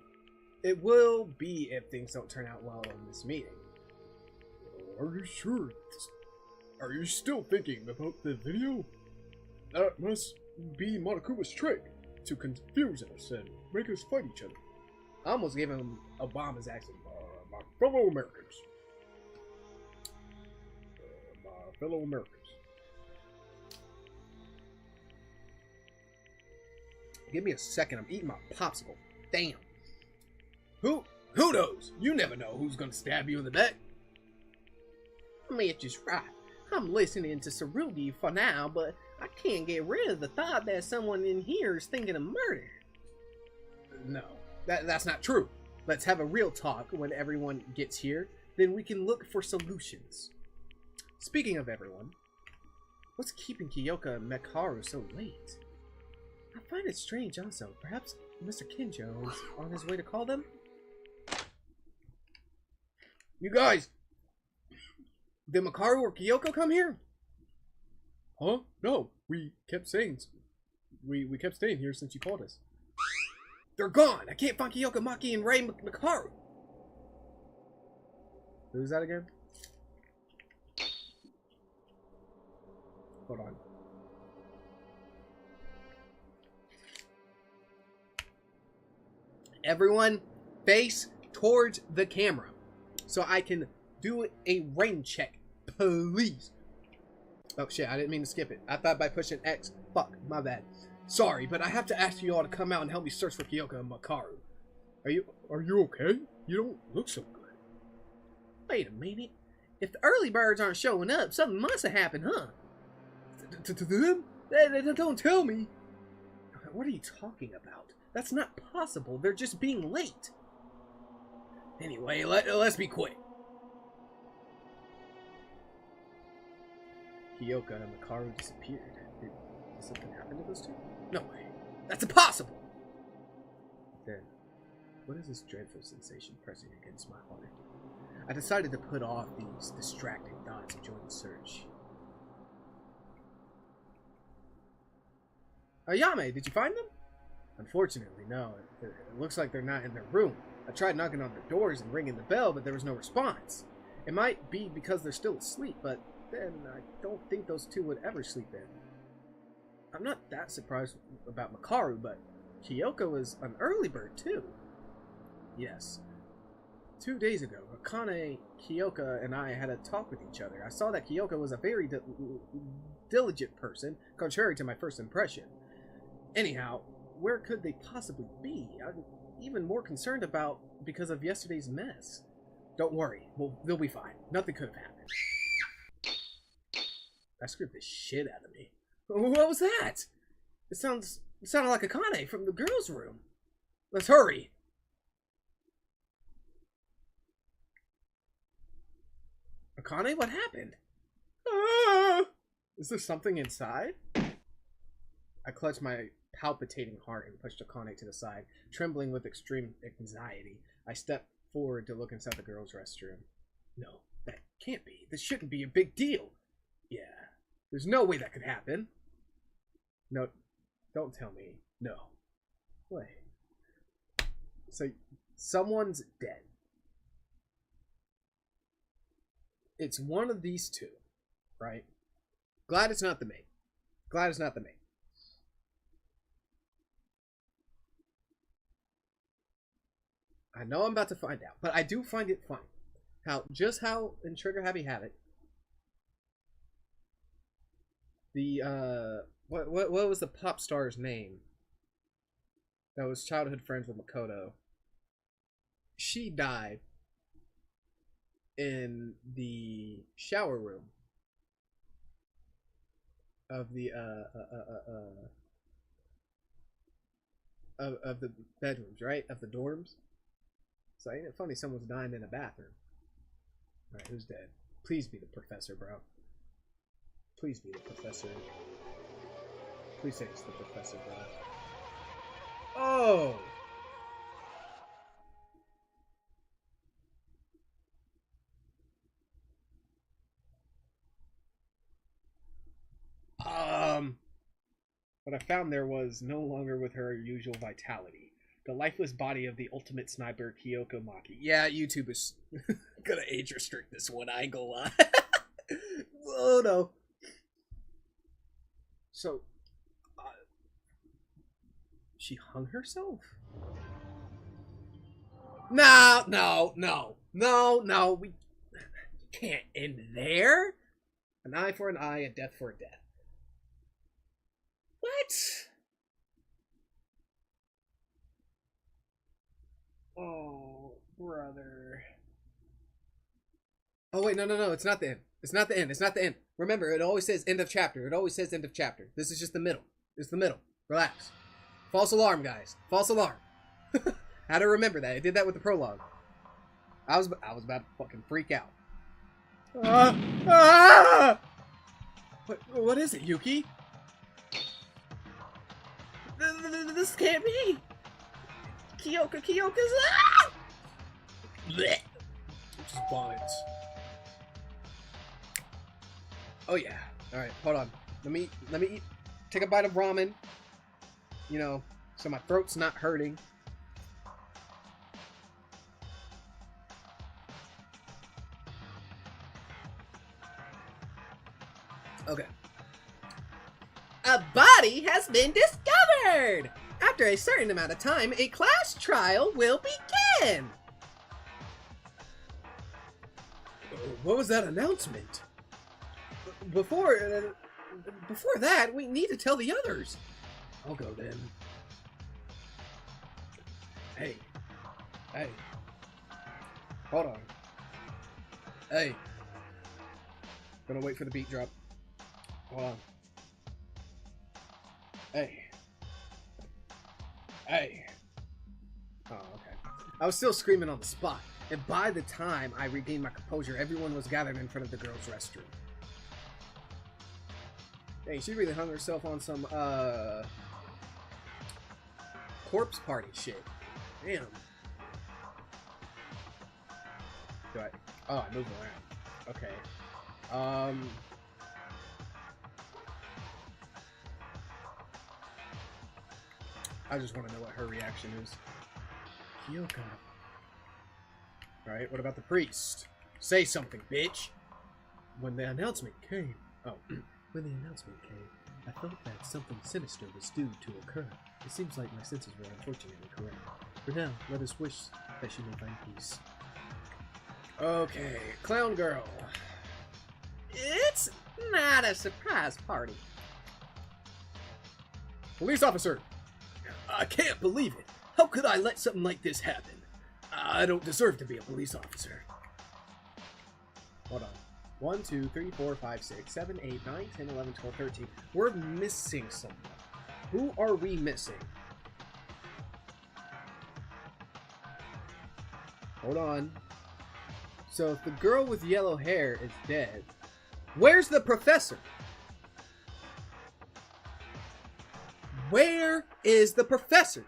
it will be if things don't turn out well in this meeting. Are you sure? Are you still thinking about the video? That must be Monokuma's trick to confuse us and make us fight each other. I almost gave him Obama's accent. My fellow Americans. My fellow Americans. Give me a second. I'm eating my popsicle. Damn. Who knows? You never know who's gonna stab you in the back. Mitch is right. I'm listening to Tsurugi for now, but I can't get rid of the thought that someone in here is thinking of murder. No, that's not true. Let's have a real talk when everyone gets here. Then we can look for solutions. Speaking of everyone, what's keeping Kyoka and Mekaru so late? I find it strange also. Perhaps Mr. Kinjo is on his way to call them? You guys! Did Mekaru or Kyoko come here? Huh? No, we kept saying we kept staying here since you called us. They're gone! I can't find Kyoko, Maki, and Rei Mekaru! Who's that again? Hold on. Everyone, face towards the camera so I can do a rain check, please. Oh shit, I didn't mean to skip it. I thought by pushing X. Fuck, my bad. Sorry, but I have to ask you all to come out and help me search for Kyoko and Makaru. Are you okay? You don't look so good. Wait a minute. If the early birds aren't showing up, something must have happened, huh? To them? Don't tell me. What are you talking about? That's not possible. They're just being late. Anyway, let's be quick. Kyoka and Makaru disappeared. Did something happen to those two? No way. That's impossible! Then, what is this dreadful sensation pressing against my heart? I decided to put off these distracting thoughts and join the search. Ayame, did you find them? Unfortunately, no. It looks like they're not in their room. I tried knocking on their doors and ringing the bell, but there was no response. It might be because they're still asleep, but then I don't think those two would ever sleep in. I'm not that surprised about Makaru, but Kyoko was an early bird too. Yes. 2 days ago, Akane, Kyoka, and I had a talk with each other. I saw that Kyoka was a very diligent person, contrary to my first impression. Anyhow, where could they possibly be? I'm even more concerned about because of yesterday's mess. Don't worry, they'll be fine. Nothing could have happened. That scared the shit out of me. What was that? It sounded like Akane from the girls' room. Let's hurry. Akane, what happened? Ah! Is there something inside? I clutched my palpitating heart and pushed Akane to the side, trembling with extreme anxiety. I stepped forward to look inside the girls' restroom. No, that can't be. This shouldn't be a big deal. Yeah, there's no way that could happen. No, don't tell me No. Wait. So, someone's dead. It's one of these two, right? Glad it's not the maid. Glad it's not the maid. I know I'm about to find out, but I do find it funny how in Trigger Happy Habit the what was the pop star's name that was childhood friends with Makoto? She died in the shower room of the of the bedrooms, right? Of the dorms. So ain't it funny someone's dying in a bathroom? Alright, who's dead? Please be the professor, bro. Please be the professor. Please say it's the professor, bro. Oh! What I found there was no longer with her usual vitality. The lifeless body of the ultimate sniper, Kyoko Maki. Yeah, YouTube is gonna age restrict this one, I ain't gonna lie. Oh no. So, she hung herself? No. We can't end there. An eye for an eye, a death for a death. What? Oh, brother. Oh, wait, no. It's not the end. It's not the end. Remember, it always says end of chapter. This is just the middle. It's the middle. Relax. False alarm, guys. False alarm. How to remember that. I did that with the prologue. I was about to fucking freak out. What is it, Yuki? This can't be. Kyoko's. Blech. Just vomits. Oh yeah. All right, hold on. Let me eat. Take a bite of ramen. You know, so my throat's not hurting. Okay. A body has been discovered! After a certain amount of time, a class trial will begin! What was that announcement? Before that, we need to tell the others. I'll go then. Hey. Hold on. Hey. Gonna wait for the beat drop. Hold on. Hey. Oh, okay. I was still screaming on the spot, and by the time I regained my composure, everyone was gathered in front of the girls' restroom. Dang, she really hung herself on some, corpse party shit. Damn. Oh, I moved around. Okay. I just want to know what her reaction is. Kyoko. Alright, what about the priest? Say something, bitch! When the announcement came... Oh. When the announcement came, I felt that something sinister was due to occur. It seems like my senses were unfortunately correct. For now, let us wish that she may find peace. Okay, clown girl. It's not a surprise party. Police officer! I can't believe it. How could I let something like this happen? I don't deserve to be a police officer. Hold on. 1, 2, 3, 4, 5, 6, 7, 8, 9, 10, 11, 12, 13. We're missing someone. Who are we missing? Hold on. So if the girl with yellow hair is dead, where's the professor? Where is the professor?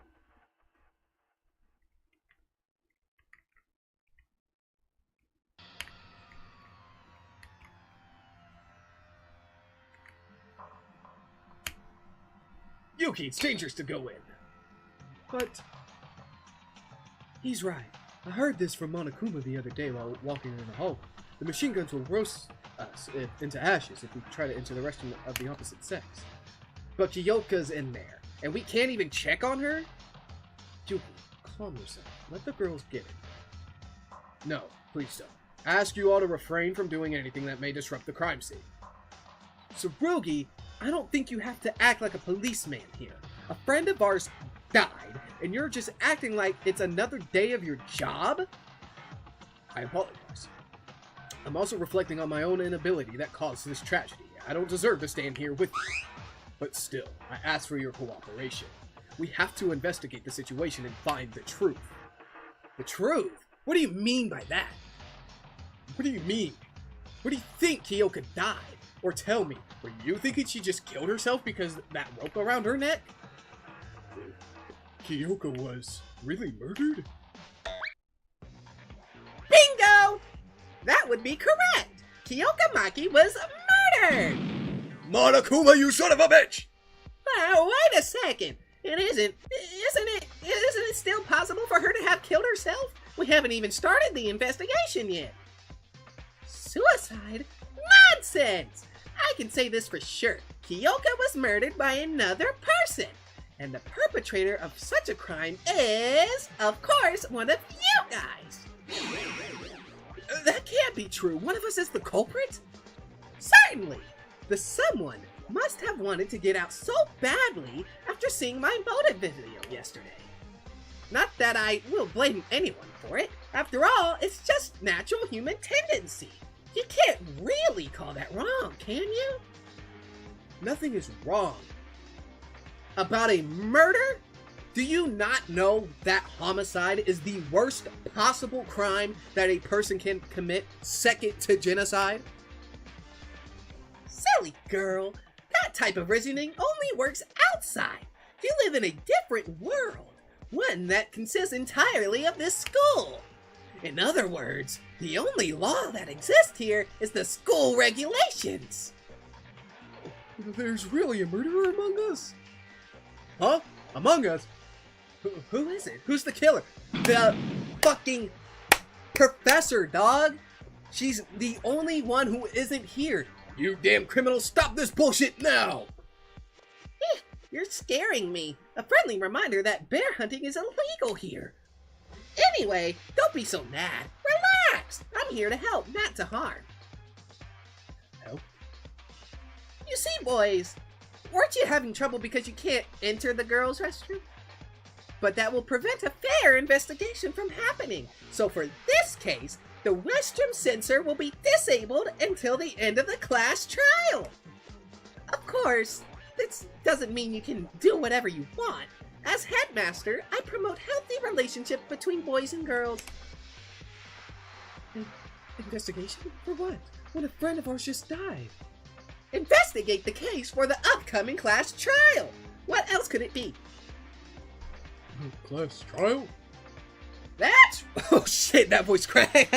Yuki, it's dangerous to go in. But he's right. I heard this from Monokuma the other day while walking in the hall. The machine guns will roast us into ashes if we try to enter the restroom of the opposite sex. But Kyoka's in there, and we can't even check on her? Yuki, calm yourself. Let the girls get it. No, please don't. I ask you all to refrain from doing anything that may disrupt the crime scene. Tsurugi, I don't think you have to act like a policeman here. A friend of ours died, and you're just acting like it's another day of your job? I apologize. I'm also reflecting on my own inability that caused this tragedy. I don't deserve to stand here with you. But still, I ask for your cooperation. We have to investigate the situation and find the truth. The truth? What do you mean by that? What do you mean? What do you think Kyoka died? Or tell me, were you thinking she just killed herself because that rope around her neck? Kyoka was really murdered? Bingo! That would be correct. Kyoka Maki was murdered. Monokuma, you son of a bitch! Wait a second. Isn't it still possible for her to have killed herself? We haven't even started the investigation yet. Suicide? Nonsense! I can say this for sure. Kyoka was murdered by another person. And the perpetrator of such a crime is, of course, one of you guys. That can't be true. One of us is the culprit? Certainly. The someone must have wanted to get out so badly after seeing my motive video yesterday. Not that I will blame anyone for it. After all, it's just natural human tendency. You can't really call that wrong, can you? Nothing is wrong. About a murder? Do you not know that homicide is the worst possible crime that a person can commit, second to genocide? Silly girl, that type of reasoning only works outside. You live in a different world, one that consists entirely of this school. In other words, the only law that exists here is the school regulations. There's really a murderer among us? Huh? Among us? Who is it? Who's the killer? The fucking professor, dog! She's the only one who isn't here. You damn criminal, stop this bullshit now! You're scaring me. A friendly reminder that bear hunting is illegal here. Anyway, don't be so mad. Relax. I'm here to help, not to harm. Help? You see, boys, weren't you having trouble because you can't enter the girls' restroom? But that will prevent a fair investigation from happening. So for this case, the restroom censor will be disabled until the end of the class trial. Of course, this doesn't mean you can do whatever you want. As headmaster, I promote healthy relationships between boys and girls. Investigation? For what? When a friend of ours just died. Investigate the case for the upcoming class trial. What else could it be? Class trial? That's... Oh shit, that voice cracked.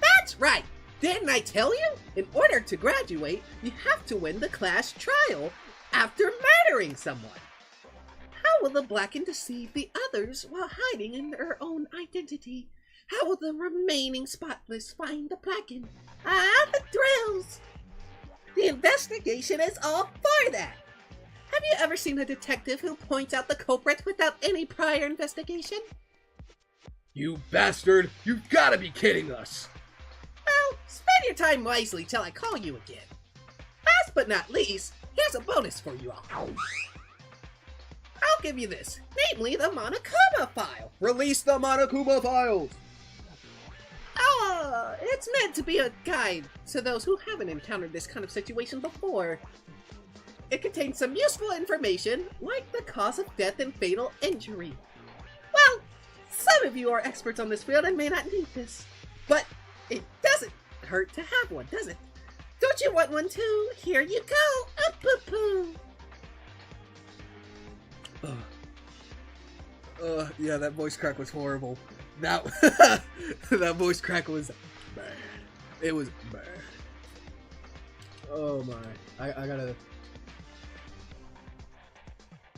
That's right. Didn't I tell you? In order to graduate, you have to win the class trial after murdering someone. How will the Blackened deceive the others while hiding in their own identity? How will the remaining Spotless find the Blackened? Ah, the thrills! The investigation is all for that. Have you ever seen a detective who points out the culprit without any prior investigation? You bastard! You've gotta be kidding us! Well, spend your time wisely till I call you again. Last but not least, here's a bonus for you all. I'll give you this, namely the Monokuma file. Release the Monokuma files! It's meant to be a guide to those who haven't encountered this kind of situation before. It contains some useful information, like the cause of death and fatal injury. Well, some of you are experts on this field and may not need this, but it doesn't hurt to have one, does it? Don't you want one too? Here you go, poo-poo. Yeah, that voice crack was horrible. That that voice crack was bad. It was bad. Oh my. I gotta...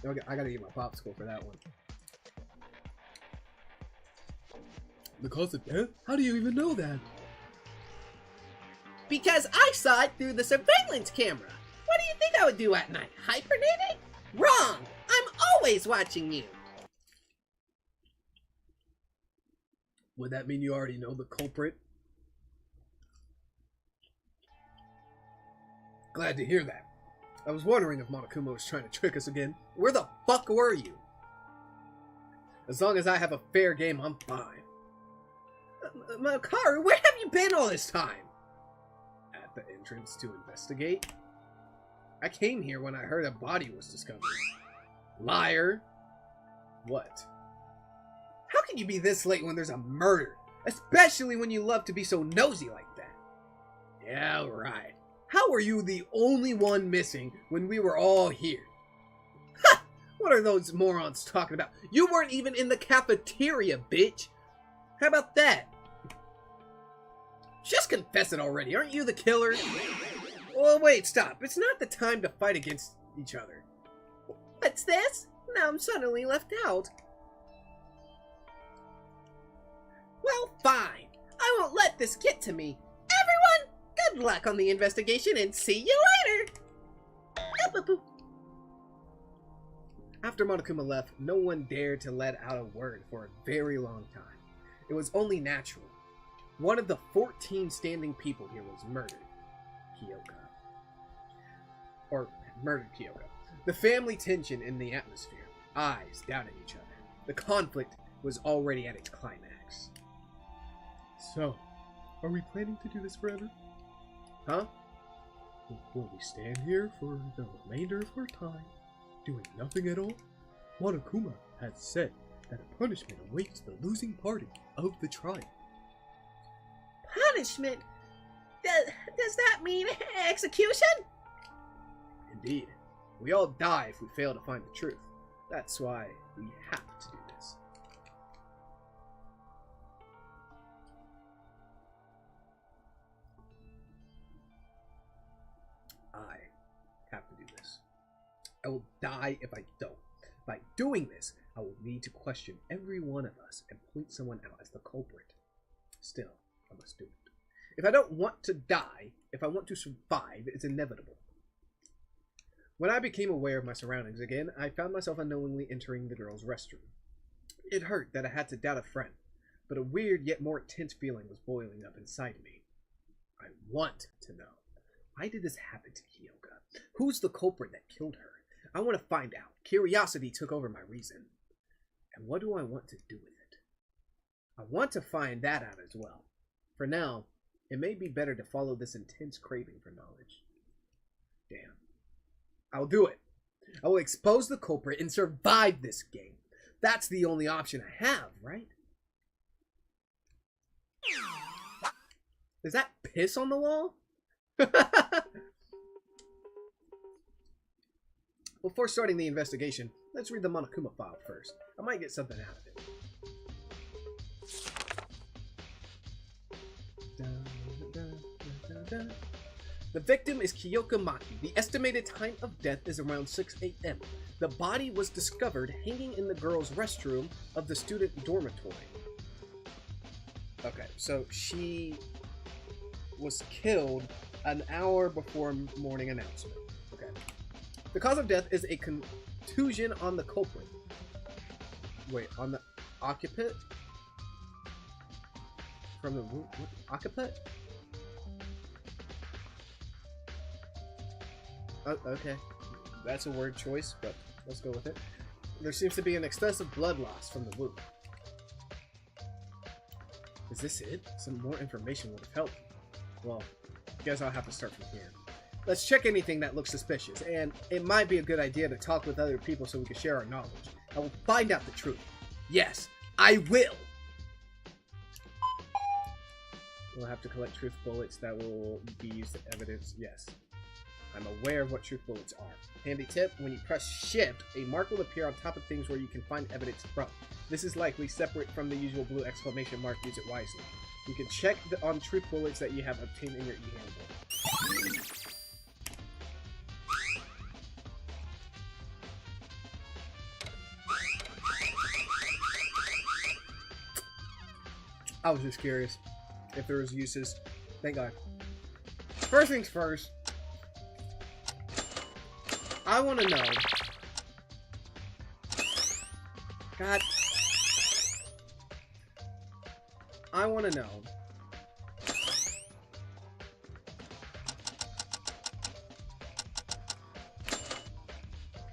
Okay, I gotta eat my popsicle for that one. The cause of death? How do you even know that? Because I saw it through the surveillance camera. What do you think I would do at night? Hibernate? Wrong! I'm always watching you. Would that mean you already know the culprit? Glad to hear that. I was wondering if Monokuma was trying to trick us again. Where the fuck were you? As long as I have a fair game, I'm fine. Makaru, where have you been all this time? At the entrance to investigate. I came here when I heard a body was discovered. Liar. What? How can you be this late when there's a murder? Especially when you love to be so nosy like that. Yeah, right. How are you the only one missing when we were all here? Ha! What are those morons talking about? You weren't even in the cafeteria, bitch. How about that? Just confess it already. Aren't you the killer? Well, wait, stop. It's not the time to fight against each other. What's this? Now I'm suddenly left out. Well, fine. I won't let this get to me. Everyone, good luck on the investigation and see you later. After Monokuma left, no one dared to let out a word for a very long time. It was only natural. One of the 14 standing people here was murdered. Kyoka. Or murdered Kyoka. The family tension in the atmosphere. Eyes down at each other. The conflict was already at its climax. So, are we planning to do this forever? Huh? Will we stand here for the remainder of our time, doing nothing at all? Monokuma has said that a punishment awaits the losing party of the trial. Punishment? Does that mean execution? Indeed. We all die if we fail to find the truth. That's why we have to do this. I have to do this. I will die if I don't. By doing this, I will need to question every one of us and point someone out as the culprit. Still, I must do it. If I don't want to die, if I want to survive, it's inevitable. When I became aware of my surroundings again, I found myself unknowingly entering the girls' restroom. It hurt that I had to doubt a friend, but a weird yet more intense feeling was boiling up inside me. I want to know. Why did this happen to Kyoka? Who's the culprit that killed her? I want to find out. Curiosity took over my reason. And what do I want to do with it? I want to find that out as well. For now, it may be better to follow this intense craving for knowledge. Damn. I'll do it. I will expose the culprit and survive this game. That's the only option I have, right? Is that piss on the wall? Before starting the investigation, let's read the Monokuma file first. I might get something out of it. The victim is Kyoka Maki. The estimated time of death is around 6 a.m. The body was discovered hanging in the girls' restroom of the student dormitory. Okay, so she was killed an hour before morning announcement. Okay. The cause of death is a contusion on the culprit. Wait, on the occupant? From the what? Occupant? Oh, okay. That's a word choice, but let's go with it. There seems to be an excessive blood loss from the wound. Is this it? Some more information would have helped. Well, I guess I'll have to start from here. Let's check anything that looks suspicious, and it might be a good idea to talk with other people so we can share our knowledge. I will find out the truth. Yes, I will! We'll have to collect truth bullets that will be used as evidence. Yes. I'm aware of what truth bullets are. Handy tip, when you press shift, a mark will appear on top of things where you can find evidence from. This is likely separate from the usual blue exclamation mark. Use it wisely. You can check on truth bullets that you have obtained in your e-handbook. I was just curious if there was uses. Thank God. First things first, I want to know. God. I want to know.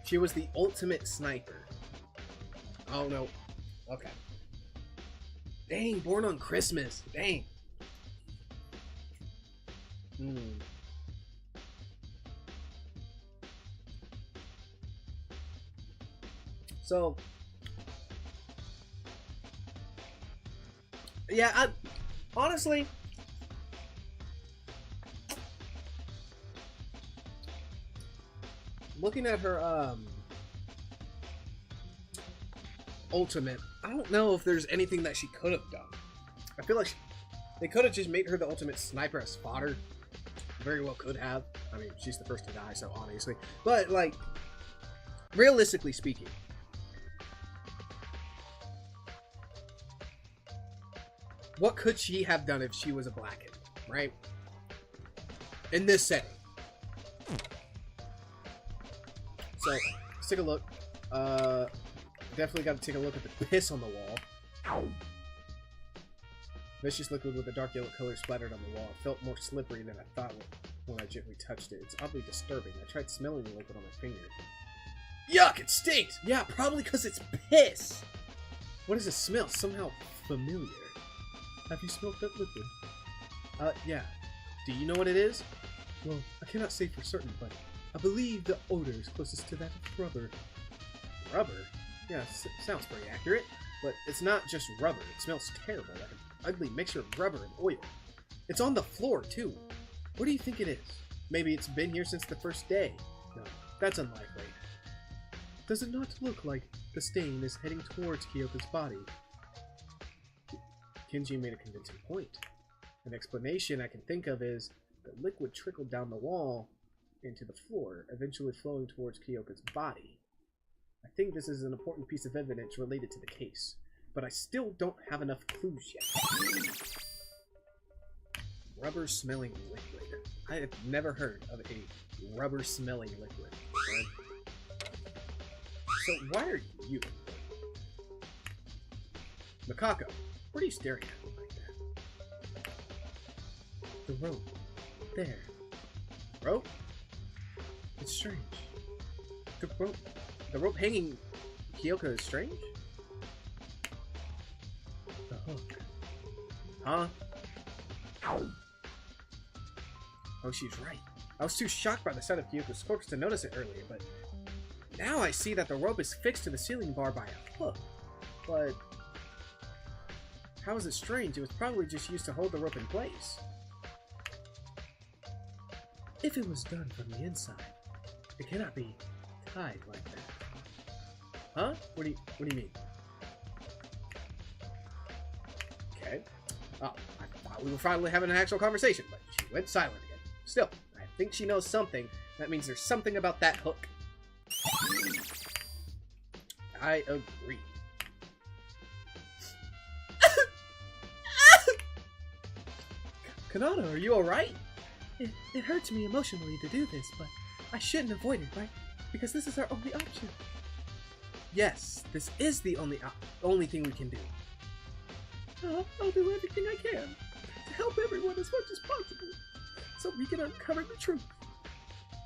She was the ultimate sniper. Oh no. Okay. Dang, born on Christmas. Dang. So, yeah, honestly, looking at her ultimate, I don't know if there's anything that she could have done. I feel like they could have just made her the ultimate sniper as fodder. Very well could have. I mean, she's the first to die, so obviously. But, like, realistically speaking, what could she have done if she was a blackhead, right? In this setting. So, let's take a look. Definitely got to take a look at the piss on the wall. Vicious liquid with a dark yellow color splattered on the wall. It felt more slippery than I thought when I gently touched it. It's oddly disturbing. I tried smelling the liquid on my finger. Yuck! It stinks! Yeah, probably because it's piss! What does it smell? Somehow familiar. Have you smelled that liquid? Yeah. Do you know what it is? Well, I cannot say for certain, but I believe the odor is closest to that of rubber. Rubber? Yeah, sounds pretty accurate. But it's not just rubber. It smells terrible, like an ugly mixture of rubber and oil. It's on the floor, too. What do you think it is? Maybe it's been here since the first day. No, that's unlikely. Does it not look like the stain is heading towards Kyoko's body? Kenji made a convincing point. An explanation I can think of is the liquid trickled down the wall into the floor, eventually flowing towards Kyoko's body. I think this is an important piece of evidence related to the case, but I still don't have enough clues yet. Rubber-smelling liquid. I have never heard of a rubber-smelling liquid. Right? So why are you? Makako, what are you staring at me like that? The rope. There. Rope? It's strange. The rope hanging Kyoko is strange? The hook. Huh? Oh, she's right. I was too shocked by the sight of Kyoko's corpse to notice it earlier, but now I see that the rope is fixed to the ceiling bar by a hook. But how is it strange? It was probably just used to hold the rope in place. If it was done from the inside, it cannot be tied like that. Huh? What do you mean? Okay. Oh, I thought we were finally having an actual conversation, but she went silent again. Still, I think she knows something. That means there's something about that hook. I agree. Kanata, are you alright? It hurts me emotionally to do this, but I shouldn't avoid it, right? Because this is our only option. Yes, this is the only thing we can do. I'll do everything I can to help everyone as much as possible, so we can uncover the truth.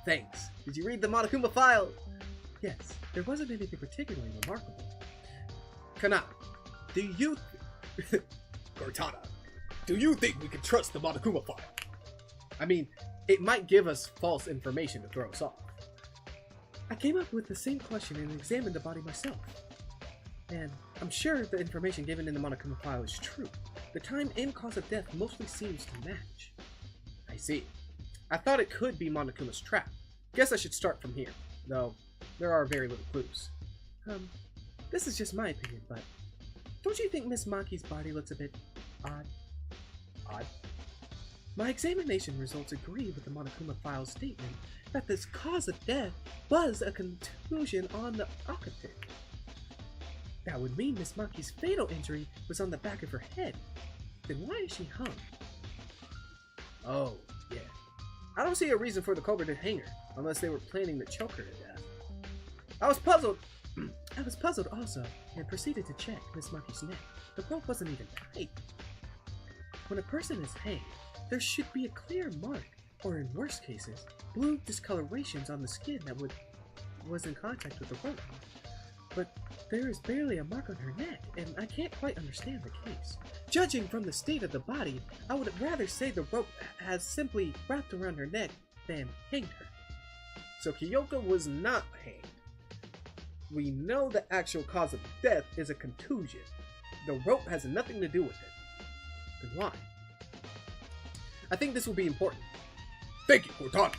Thanks. Did you read the Monokuma file? Yes, there wasn't anything particularly remarkable. Kanata, do you... Cortana, do you think we can trust the Monokuma file? I mean, it might give us false information to throw us off. I came up with the same question and examined the body myself. And I'm sure the information given in the Monokuma file is true. The time and cause of death mostly seems to match. I see. I thought it could be Monokuma's trap. Guess I should start from here, though there are very little clues. This is just my opinion, but don't you think Miss Maki's body looks a bit odd? Odd? My examination results agree with the Monokuma file's statement that this cause of death was a contusion on the occiput. That would mean Miss Maki's fatal injury was on the back of her head. Then why is she hung? Oh, yeah. I don't see a reason for the Cobra to hang her, unless they were planning to choke her to death. I was puzzled. I was puzzled also, and proceeded to check Miss Monkey's neck. The rope wasn't even tight. When a person is hanged, there should be a clear mark, or in worst cases, blue discolorations on the skin that was in contact with the rope. But there is barely a mark on her neck, and I can't quite understand the case. Judging from the state of the body, I would rather say the rope has simply wrapped around her neck than hanged her. So Kyoka was not hanged. We know the actual cause of death is a contusion. The rope has nothing to do with it. Then why? I think this will be important. Thank you, Cortana.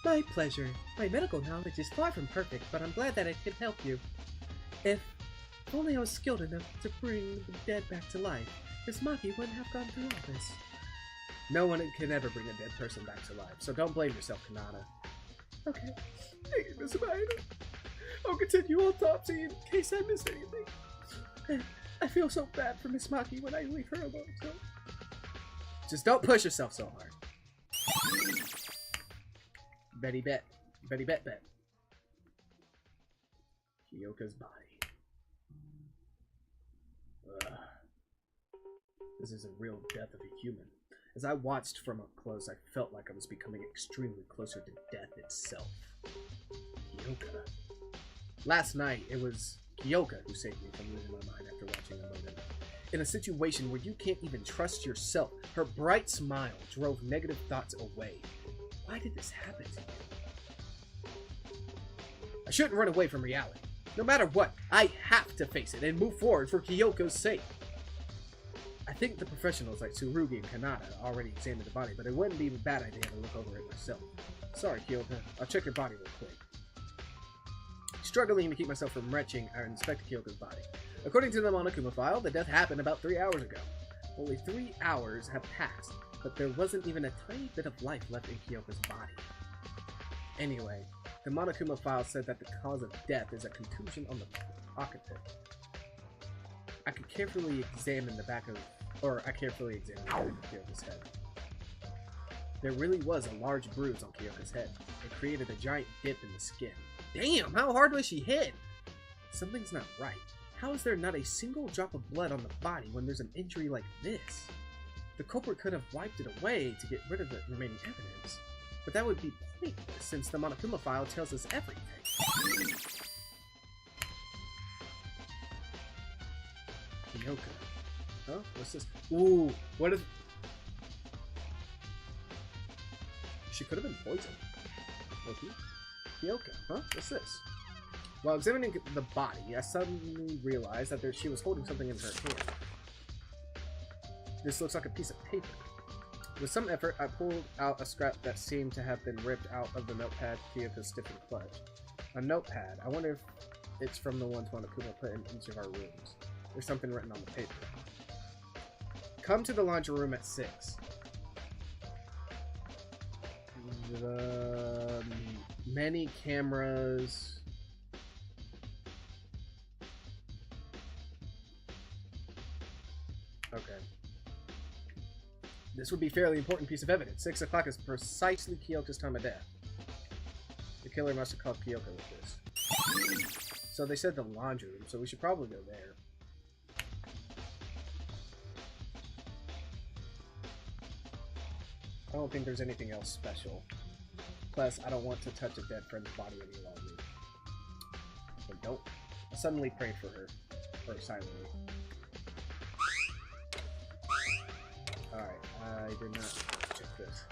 My pleasure. My medical knowledge is far from perfect, but I'm glad that I can help you. If only I was skilled enough to bring the dead back to life, Miss Maki wouldn't have gone through all this. No one can ever bring a dead person back to life, so don't blame yourself, Kanata. Okay. Thank you, Miss Amaya. I'll continue autopsy in case I missed anything. I feel so bad for Miss Maki when I leave her alone, so... Just don't push yourself so hard. Betty bet. Betty bet bet. Kyoka's body. Ugh. This is a real death of a human. As I watched from up close, I felt like I was becoming extremely closer to death itself. Kyoka. Last night, it was Kyoka who saved me from losing my mind after watching a moment. In a situation where you can't even trust yourself, her bright smile drove negative thoughts away. Why did this happen to you? I shouldn't run away from reality. No matter what, I have to face it and move forward for Kyoko's sake. I think the professionals like Tsurugi and Kanata already examined the body, but it wouldn't be a bad idea to look over it myself. Sorry, Kyoka. I'll check your body real quick. Struggling to keep myself from retching, I inspect Kyoka's body. According to the Monokuma file, the death happened about 3 hours ago. Only 3 hours have passed, but there wasn't even a tiny bit of life left in Kyoka's body. Anyway, the Monokuma file said that the cause of death is a contusion on the occipital. I carefully examined the back of Kyoka's head. There really was a large bruise on Kyoka's head. It created a giant dip in the skin. Damn, how hard was she hit? Something's not right. How is there not a single drop of blood on the body when there's an injury like this? The culprit could have wiped it away to get rid of the remaining evidence. But that would be pointless since the Monokuma file tells us everything. Kyoka. Huh? What's this? Ooh, what is... She could have been poisoned. Okay. Kyoka, huh? What's this? While examining the body, I suddenly realized that she was holding something in her hand. This looks like a piece of paper. With some effort, I pulled out a scrap that seemed to have been ripped out of the notepad Kyoka stiffened clutch. A notepad. I wonder if it's from the ones Monokuma put in each of our rooms. There's something written on the paper. Come to the laundry room at 6. The many cameras. Okay. This would be a fairly important piece of evidence. 6 o'clock is precisely Kyoka's time of death. The killer must have called Kyoka with this. So they said the laundry room, so we should probably go there. I don't think there's anything else special. Plus, I don't want to touch a dead friend's body any longer. But don't. I suddenly prayed for her. Or silently. Alright, I did not check this.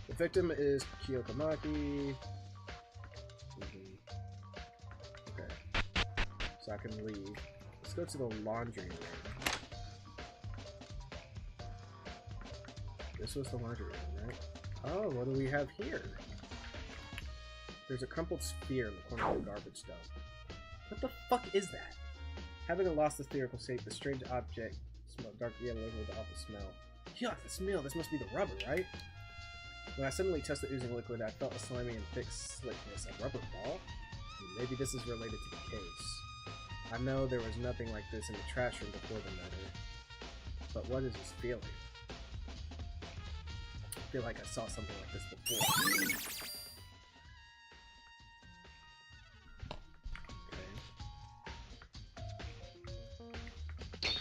The victim is Kyoka Maki. Okay. So I can leave. Let's go to the laundry room. This was the laundry room, right? Oh, what do we have here? There's a crumpled sphere in the corner of the garbage dump. What the fuck is that? Having lost the spherical shape, the strange object smelled dark yellow with the awful smell. Yuck, the smell! This must be the rubber, right? When I suddenly touched the oozing liquid, I felt a slimy and thick slickness. A rubber ball? Maybe this is related to the case. I know there was nothing like this in the trash room before the murder. but what is this feeling? I feel like I saw something like this before. Okay.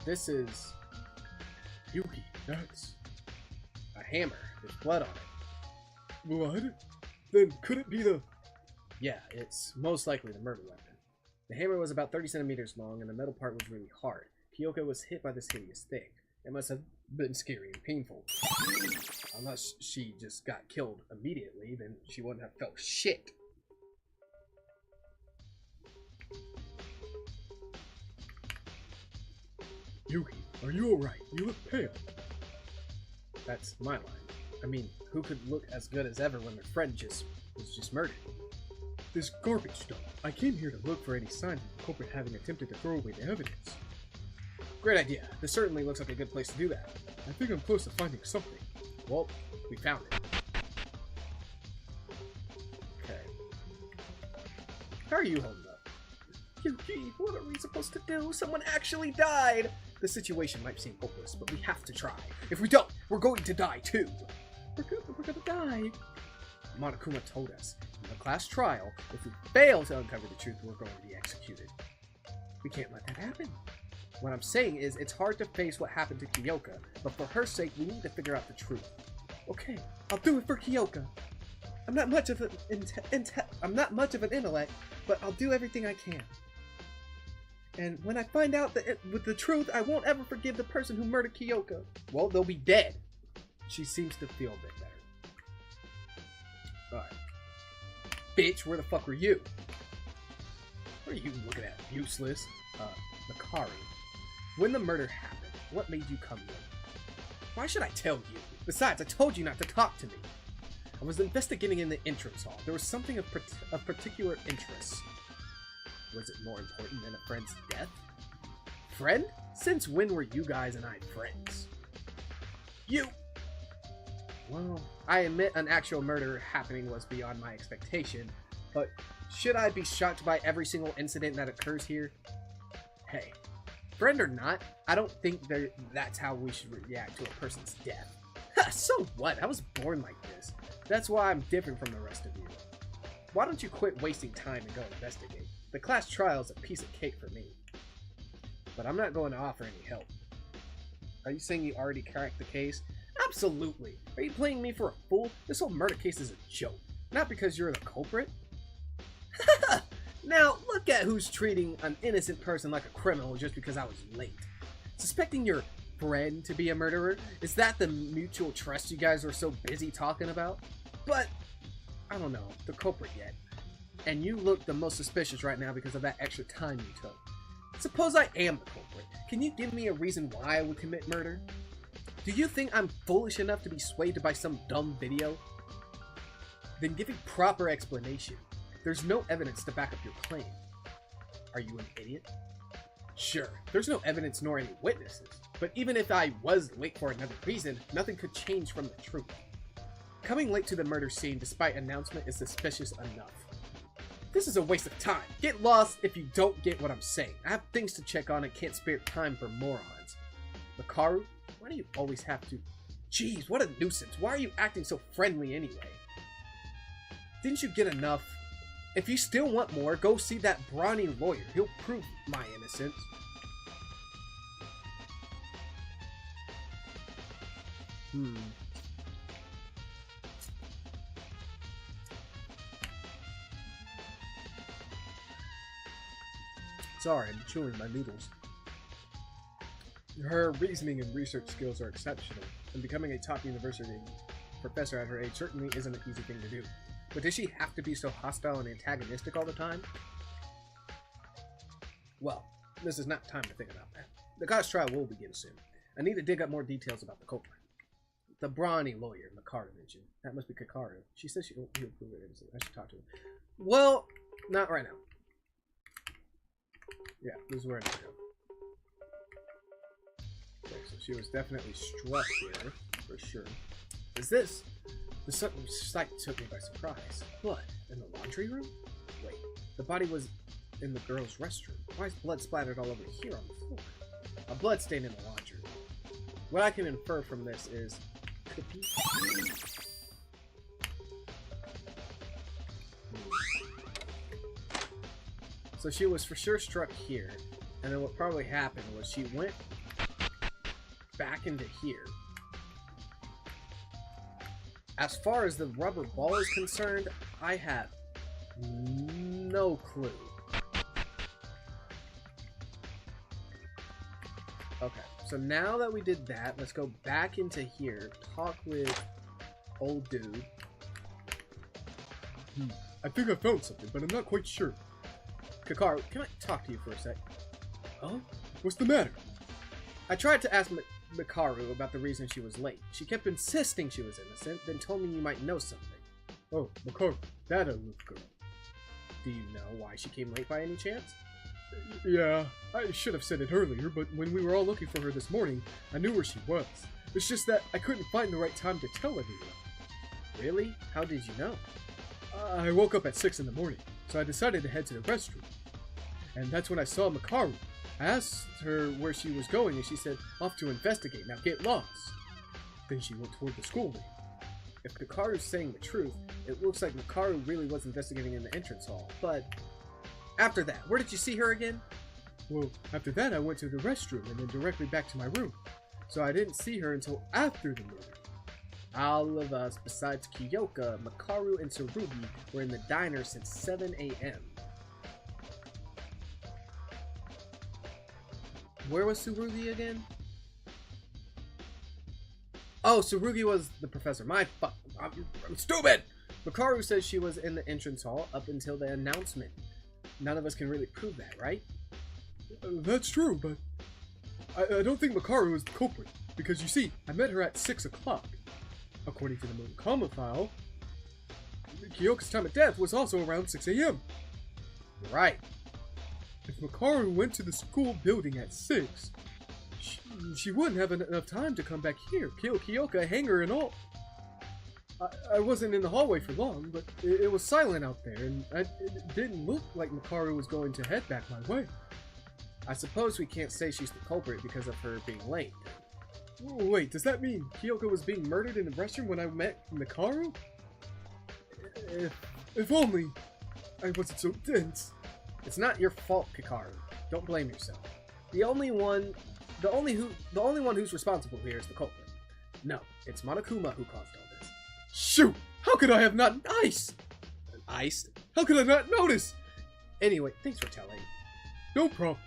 This is Yuki, that's... a hammer. There's blood on it. Blood? Then could it be the... Yeah, it's most likely the murder weapon. The hammer was about 30 centimeters long, and the metal part was really hard. Kyoko was hit by this hideous thing. It must have been scary and painful. Unless she just got killed immediately, then she wouldn't have felt shit. Yuki, are you alright? You look pale. That's my line. I mean, who could look as good as ever when their friend was just murdered? This garbage dump. I came here to look for any signs of the culprit having attempted to throw away the evidence. Great idea. This certainly looks like a good place to do that. I think I'm close to finding something. Well, we found it. Okay. How are you holding up? Yuki, what are we supposed to do? Someone actually died! The situation might seem hopeless, but we have to try. If we don't, we're going to die too. We're gonna die. Monokuma told us, in the class trial, if we fail to uncover the truth, we're going to be executed. We can't let that happen. What I'm saying is, it's hard to face what happened to Kyoka, but for her sake, we need to figure out the truth. Okay, I'll do it for Kyoka. I'm not much of an intellect, but I'll do everything I can. And when I find out with the truth, I won't ever forgive the person who murdered Kyoka. Well, they'll be dead. She seems to feel a bit better. Alright. Bitch, where the fuck were you? What are you looking at? Useless. Makari. When the murder happened, what made you come here? Why should I tell you? Besides, I told you not to talk to me. I was investigating in the entrance hall. There was something of particular interest. Was it more important than a friend's death? Friend? Since when were you guys and I friends? You! Well, I admit an actual murder happening was beyond my expectation, but should I be shocked by every single incident that occurs here? Hey, friend or not, I don't think that's how we should react to a person's death. So what? I was born like this. That's why I'm different from the rest of you. Why don't you quit wasting time and go investigate? The class trial is a piece of cake for me. But I'm not going to offer any help. Are you saying you already cracked the case? Absolutely. Are you playing me for a fool? This whole murder case is a joke. Not because you're the culprit. Now, look at who's treating an innocent person like a criminal just because I was late. Suspecting your friend to be a murderer? Is that the mutual trust you guys are so busy talking about? But, I don't know, the culprit yet. And you look the most suspicious right now because of that extra time you took. Suppose I am the culprit. Can you give me a reason why I would commit murder? Do you think I'm foolish enough to be swayed by some dumb video? Then give a proper explanation. There's no evidence to back up your claim. Are you an idiot? Sure, there's no evidence nor any witnesses. But even if I was late for another reason, nothing could change from the truth. Coming late to the murder scene despite announcement is suspicious enough. This is a waste of time. Get lost if you don't get what I'm saying. I have things to check on and can't spare time for morons. Makaru, why do you always have to... Jeez, what a nuisance. Why are you acting so friendly anyway? Didn't you get enough? If you still want more, go see that brawny lawyer. He'll prove my innocence. Sorry, I'm chewing my noodles. Her reasoning and research skills are exceptional, and becoming a top university professor at her age certainly isn't an easy thing to do. But does she have to be so hostile and antagonistic all the time? Well, this is not time to think about that. The class trial will begin soon. I need to dig up more details about the culprit. The brawny lawyer Makaru mentioned. That must be Kakaru. She says he'll prove it innocent. I should talk to him. Well, not right now. Yeah, this is where I need to go. Okay, so she was definitely struck here, for sure. Is this? The sight took me by surprise. Blood in the laundry room? Wait, the body was in the girl's restroom. Why is blood splattered all over here on the floor? A blood stain in the laundry. What I can infer from this is... So she was for sure struck here, and then what probably happened was she went back into here. As far as the rubber ball is concerned, I have no clue. Okay, so now that we did that, let's go back into here, talk with old dude. I think I found something, but I'm not quite sure. Kakaru, can I talk to you for a sec? Huh? What's the matter? I tried to ask Mikaru about the reason she was late. She kept insisting she was innocent, then told me you might know something. Oh, Makaru, that aloof girl. Do you know why she came late by any chance? Yeah, I should have said it earlier, but when we were all looking for her this morning, I knew where she was. It's just that I couldn't find the right time to tell everyone. Really? How did you know? I woke up at 6 in the morning, so I decided to head to the restroom. And that's when I saw Makaru. I asked her where she was going, and she said, off to investigate, now get lost. Then she went toward the school wing. If Kakaru's saying the truth, it looks like Makaru really was investigating in the entrance hall, but... After that, where did you see her again? Well, after that I went to the restroom and then directly back to my room. So I didn't see her until after the murder. All of us, besides Kyoka, Makaru, and Tsurugi, were in the diner since 7 a.m. Where was Tsurugi again? Oh, Tsurugi was the professor. I'm stupid! Makaru says she was in the entrance hall up until the announcement. None of us can really prove that, right? That's true, but I don't think Makaru is the culprit, because you see, I met her at 6 o'clock. According to the Mokama file, Kyoka's time of death was also around 6 a.m. Right. If Makaru went to the school building at 6, she wouldn't have enough time to come back here, kill Kyoka, hang her and all. I wasn't in the hallway for long, but it was silent out there, and it didn't look like Makaru was going to head back my way. I suppose we can't say she's the culprit because of her being late. Wait, does that mean Kyoka was being murdered in the restroom when I met Mikaru? If only I wasn't so dense. It's not your fault, Kakaru. Don't blame yourself. The only one who's responsible here is the culprit. No, it's Monokuma who caused all this. Shoot! How could I have not iced? Iced? How could I not notice? Anyway, thanks for telling. No problem.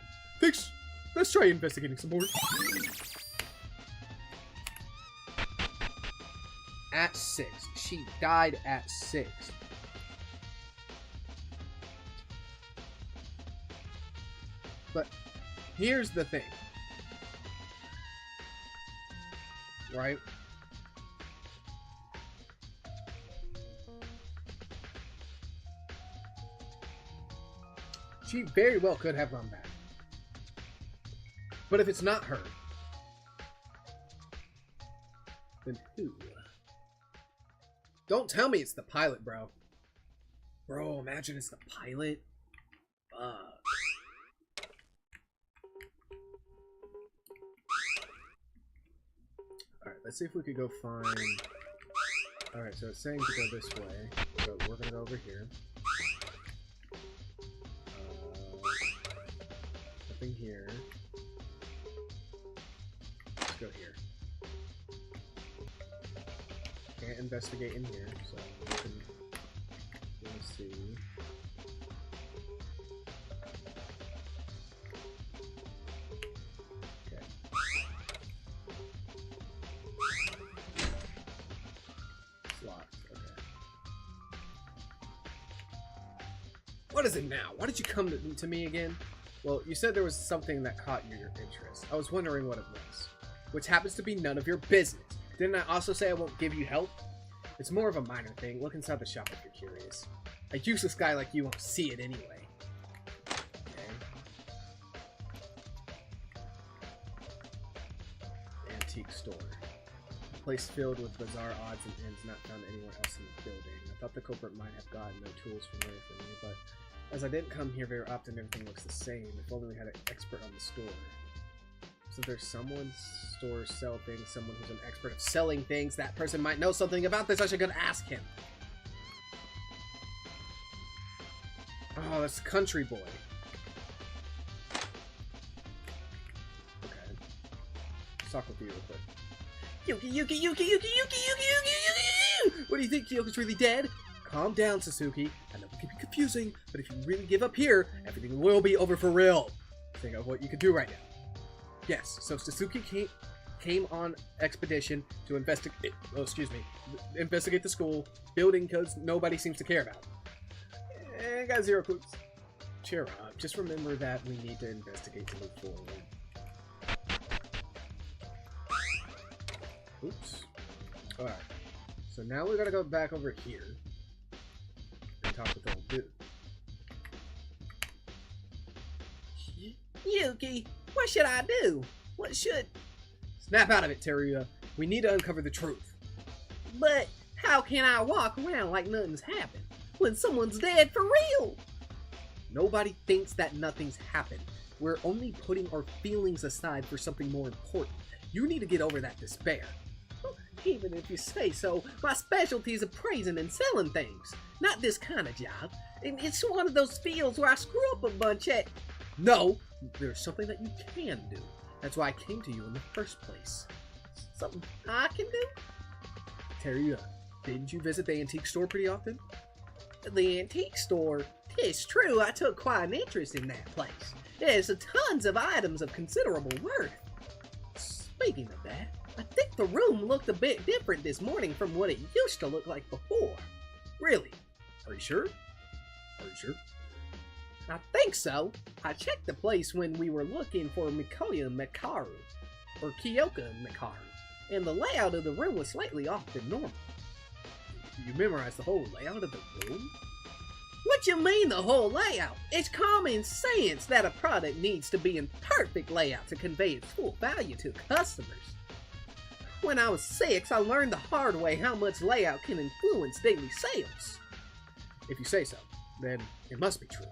Thanks. Let's try investigating some more. At 6. She died at 6. But here's the thing. Right? She very well could have run back. But if it's not her, then who? Don't tell me it's the pilot, bro. Bro, imagine it's the pilot. Alright, let's see if we could go find... Alright, so it's saying to go this way. We're gonna go over here. Nothing here. Let's go here. Can't investigate in here, so we can... Let's see... What is it now? Why did you come to me again? Well, you said there was something that caught your interest. I was wondering what it was. Which happens to be none of your business. Didn't I also say I won't give you help? It's more of a minor thing. Look inside the shop if you're curious. A useless guy like you won't see it anyway. Okay. Antique store. A place filled with bizarre odds and ends not found anywhere else in the building. I thought the culprit might have gotten no tools from there for me, but as I didn't come here very often, everything looks the same. If only we had an expert on the store. So there's someone's store sell things, someone who's an expert of selling things. That person might know something about this. I should go ask him. Oh, that's Country Boy. Okay. Let's talk with you real quick. Yuki! What do you think? Kyoko's really dead? Calm down, Sasuke. I know it can be confusing, but if you really give up here, everything will be over for real. Think of what you could do right now. Yes, so Sasuke came on expedition to investigate. Oh, excuse me. Investigate the school building codes nobody seems to care about. I got 0 clues. Cheer up. Just remember that we need to investigate to move forward. Oops. Alright. So now we gotta go back over here and talk with the old dude. Yuki, what should I do? What should... Snap out of it, Teruya. We need to uncover the truth. But how can I walk around like nothing's happened when someone's dead for real? Nobody thinks that nothing's happened. We're only putting our feelings aside for something more important. You need to get over that despair. Even if you say so, my specialty is appraising and selling things. Not this kind of job. It's one of those fields where I screw up a bunch at... No! There's something that you can do. That's why I came to you in the first place. Something I can do? Teruya, didn't you visit the antique store pretty often? The antique store? It's true, I took quite an interest in that place. There's tons of items of considerable worth. Speaking of that, I think the room looked a bit different this morning from what it used to look like before. Really? Are you sure? Are you sure? I think so. I checked the place when we were looking for Mikoya Mikaru, or Kyoka Mikaru, and the layout of the room was slightly off than normal. You memorized the whole layout of the room? What you mean the whole layout? It's common sense that a product needs to be in perfect layout to convey its full value to customers. When I was 6, I learned the hard way how much layout can influence daily sales. If you say so, then it must be true.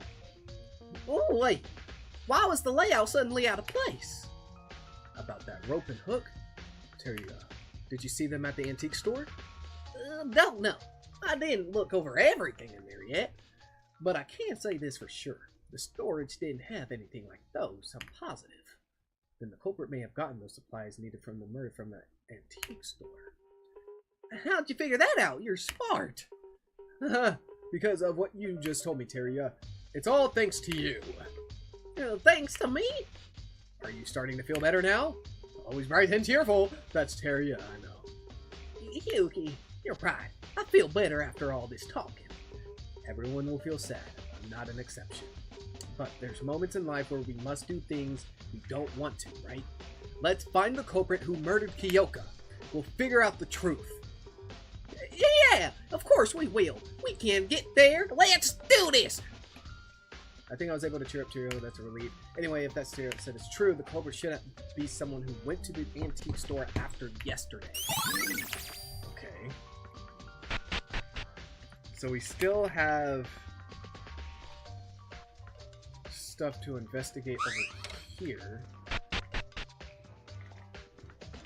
Oh wait, why was the layout suddenly out of place? About that rope and hook? Teruya, did you see them at the antique store? Don't know. I didn't look over everything in there yet. But I can say this for sure. The storage didn't have anything like those, I'm positive. Then the culprit may have gotten those supplies needed from the murder from the antique store. How'd you figure that out? You're smart. Because of what you just told me, Teruya. It's all thanks to you. Thanks to me? Are you starting to feel better now? Always bright and cheerful. That's Teruya, I know. Yuki, you're right. I feel better after all this talking. Everyone will feel sad. I'm not an exception. But there's moments in life where we must do things we don't want to, right? Let's find the culprit who murdered Kyoka. We'll figure out the truth. Yeah, of course we will. We can get there. Let's do this. I think I was able to cheer up Teruya. That's a relief. Anyway, if that said it's true, the culprit should be someone who went to the antique store after yesterday. Okay. So we still have stuff to investigate over here.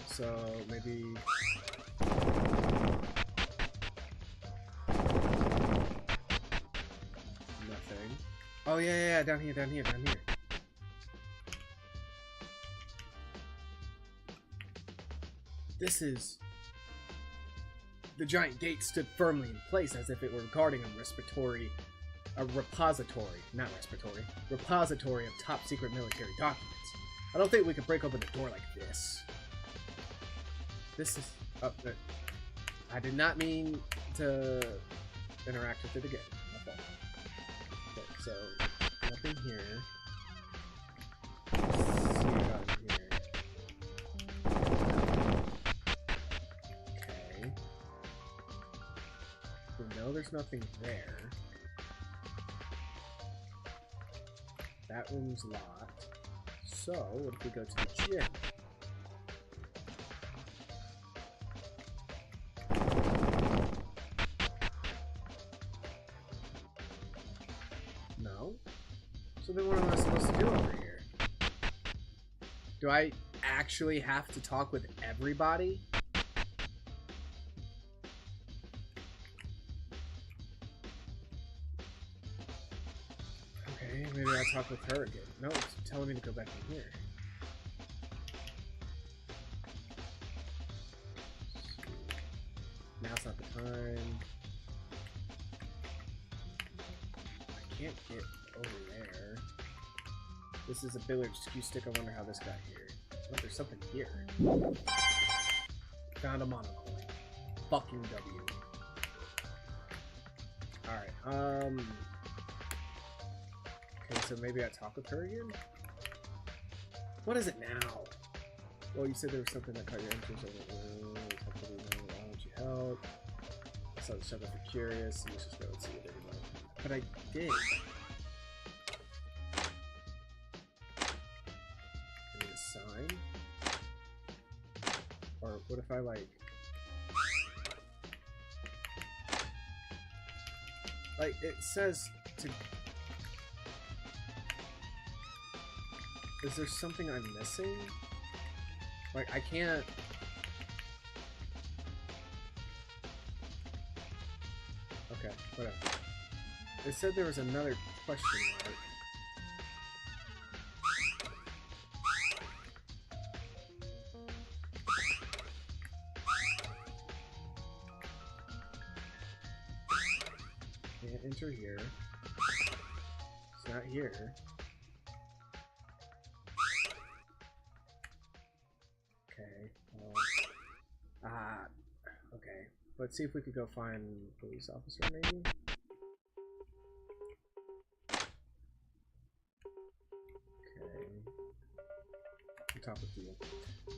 So maybe... nothing. Oh yeah, down here. This is... The giant gate stood firmly in place as if it were guarding a repository of top secret military documents. I don't think we could break open a door like this. This is... I did not mean to interact with it again. My fault. Okay, so nothing here. Let's see what got in here. Okay. We know there's nothing there. That room's locked. So, what if we go to the gym? No? So then what am I supposed to do over here? Do I actually have to talk with everybody? Okay, maybe I'll talk with her again. No, it's telling me to go back in here. Now's not the time. I can't get over there. This is a billiards cue stick. I wonder how this got here. Oh, there's something here. Found a monocoin. Fucking W. Alright, okay, so maybe I talk with her again? What is it now? Well, you said there was something that caught your interest. Why don't you help? I saw the shuttle for curious, and let's just go and see what they want. But I did. Sign? Or what if I like it says to... Is there something I'm missing? Like I can't... Okay, whatever. It said there was another question mark. Enter here. It's not here. Okay. Okay. Let's see if we could go find a police officer, maybe? Okay. I'll talk with you.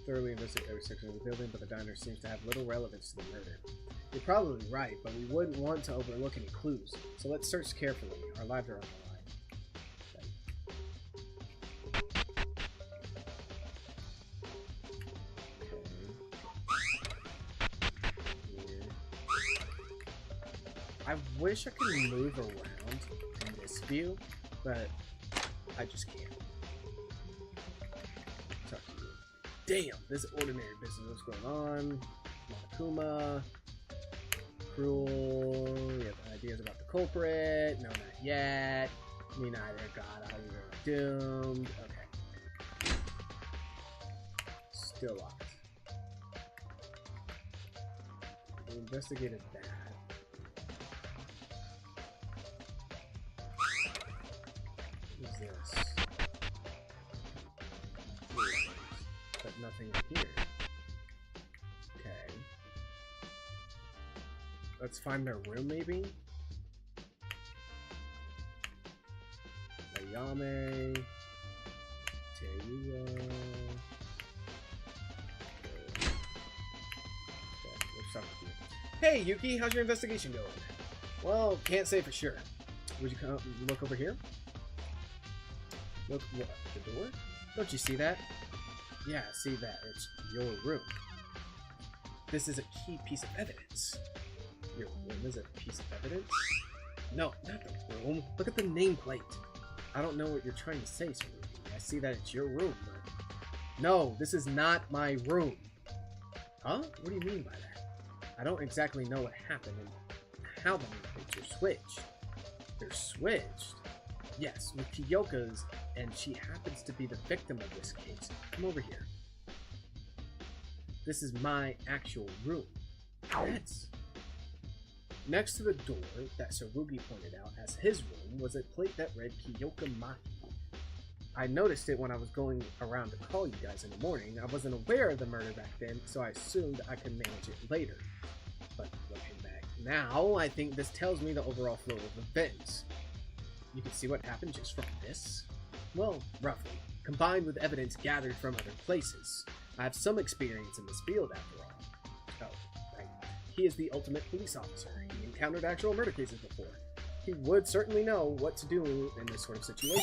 Thoroughly investigate every section of the building, but the diner seems to have little relevance to the murder. You're probably right, but we wouldn't want to overlook any clues, so let's search carefully. Our lives are on the line. Okay. I wish I could move around in this view, but I just can't. Talk to you. Damn, this is ordinary business. What's going on? Monokuma. Cruel. We have ideas about the culprit. No, not yet. Me neither. God, you're doomed. Okay. Still locked. We investigated that. What is this? But nothing here. Okay. Let's find their room, maybe? Ayame. Teiya. Hey, Yuki, how's your investigation going? Well, can't say for sure. Would you come look over here? Look, what? The door? Don't you see that? Yeah, see that. It's your room. This is a key piece of evidence. Your room is a piece of evidence? No, not the room. Look at the nameplate. I don't know what you're trying to say, Saruki. I see that it's your room, but... No, this is not my room. Huh? What do you mean by that? I don't exactly know what happened and how the nameplates are switched. They're switched? Yes, with Kiyoka's, and she happens to be the victim of this case. Come over here. This is my actual room. That's... Next to the door that Sarugi pointed out as his room was a plate that read Kiyoka Maki. I noticed it when I was going around to call you guys in the morning. I wasn't aware of the murder back then, so I assumed I could manage it later. But looking back now, I think this tells me the overall flow of events. You can see what happened just from this? Well, roughly, combined with evidence gathered from other places. I have some experience in this field after all. Oh, right. He is the ultimate police officer. He encountered actual murder cases before. He would certainly know what to do in this sort of situation.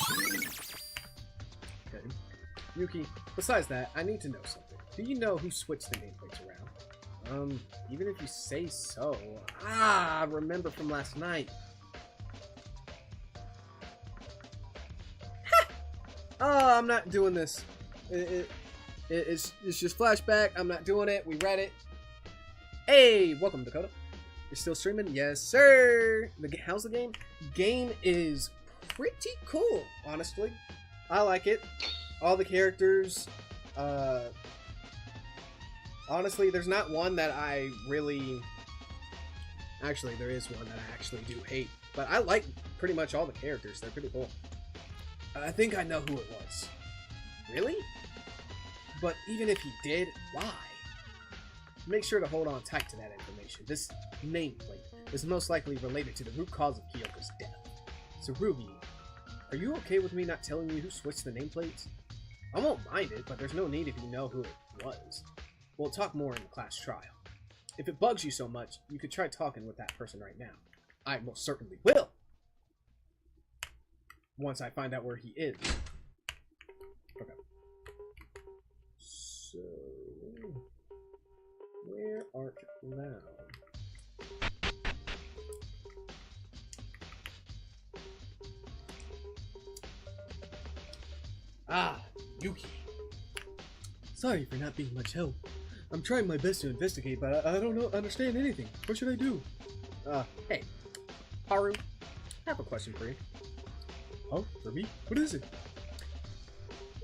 Okay. Yuki, besides that, I need to know something. Do you know who switched the nameplates around? Even if you say so. I remember from last night. Ha! Oh, I'm not doing this. It's just flashback. I'm not doing it. We read it. Hey, welcome, Dakota. You're still streaming? Yes, sir. How's the game? Game is pretty cool, honestly. I like it. All the characters. Honestly, there's not one that I really... Actually, there is one that I actually do hate. But I like pretty much all the characters. They're pretty cool. I think I know who it was. Really? But even if he did, why? Make sure to hold on tight to that information. This nameplate is most likely related to the root cause of Kyoko's death. So Ruby, are you okay with me not telling you who switched the nameplates? I won't mind it, but there's no need if you know who it was. We'll talk more in the class trial. If it bugs you so much, you could try talking with that person right now. I most certainly will! Once I find out where he is. Okay. So... where art thou? Ah, Yuki. Sorry for not being much help. I'm trying my best to investigate, but I don't understand anything. What should I do? Hey. Haru, I have a question for you. Oh, for me? What is it?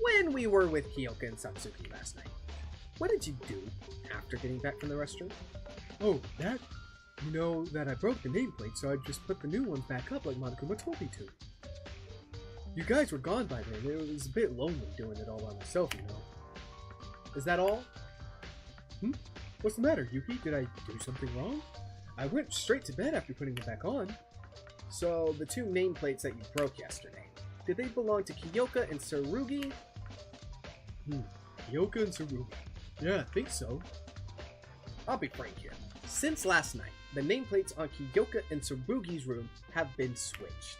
When we were with Kyoka and Satsuki last night, what did you do after getting back from the restroom? Oh, that? You know that I broke the nameplate, so I just put the new ones back up like Monokuma told me to. You guys were gone by then. It was a bit lonely doing it all by myself, you know. Is that all? What's the matter, Yuki? Did I do something wrong? I went straight to bed after putting them back on. So, the two nameplates that you broke yesterday, did they belong to Kyoka and Tsurugi? Kyoka and Tsurugi. Yeah, I think so. I'll be frank here. Since last night, the nameplates on Kyoka and Tsurugi's room have been switched.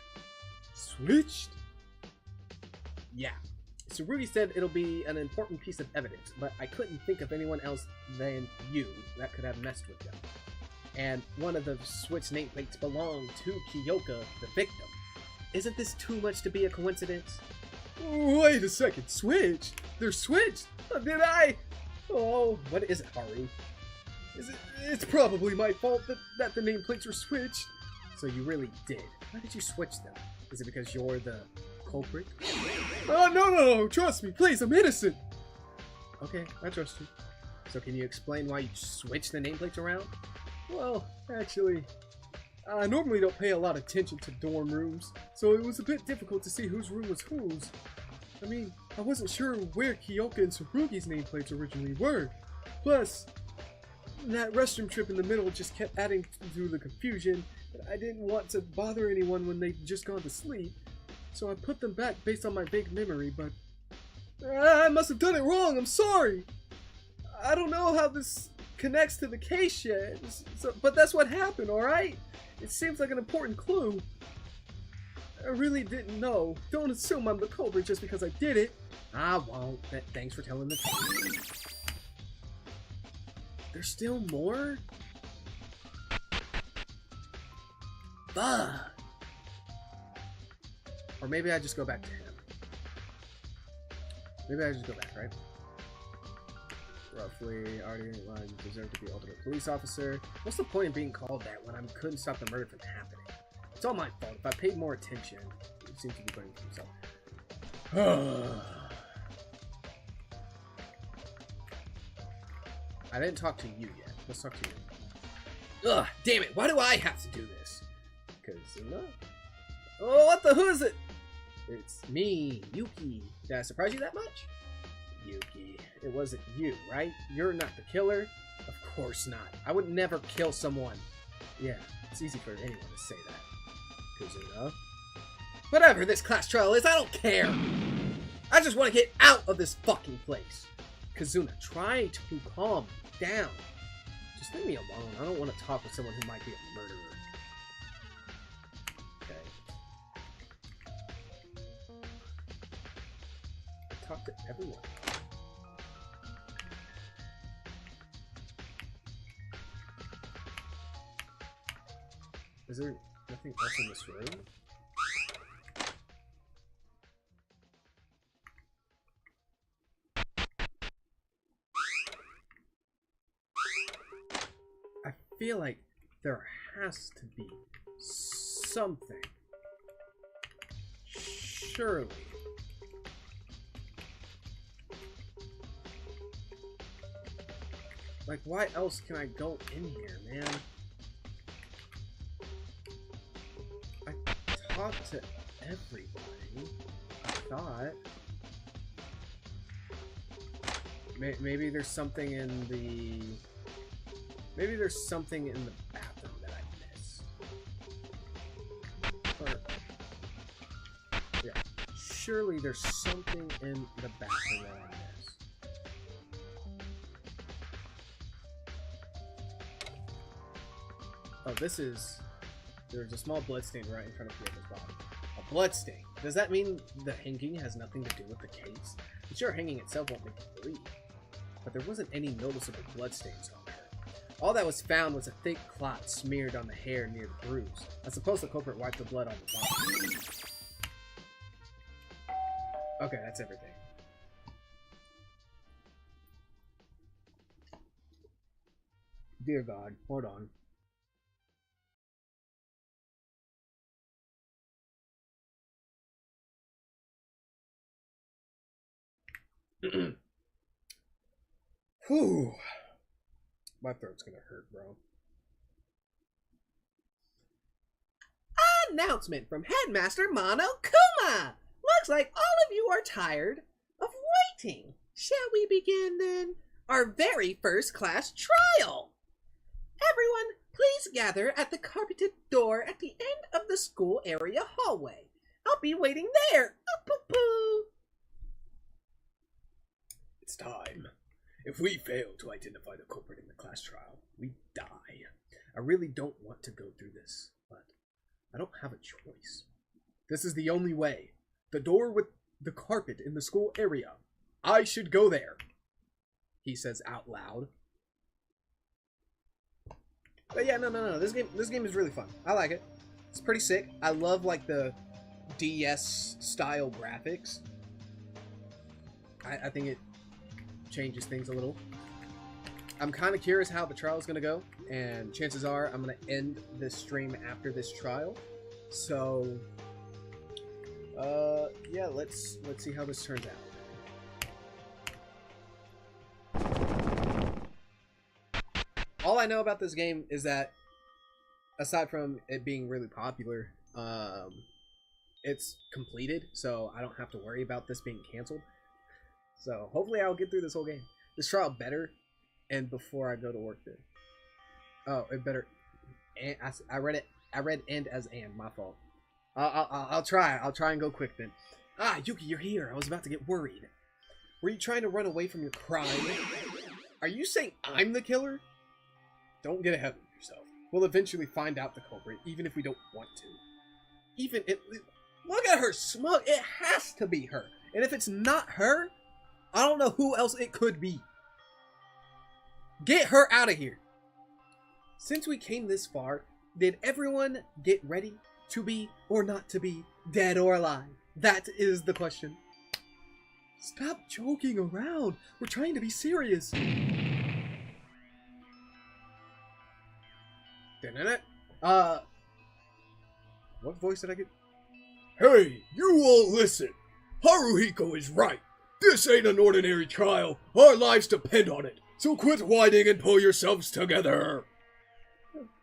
Switched? Yeah. Tsurugi said it'll be an important piece of evidence, but I couldn't think of anyone else than you that could have messed with them. And one of the switched nameplates belonged to Kyoka, the victim. Isn't this too much to be a coincidence? Wait a second, switched? They're switched? Did I? Oh, what is it, Haru? It's probably my fault that the nameplates were switched. So you really did. Why did you switch them? Is it because you're the culprit? Oh, no, trust me, please, I'm innocent. Okay, I trust you. So can you explain why you switched the nameplates around? Well, actually, I normally don't pay a lot of attention to dorm rooms, so it was a bit difficult to see whose room was whose. I mean, I wasn't sure where Kyoka and Tsurugi's nameplates originally were. Plus, that restroom trip in the middle just kept adding to the confusion. I didn't want to bother anyone when they'd just gone to sleep, so I put them back based on my vague memory, but I must have done it wrong, I'm sorry! I don't know how this connects to the case yet, but that's what happened, alright? It seems like an important clue. I really didn't know. Don't assume I'm the culprit just because I did it. I won't. Thanks for telling the truth. There's still more? Fuck. Or maybe I just go back to him. Maybe I just go back, right? Roughly, already well, you deserve to be ultimate police officer. What's the point of being called that when I couldn't stop the murder from happening? It's all my fault. If I paid more attention, it seems to be blaming himself. I didn't talk to you yet. Let's talk to you. Ugh, damn it. Why do I have to do this? Because, oh, what the who is it? It's me, Yuki. Did I surprise you that much? Yuki, it wasn't you, right? You're not the killer? Of course not. I would never kill someone. Yeah, it's easy for anyone to say that. Kazuna. Whatever this class trial is, I don't care! I just want to get out of this fucking place. Kazuna, try to calm down. Just leave me alone. I don't want to talk with someone who might be a murderer. Okay. I talk to everyone. Is there nothing else in this room? feel like there has to be something. Surely. Like, why else can I go in here, man? I talked to everybody, I thought. Maybe there's something in the... Maybe there's something in the bathroom that I missed. Or... Yeah. Surely there's something in the bathroom that I missed. Oh, this is... There's a small bloodstain right in front of Pietro's body. A bloodstain? Does that mean the hanging has nothing to do with the case? I'm sure hanging itself won't make you bleed. But there wasn't any noticeable bloodstains on her. All that was found was a thick clot smeared on the hair near the bruise. I suppose the culprit wiped the blood on the body. Okay, that's everything. Dear God, hold on. Whew. My throat's gonna hurt, bro. Announcement from Headmaster Monokuma! Looks like all of you are tired of waiting. Shall we begin then? Our very first class trial! Everyone, please gather at the carpeted door at the end of the school area hallway. I'll be waiting there. Poo-poo. It's time. If we fail to identify the culprit in the class trial, we die. I really don't want to go through this, but I don't have a choice. This is the only way. The door with the carpet in the school area. I should go there. He says out loud. But yeah, no. This game is really fun. I like it. It's pretty sick. I love like the DS style graphics. I think it changes things a little. I'm kind of curious how the trial is going to go, and chances are I'm going to end this stream after this trial. So, yeah, let's see how this turns out. All I know about this game is that, aside from it being really popular, it's completed, so I don't have to worry about this being canceled. So hopefully I'll get through this whole game. This trial better end before I go to work then. Oh, it better. I read end as and. My fault. I'll try. I'll try and go quick then. Ah, Yuki, you're here. I was about to get worried. Were you trying to run away from your crime? Are you saying I'm the killer? Don't get ahead of yourself. We'll eventually find out the culprit, even if we don't want to. Look at her smug. It has to be her. And if it's not her, I don't know who else it could be. Get her out of here. Since we came this far, did everyone get ready to be or not to be, dead or alive? That is the question. Stop joking around. We're trying to be serious. What voice did I get? Hey, you all listen. Haruhiko is right. This ain't an ordinary trial. Our lives depend on it. So quit whining and pull yourselves together.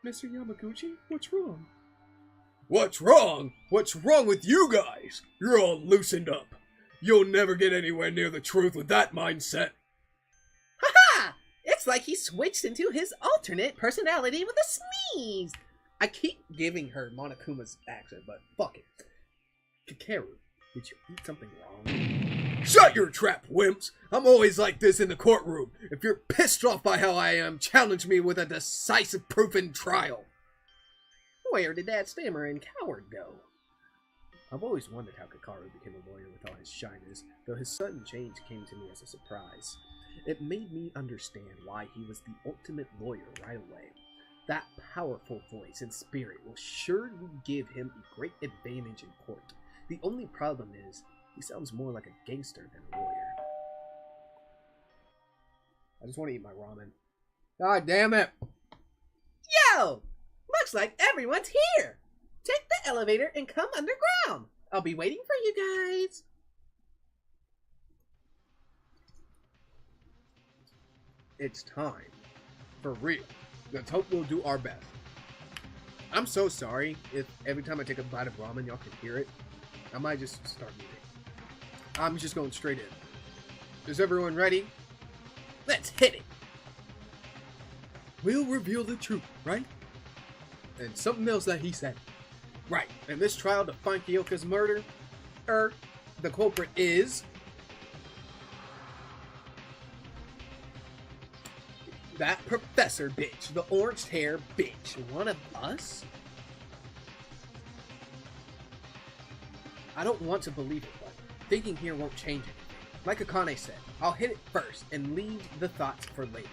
Mr. Yamaguchi, what's wrong? What's wrong? What's wrong with you guys? You're all loosened up. You'll never get anywhere near the truth with that mindset. Ha! It's like he switched into his alternate personality with a sneeze. I keep giving her Monokuma's accent, but fuck it. Kakeru, did you eat something wrong? Shut your trap, wimps! I'm always like this in the courtroom. If you're pissed off by how I am, challenge me with a decisive proof in trial. Where did that stammer and coward go? I've always wondered how Kakaru became a lawyer with all his shyness, though his sudden change came to me as a surprise. It made me understand why he was the ultimate lawyer right away. That powerful voice and spirit will surely give him a great advantage in court. The only problem is, he sounds more like a gangster than a lawyer. I just want to eat my ramen. God damn it! So, looks like everyone's here. Take the elevator and come underground. I'll be waiting for you guys. It's time. For real. Let's hope we'll do our best. I'm so sorry if every time I take a bite of ramen y'all can hear it. I might just start eating. I'm just going straight in. Is everyone ready? Let's hit it. We'll reveal the truth, right? And something else that he said. Right. In this trial to find Kyoka's murder, the culprit is that professor bitch, the orange hair bitch. One of us? I don't want to believe it, but thinking here won't change it. Like Akane said, I'll hit it first and leave the thoughts for later.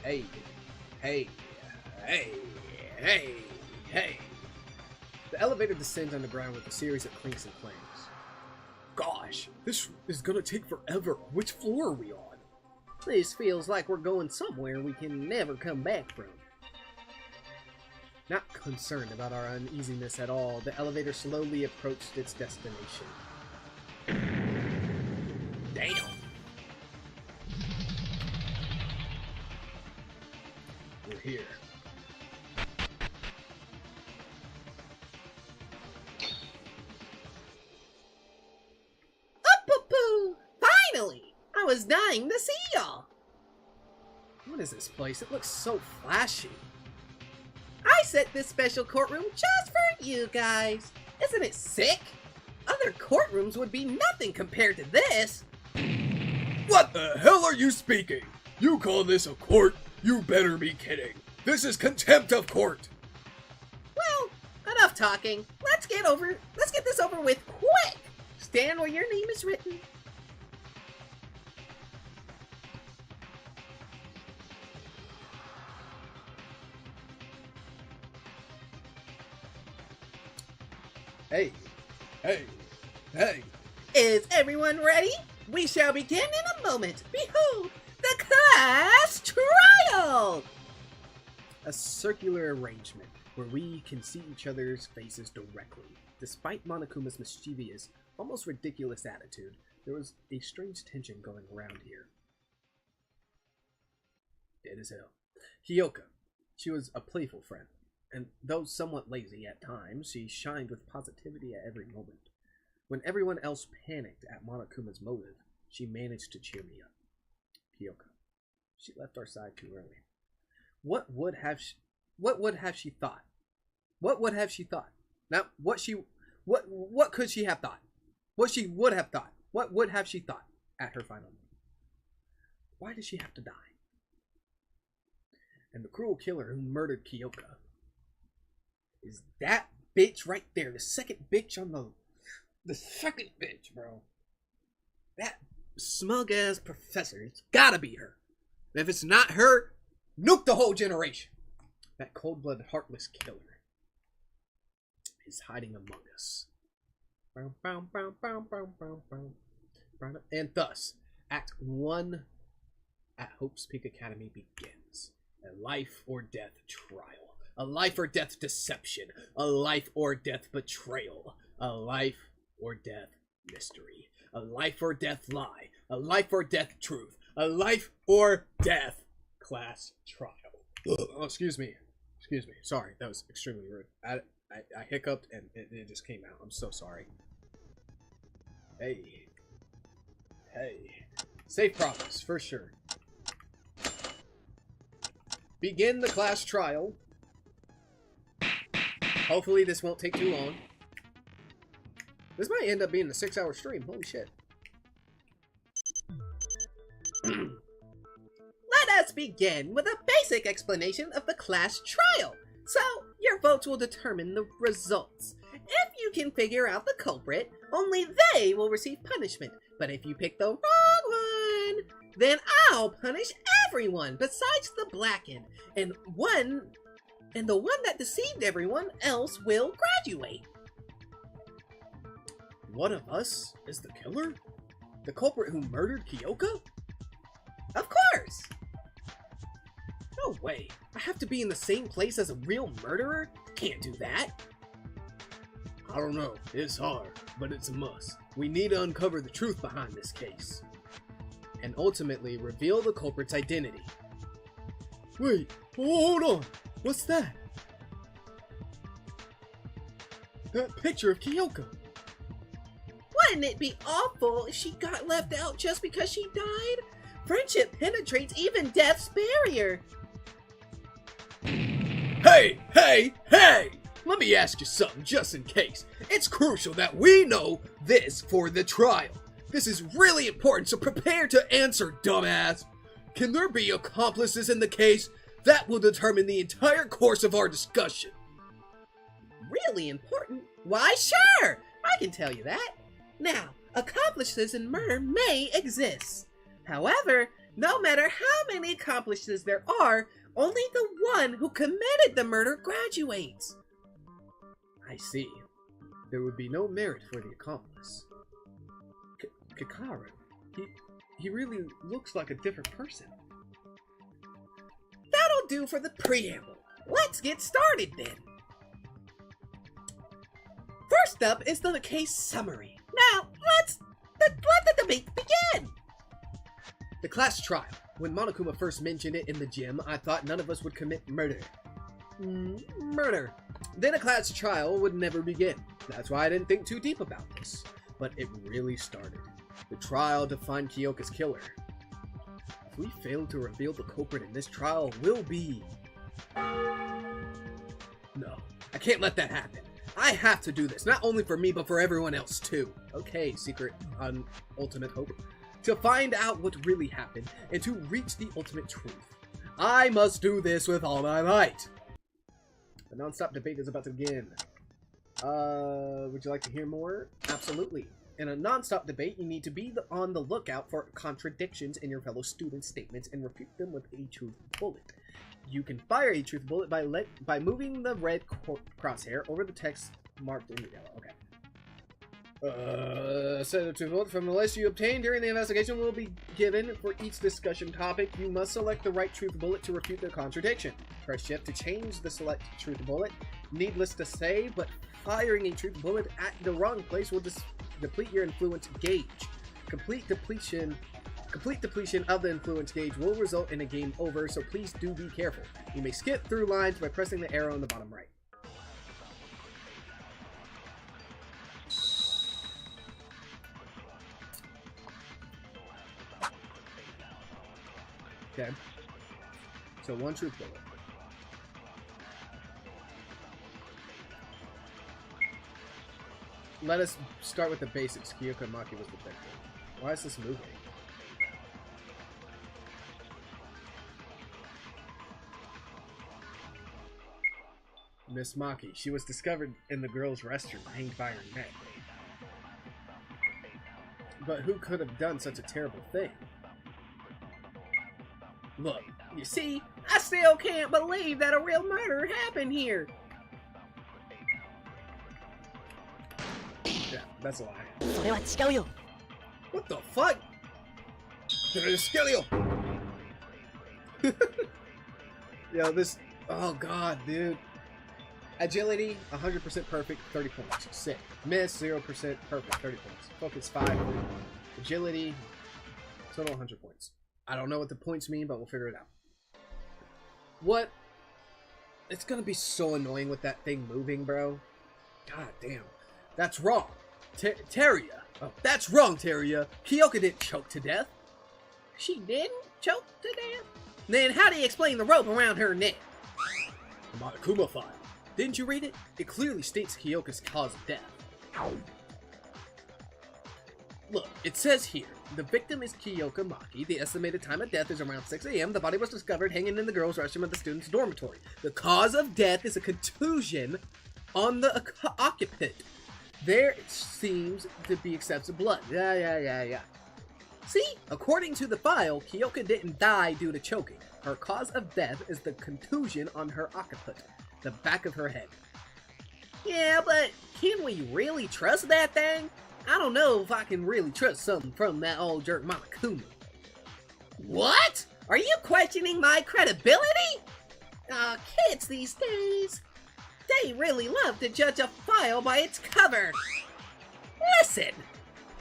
Hey, hey, hey, hey, hey. The elevator descends underground with a series of clinks and clangs. Gosh, this is gonna take forever. Which floor are we on? This feels like we're going somewhere we can never come back from. Not concerned about our uneasiness at all, the elevator slowly approached its destination. Damn. We're here. Up-a-poo! Finally! I was dying to see y'all. What is this place? It looks so flashy. I set this special courtroom just for you guys. Isn't it sick? Other courtrooms would be nothing compared to this. What the hell are you speaking? You call this a court? You better be kidding. This is contempt of court. Well, enough talking. Let's get this over with quick. Stand where your name is written. Hey, hey, hey. Is everyone ready? We shall begin in a moment. Behold, the class trial! A circular arrangement where we can see each other's faces directly. Despite Monokuma's mischievous, almost ridiculous attitude, there was a strange tension going around here. Dead as hell. Kyoka. She was a playful friend, and though somewhat lazy at times, she shined with positivity at every moment. When everyone else panicked at Monokuma's motive, she managed to cheer me up. Kyoka. She left our side too early. What would have she thought? What would have she thought? Now, what could she have thought? What she would have thought? What would have she thought at her final moment? Why did she have to die? And the cruel killer who murdered Kyoka is that bitch right there, the second bitch on the second bitch, bro. That smug ass professor, it's gotta be her. And if it's not her, nuke the whole generation. That cold-blooded, heartless killer is hiding among us. And thus, Act 1 at Hope's Peak Academy begins. A life or death trial. A life or death deception. A life or death betrayal. A life or death mystery. A life or death lie. A life or death truth. A life or death class trial. Oh, excuse me. Sorry, that was extremely rude. I hiccuped and it just came out. I'm so sorry. Hey. Safe progress, for sure. Begin the class trial. Hopefully this won't take too long. This might end up being a 6-hour stream. Holy shit. Let us begin with a basic explanation of the class trial. So, your votes will determine the results. If you can figure out the culprit, only they will receive punishment. But if you pick the wrong one, then I'll punish everyone besides the blackened. And the one that deceived everyone else will graduate. One of us is the killer? The culprit who murdered Kyoka? Of course! No way! I have to be in the same place as a real murderer? Can't do that. I don't know. It's hard, but it's a must. We need to uncover the truth behind this case. And ultimately reveal the culprit's identity. Wait, hold on. What's that? That picture of Kyoko. Wouldn't it be awful if she got left out just because she died? Friendship penetrates even death's barrier. Hey! Let me ask you something just in case. It's crucial that we know this for the trial. This is really important, so prepare to answer, dumbass. Can there be accomplices in the case? That will determine the entire course of our discussion. Really important? Why, sure! I can tell you that. Now, accomplices in murder may exist. However, no matter how many accomplices there are, only the one who committed the murder graduates. I see. There would be no merit for the accomplice. Kakaru, he really looks like a different person. That'll do for the preamble. Let's get started then. First up is the case summary. Now, let the debate begin. The class trial. When Monokuma first mentioned it in the gym, I thought none of us would commit murder. Murder. Then a class trial would never begin. That's why I didn't think too deep about this. But it really started. The trial to find Kyoka's killer. If we fail to reveal the culprit in this trial, we'll be... No, I can't let that happen. I have to do this, not only for me, but for everyone else too. Okay, secret ultimate hope. To find out what really happened, and to reach the ultimate truth. I must do this with all my might. The non-stop debate is about to begin. Would you like to hear more? Absolutely. In a non-stop debate, you need to be on the lookout for contradictions in your fellow students' statements and refute them with a truth bullet. You can fire a truth bullet by moving the red crosshair over the text marked in yellow. Okay. Set of truth bullet from the list you obtained during the investigation will be given for each discussion topic. You must select the right truth bullet to refute the contradiction. Press shift to change the select truth bullet. Needless to say, but firing a truth bullet at the wrong place will deplete your influence gauge. Complete depletion of the influence gauge will result in a game over, so please do be careful. You may skip through lines by pressing the arrow on the bottom right. Okay. So one truth bullet. Let us start with the basics. Kyoko Maki was the victim. Why is this moving? Miss Maki. She was discovered in the girls' restroom, hanged by her neck. But who could have done such a terrible thing? Look, You see, I still can't believe that a real murder happened here. yeah, that's a lie. それは違うよ。 What the fuck? Yo, this... Oh god, dude. Agility, 100% perfect, 30 points. Sick. Miss, 0% perfect, 30 points. Focus, 5. Agility, total 100 points. I don't know what the points mean, but we'll figure it out. What? It's gonna be so annoying with that thing moving, bro. God damn. That's wrong. Teria. Oh, that's wrong, Teria. Kyoka didn't choke to death. She didn't choke to death? Then how do you explain the rope around her neck? The Monokuma file. Didn't you read it? It clearly states Kyoka's cause of death. Look, it says here, the victim is Kyoka Maki. The estimated time of death is around 6 a.m. The body was discovered hanging in the girls' restroom of the students' dormitory. The cause of death is a contusion on the occupant. There seems to be excessive blood. Yeah. See? According to the file, Kyoka didn't die due to choking. Her cause of death is the contusion on her occiput, the back of her head. Yeah, but can we really trust that thing? I don't know if I can really trust something from that old jerk Monokuma. What? Are you questioning my credibility? Kids these days, they really love to judge a file by its cover. Listen,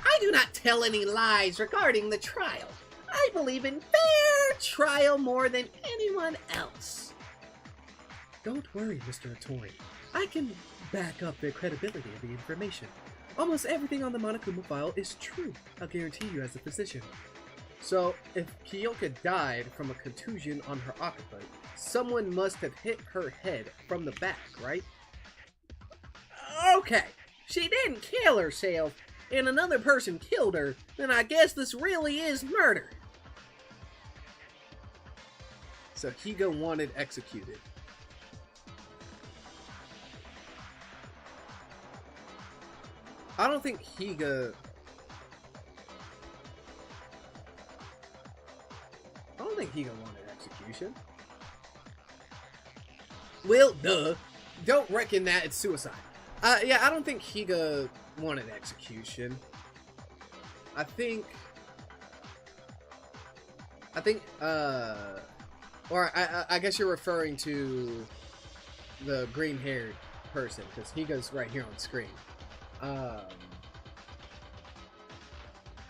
I do not tell any lies regarding the trial. I believe in fair trial more than anyone else. Don't worry, Mr. Atori. I can back up the credibility of the information. Almost everything on the Monokuma file is true, I'll guarantee you as a physician. So, if Kyoka died from a contusion on her occupant, someone must have hit her head from the back, right? Okay, she didn't kill herself, and another person killed her, then I guess this really is murder. So Higa wanted executed. I don't think Higa... I don't think Higa wanted execution. Well, duh. Don't reckon that it's suicide. Yeah, I don't think Higa wanted execution. I think, or I guess you're referring to the green-haired person, because Higa's right here on screen.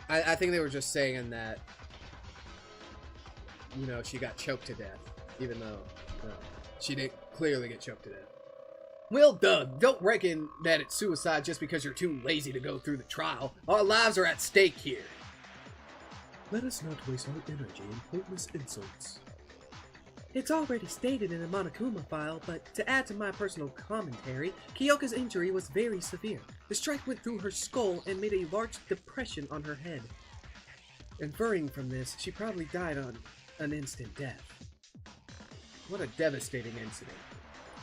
I think they were just saying that, you know, she got choked to death, even though she didn't clearly get choked to death. Well, Doug, don't reckon that it's suicide just because you're too lazy to go through the trial. Our lives are at stake here. Let us not waste our energy in pointless insults. It's already stated in the Monokuma file, but to add to my personal commentary, Kyoka's injury was very severe. The strike went through her skull and made a large depression on her head. Inferring from this, she probably died on an instant death. What a devastating incident.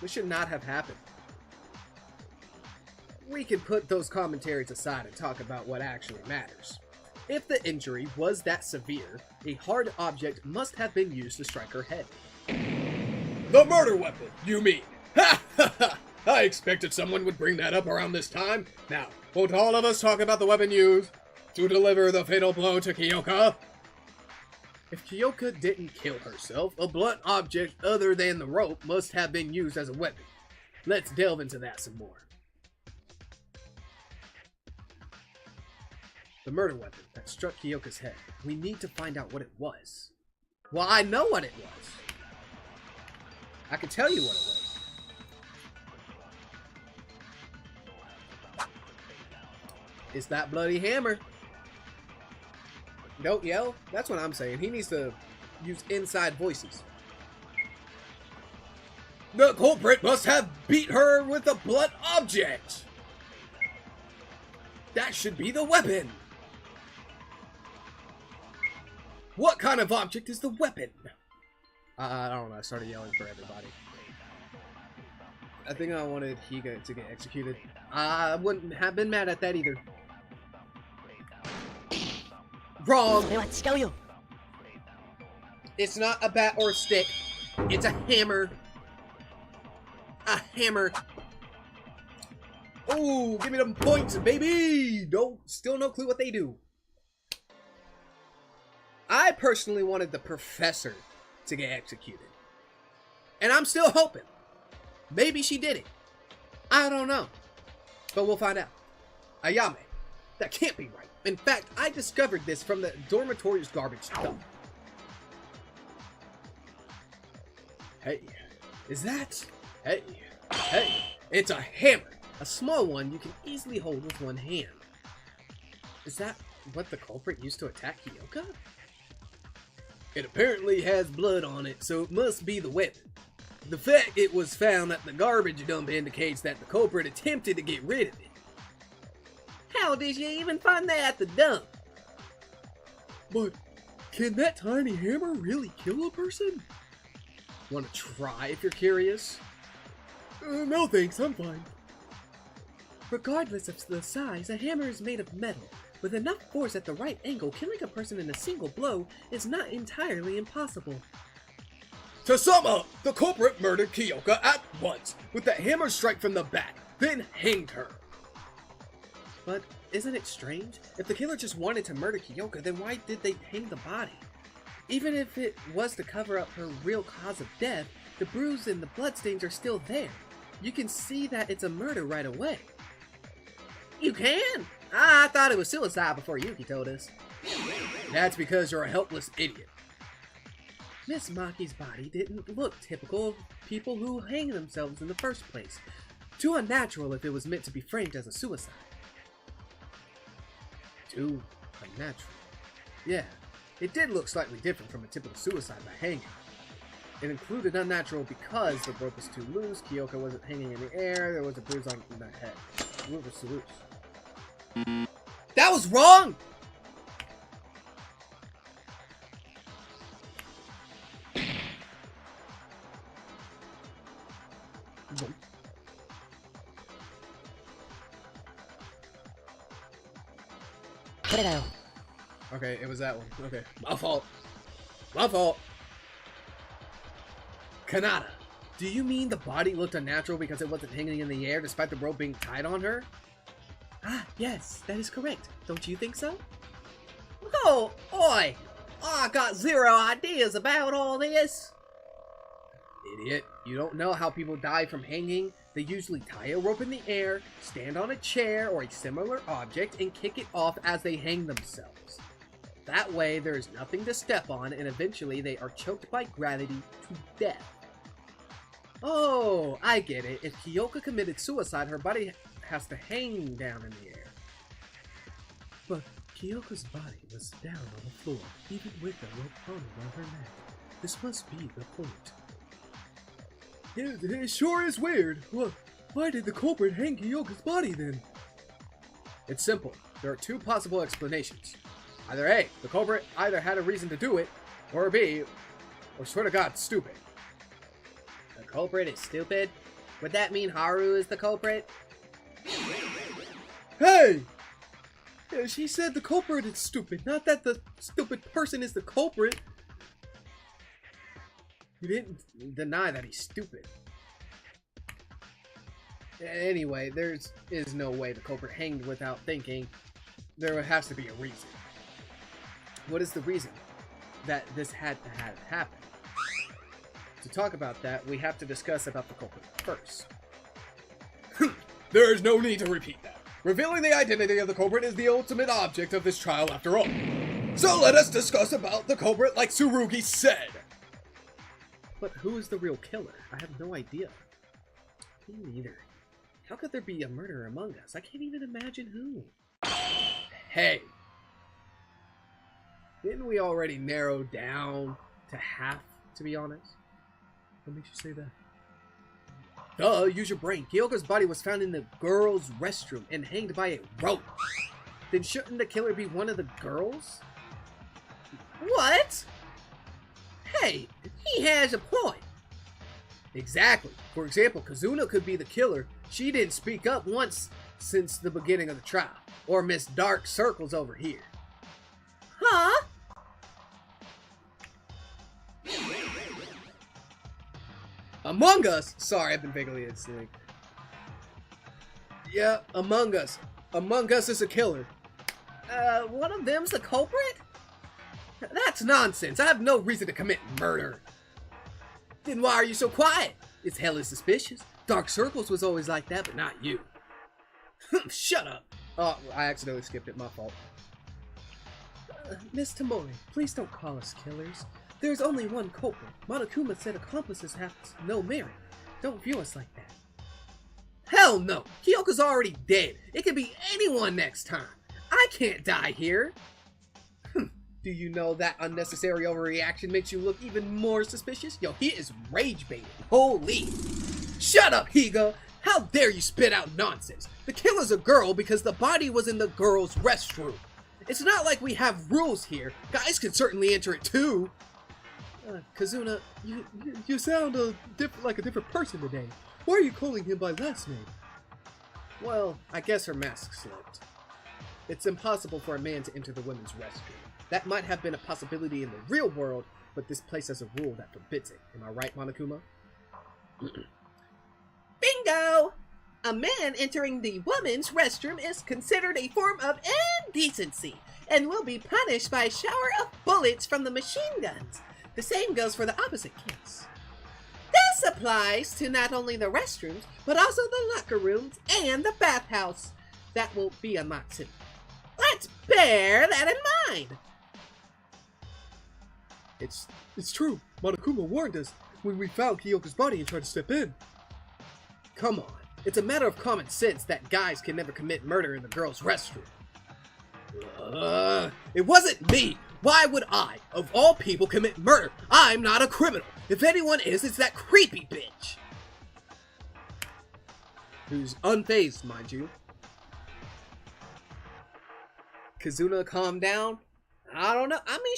This should not have happened. We can put those commentaries aside and talk about what actually matters. If the injury was that severe, a hard object must have been used to strike her head. The murder weapon, you mean? Ha ha ha! I expected someone would bring that up around this time. Now, won't all of us talk about the weapon used to deliver the fatal blow to Kyoka? If Kyoka didn't kill herself, a blunt object other than the rope must have been used as a weapon. Let's delve into that some more. The murder weapon that struck Kyoka's head. We need to find out what it was. Well, I know what it was. I can tell you what it was. It's that bloody hammer. Don't yell. That's what I'm saying. He needs to use inside voices. The culprit must have beat her with a blunt object. That should be the weapon. What kind of object is the weapon? I don't know. I started yelling for everybody. I think I wanted Higa to get executed. I wouldn't have been mad at that either. Wrong! It's not a bat or a stick. It's a hammer. A hammer. Oh, give me them points, baby! Still no clue what they do. I personally wanted the professor to get executed. And I'm still hoping. Maybe she did it. I don't know. But we'll find out. Ayame. That can't be right. In fact, I discovered this from the dormitory's garbage dump. Hey. Is that? Hey. Hey. It's a hammer. A small one you can easily hold with one hand. Is that what the culprit used to attack Kyoka? It apparently has blood on it, so it must be the weapon. The fact it was found at the garbage dump indicates that the culprit attempted to get rid of it. How did you even find that at the dump? But can that tiny hammer really kill a person? Want to try if you're curious? No thanks, I'm fine. Regardless of the size, a hammer is made of metal. With enough force at the right angle, killing a person in a single blow is not entirely impossible. To sum up, the culprit murdered Kyoka at once with the hammer strike from the back, then hanged her. But isn't it strange? If the killer just wanted to murder Kyoka, then why did they hang the body? Even if it was to cover up her real cause of death, the bruise and the bloodstains are still there. You can see that it's a murder right away. You can? I thought it was suicide before Yuki told us. That's because you're a helpless idiot. Miss Maki's body didn't look typical of people who hang themselves in the first place. Too unnatural if it was meant to be framed as a suicide. Too unnatural. Yeah, it did look slightly different from a typical suicide by hanging. It included unnatural because the rope was too loose, Kyoka wasn't hanging in the air, there was a bruise on the head. The rope was too loose. That was wrong! Okay, it was that one. Okay, my fault. My fault. Kanata, do you mean the body looked unnatural because it wasn't hanging in the air despite the rope being tied on her? Ah, yes, that is correct. Don't you think so? Oh, oi! I got zero ideas about all this. Idiot, you don't know how people die from hanging? They usually tie a rope in the air, stand on a chair or a similar object, and kick it off as they hang themselves. That way, there is nothing to step on, and eventually they are choked by gravity to death. Oh, I get it. If Kyoka committed suicide, her body has to hang down in the air. But Kyoka's body was down on the floor, even with the rope hung around her neck. This must be the point. It sure is weird. Why did the culprit hang Kyoka's body then? It's simple. There are two possible explanations. Either A, the culprit either had a reason to do it, or B, or swear to God, stupid. The culprit is stupid? Would that mean Haru is the culprit? Hey! Yeah, she said the culprit is stupid, not that the stupid person is the culprit. You didn't deny that he's stupid. Anyway, there is no way the culprit hanged without thinking. There has to be a reason. What is the reason that this had to have happened? To talk about that, we have to discuss about the culprit first. There is no need to repeat that. Revealing the identity of the culprit is the ultimate object of this trial after all. So let us discuss about the culprit like Tsurugi said. But who is the real killer? I have no idea. Me neither. How could there be a murderer among us? I can't even imagine who. Hey! Didn't we already narrow down to half, to be honest? What makes you say that? Duh, use your brain. Kyoka's body was found in the girls' restroom and hanged by a rope. Then shouldn't the killer be one of the girls? What? Hey, he has a point. Exactly. For example, Kazuna could be the killer. She didn't speak up once since the beginning of the trial. Or Miss Dark Circles over here. Huh? Among Us? Sorry, I've been vaguely asleep. Yeah, Among Us. Among Us is a killer. One of them's the culprit? That's nonsense. I have no reason to commit murder. Then why are you so quiet? It's hella suspicious. Dark Circles was always like that, but not you. Shut up. Oh, I accidentally skipped it. My fault. Miss Tamori, please don't call us killers. There's only one culprit. Monokuma said accomplices have no merit. Don't view us like that. Hell no! Kyoka's already dead. It could be anyone next time. I can't die here. Do you know that unnecessary overreaction makes you look even more suspicious? Yo, he is rage baiting. Holy. Shut up, Higa! How dare you spit out nonsense? The killer's a girl because the body was in the girl's restroom. It's not like we have rules here. Guys can certainly enter it too. Kazuna, you sound like a different person today. Why are you calling him by last name? Well, I guess her mask slipped. It's impossible for a man to enter the women's restroom. That might have been a possibility in the real world, but this place has a rule that forbids it. Am I right, Monokuma? Bingo! A man entering the woman's restroom is considered a form of indecency and will be punished by a shower of bullets from the machine guns. The same goes for the opposite case. This applies to not only the restrooms, but also the locker rooms and the bathhouse that will be unlocked soon. Let's bear that in mind. It's true. Monokuma warned us when we found Kyoko's body and tried to step in. Come on. It's a matter of common sense that guys can never commit murder in the girls' restroom. It wasn't me! Why would I, of all people, commit murder? I'm not a criminal! If anyone is, it's that creepy bitch! Who's unfazed, mind you. Kazuna, calm down? I don't know. I mean,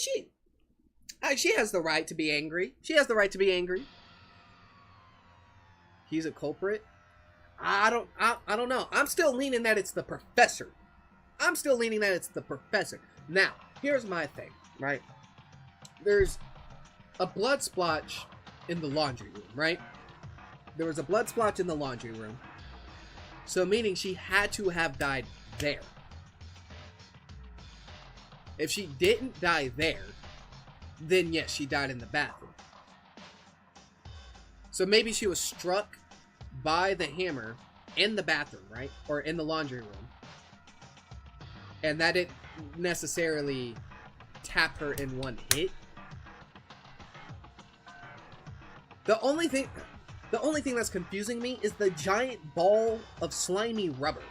she has the right to be angry. She has the right to be angry. He's a culprit? I don't know. I'm still leaning that it's the professor. Now, here's my thing, right? There's a blood splotch in the laundry room, right? There was a blood splotch in the laundry room. So meaning she had to have died there. If she didn't die there, then yes, she died in the bathroom. So maybe she was struck by the hammer in the bathroom, right? Or in the laundry room. And that didn't necessarily tap her in one hit. The only thing that's confusing me is the giant ball of slimy rubber.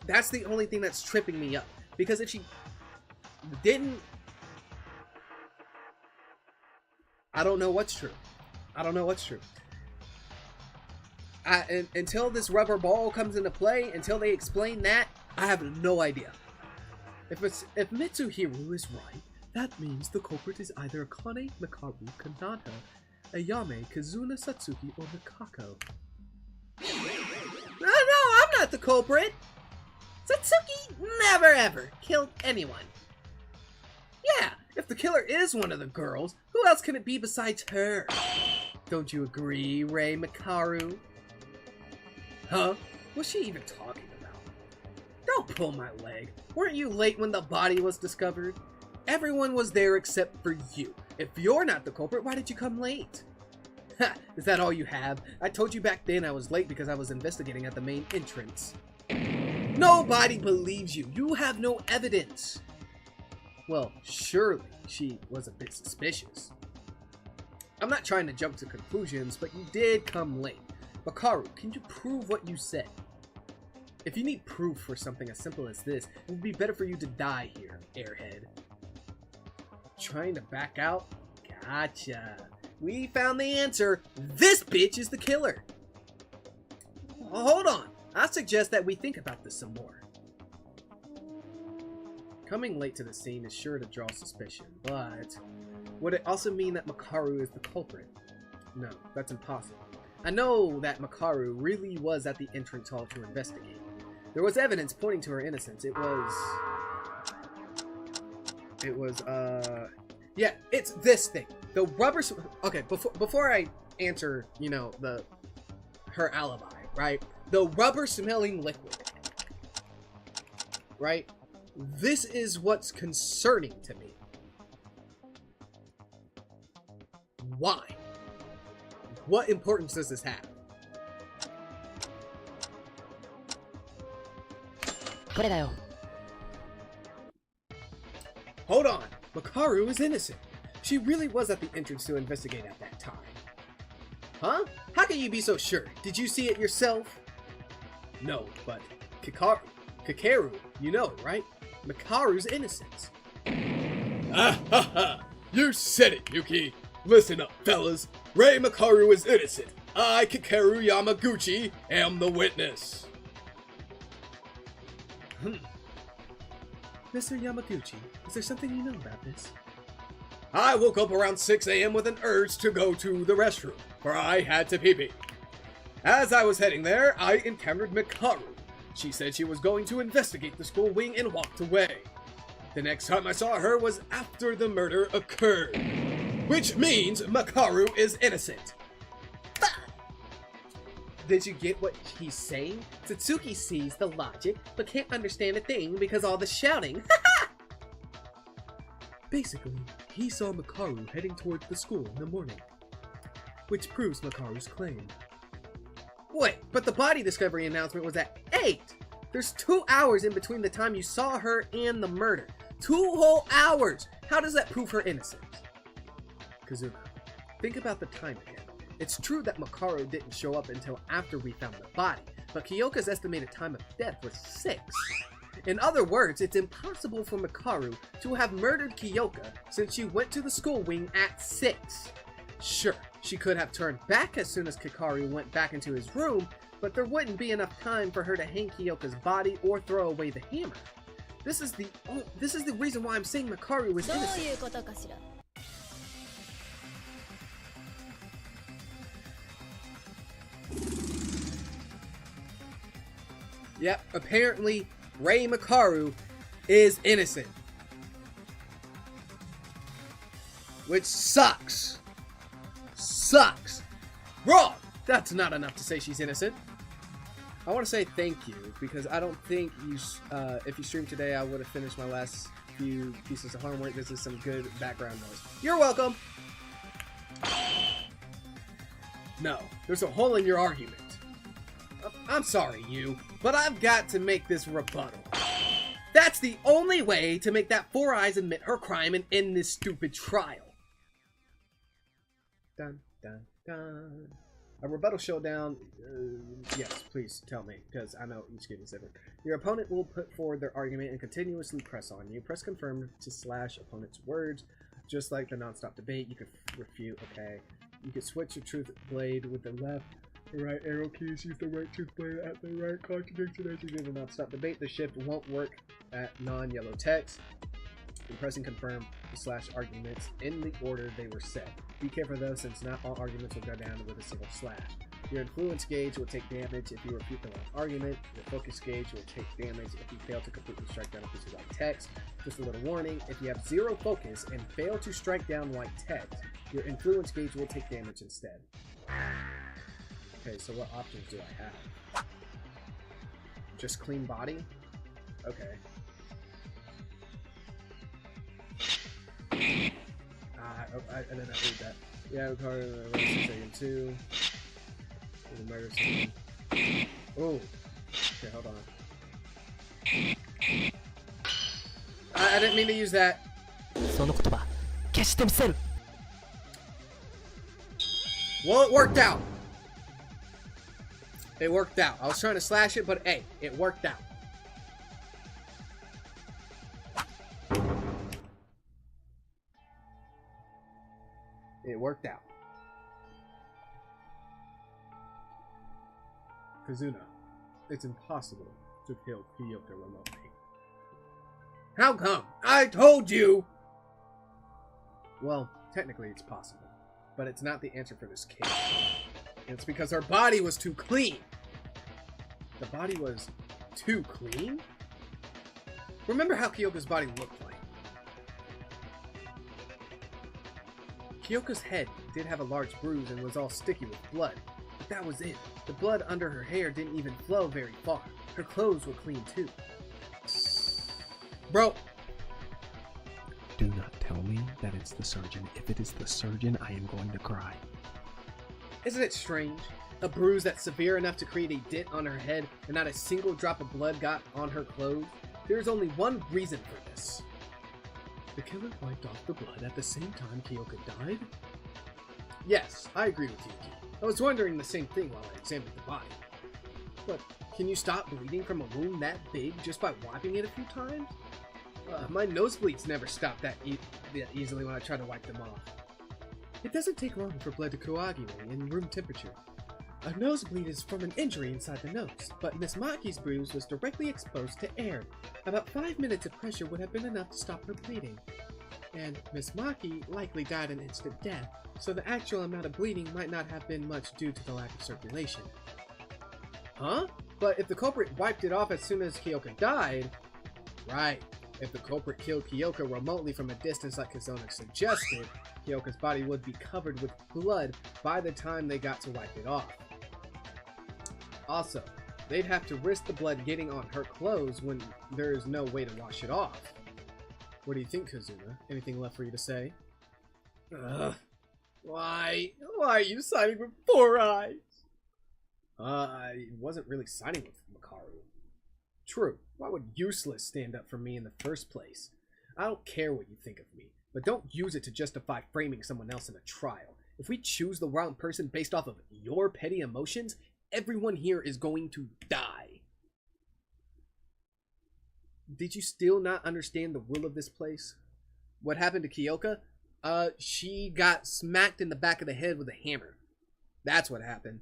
That's the only thing that's tripping me up. Because if she didn't... I don't know what's true. Until this rubber ball comes into play, until they explain that, I have no idea. If Mitsuhiro is right, that means the culprit is either Akane, Makaru, Kanata, Ayame, Kazuna, Satsuki, or Mikako. No, I'm not the culprit! Satsuki never ever killed anyone. Yeah, if the killer is one of the girls, who else can it be besides her? Don't you agree, Rei Makaru? Huh? What's she even talking about? Don't pull my leg. Weren't you late when the body was discovered? Everyone was there except for you. If you're not the culprit, why did you come late? Ha! Is that all you have? I told you back then I was late because I was investigating at the main entrance. Nobody believes you. You have no evidence. Well, surely she was a bit suspicious. I'm not trying to jump to conclusions, but you did come late. Makaru, can you prove what you said? If you need proof for something as simple as this, it would be better for you to die here, airhead. Trying to back out? Gotcha. We found the answer. This bitch is the killer. Hold on. I suggest that we think about this some more. Coming late to the scene is sure to draw suspicion, but would it also mean that Makaru is the culprit? No, that's impossible. I know that Makaru really was at the entrance hall to investigate. There was evidence pointing to her innocence. Yeah, it's this thing. The rubber... Okay, before I answer, you know, her alibi, right? The rubber-smelling liquid. Right? This is what's concerning to me. Why? What importance does this have? Hold on. Makaru is innocent. She really was at the entrance to investigate at that time. Huh? How can you be so sure? Did you see it yourself? No, but Kakeru, you know, right? Makaru's innocent. Ah ha ha! You said it, Yuki! Listen up, fellas. Rei Makaru is innocent. I, Kakeru Yamaguchi, am the witness. Mr. Yamaguchi, is there something you know about this? I woke up around 6 a.m. with an urge to go to the restroom, for I had to pee-pee. As I was heading there, I encountered Makaru. She said she was going to investigate the school wing and walked away. The next time I saw her was after the murder occurred, which means Makaru is innocent. Did you get what he's saying? Satsuki sees the logic, but can't understand a thing because all the shouting. Basically, he saw Makaru heading towards the school in the morning, which proves Makaru's claim. Wait, but the body discovery announcement was at 8! There's 2 hours in between the time you saw her and the murder. 2 whole hours! How does that prove her innocence? Kazuma, think about the time again. It's true that Makaru didn't show up until after we found the body, but Kyoka's estimated time of death was 6. In other words, it's impossible for Makaru to have murdered Kyoka since she went to the school wing at 6. Sure, she could have turned back as soon as Kikaru went back into his room, but there wouldn't be enough time for her to hang Kyoka's body or throw away the hammer. This is the reason why I'm saying Makaru is innocent. Yep, apparently Rei Makaru is innocent. Which sucks. Sucks. Wrong! That's not enough to say she's innocent. I want to say thank you, because I don't think you, if you streamed today, I would have finished my last few pieces of homework. This is some good background noise. You're welcome! No, there's a hole in your argument. I'm sorry, you, but I've got to make this rebuttal. That's the only way to make that Four Eyes admit her crime and end this stupid trial. Dun, dun, dun. A rebuttal showdown, yes, please tell me, because I know each game is different. Your opponent will put forward their argument and continuously press on you. Press confirm to slash opponent's words. Just like the non-stop debate, you can refute, okay. You can switch your truth blade with the left or right arrow keys. Use the right truth blade at the right contradiction as you do the non-stop debate. The shift won't work at non-yellow text. And pressing confirm to slash arguments in the order they were set. Be careful though, since not all arguments will go down with a single slash. Your influence gauge will take damage if you refute the wrong argument. Your focus gauge will take damage if you fail to completely strike down a piece of white text. Just a little warning, if you have 0 focus and fail to strike down white text, your influence gauge will take damage instead. Okay, so what options do I have? Just clean body? Okay. I did not read that. Yeah, we call it the second 2. The murder scene. Oh. Okay, hold on. I didn't mean to use that. Well, it worked out. It worked out. I was trying to slash it, but hey, it worked out. It worked out. Kazuna, it's impossible to kill Kyoka remotely. How come? I told you! Well, technically it's possible, but it's not the answer for this case. It's because her body was too clean. The body was too clean? Remember how Kyoka's body looked like. Kyoka's head did have a large bruise and was all sticky with blood, but that was it. The blood under her hair didn't even flow very far. Her clothes were clean too. Bro! Do not tell me that it's the surgeon. If it is the surgeon, I am going to cry. Isn't it strange? A bruise that's severe enough to create a dent on her head and not a single drop of blood got on her clothes? There is only one reason for this. The killer wiped off the blood at the same time Kyoka died? Yes, I agree with you. I was wondering the same thing while I examined the body. But can you stop bleeding from a wound that big just by wiping it a few times? My nosebleeds never stopped that easily when I try to wipe them off. It doesn't take long for blood to coagulate in room temperature. A nosebleed is from an injury inside the nose, but Miss Maki's bruise was directly exposed to air. About 5 minutes of pressure would have been enough to stop her bleeding. And Miss Maki likely died an instant death, so the actual amount of bleeding might not have been much due to the lack of circulation. Huh? But if the culprit wiped it off as soon as Kyoka died... Right. If the culprit killed Kyoka remotely from a distance like Kazona suggested, Kyoka's body would be covered with blood by the time they got to wipe it off. Also, they'd have to risk the blood getting on her clothes when there is no way to wash it off. What do you think, Kazuna? Anything left for you to say? Why are you siding with Four Eyes? I wasn't really siding with Makaru. True, why would Useless stand up for me in the first place? I don't care what you think of me, but don't use it to justify framing someone else in a trial. If we choose the wrong person based off of your petty emotions, everyone here is going to die. Did you still not understand the will of this place? What happened to Kyoka? She got smacked in the back of the head with a hammer. That's what happened.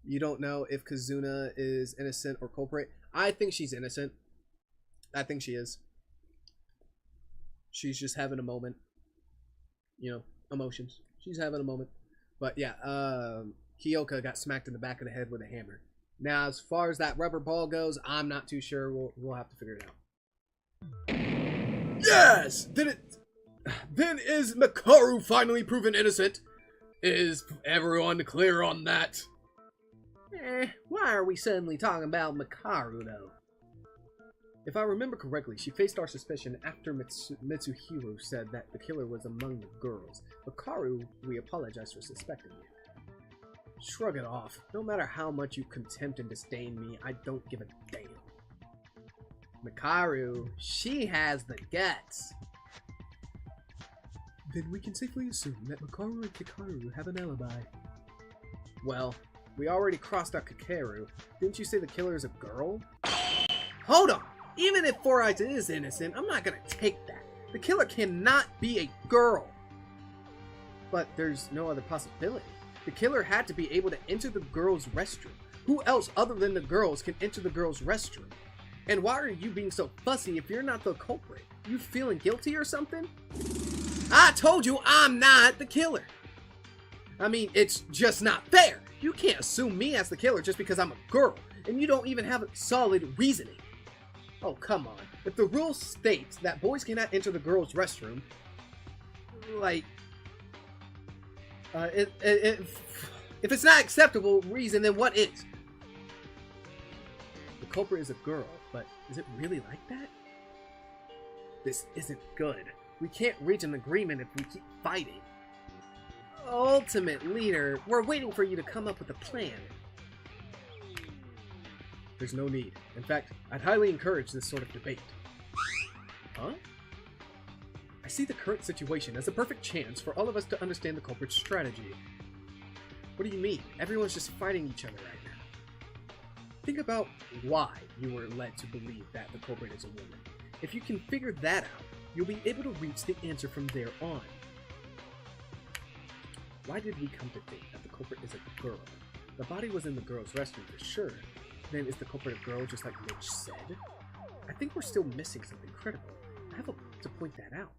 You don't know if Kazuna is innocent or culprit? I think she's innocent. I think she is. She's just having a moment. You know, emotions. She's having a moment. But yeah, Kyoka got smacked in the back of the head with a hammer. Now, as far as that rubber ball goes, I'm not too sure. We'll have to figure it out. Yes! Then is Makaru finally proven innocent? Is everyone clear on that? Why are we suddenly talking about Makaru, though? If I remember correctly, she faced our suspicion after Mitsuhiro said that the killer was among the girls. Makaru, we apologize for suspecting you. Shrug it off. No matter how much you contempt and disdain me, I don't give a damn. Makaru, she has the guts. Then we can safely assume that Makaru and Kikaru have an alibi. Well, we already crossed out Kikaru. Didn't you say the killer is a girl? Hold on! Even if Four Eyes is innocent, I'm not gonna take that. The killer cannot be a girl. But there's no other possibility. The killer had to be able to enter the girls' restroom. Who else other than the girls can enter the girls' restroom? And why are you being so fussy if you're not the culprit? You feeling guilty or something? I told you I'm not the killer. I mean, it's just not fair. You can't assume me as the killer just because I'm a girl, and you don't even have solid reasoning. Oh, come on. If the rule states that boys cannot enter the girls' restroom, like, if it's not acceptable reason, then what is? The culprit is a girl, but is it really like that? This isn't good. We can't reach an agreement if we keep fighting. Ultimate Leader, we're waiting for you to come up with a plan. There's no need. In fact, I'd highly encourage this sort of debate. Huh? I see the current situation as a perfect chance for all of us to understand the culprit's strategy. What do you mean? Everyone's just fighting each other right now. Think about why you were led to believe that the culprit is a woman. If you can figure that out, you'll be able to reach the answer from there on. Why did we come to think that the culprit is a girl? The body was in the girl's restroom for sure. Then is the culprit a girl just like Mitch said? I think we're still missing something critical. I have to point that out.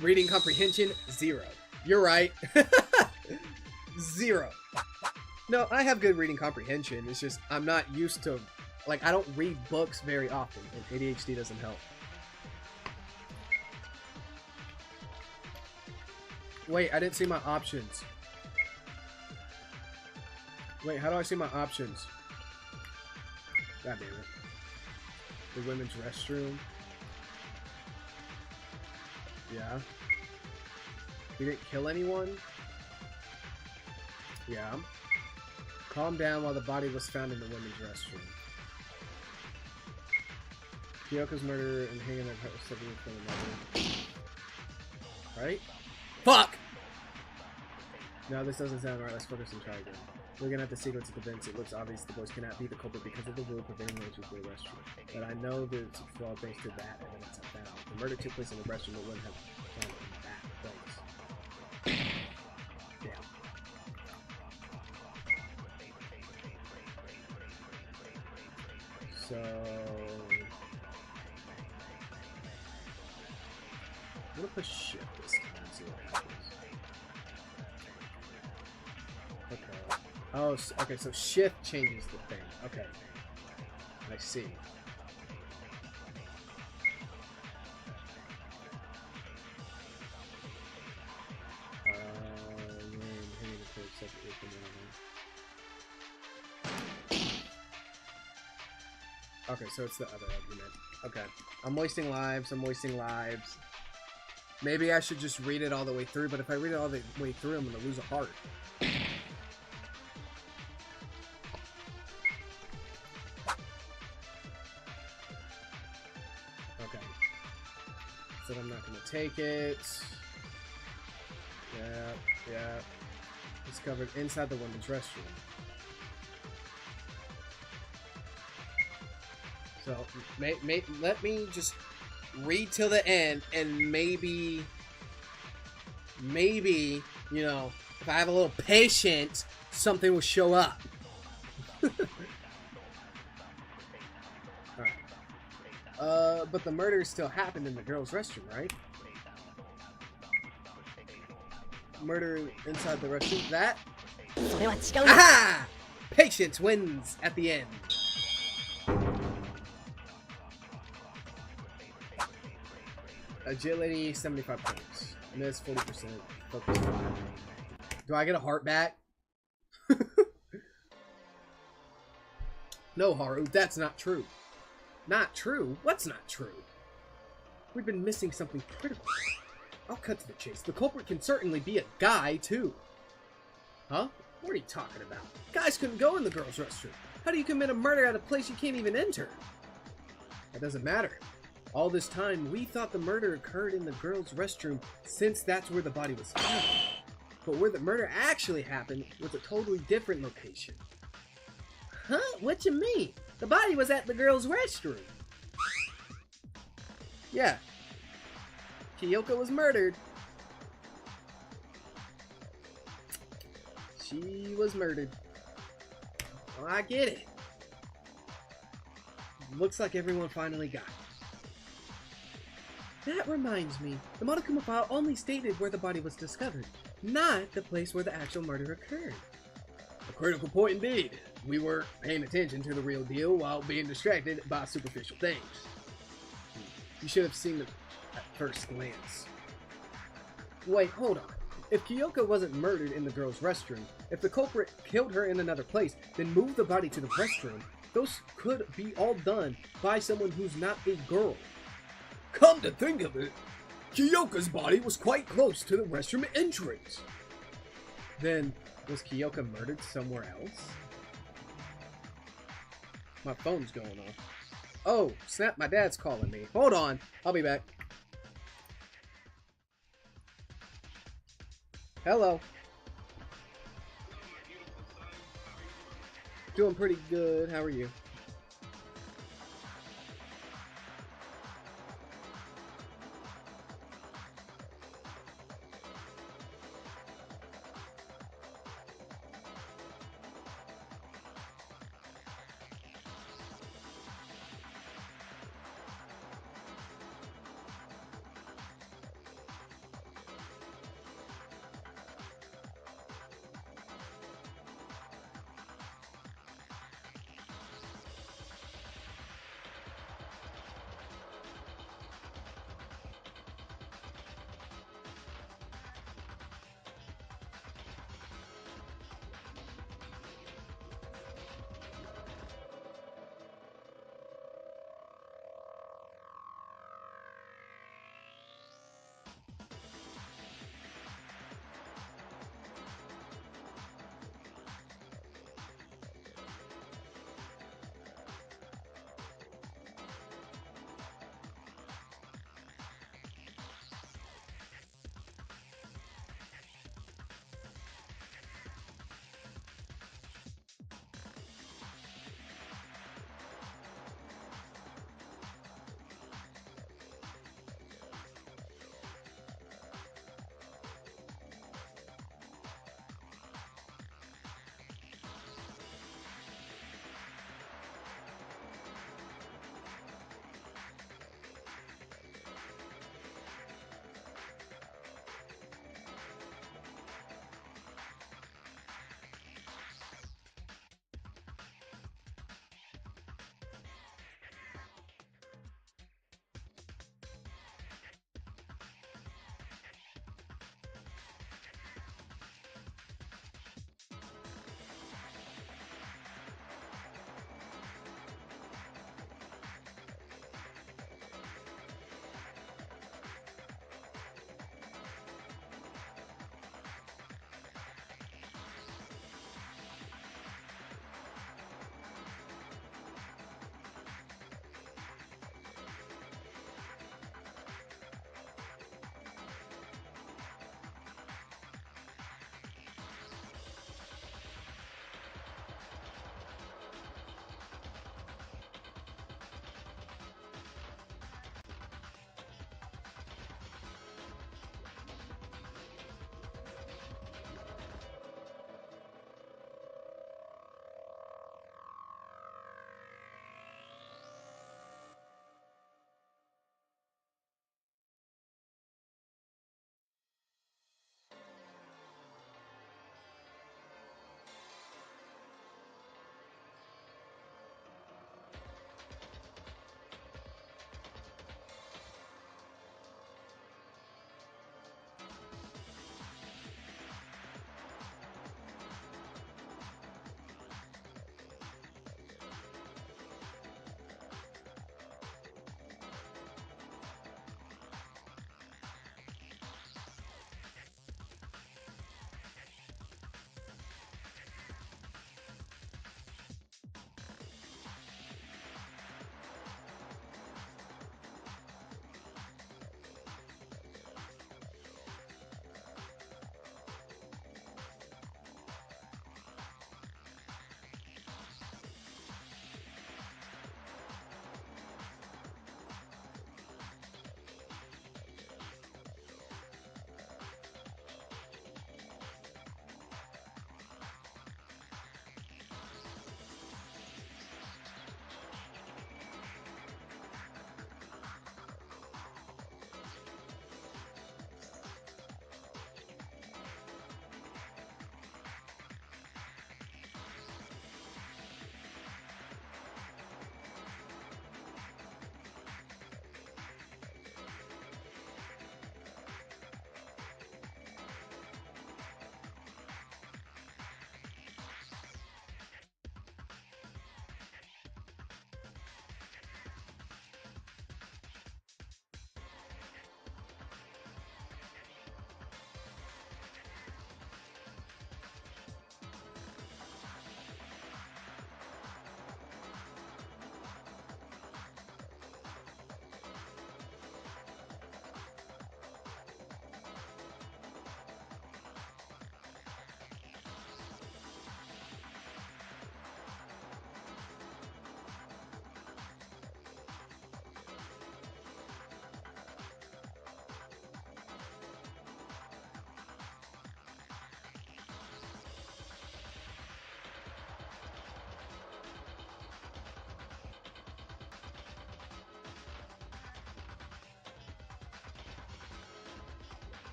Reading comprehension, 0. You're right. 0. No, I have good reading comprehension. It's just I'm not used to, like, I don't read books very often, and ADHD doesn't help. Wait, I didn't see my options. Wait, how do I see my options? God damn it. The women's restroom. Yeah. He didn't kill anyone? Yeah. Calm down while the body was found in the women's restroom. Kyoko's murder and hanging their head was from another. Right? Fuck! No, this doesn't sound right. Let's focus and try again. Looking at the sequence of events, it looks obvious the boys cannot be the culprit because of the rule preventing them to the restroom. But I know there's a flaw thanks to that evidence I found. The murder took place in the restroom, but wouldn't have found in that place. Damn. So... I'm gonna push shift this time and see what happens. Okay. Oh, okay, so shift changes the thing. Okay. I see. Okay, so it's the other argument. Okay. I'm wasting lives. Maybe I should just read it all the way through, but if I read it all the way through, I'm gonna lose a heart. Okay. Said I'm not gonna take it. Yeah. It's covered inside the women's restroom. So, let me just read till the end, and maybe, you know, if I have a little patience, something will show up. Alright. But the murder still happened in the girls' restroom, right? Murder inside the restroom. That? Aha! Patience wins at the end. Agility, 75 points. Miss, 40%. Focus 5. Do I get a heart back? No, Haru, that's not true. Not true? What's not true? We've been missing something critical. I'll cut to the chase. The culprit can certainly be a guy, too. Huh? What are you talking about? Guys couldn't go in the girls' restroom. How do you commit a murder at a place you can't even enter? That doesn't matter. All this time, we thought the murder occurred in the girls' restroom since that's where the body was found. But where the murder actually happened was a totally different location. Huh? What you mean? The body was at the girls' restroom. Yeah. Kyoko was murdered. She was murdered. Oh, I get it. Looks like everyone finally got it. That reminds me, the Monokuma file only stated where the body was discovered, not the place where the actual murder occurred. A critical point indeed. We were paying attention to the real deal while being distracted by superficial things. You should have seen them at first glance. Wait, hold on. If Kyoko wasn't murdered in the girls' restroom, if the culprit killed her in another place, then moved the body to the restroom, those could be all done by someone who's not a girl. Come to think of it, Kyoko's body was quite close to the restroom entrance. Then, was Kyoko murdered somewhere else? My phone's going off. Oh, snap, my dad's calling me. Hold on, I'll be back. Hello. Doing pretty good, how are you?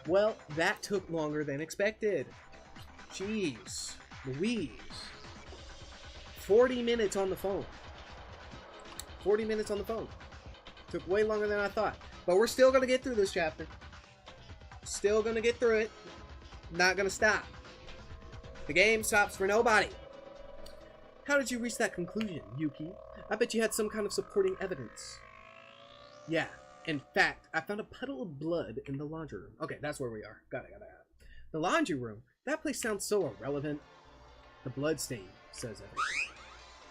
Well, that took longer than expected. Jeez Louise. 40 minutes on the phone. 40 minutes on the phone. Took way longer than I thought. But we're still going to get through this chapter. Still going to get through it. Not going to stop. The game stops for nobody. How did you reach that conclusion, Yuki? I bet you had some kind of supporting evidence. Yeah. In fact, I found a puddle of blood in the laundry room. Okay, that's where we are. Got it. The laundry room? That place sounds so irrelevant. The blood stain says everything.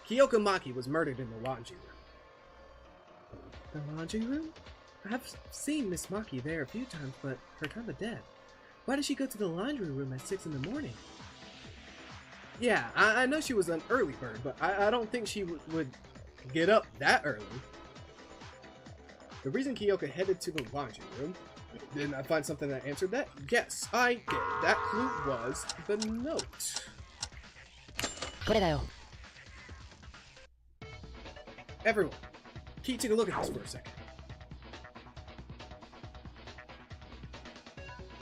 Kyoko Maki was murdered in the laundry room. The laundry room? I've seen Miss Maki there a few times, but her time of death. Why did she go to the laundry room at 6 in the morning? Yeah, I know she was an early bird, but I don't think she would get up that early. The reason Kyoko headed to the laundry room, didn't I find something that answered that? Yes, I did. That clue was the note. Everyone, can you take a look at this for a second?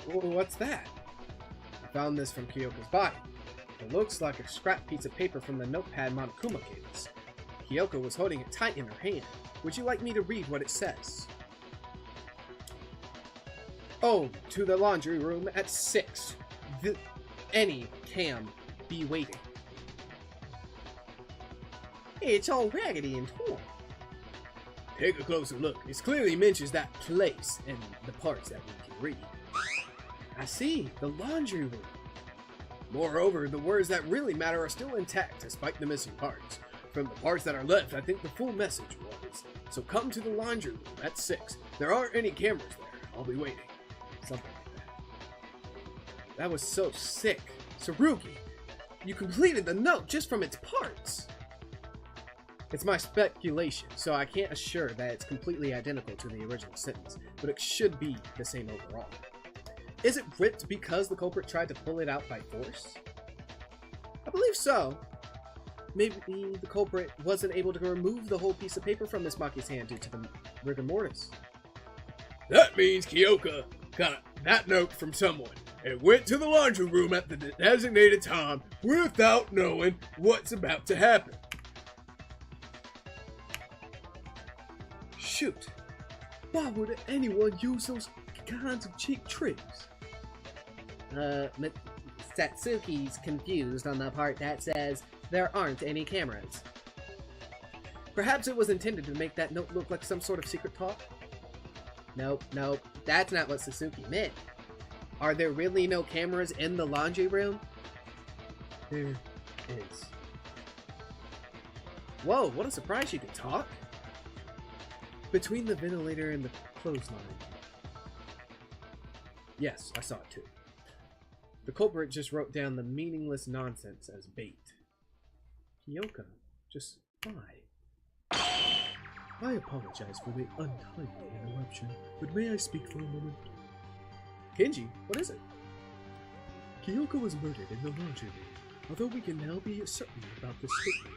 What's that? I found this from Kyoko's body. It looks like a scrap piece of paper from the notepad Monokuma gave us. Kyoko was holding it tight in her hand. Would you like me to read what it says? Oh, to the laundry room at 6. Any can be waiting. It's all raggedy and torn. Take a closer look. It clearly mentions that place in the parts that we can read. I see, the laundry room. Moreover, the words that really matter are still intact despite the missing parts. From the parts that are left, I think the full message was, so come to the laundry room at 6. There aren't any cameras there. I'll be waiting. Something like that. That was so sick. Tsurugi, you completed the note just from its parts. It's my speculation, so I can't assure that it's completely identical to the original sentence, but it should be the same overall. Is it ripped because the culprit tried to pull it out by force? I believe so. Maybe the culprit wasn't able to remove the whole piece of paper from Miss Maki's hand due to the rigor mortis. That means Kyoko got that note from someone and went to the laundry room at the designated time without knowing what's about to happen. Shoot. Why would anyone use those kinds of cheap tricks? Satsuki's confused on the part that says there aren't any cameras. Perhaps it was intended to make that note look like some sort of secret talk? Nope, that's not what Satsuki meant. Are there really no cameras in the laundry room? There is. Whoa, what a surprise she could talk! Between the ventilator and the clothesline. Yes, I saw it too. The culprit just wrote down the meaningless nonsense as bait. Kyoko, just why? I apologize for the untimely interruption, but may I speak for a moment? Kenji, what is it? Kyoko was murdered in the laundry room, although we can now be certain about this statement.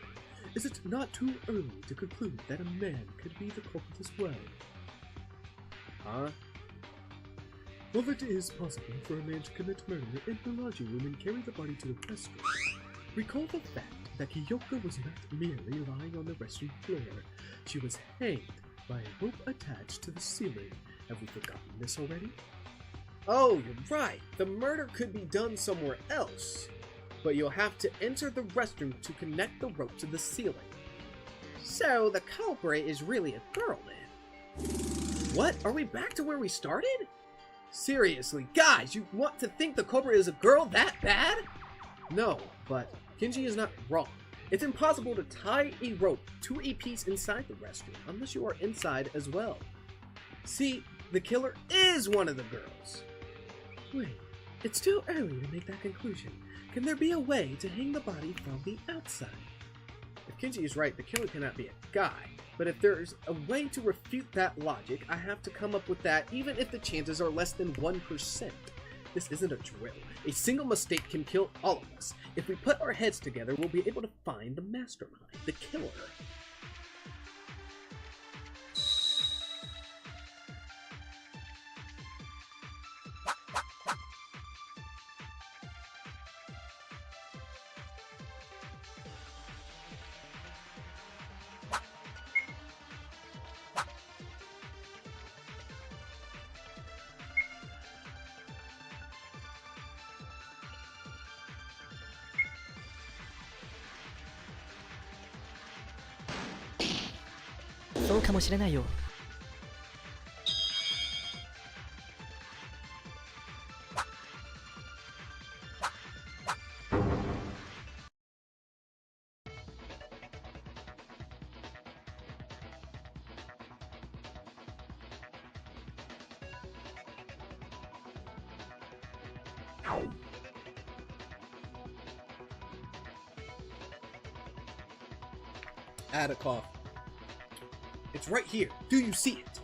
Is it not too early to conclude that a man could be the culprit as well? Huh? Well, it is possible for a man to commit murder in the laundry room and carry the body to the restroom. Recall the fact that Kyoko was not merely lying on the restroom floor. She was hanged by a rope attached to the ceiling. Have we forgotten this already? Oh, you're right. The murder could be done somewhere else. But you'll have to enter the restroom to connect the rope to the ceiling. So the culprit is really a girl then? What? Are we back to where we started? Seriously, guys, you want to think the culprit is a girl that bad? No, but Kenji is not wrong. It's impossible to tie a rope to a piece inside the restroom unless you are inside as well. See, the killer is one of the girls. Wait, it's too early to make that conclusion. Can there be a way to hang the body from the outside? If Kenji is right, the killer cannot be a guy. But if there's a way to refute that logic, I have to come up with that even if the chances are less than 1%. This isn't a drill. A single mistake can kill all of us. If we put our heads together, we'll be able to find the mastermind, the killer. そうかもしれないよ。Add a cough. It's right here. Do you see it?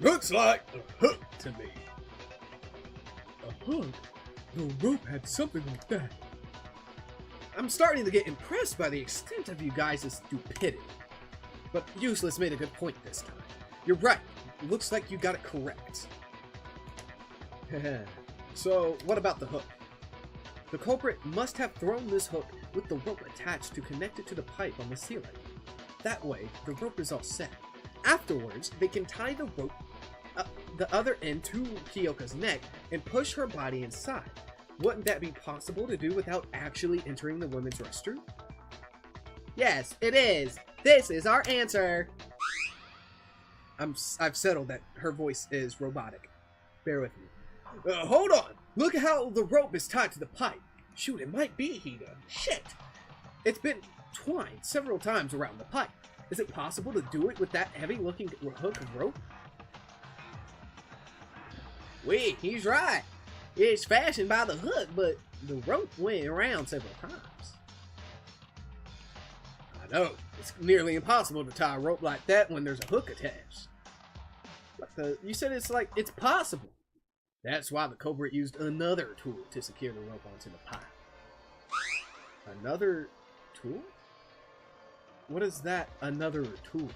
Looks like a hook to me. A hook? The rope had something like that. I'm starting to get impressed by the extent of you guys' stupidity. But Useless made a good point this time. You're right. Looks like you got it correct. So, what about the hook? The culprit must have thrown this hook with the rope attached to connect it to the pipe on the ceiling. That way, the rope is all set. Afterwards, they can tie the rope, the other end to Kyoka's neck and push her body inside. Wouldn't that be possible to do without actually entering the women's restroom? Yes, it is. This is our answer. I've settled that her voice is robotic. Bear with me. Hold on! Look at how the rope is tied to the pipe. Shoot, it might be Hida. Shit! It's been twined several times around the pipe. Is it possible to do it with that heavy-looking hook of rope? Wait, he's right. It's fastened by the hook, but the rope went around several times. I know. It's nearly impossible to tie a rope like that when there's a hook attached. What the? You said it's possible. That's why the culprit used another tool to secure the rope onto the pipe. Another tool? What is that, another tool?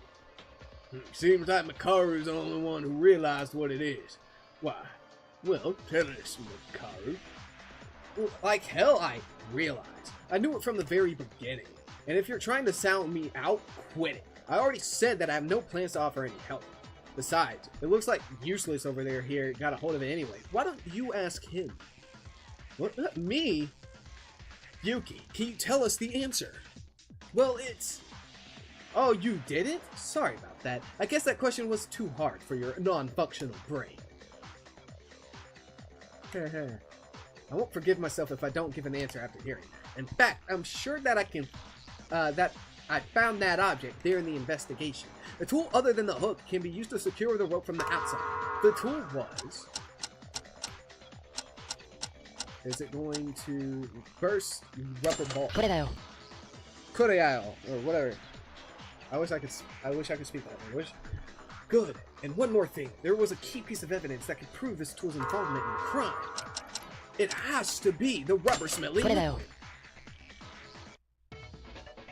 Seems like Makaru's the only one who realized what it is. Why? Well, Tell us, Makaru. like hell I realized. I knew it from the very beginning. And if you're trying to sound me out, quit it. I already said that I have no plans to offer any help. Besides, it looks like Useless over there here got a hold of it anyway. Why don't you ask him? What? Me? Yuki, can you tell us the answer? Well, it's... Oh, you did it? Sorry about that. I guess that question was too hard for your non-functional brain. I won't forgive myself if I don't give an answer after hearing. In fact, I'm sure that I can... that I found that object there in the investigation. A tool other than the hook can be used to secure the rope from the outside. The tool was... Is it going to burst rubber ball? これだよ。 Koreao, or whatever. I wish I could speak that language. Good. And one more thing. There was a key piece of evidence that could prove this tool's involvement in the crime. It has to be the rubber smelling これだよ。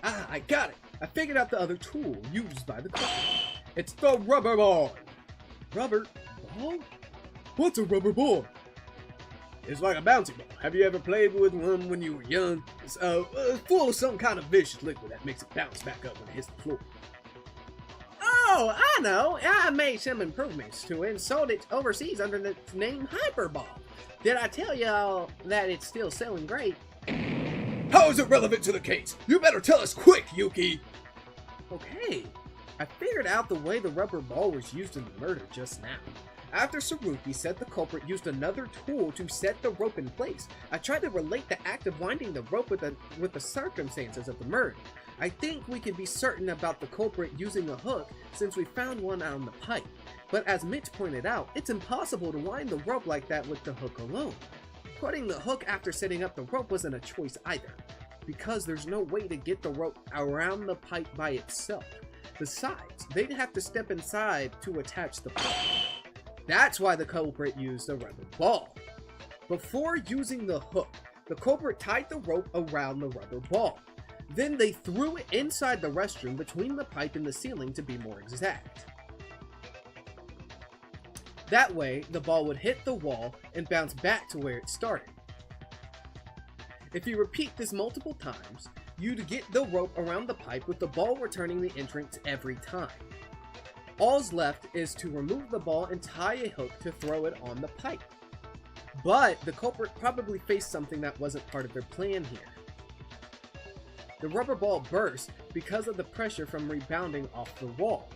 Ah, I got it. I figured out the other tool used by the culprit. It's the rubber ball. Rubber ball? What's a rubber ball? It's like a bouncy ball. Have you ever played with one when you were young? It's full of some kind of vicious liquid that makes it bounce back up when it hits the floor. Oh, I know. I made some improvements to it and sold it overseas under the name Hyperball. Did I tell y'all that it's still selling great? How is it relevant to the case? You better tell us quick, Yuki! Okay, I figured out the way the rubber ball was used in the murder just now. After Saruki said the culprit used another tool to set the rope in place, I tried to relate the act of winding the rope with the circumstances of the murder. I think we can be certain about the culprit using a hook since we found one on the pipe. But as Mitch pointed out, it's impossible to wind the rope like that with the hook alone. Putting the hook after setting up the rope wasn't a choice either, because there's no way to get the rope around the pipe by itself. Besides, they'd have to step inside to attach the pipe. That's why the culprit used a rubber ball. Before using the hook, the culprit tied the rope around the rubber ball. Then they threw it inside the restroom between the pipe and the ceiling to be more exact. That way, the ball would hit the wall and bounce back to where it started. If you repeat this multiple times, you'd get the rope around the pipe with the ball returning the entrance every time. All's left is to remove the ball and tie a hook to throw it on the pipe. But the culprit probably faced something that wasn't part of their plan here. The rubber ball burst because of the pressure from rebounding off the wall.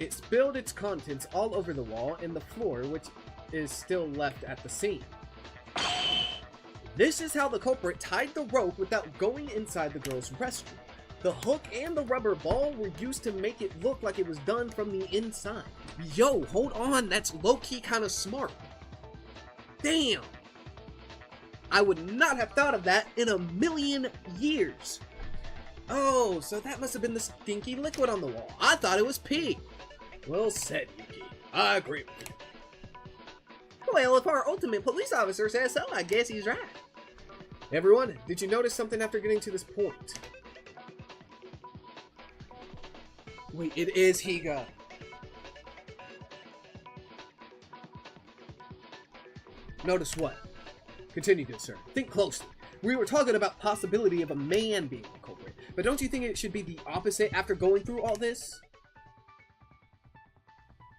It spilled its contents all over the wall and the floor, which is still left at the scene. This is how the culprit tied the rope without going inside the girl's restroom. The hook and the rubber ball were used to make it look like it was done from the inside. Yo, hold on, that's low-key kind of smart. Damn! I would not have thought of that in a million years. Oh, so that must have been the stinky liquid on the wall. I thought it was pee. Well said, Yuki. I agree with you. Well, if our ultimate police officer says so, I guess he's right. Everyone, did you notice something after getting to this point? Wait, it is Higa. Notice what? Continue, good sir. Think closely. We were talking about possibility of a man being the culprit, but don't you think it should be the opposite after going through all this?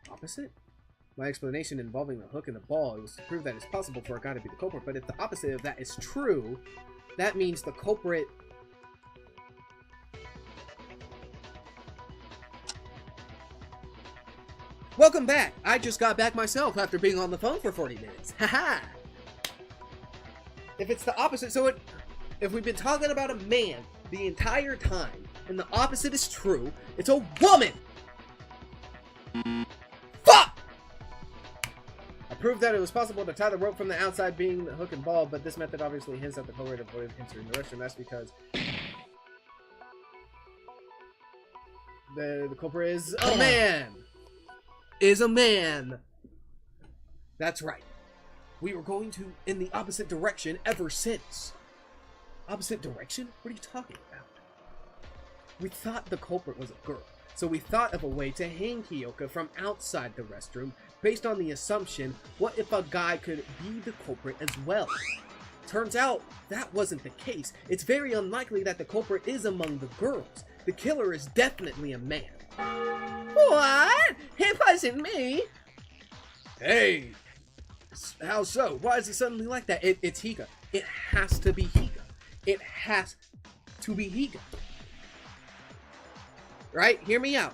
Opposite? My explanation involving the hook and the ball was to prove that it's possible for a guy to be the culprit, but if the opposite of that is true, that means the culprit... Welcome back! I just got back myself after being on the phone for 40 minutes. Haha! If it's the opposite, if we've been talking about a man the entire time, and the opposite is true, it's a woman! Fuck! I proved that it was possible to tie the rope from the outside being the hook and ball, but this method obviously hints at the culprit avoided entering the restroom. That's because the culprit is a man! Is a man! That's right. We were going in the opposite direction ever since. Opposite direction? What are you talking about? We thought the culprit was a girl, so we thought of a way to hang Kyoka from outside the restroom based on the assumption, what if a guy could be the culprit as well? Turns out, that wasn't the case. It's very unlikely that the culprit is among the girls. The killer is definitely a man. What? It wasn't me. Hey! How so? Why is it suddenly like that? It's Higa. It has to be Higa. It has to be Higa. Right? Hear me out.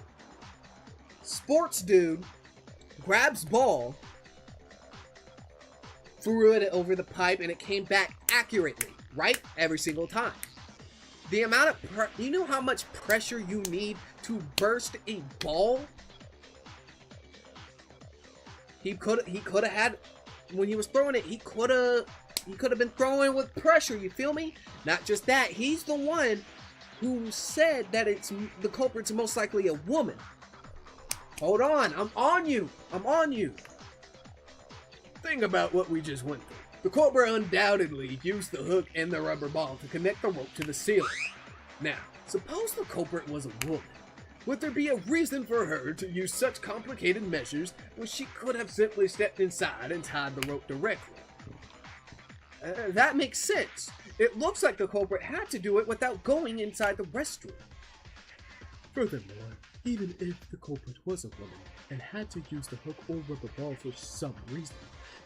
Sports dude grabs ball, threw it over the pipe, and it came back accurately, right? Every single time. The amount of you know how much pressure you need to burst a ball? He could have had, when he was throwing it, he could have been throwing with pressure, you feel me? Not just that, he's the one who said that the culprit's most likely a woman. Hold on, I'm on you. Think about what we just went through. The culprit undoubtedly used the hook and the rubber ball to connect the rope to the ceiling. Now, suppose the culprit was a woman. Would there be a reason for her to use such complicated measures when she could have simply stepped inside and tied the rope directly? That makes sense. It looks like the culprit had to do it without going inside the restroom. Furthermore, even if the culprit was a woman and had to use the hook or rubber ball for some reason,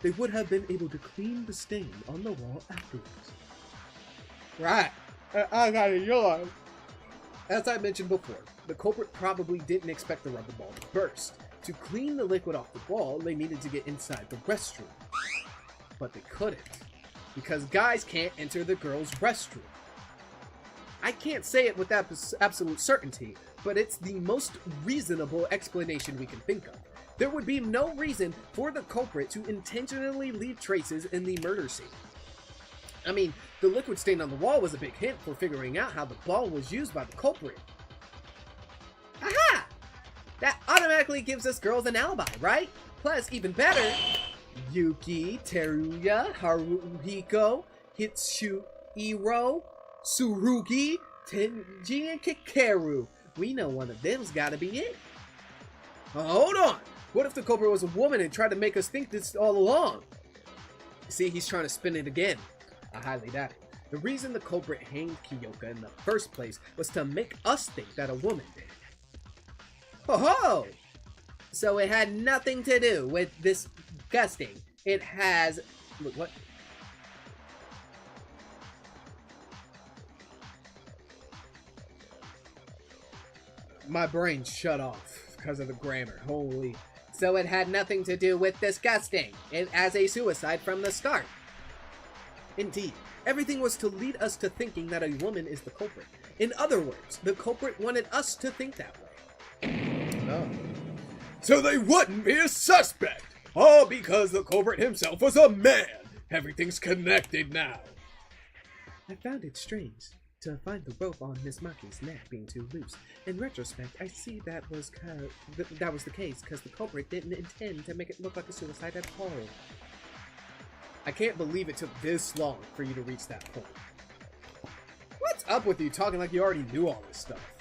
they would have been able to clean the stain on the wall afterwards. Right. I got it, yours. As I mentioned before, the culprit probably didn't expect the rubber ball to burst. To clean the liquid off the wall, they needed to get inside the restroom. But they couldn't, because guys can't enter the girls' restroom. I can't say it with absolute certainty, but it's the most reasonable explanation we can think of. There would be no reason for the culprit to intentionally leave traces in the murder scene. I mean, the liquid stain on the wall was a big hint for figuring out how the ball was used by the culprit. Aha! That automatically gives us girls an alibi, right? Plus, even better, Yuki, Teruya, Haruhiko, Hitsuhiro, Tsurugi, Tenji, and Kikeru. We know one of them's gotta be it. Hold on! What if the culprit was a woman and tried to make us think this all along? See, he's trying to spin it again. I highly doubt it. The reason the culprit hanged Kyoka in the first place was to make us think that a woman did. Ho-ho! So it had nothing to do with this gusting. It has... Look, what? My brain shut off because of the grammar. Holy. So it had nothing to do with disgusting, it as a suicide from the start. Indeed. Everything was to lead us to thinking that a woman is the culprit. In other words, the culprit wanted us to think that way. Oh. So they wouldn't be a suspect! All because the culprit himself was a man! Everything's connected now. I found it strange to find the rope on Miss Maki's neck being too loose. In retrospect, I see that was the case because the culprit didn't intend to make it look like a suicide at all. I can't believe it took this long for you to reach that point. What's up with you talking like you already knew all this stuff?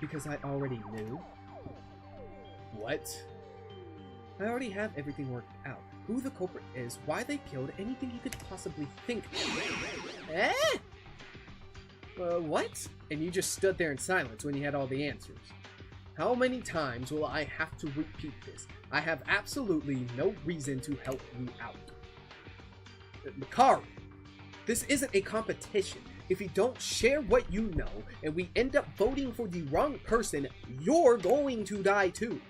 Because I already knew. What? I already have everything worked out. Who the culprit is, why they killed, anything you could possibly think of. Eh? What? And you just stood there in silence when you had all the answers. How many times will I have to repeat this? I have absolutely no reason to help you out. Makaru, this isn't a competition. If you don't share what you know, and we end up voting for the wrong person, you're going to die too.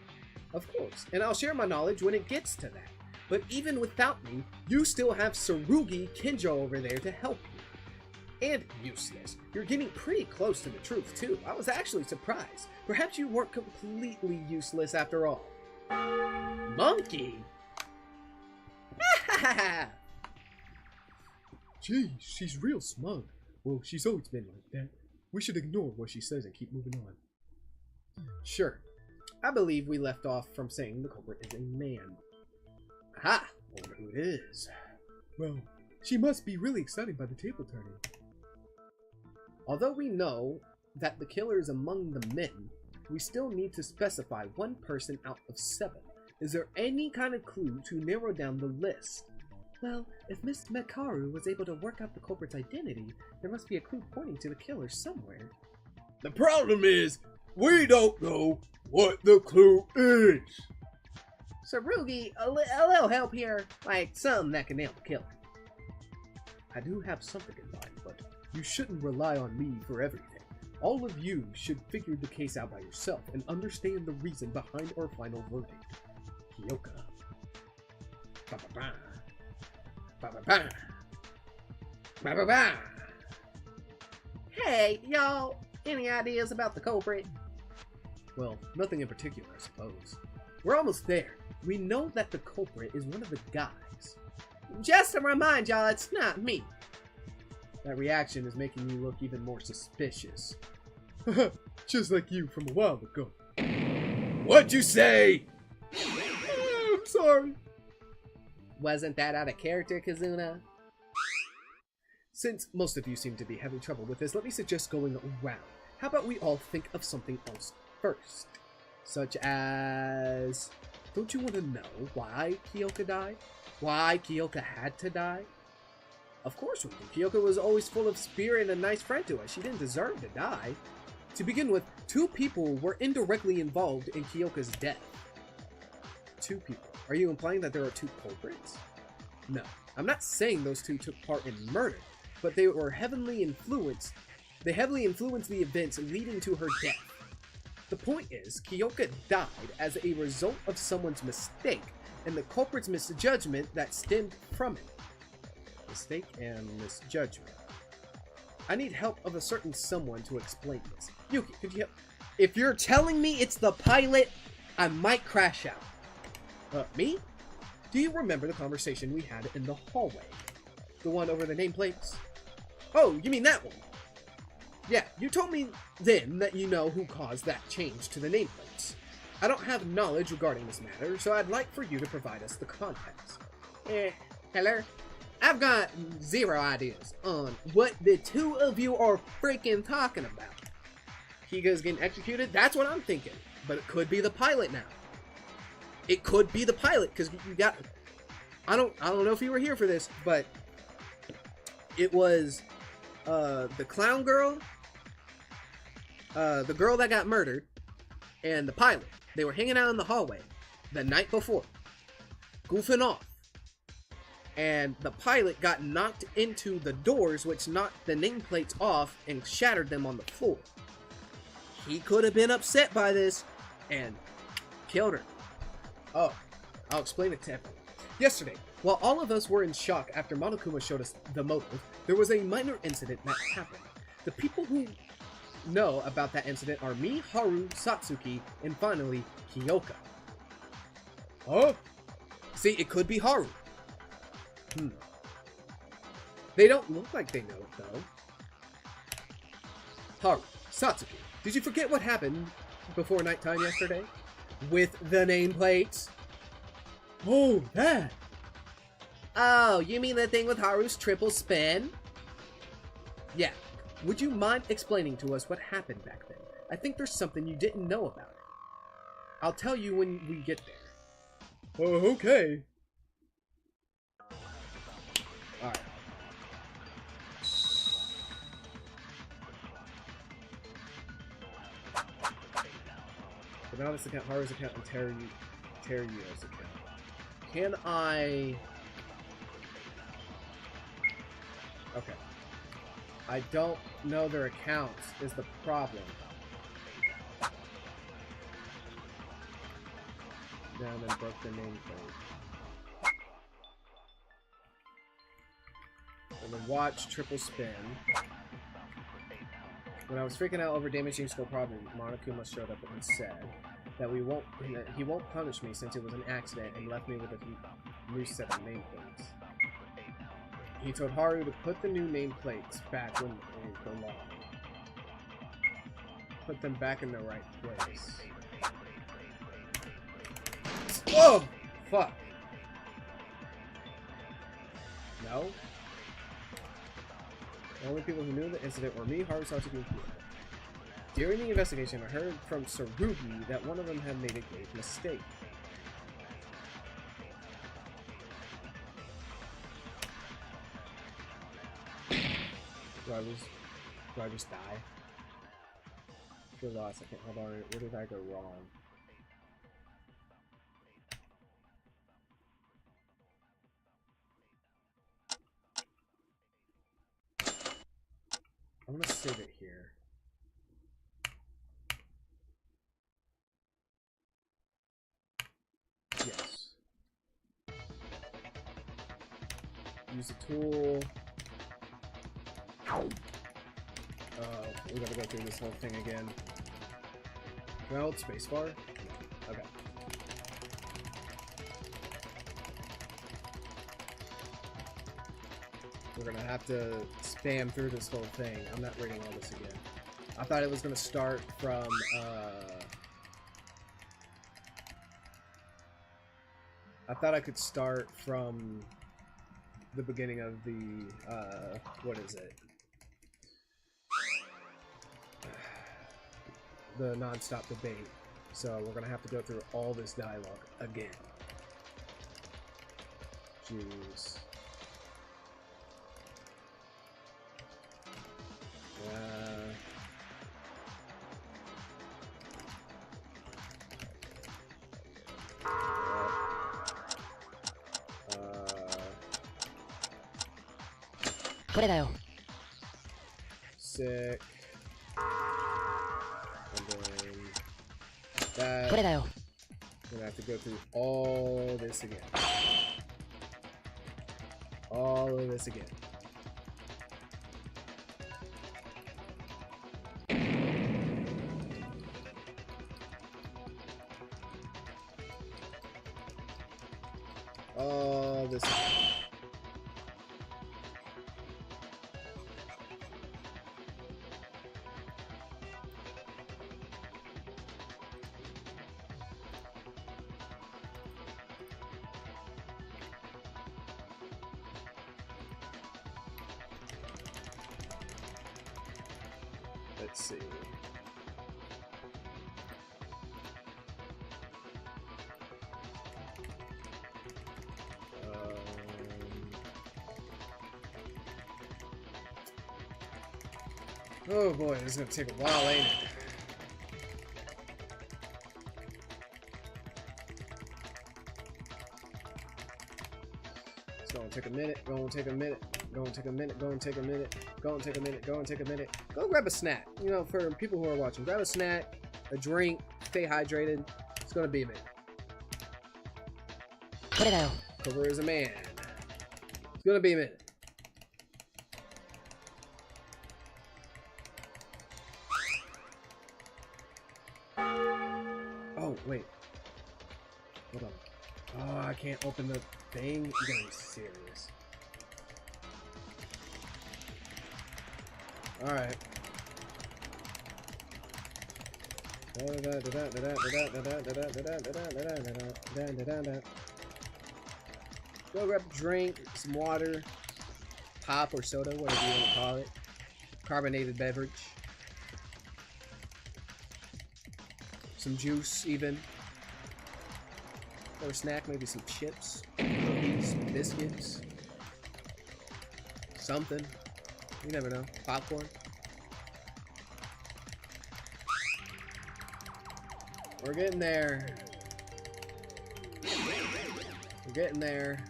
Of course, and I'll share my knowledge when it gets to that. But even without me, you still have Tsurugi Kinjo over there to help you. And useless. You're getting pretty close to the truth too. I was actually surprised. Perhaps you weren't completely useless after all. Monkey! Geez, she's real smug. Well, she's always been like that. We should ignore what she says and keep moving on. Sure. I believe we left off from saying the culprit is a man. Aha! I wonder who it is. Well, she must be really excited by the table turning. Although we know that the killer is among the men, we still need to specify one person out of 7. Is there any kind of clue to narrow down the list? Well, if Miss Makaru was able to work out the culprit's identity, there must be a clue pointing to the killer somewhere. The problem is, we don't know what the clue is. Tsurugi, a little help here, like something that can nail the killer. I do have something in mind, but you shouldn't rely on me for everything. All of you should figure the case out by yourself and understand the reason behind our final verdict. Kyoka. Ba-ba-ba. Ba-ba-ba. Ba-ba-ba. Hey, y'all, any ideas about the culprit? Well, nothing in particular, I suppose. We're almost there. We know that the culprit is one of the guys. Just to remind y'all, it's not me. That reaction is making you look even more suspicious. Just like you from a while ago. What'd you say? I'm sorry. Wasn't that out of character, Kazuna? Since most of you seem to be having trouble with this, let me suggest going around. How about we all think of something else first? Such as... Don't you want to know why Kyoka died? Why Kyoka had to die? Of course we do. Kyoka was always full of spirit and a nice friend to us. She didn't deserve to die. To begin with, 2 people were indirectly involved in Kyoka's death. 2 people. Are you implying that there are 2 culprits? No. I'm not saying those 2 took part in murder, but they were heavily influenced. They heavily influenced the events leading to her death. The point is, Kyoka died as a result of someone's mistake and the culprit's misjudgment that stemmed from it. Mistake and misjudgment. I need help of a certain someone to explain this. Yuki, could you help? If you're telling me it's the pilot, I might crash out. Me? Do you remember the conversation we had in the hallway? The one over the nameplates? Oh, you mean that one? Yeah, you told me then that you know who caused that change to the nameplates. I don't have knowledge regarding this matter, so I'd like for you to provide us the context. Hello? I've got 0 ideas on what the 2 of you are freaking talking about. Higa's getting executed? That's what I'm thinking. But it could be the pilot now. It could be the pilot, because you got... I don't know if you were here for this, but it was the clown girl, the girl that got murdered, and the pilot. They were hanging out in the hallway the night before, goofing off. And the pilot got knocked into the doors, which knocked the nameplates off and shattered them on the floor. he could have been upset by this and killed her. Oh, I'll explain it to everyone. Yesterday, while all of us were in shock after Monokuma showed us the motive, there was a minor incident that happened. The people who know about that incident are me, Haru, Satsuki, and finally, Kyoka. Huh? See, it could be Haru. They don't look like they know it, though. Haru, Satsuki, did you forget what happened before nighttime yesterday? With the nameplates? Oh, that! Oh, you mean the thing with Haru's triple spin? Yeah. Would you mind explaining to us what happened back then? I think there's something you didn't know about it. I'll tell you when we get there. Oh, okay. Alright. But now this account, Haru's account, and Terryu's account. Can I... Okay. I don't know their accounts is the problem. Down and broke their nameplate. And then watch triple spin. When I was freaking out over damaging skull problem, Monokuma showed up and said that he won't punish me since it was an accident and left me with a new set of nameplates. He told Haru to put the new nameplates back when they belong. Put them back in the right place. Oh! Fuck. No? The only people who knew the incident were me, Haru, Satsuki, and Kyoka. During the investigation, I heard from Tsurugi that one of them had made a grave mistake. Do I just die? I feel lost. I can't. Hold on. Where did I go wrong? I'm gonna save it here. Yes. Use the tool. We gotta go through this whole thing again. Can I hold spacebar? Okay. We're gonna have to spam through this whole thing. I'm not reading all this again. I thought it was gonna start from, I thought I could start from the beginning of the, what is it? The non-stop debate. So we're gonna have to go through all this dialogue again. Jeez. Sick. And then that. We're gonna have to go through all this again. All of this again. All this again. Let's see. Oh boy, this is gonna take a while, ain't it? It's gonna take a minute, Go and take a minute. Go and take a minute. Go and take a minute. Go and take a minute. Go grab a snack. You know, for people who are watching, grab a snack, a drink, stay hydrated. It's gonna be a minute. Cobra is a man. It's gonna be a minute. Oh, wait. Hold on. Oh, I can't open the thing? You gotta be serious. Alright. Go grab a drink, some water, pop or soda, whatever you want to call it. Carbonated beverage. Some juice, even. Or a snack, maybe some chips, cookies, biscuits. Something. You never know. Popcorn. We're getting there. We're getting there.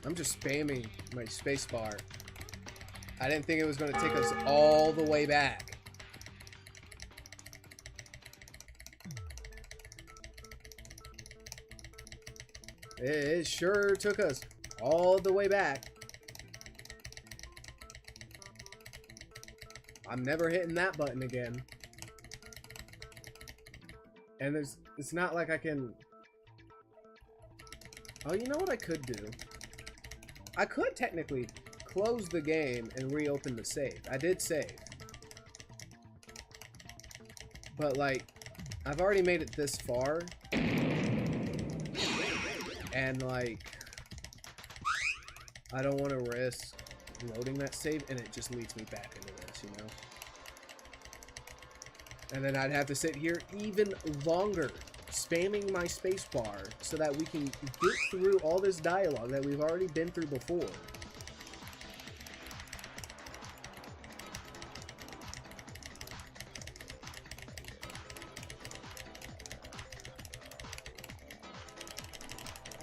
I'm just spamming my spacebar. I didn't think it was going to take us all the way back. It sure took us all the way back. I'm never hitting that button again. And it's not like I can... Oh, you know what I could do? I could technically close the game and reopen the save. I did save. But, like, I've already made it this far. And, like, I don't want to risk loading that save, and it just leads me back into this, you know? And then I'd have to sit here even longer, spamming my spacebar, so that we can get through all this dialogue that we've already been through before.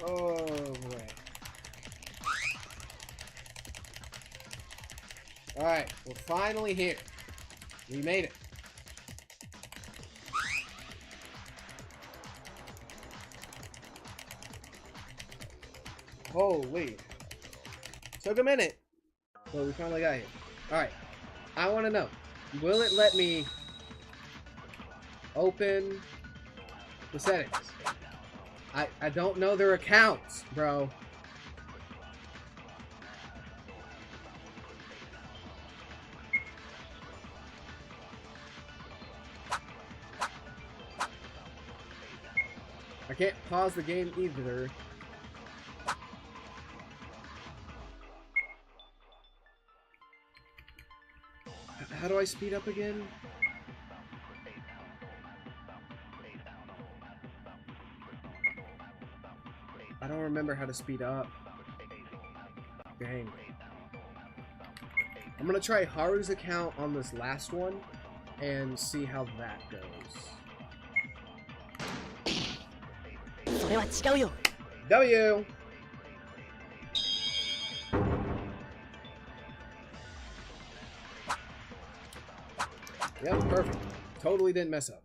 Oh, boy. Alright, we're finally here. We made it. Holy. Took a minute. But we finally got here. Alright. I want to know. Will it let me open the settings? I don't know their accounts, bro. I can't pause the game either. How do I speed up again? I don't remember how to speed up. Dang. I'm gonna try Haru's account on this last one and see how that goes. W! Yep, perfect. Totally didn't mess up.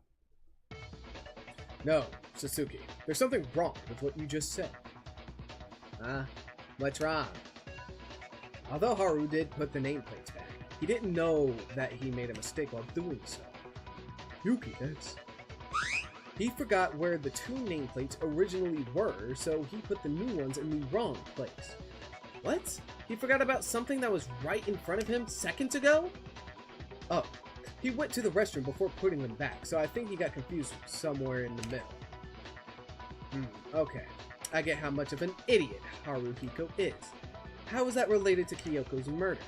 No, Sasuke. There's something wrong with what you just said. What's wrong? Although Haru did put the nameplates back, he didn't know that he made a mistake while doing so. Yuki, that's... He forgot where the two nameplates originally were, so he put the new ones in the wrong place. What? He forgot about something that was right in front of him seconds ago? Oh, he went to the restroom before putting them back, so I think he got confused somewhere in the middle. Okay. I get how much of an idiot Haruhiko is. How is that related to Kyoko's murder?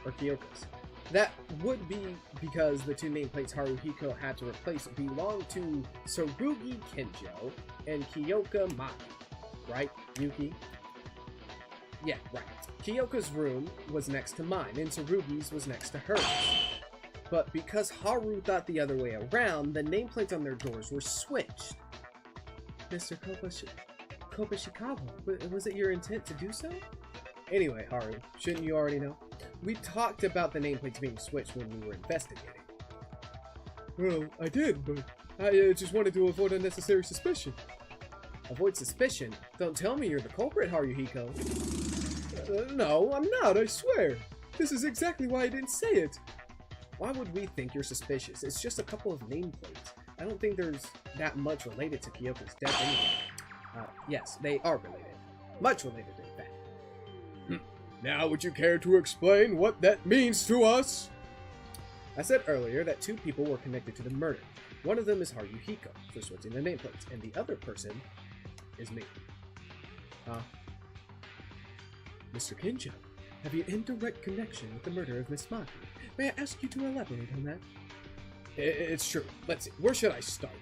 Or Kyoko's? That would be because the two nameplates Haruhiko had to replace belonged to Tsurugi Kenjo and Kyoka Maki. Right, Yuki? Yeah, right. Kyoka's room was next to mine, and Tsurugi's was next to hers. But because Haru thought the other way around, the nameplates on their doors were switched. Mr. Koba, Koba Was it your intent to do so? Anyway, Haru, shouldn't you already know? We talked about the nameplates being switched when we were investigating. Well, I did, but I just wanted to avoid unnecessary suspicion. Avoid suspicion? Don't tell me you're the culprit, Haruhiko. No, I'm not, I swear. This is exactly why I didn't say it. Why would we think you're suspicious? It's just a couple of nameplates. I don't think there's that much related to Kyoko's death anyway. Yes, they are related. Much related, in fact. Now would you care to explain what that means to us? I said earlier that 2 people were connected to the murder. One of them is Haruhiko, for switching the nameplates, and the other person is me. Mr. Kinjo, have you indirect connection with the murder of Miss Maki? May I ask you to elaborate on that? It's true. Let's see. Where should I start?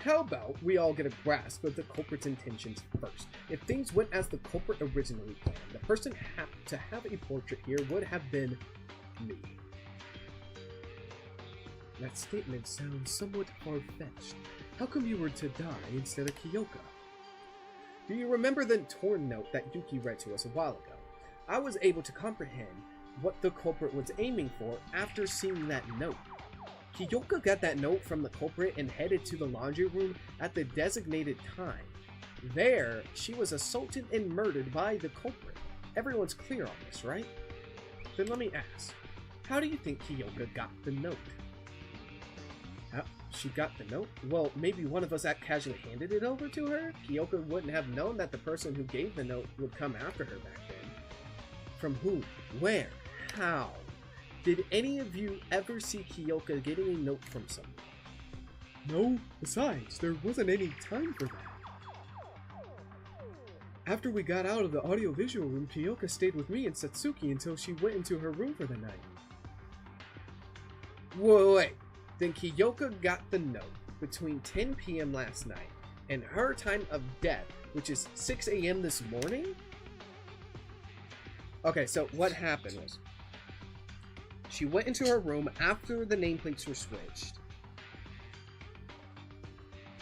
How about we all get a grasp of the culprit's intentions first? If things went as the culprit originally planned, the person to have a portrait here would have been me. That statement sounds somewhat far-fetched. How come you were to die instead of Kyoka? Do you remember the torn note that Yuki read to us a while ago? I was able to comprehend what the culprit was aiming for after seeing that note. Kyoka got that note from the culprit and headed to the laundry room at the designated time. There, she was assaulted and murdered by the culprit. Everyone's clear on this, right? Then let me ask, how do you think Kyoka got the note? How she got the note? Well, maybe one of us casually handed it over to her? Kyoka wouldn't have known that the person who gave the note would come after her back then. From whom? Where? How? Did any of you ever see Kyoka getting a note from someone? No, besides, there wasn't any time for that. After we got out of the audiovisual room, Kyoka stayed with me and Satsuki until she went into her room for the night. Wait. Then Kyoka got the note between 10 p.m. last night and her time of death, which is 6 a.m. this morning? Okay, so what happened was, she went into her room after the nameplates were switched.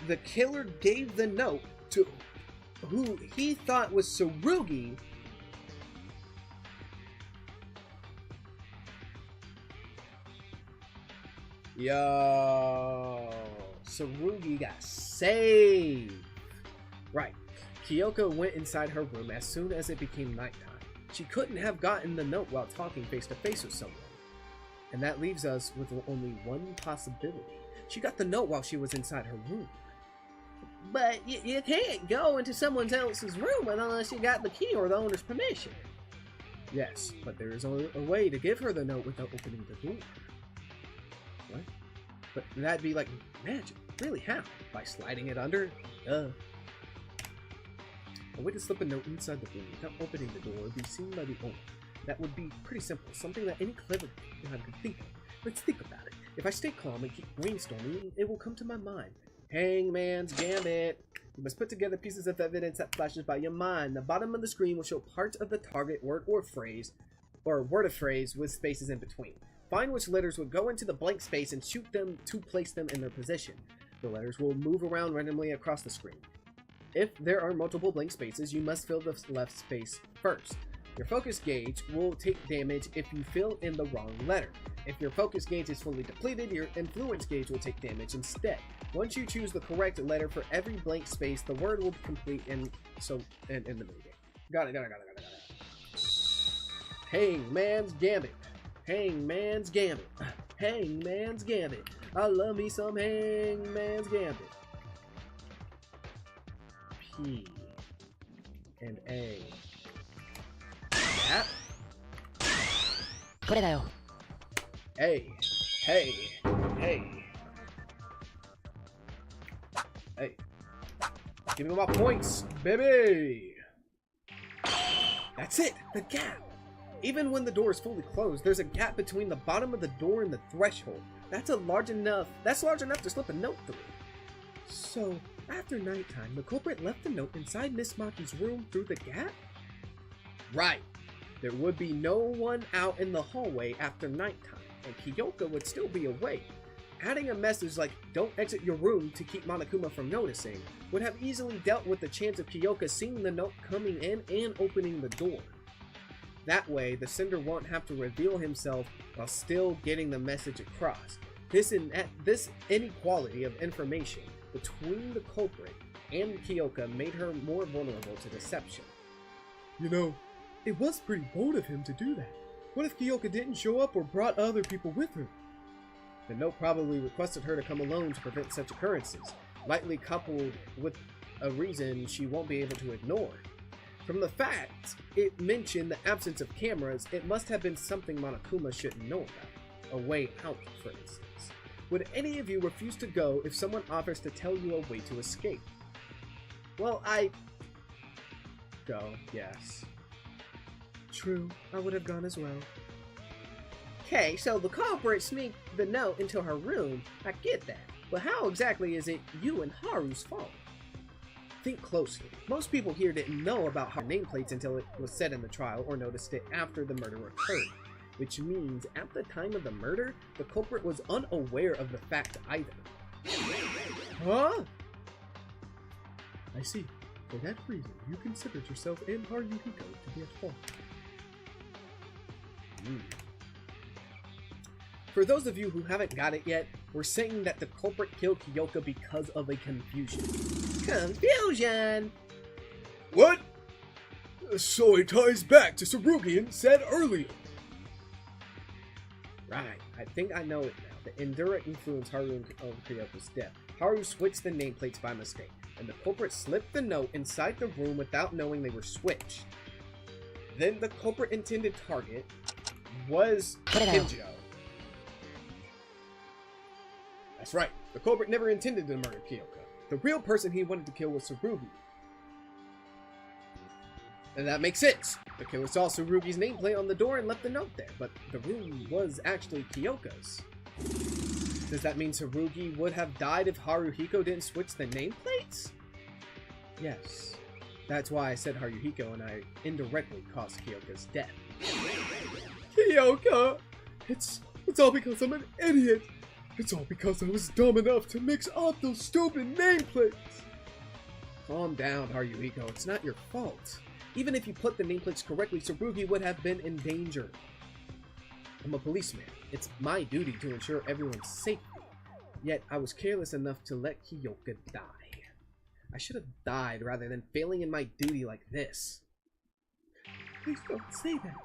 The killer gave the note to who he thought was Tsurugi. Yo, Tsurugi got saved. Right. Kyoka went inside her room as soon as it became nighttime. She couldn't have gotten the note while talking face to face with someone. And that leaves us with only one possibility. She got the note while she was inside her room. But you can't go into someone else's room unless you got the key or the owner's permission. Yes, but there is a way to give her the note without opening the door. What? But that'd be like magic. Really, how? By sliding it under? A way to slip a note inside the room without opening the door would be seen by the owner. That would be pretty simple, something that any clever man could think of. Let's think about it. If I stay calm and keep brainstorming, it will come to my mind. Hangman's Gambit. You must put together pieces of evidence that flashes by your mind. The bottom of the screen will show parts of the target word or phrase, or word of phrase with spaces in between. Find which letters would go into the blank space and shoot them to place them in their position. The letters will move around randomly across the screen. If there are multiple blank spaces, you must fill the left space first. Your focus gauge will take damage if you fill in the wrong letter. If your focus gauge is fully depleted, your influence gauge will take damage instead. Once you choose the correct letter for every blank space, the word will be complete and so in the minigame. Got it. Hangman's Gambit. Hangman's Gambit. Hangman's Gambit. I love me some Hangman's Gambit. P and A. That? これだよ。 Hey. Give me my points, baby! That's it! The gap! Even when the door is fully closed, there's a gap between the bottom of the door and the threshold. That's large enough to slip a note through. So, after nighttime, the culprit left the note inside Miss Maki's room through the gap? Right. There would be no one out in the hallway after nighttime, and Kyoka would still be awake. Adding a message like, don't exit your room to keep Monokuma from noticing, would have easily dealt with the chance of Kyoka seeing the note coming in and opening the door. That way, the sender won't have to reveal himself while still getting the message across. This inequality of information between the culprit and Kyoka made her more vulnerable to deception. You know, it was pretty bold of him to do that. What if Kyoka didn't show up or brought other people with her? The note probably requested her to come alone to prevent such occurrences, likely coupled with a reason she won't be able to ignore. From the fact it mentioned the absence of cameras, it must have been something Monokuma shouldn't know about. A way out, for instance. Would any of you refuse to go if someone offers to tell you a way to escape? Well, go, yes. True, I would have gone as well. Okay, so the culprit sneaked the note into her room. I get that. But how exactly is it you and Haru's fault? Think closely. Most people here didn't know about her nameplates until it was said in the trial or noticed it after the murder occurred. Which means, at the time of the murder, the culprit was unaware of the fact either. Huh? I see. For that reason, you considered yourself and Haruhiko to be at fault. For those of you who haven't got it yet, we're saying that the culprit killed Kyoka because of a confusion. Confusion! What? So it ties back to Tsurugian said earlier. Right, I think I know it now. The Endura influenced Haru over Kyoka's death. Haru switched the nameplates by mistake, and the culprit slipped the note inside the room without knowing they were switched. Then the culprit intended target was Kinjo. That's right, the culprit never intended to murder Kyoka. The real person he wanted to kill was Tsurugi. And that makes sense. The killer saw Tsurugi's nameplate on the door and left the note there, but the room was actually Kyoka's. Does that mean Tsurugi would have died if Haruhiko didn't switch the nameplates? Yes. That's why I said Haruhiko and I indirectly caused Kyoka's death. Kyoka! It's all because I'm an idiot! It's all because I was dumb enough to mix up those stupid nameplates! Calm down, Haruhiko. It's not your fault. Even if you put the nameplates correctly, Tsurugi would have been in danger. I'm a policeman. It's my duty to ensure everyone's safety. Yet, I was careless enough to let Kyoka die. I should have died rather than failing in my duty like this. Please don't say that.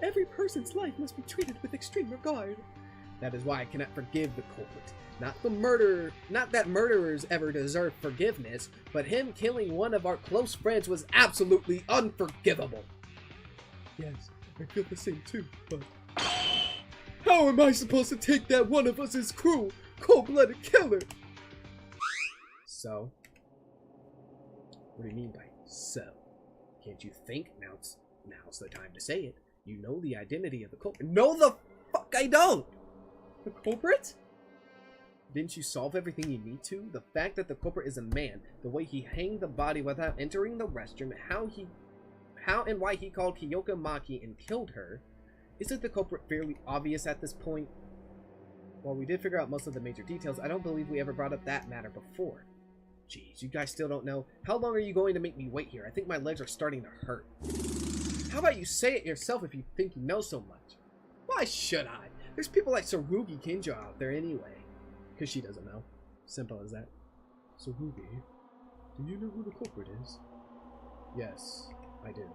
Every person's life must be treated with extreme regard. That is why I cannot forgive the culprit. Not that murderers ever deserve forgiveness, but him killing one of our close friends was absolutely unforgivable. Yes, I feel the same too, but how am I supposed to take that one of us is cruel, cold-blooded killer? So? What do you mean by so? Can't you think? Now's the time to say it. You know the identity of the culprit. No, the fuck I don't! The culprit? Didn't you solve everything you need to? The fact that the culprit is a man, the way he hanged the body without entering the restroom, how and why he called Kyoka Maki and killed her. Isn't the culprit fairly obvious at this point? While we did figure out most of the major details, I don't believe we ever brought up that matter before. Jeez, you guys still don't know? How long are you going to make me wait here? I think my legs are starting to hurt. How about you say it yourself if you think you know so much? Why should I? There's people like Tsurugi Kinjo out there anyway. Because she doesn't know. Simple as that. Tsurugi, do you know who the culprit is? Yes, I do.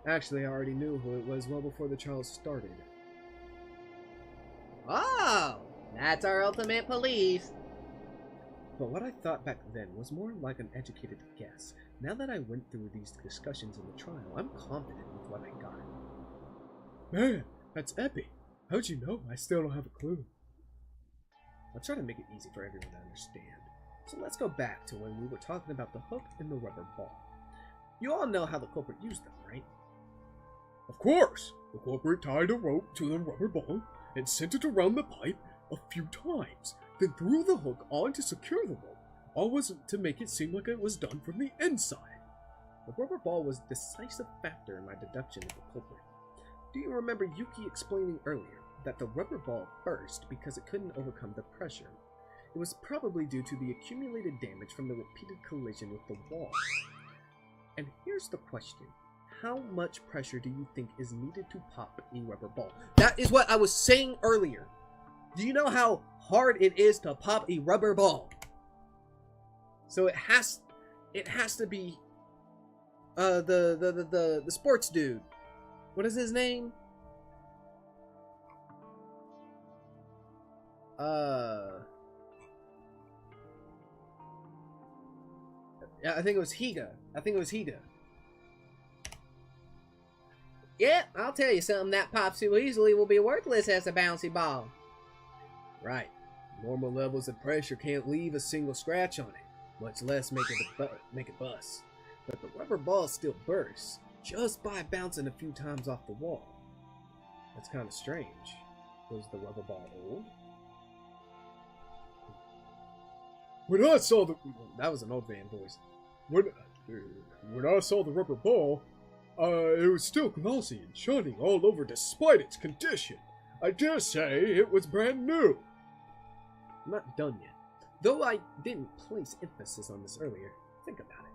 Actually, I already knew who it was well before the trial started. Oh, that's our ultimate police. But what I thought back then was more like an educated guess. Now that I went through these discussions in the trial, I'm confident with what I got. Man, that's epic. How'd you know? I still don't have a clue. I'll try to make it easy for everyone to understand. So let's go back to when we were talking about the hook and the rubber ball. You all know how the culprit used them, right? Of course! The culprit tied a rope to the rubber ball and sent it around the pipe a few times, then threw the hook on to secure the rope. All was to make it seem like it was done from the inside. The rubber ball was a decisive factor in my deduction of the culprit. Do you remember Yuki explaining earlier? that the rubber ball burst because it couldn't overcome the pressure. It was probably due to the accumulated damage from the repeated collision with the wall. And here's the question. How much pressure do you think is needed to pop a rubber ball? That is what I was saying earlier. Do you know how hard it is to pop a rubber ball? So it has to be the sports dude. What is his name? Yeah, I think it was Hida. Yeah, I'll tell you something, that pops too easily will be worthless as a bouncy ball. Right. Normal levels of pressure can't leave a single scratch on it, much less make it bust. But the rubber ball still bursts, just by bouncing a few times off the wall. That's kind of strange. Was the rubber ball old? When I saw the That was an old man voice. when I saw the rubber ball, it was still glossy and shining all over despite its condition. I dare say it was brand new. I'm not done yet. Though I didn't place emphasis on this earlier, think about it.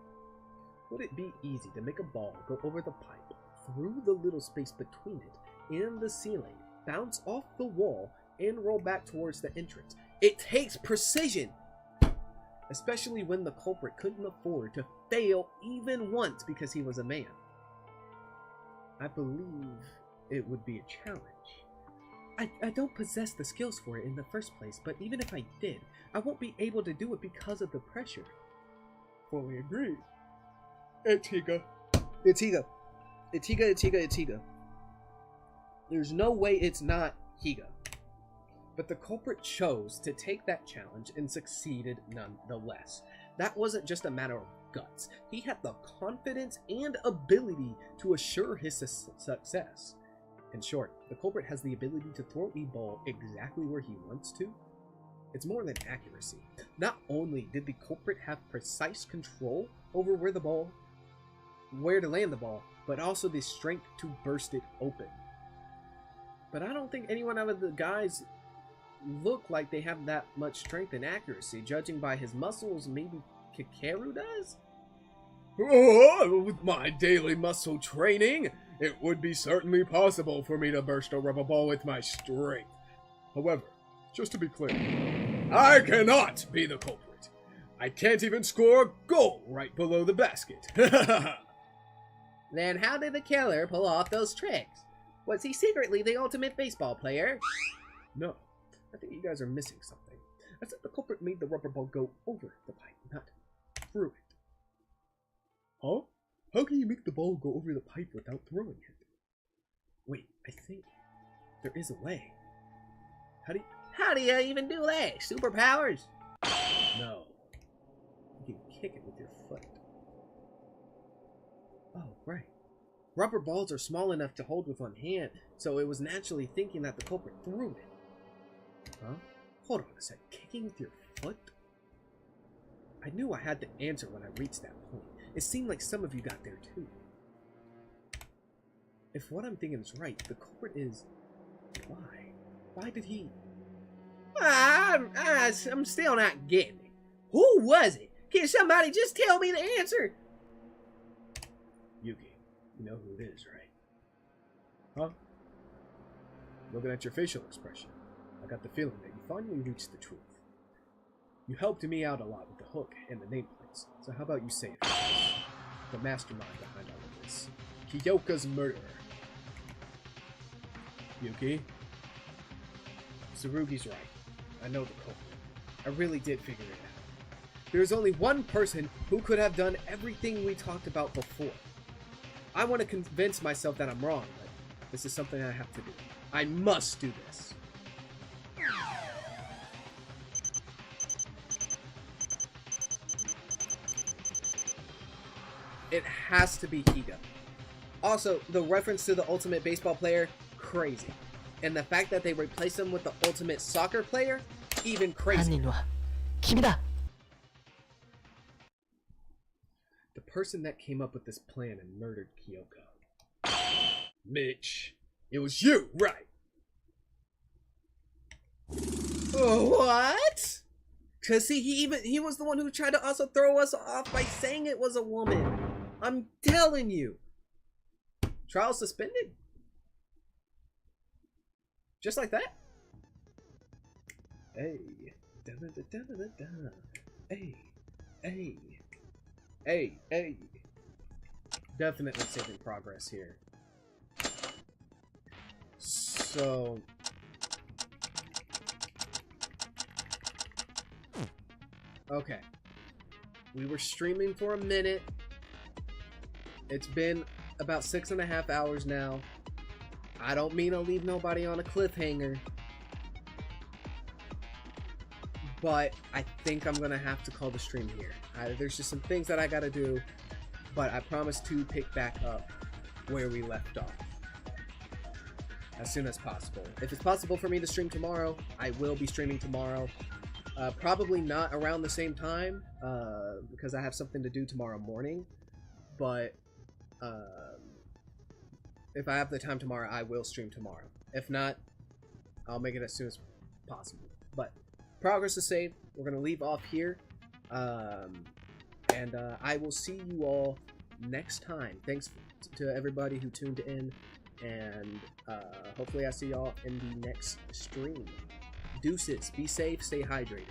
Would it be easy to make a ball go over the pipe, through the little space between it and the ceiling, bounce off the wall, and roll back towards the entrance? It takes precision! Especially when the culprit couldn't afford to fail even once because he was a man. I believe it would be a challenge. I don't possess the skills for it in the first place, but even if I did, I won't be able to do it because of the pressure. Fully agree. Etiga. Itiga. There's no way it's not Higa. But the culprit chose to take that challenge and succeeded nonetheless. That wasn't just a matter of guts. He had the confidence and ability to assure his success. In short, the culprit has the ability to throw a ball exactly where he wants to. It's more than accuracy. Not only did the culprit have precise control over where to land the ball, but also the strength to burst it open. But I don't think any one of the guys look like they have that much strength and accuracy. Judging by his muscles, maybe Kikaru does? Oh, with my daily muscle training, it would be certainly possible for me to burst a rubber ball with my strength. However, just to be clear, I cannot be the culprit. I can't even score a goal right below the basket. Then how did the killer pull off those tricks? Was he secretly the ultimate baseball player? No, I think you guys are missing something. I said the culprit made the rubber ball go over the pipe, not through it. Huh? How can you make the ball go over the pipe without throwing it? Wait, I think there is a way. How do you even do that? Superpowers? No. You can kick it with your foot. Oh, right. Rubber balls are small enough to hold with one hand, so it was naturally thinking that the culprit threw it. Huh? Hold on a sec. Kicking with your foot? I knew I had to answer when I reached that point. It seemed like some of you got there too. If what I'm thinking is right, the culprit is... Why? Why did he... I'm still not getting it. Who was it? Can somebody just tell me the answer? Yuki, you know who it is, right? Huh? Looking at your facial expression, I got the feeling that you finally reached the truth. You helped me out a lot with the hook and the nameplates, so how about you say it first? The mastermind behind all of this. Kyoka's murderer. Yuki? Tsurugi's right. I know the culprit. I really did figure it out. There's only one person who could have done everything we talked about before. I want to convince myself that I'm wrong, but this is something I have to do. I must do this. It has to be Higa. Also, the reference to the ultimate baseball player, crazy. And the fact that they replaced him with the ultimate soccer player, even 犯 crazier. 人は君だ。 The person that came up with this plan and murdered Kyoko. Mitch, it was you, right? What? Cause he was the one who tried to also throw us off by saying it was a woman. I'm telling you. Trial suspended. Just like that. Hey. Da-da-da-da-da-da. Hey. Hey. Hey. Hey. Definitely saving progress here. So. Okay. We were streaming for a minute. It's been about 6.5 hours now. I don't mean to leave nobody on a cliffhanger, but I think I'm gonna have to call the stream here. There's just some things that I gotta do, but I promise to pick back up where we left off as soon as possible. If it's possible for me to stream tomorrow, I will be streaming tomorrow. Probably not around the same time, because I have something to do tomorrow morning, but if I have the time tomorrow, I will stream tomorrow. If not, I'll make it as soon as possible. But progress is saved. We're going to leave off here, and I will see you all next time. Thanks to everybody who tuned in, and hopefully I see y'all in the next stream. Deuces. Be safe. Stay hydrated.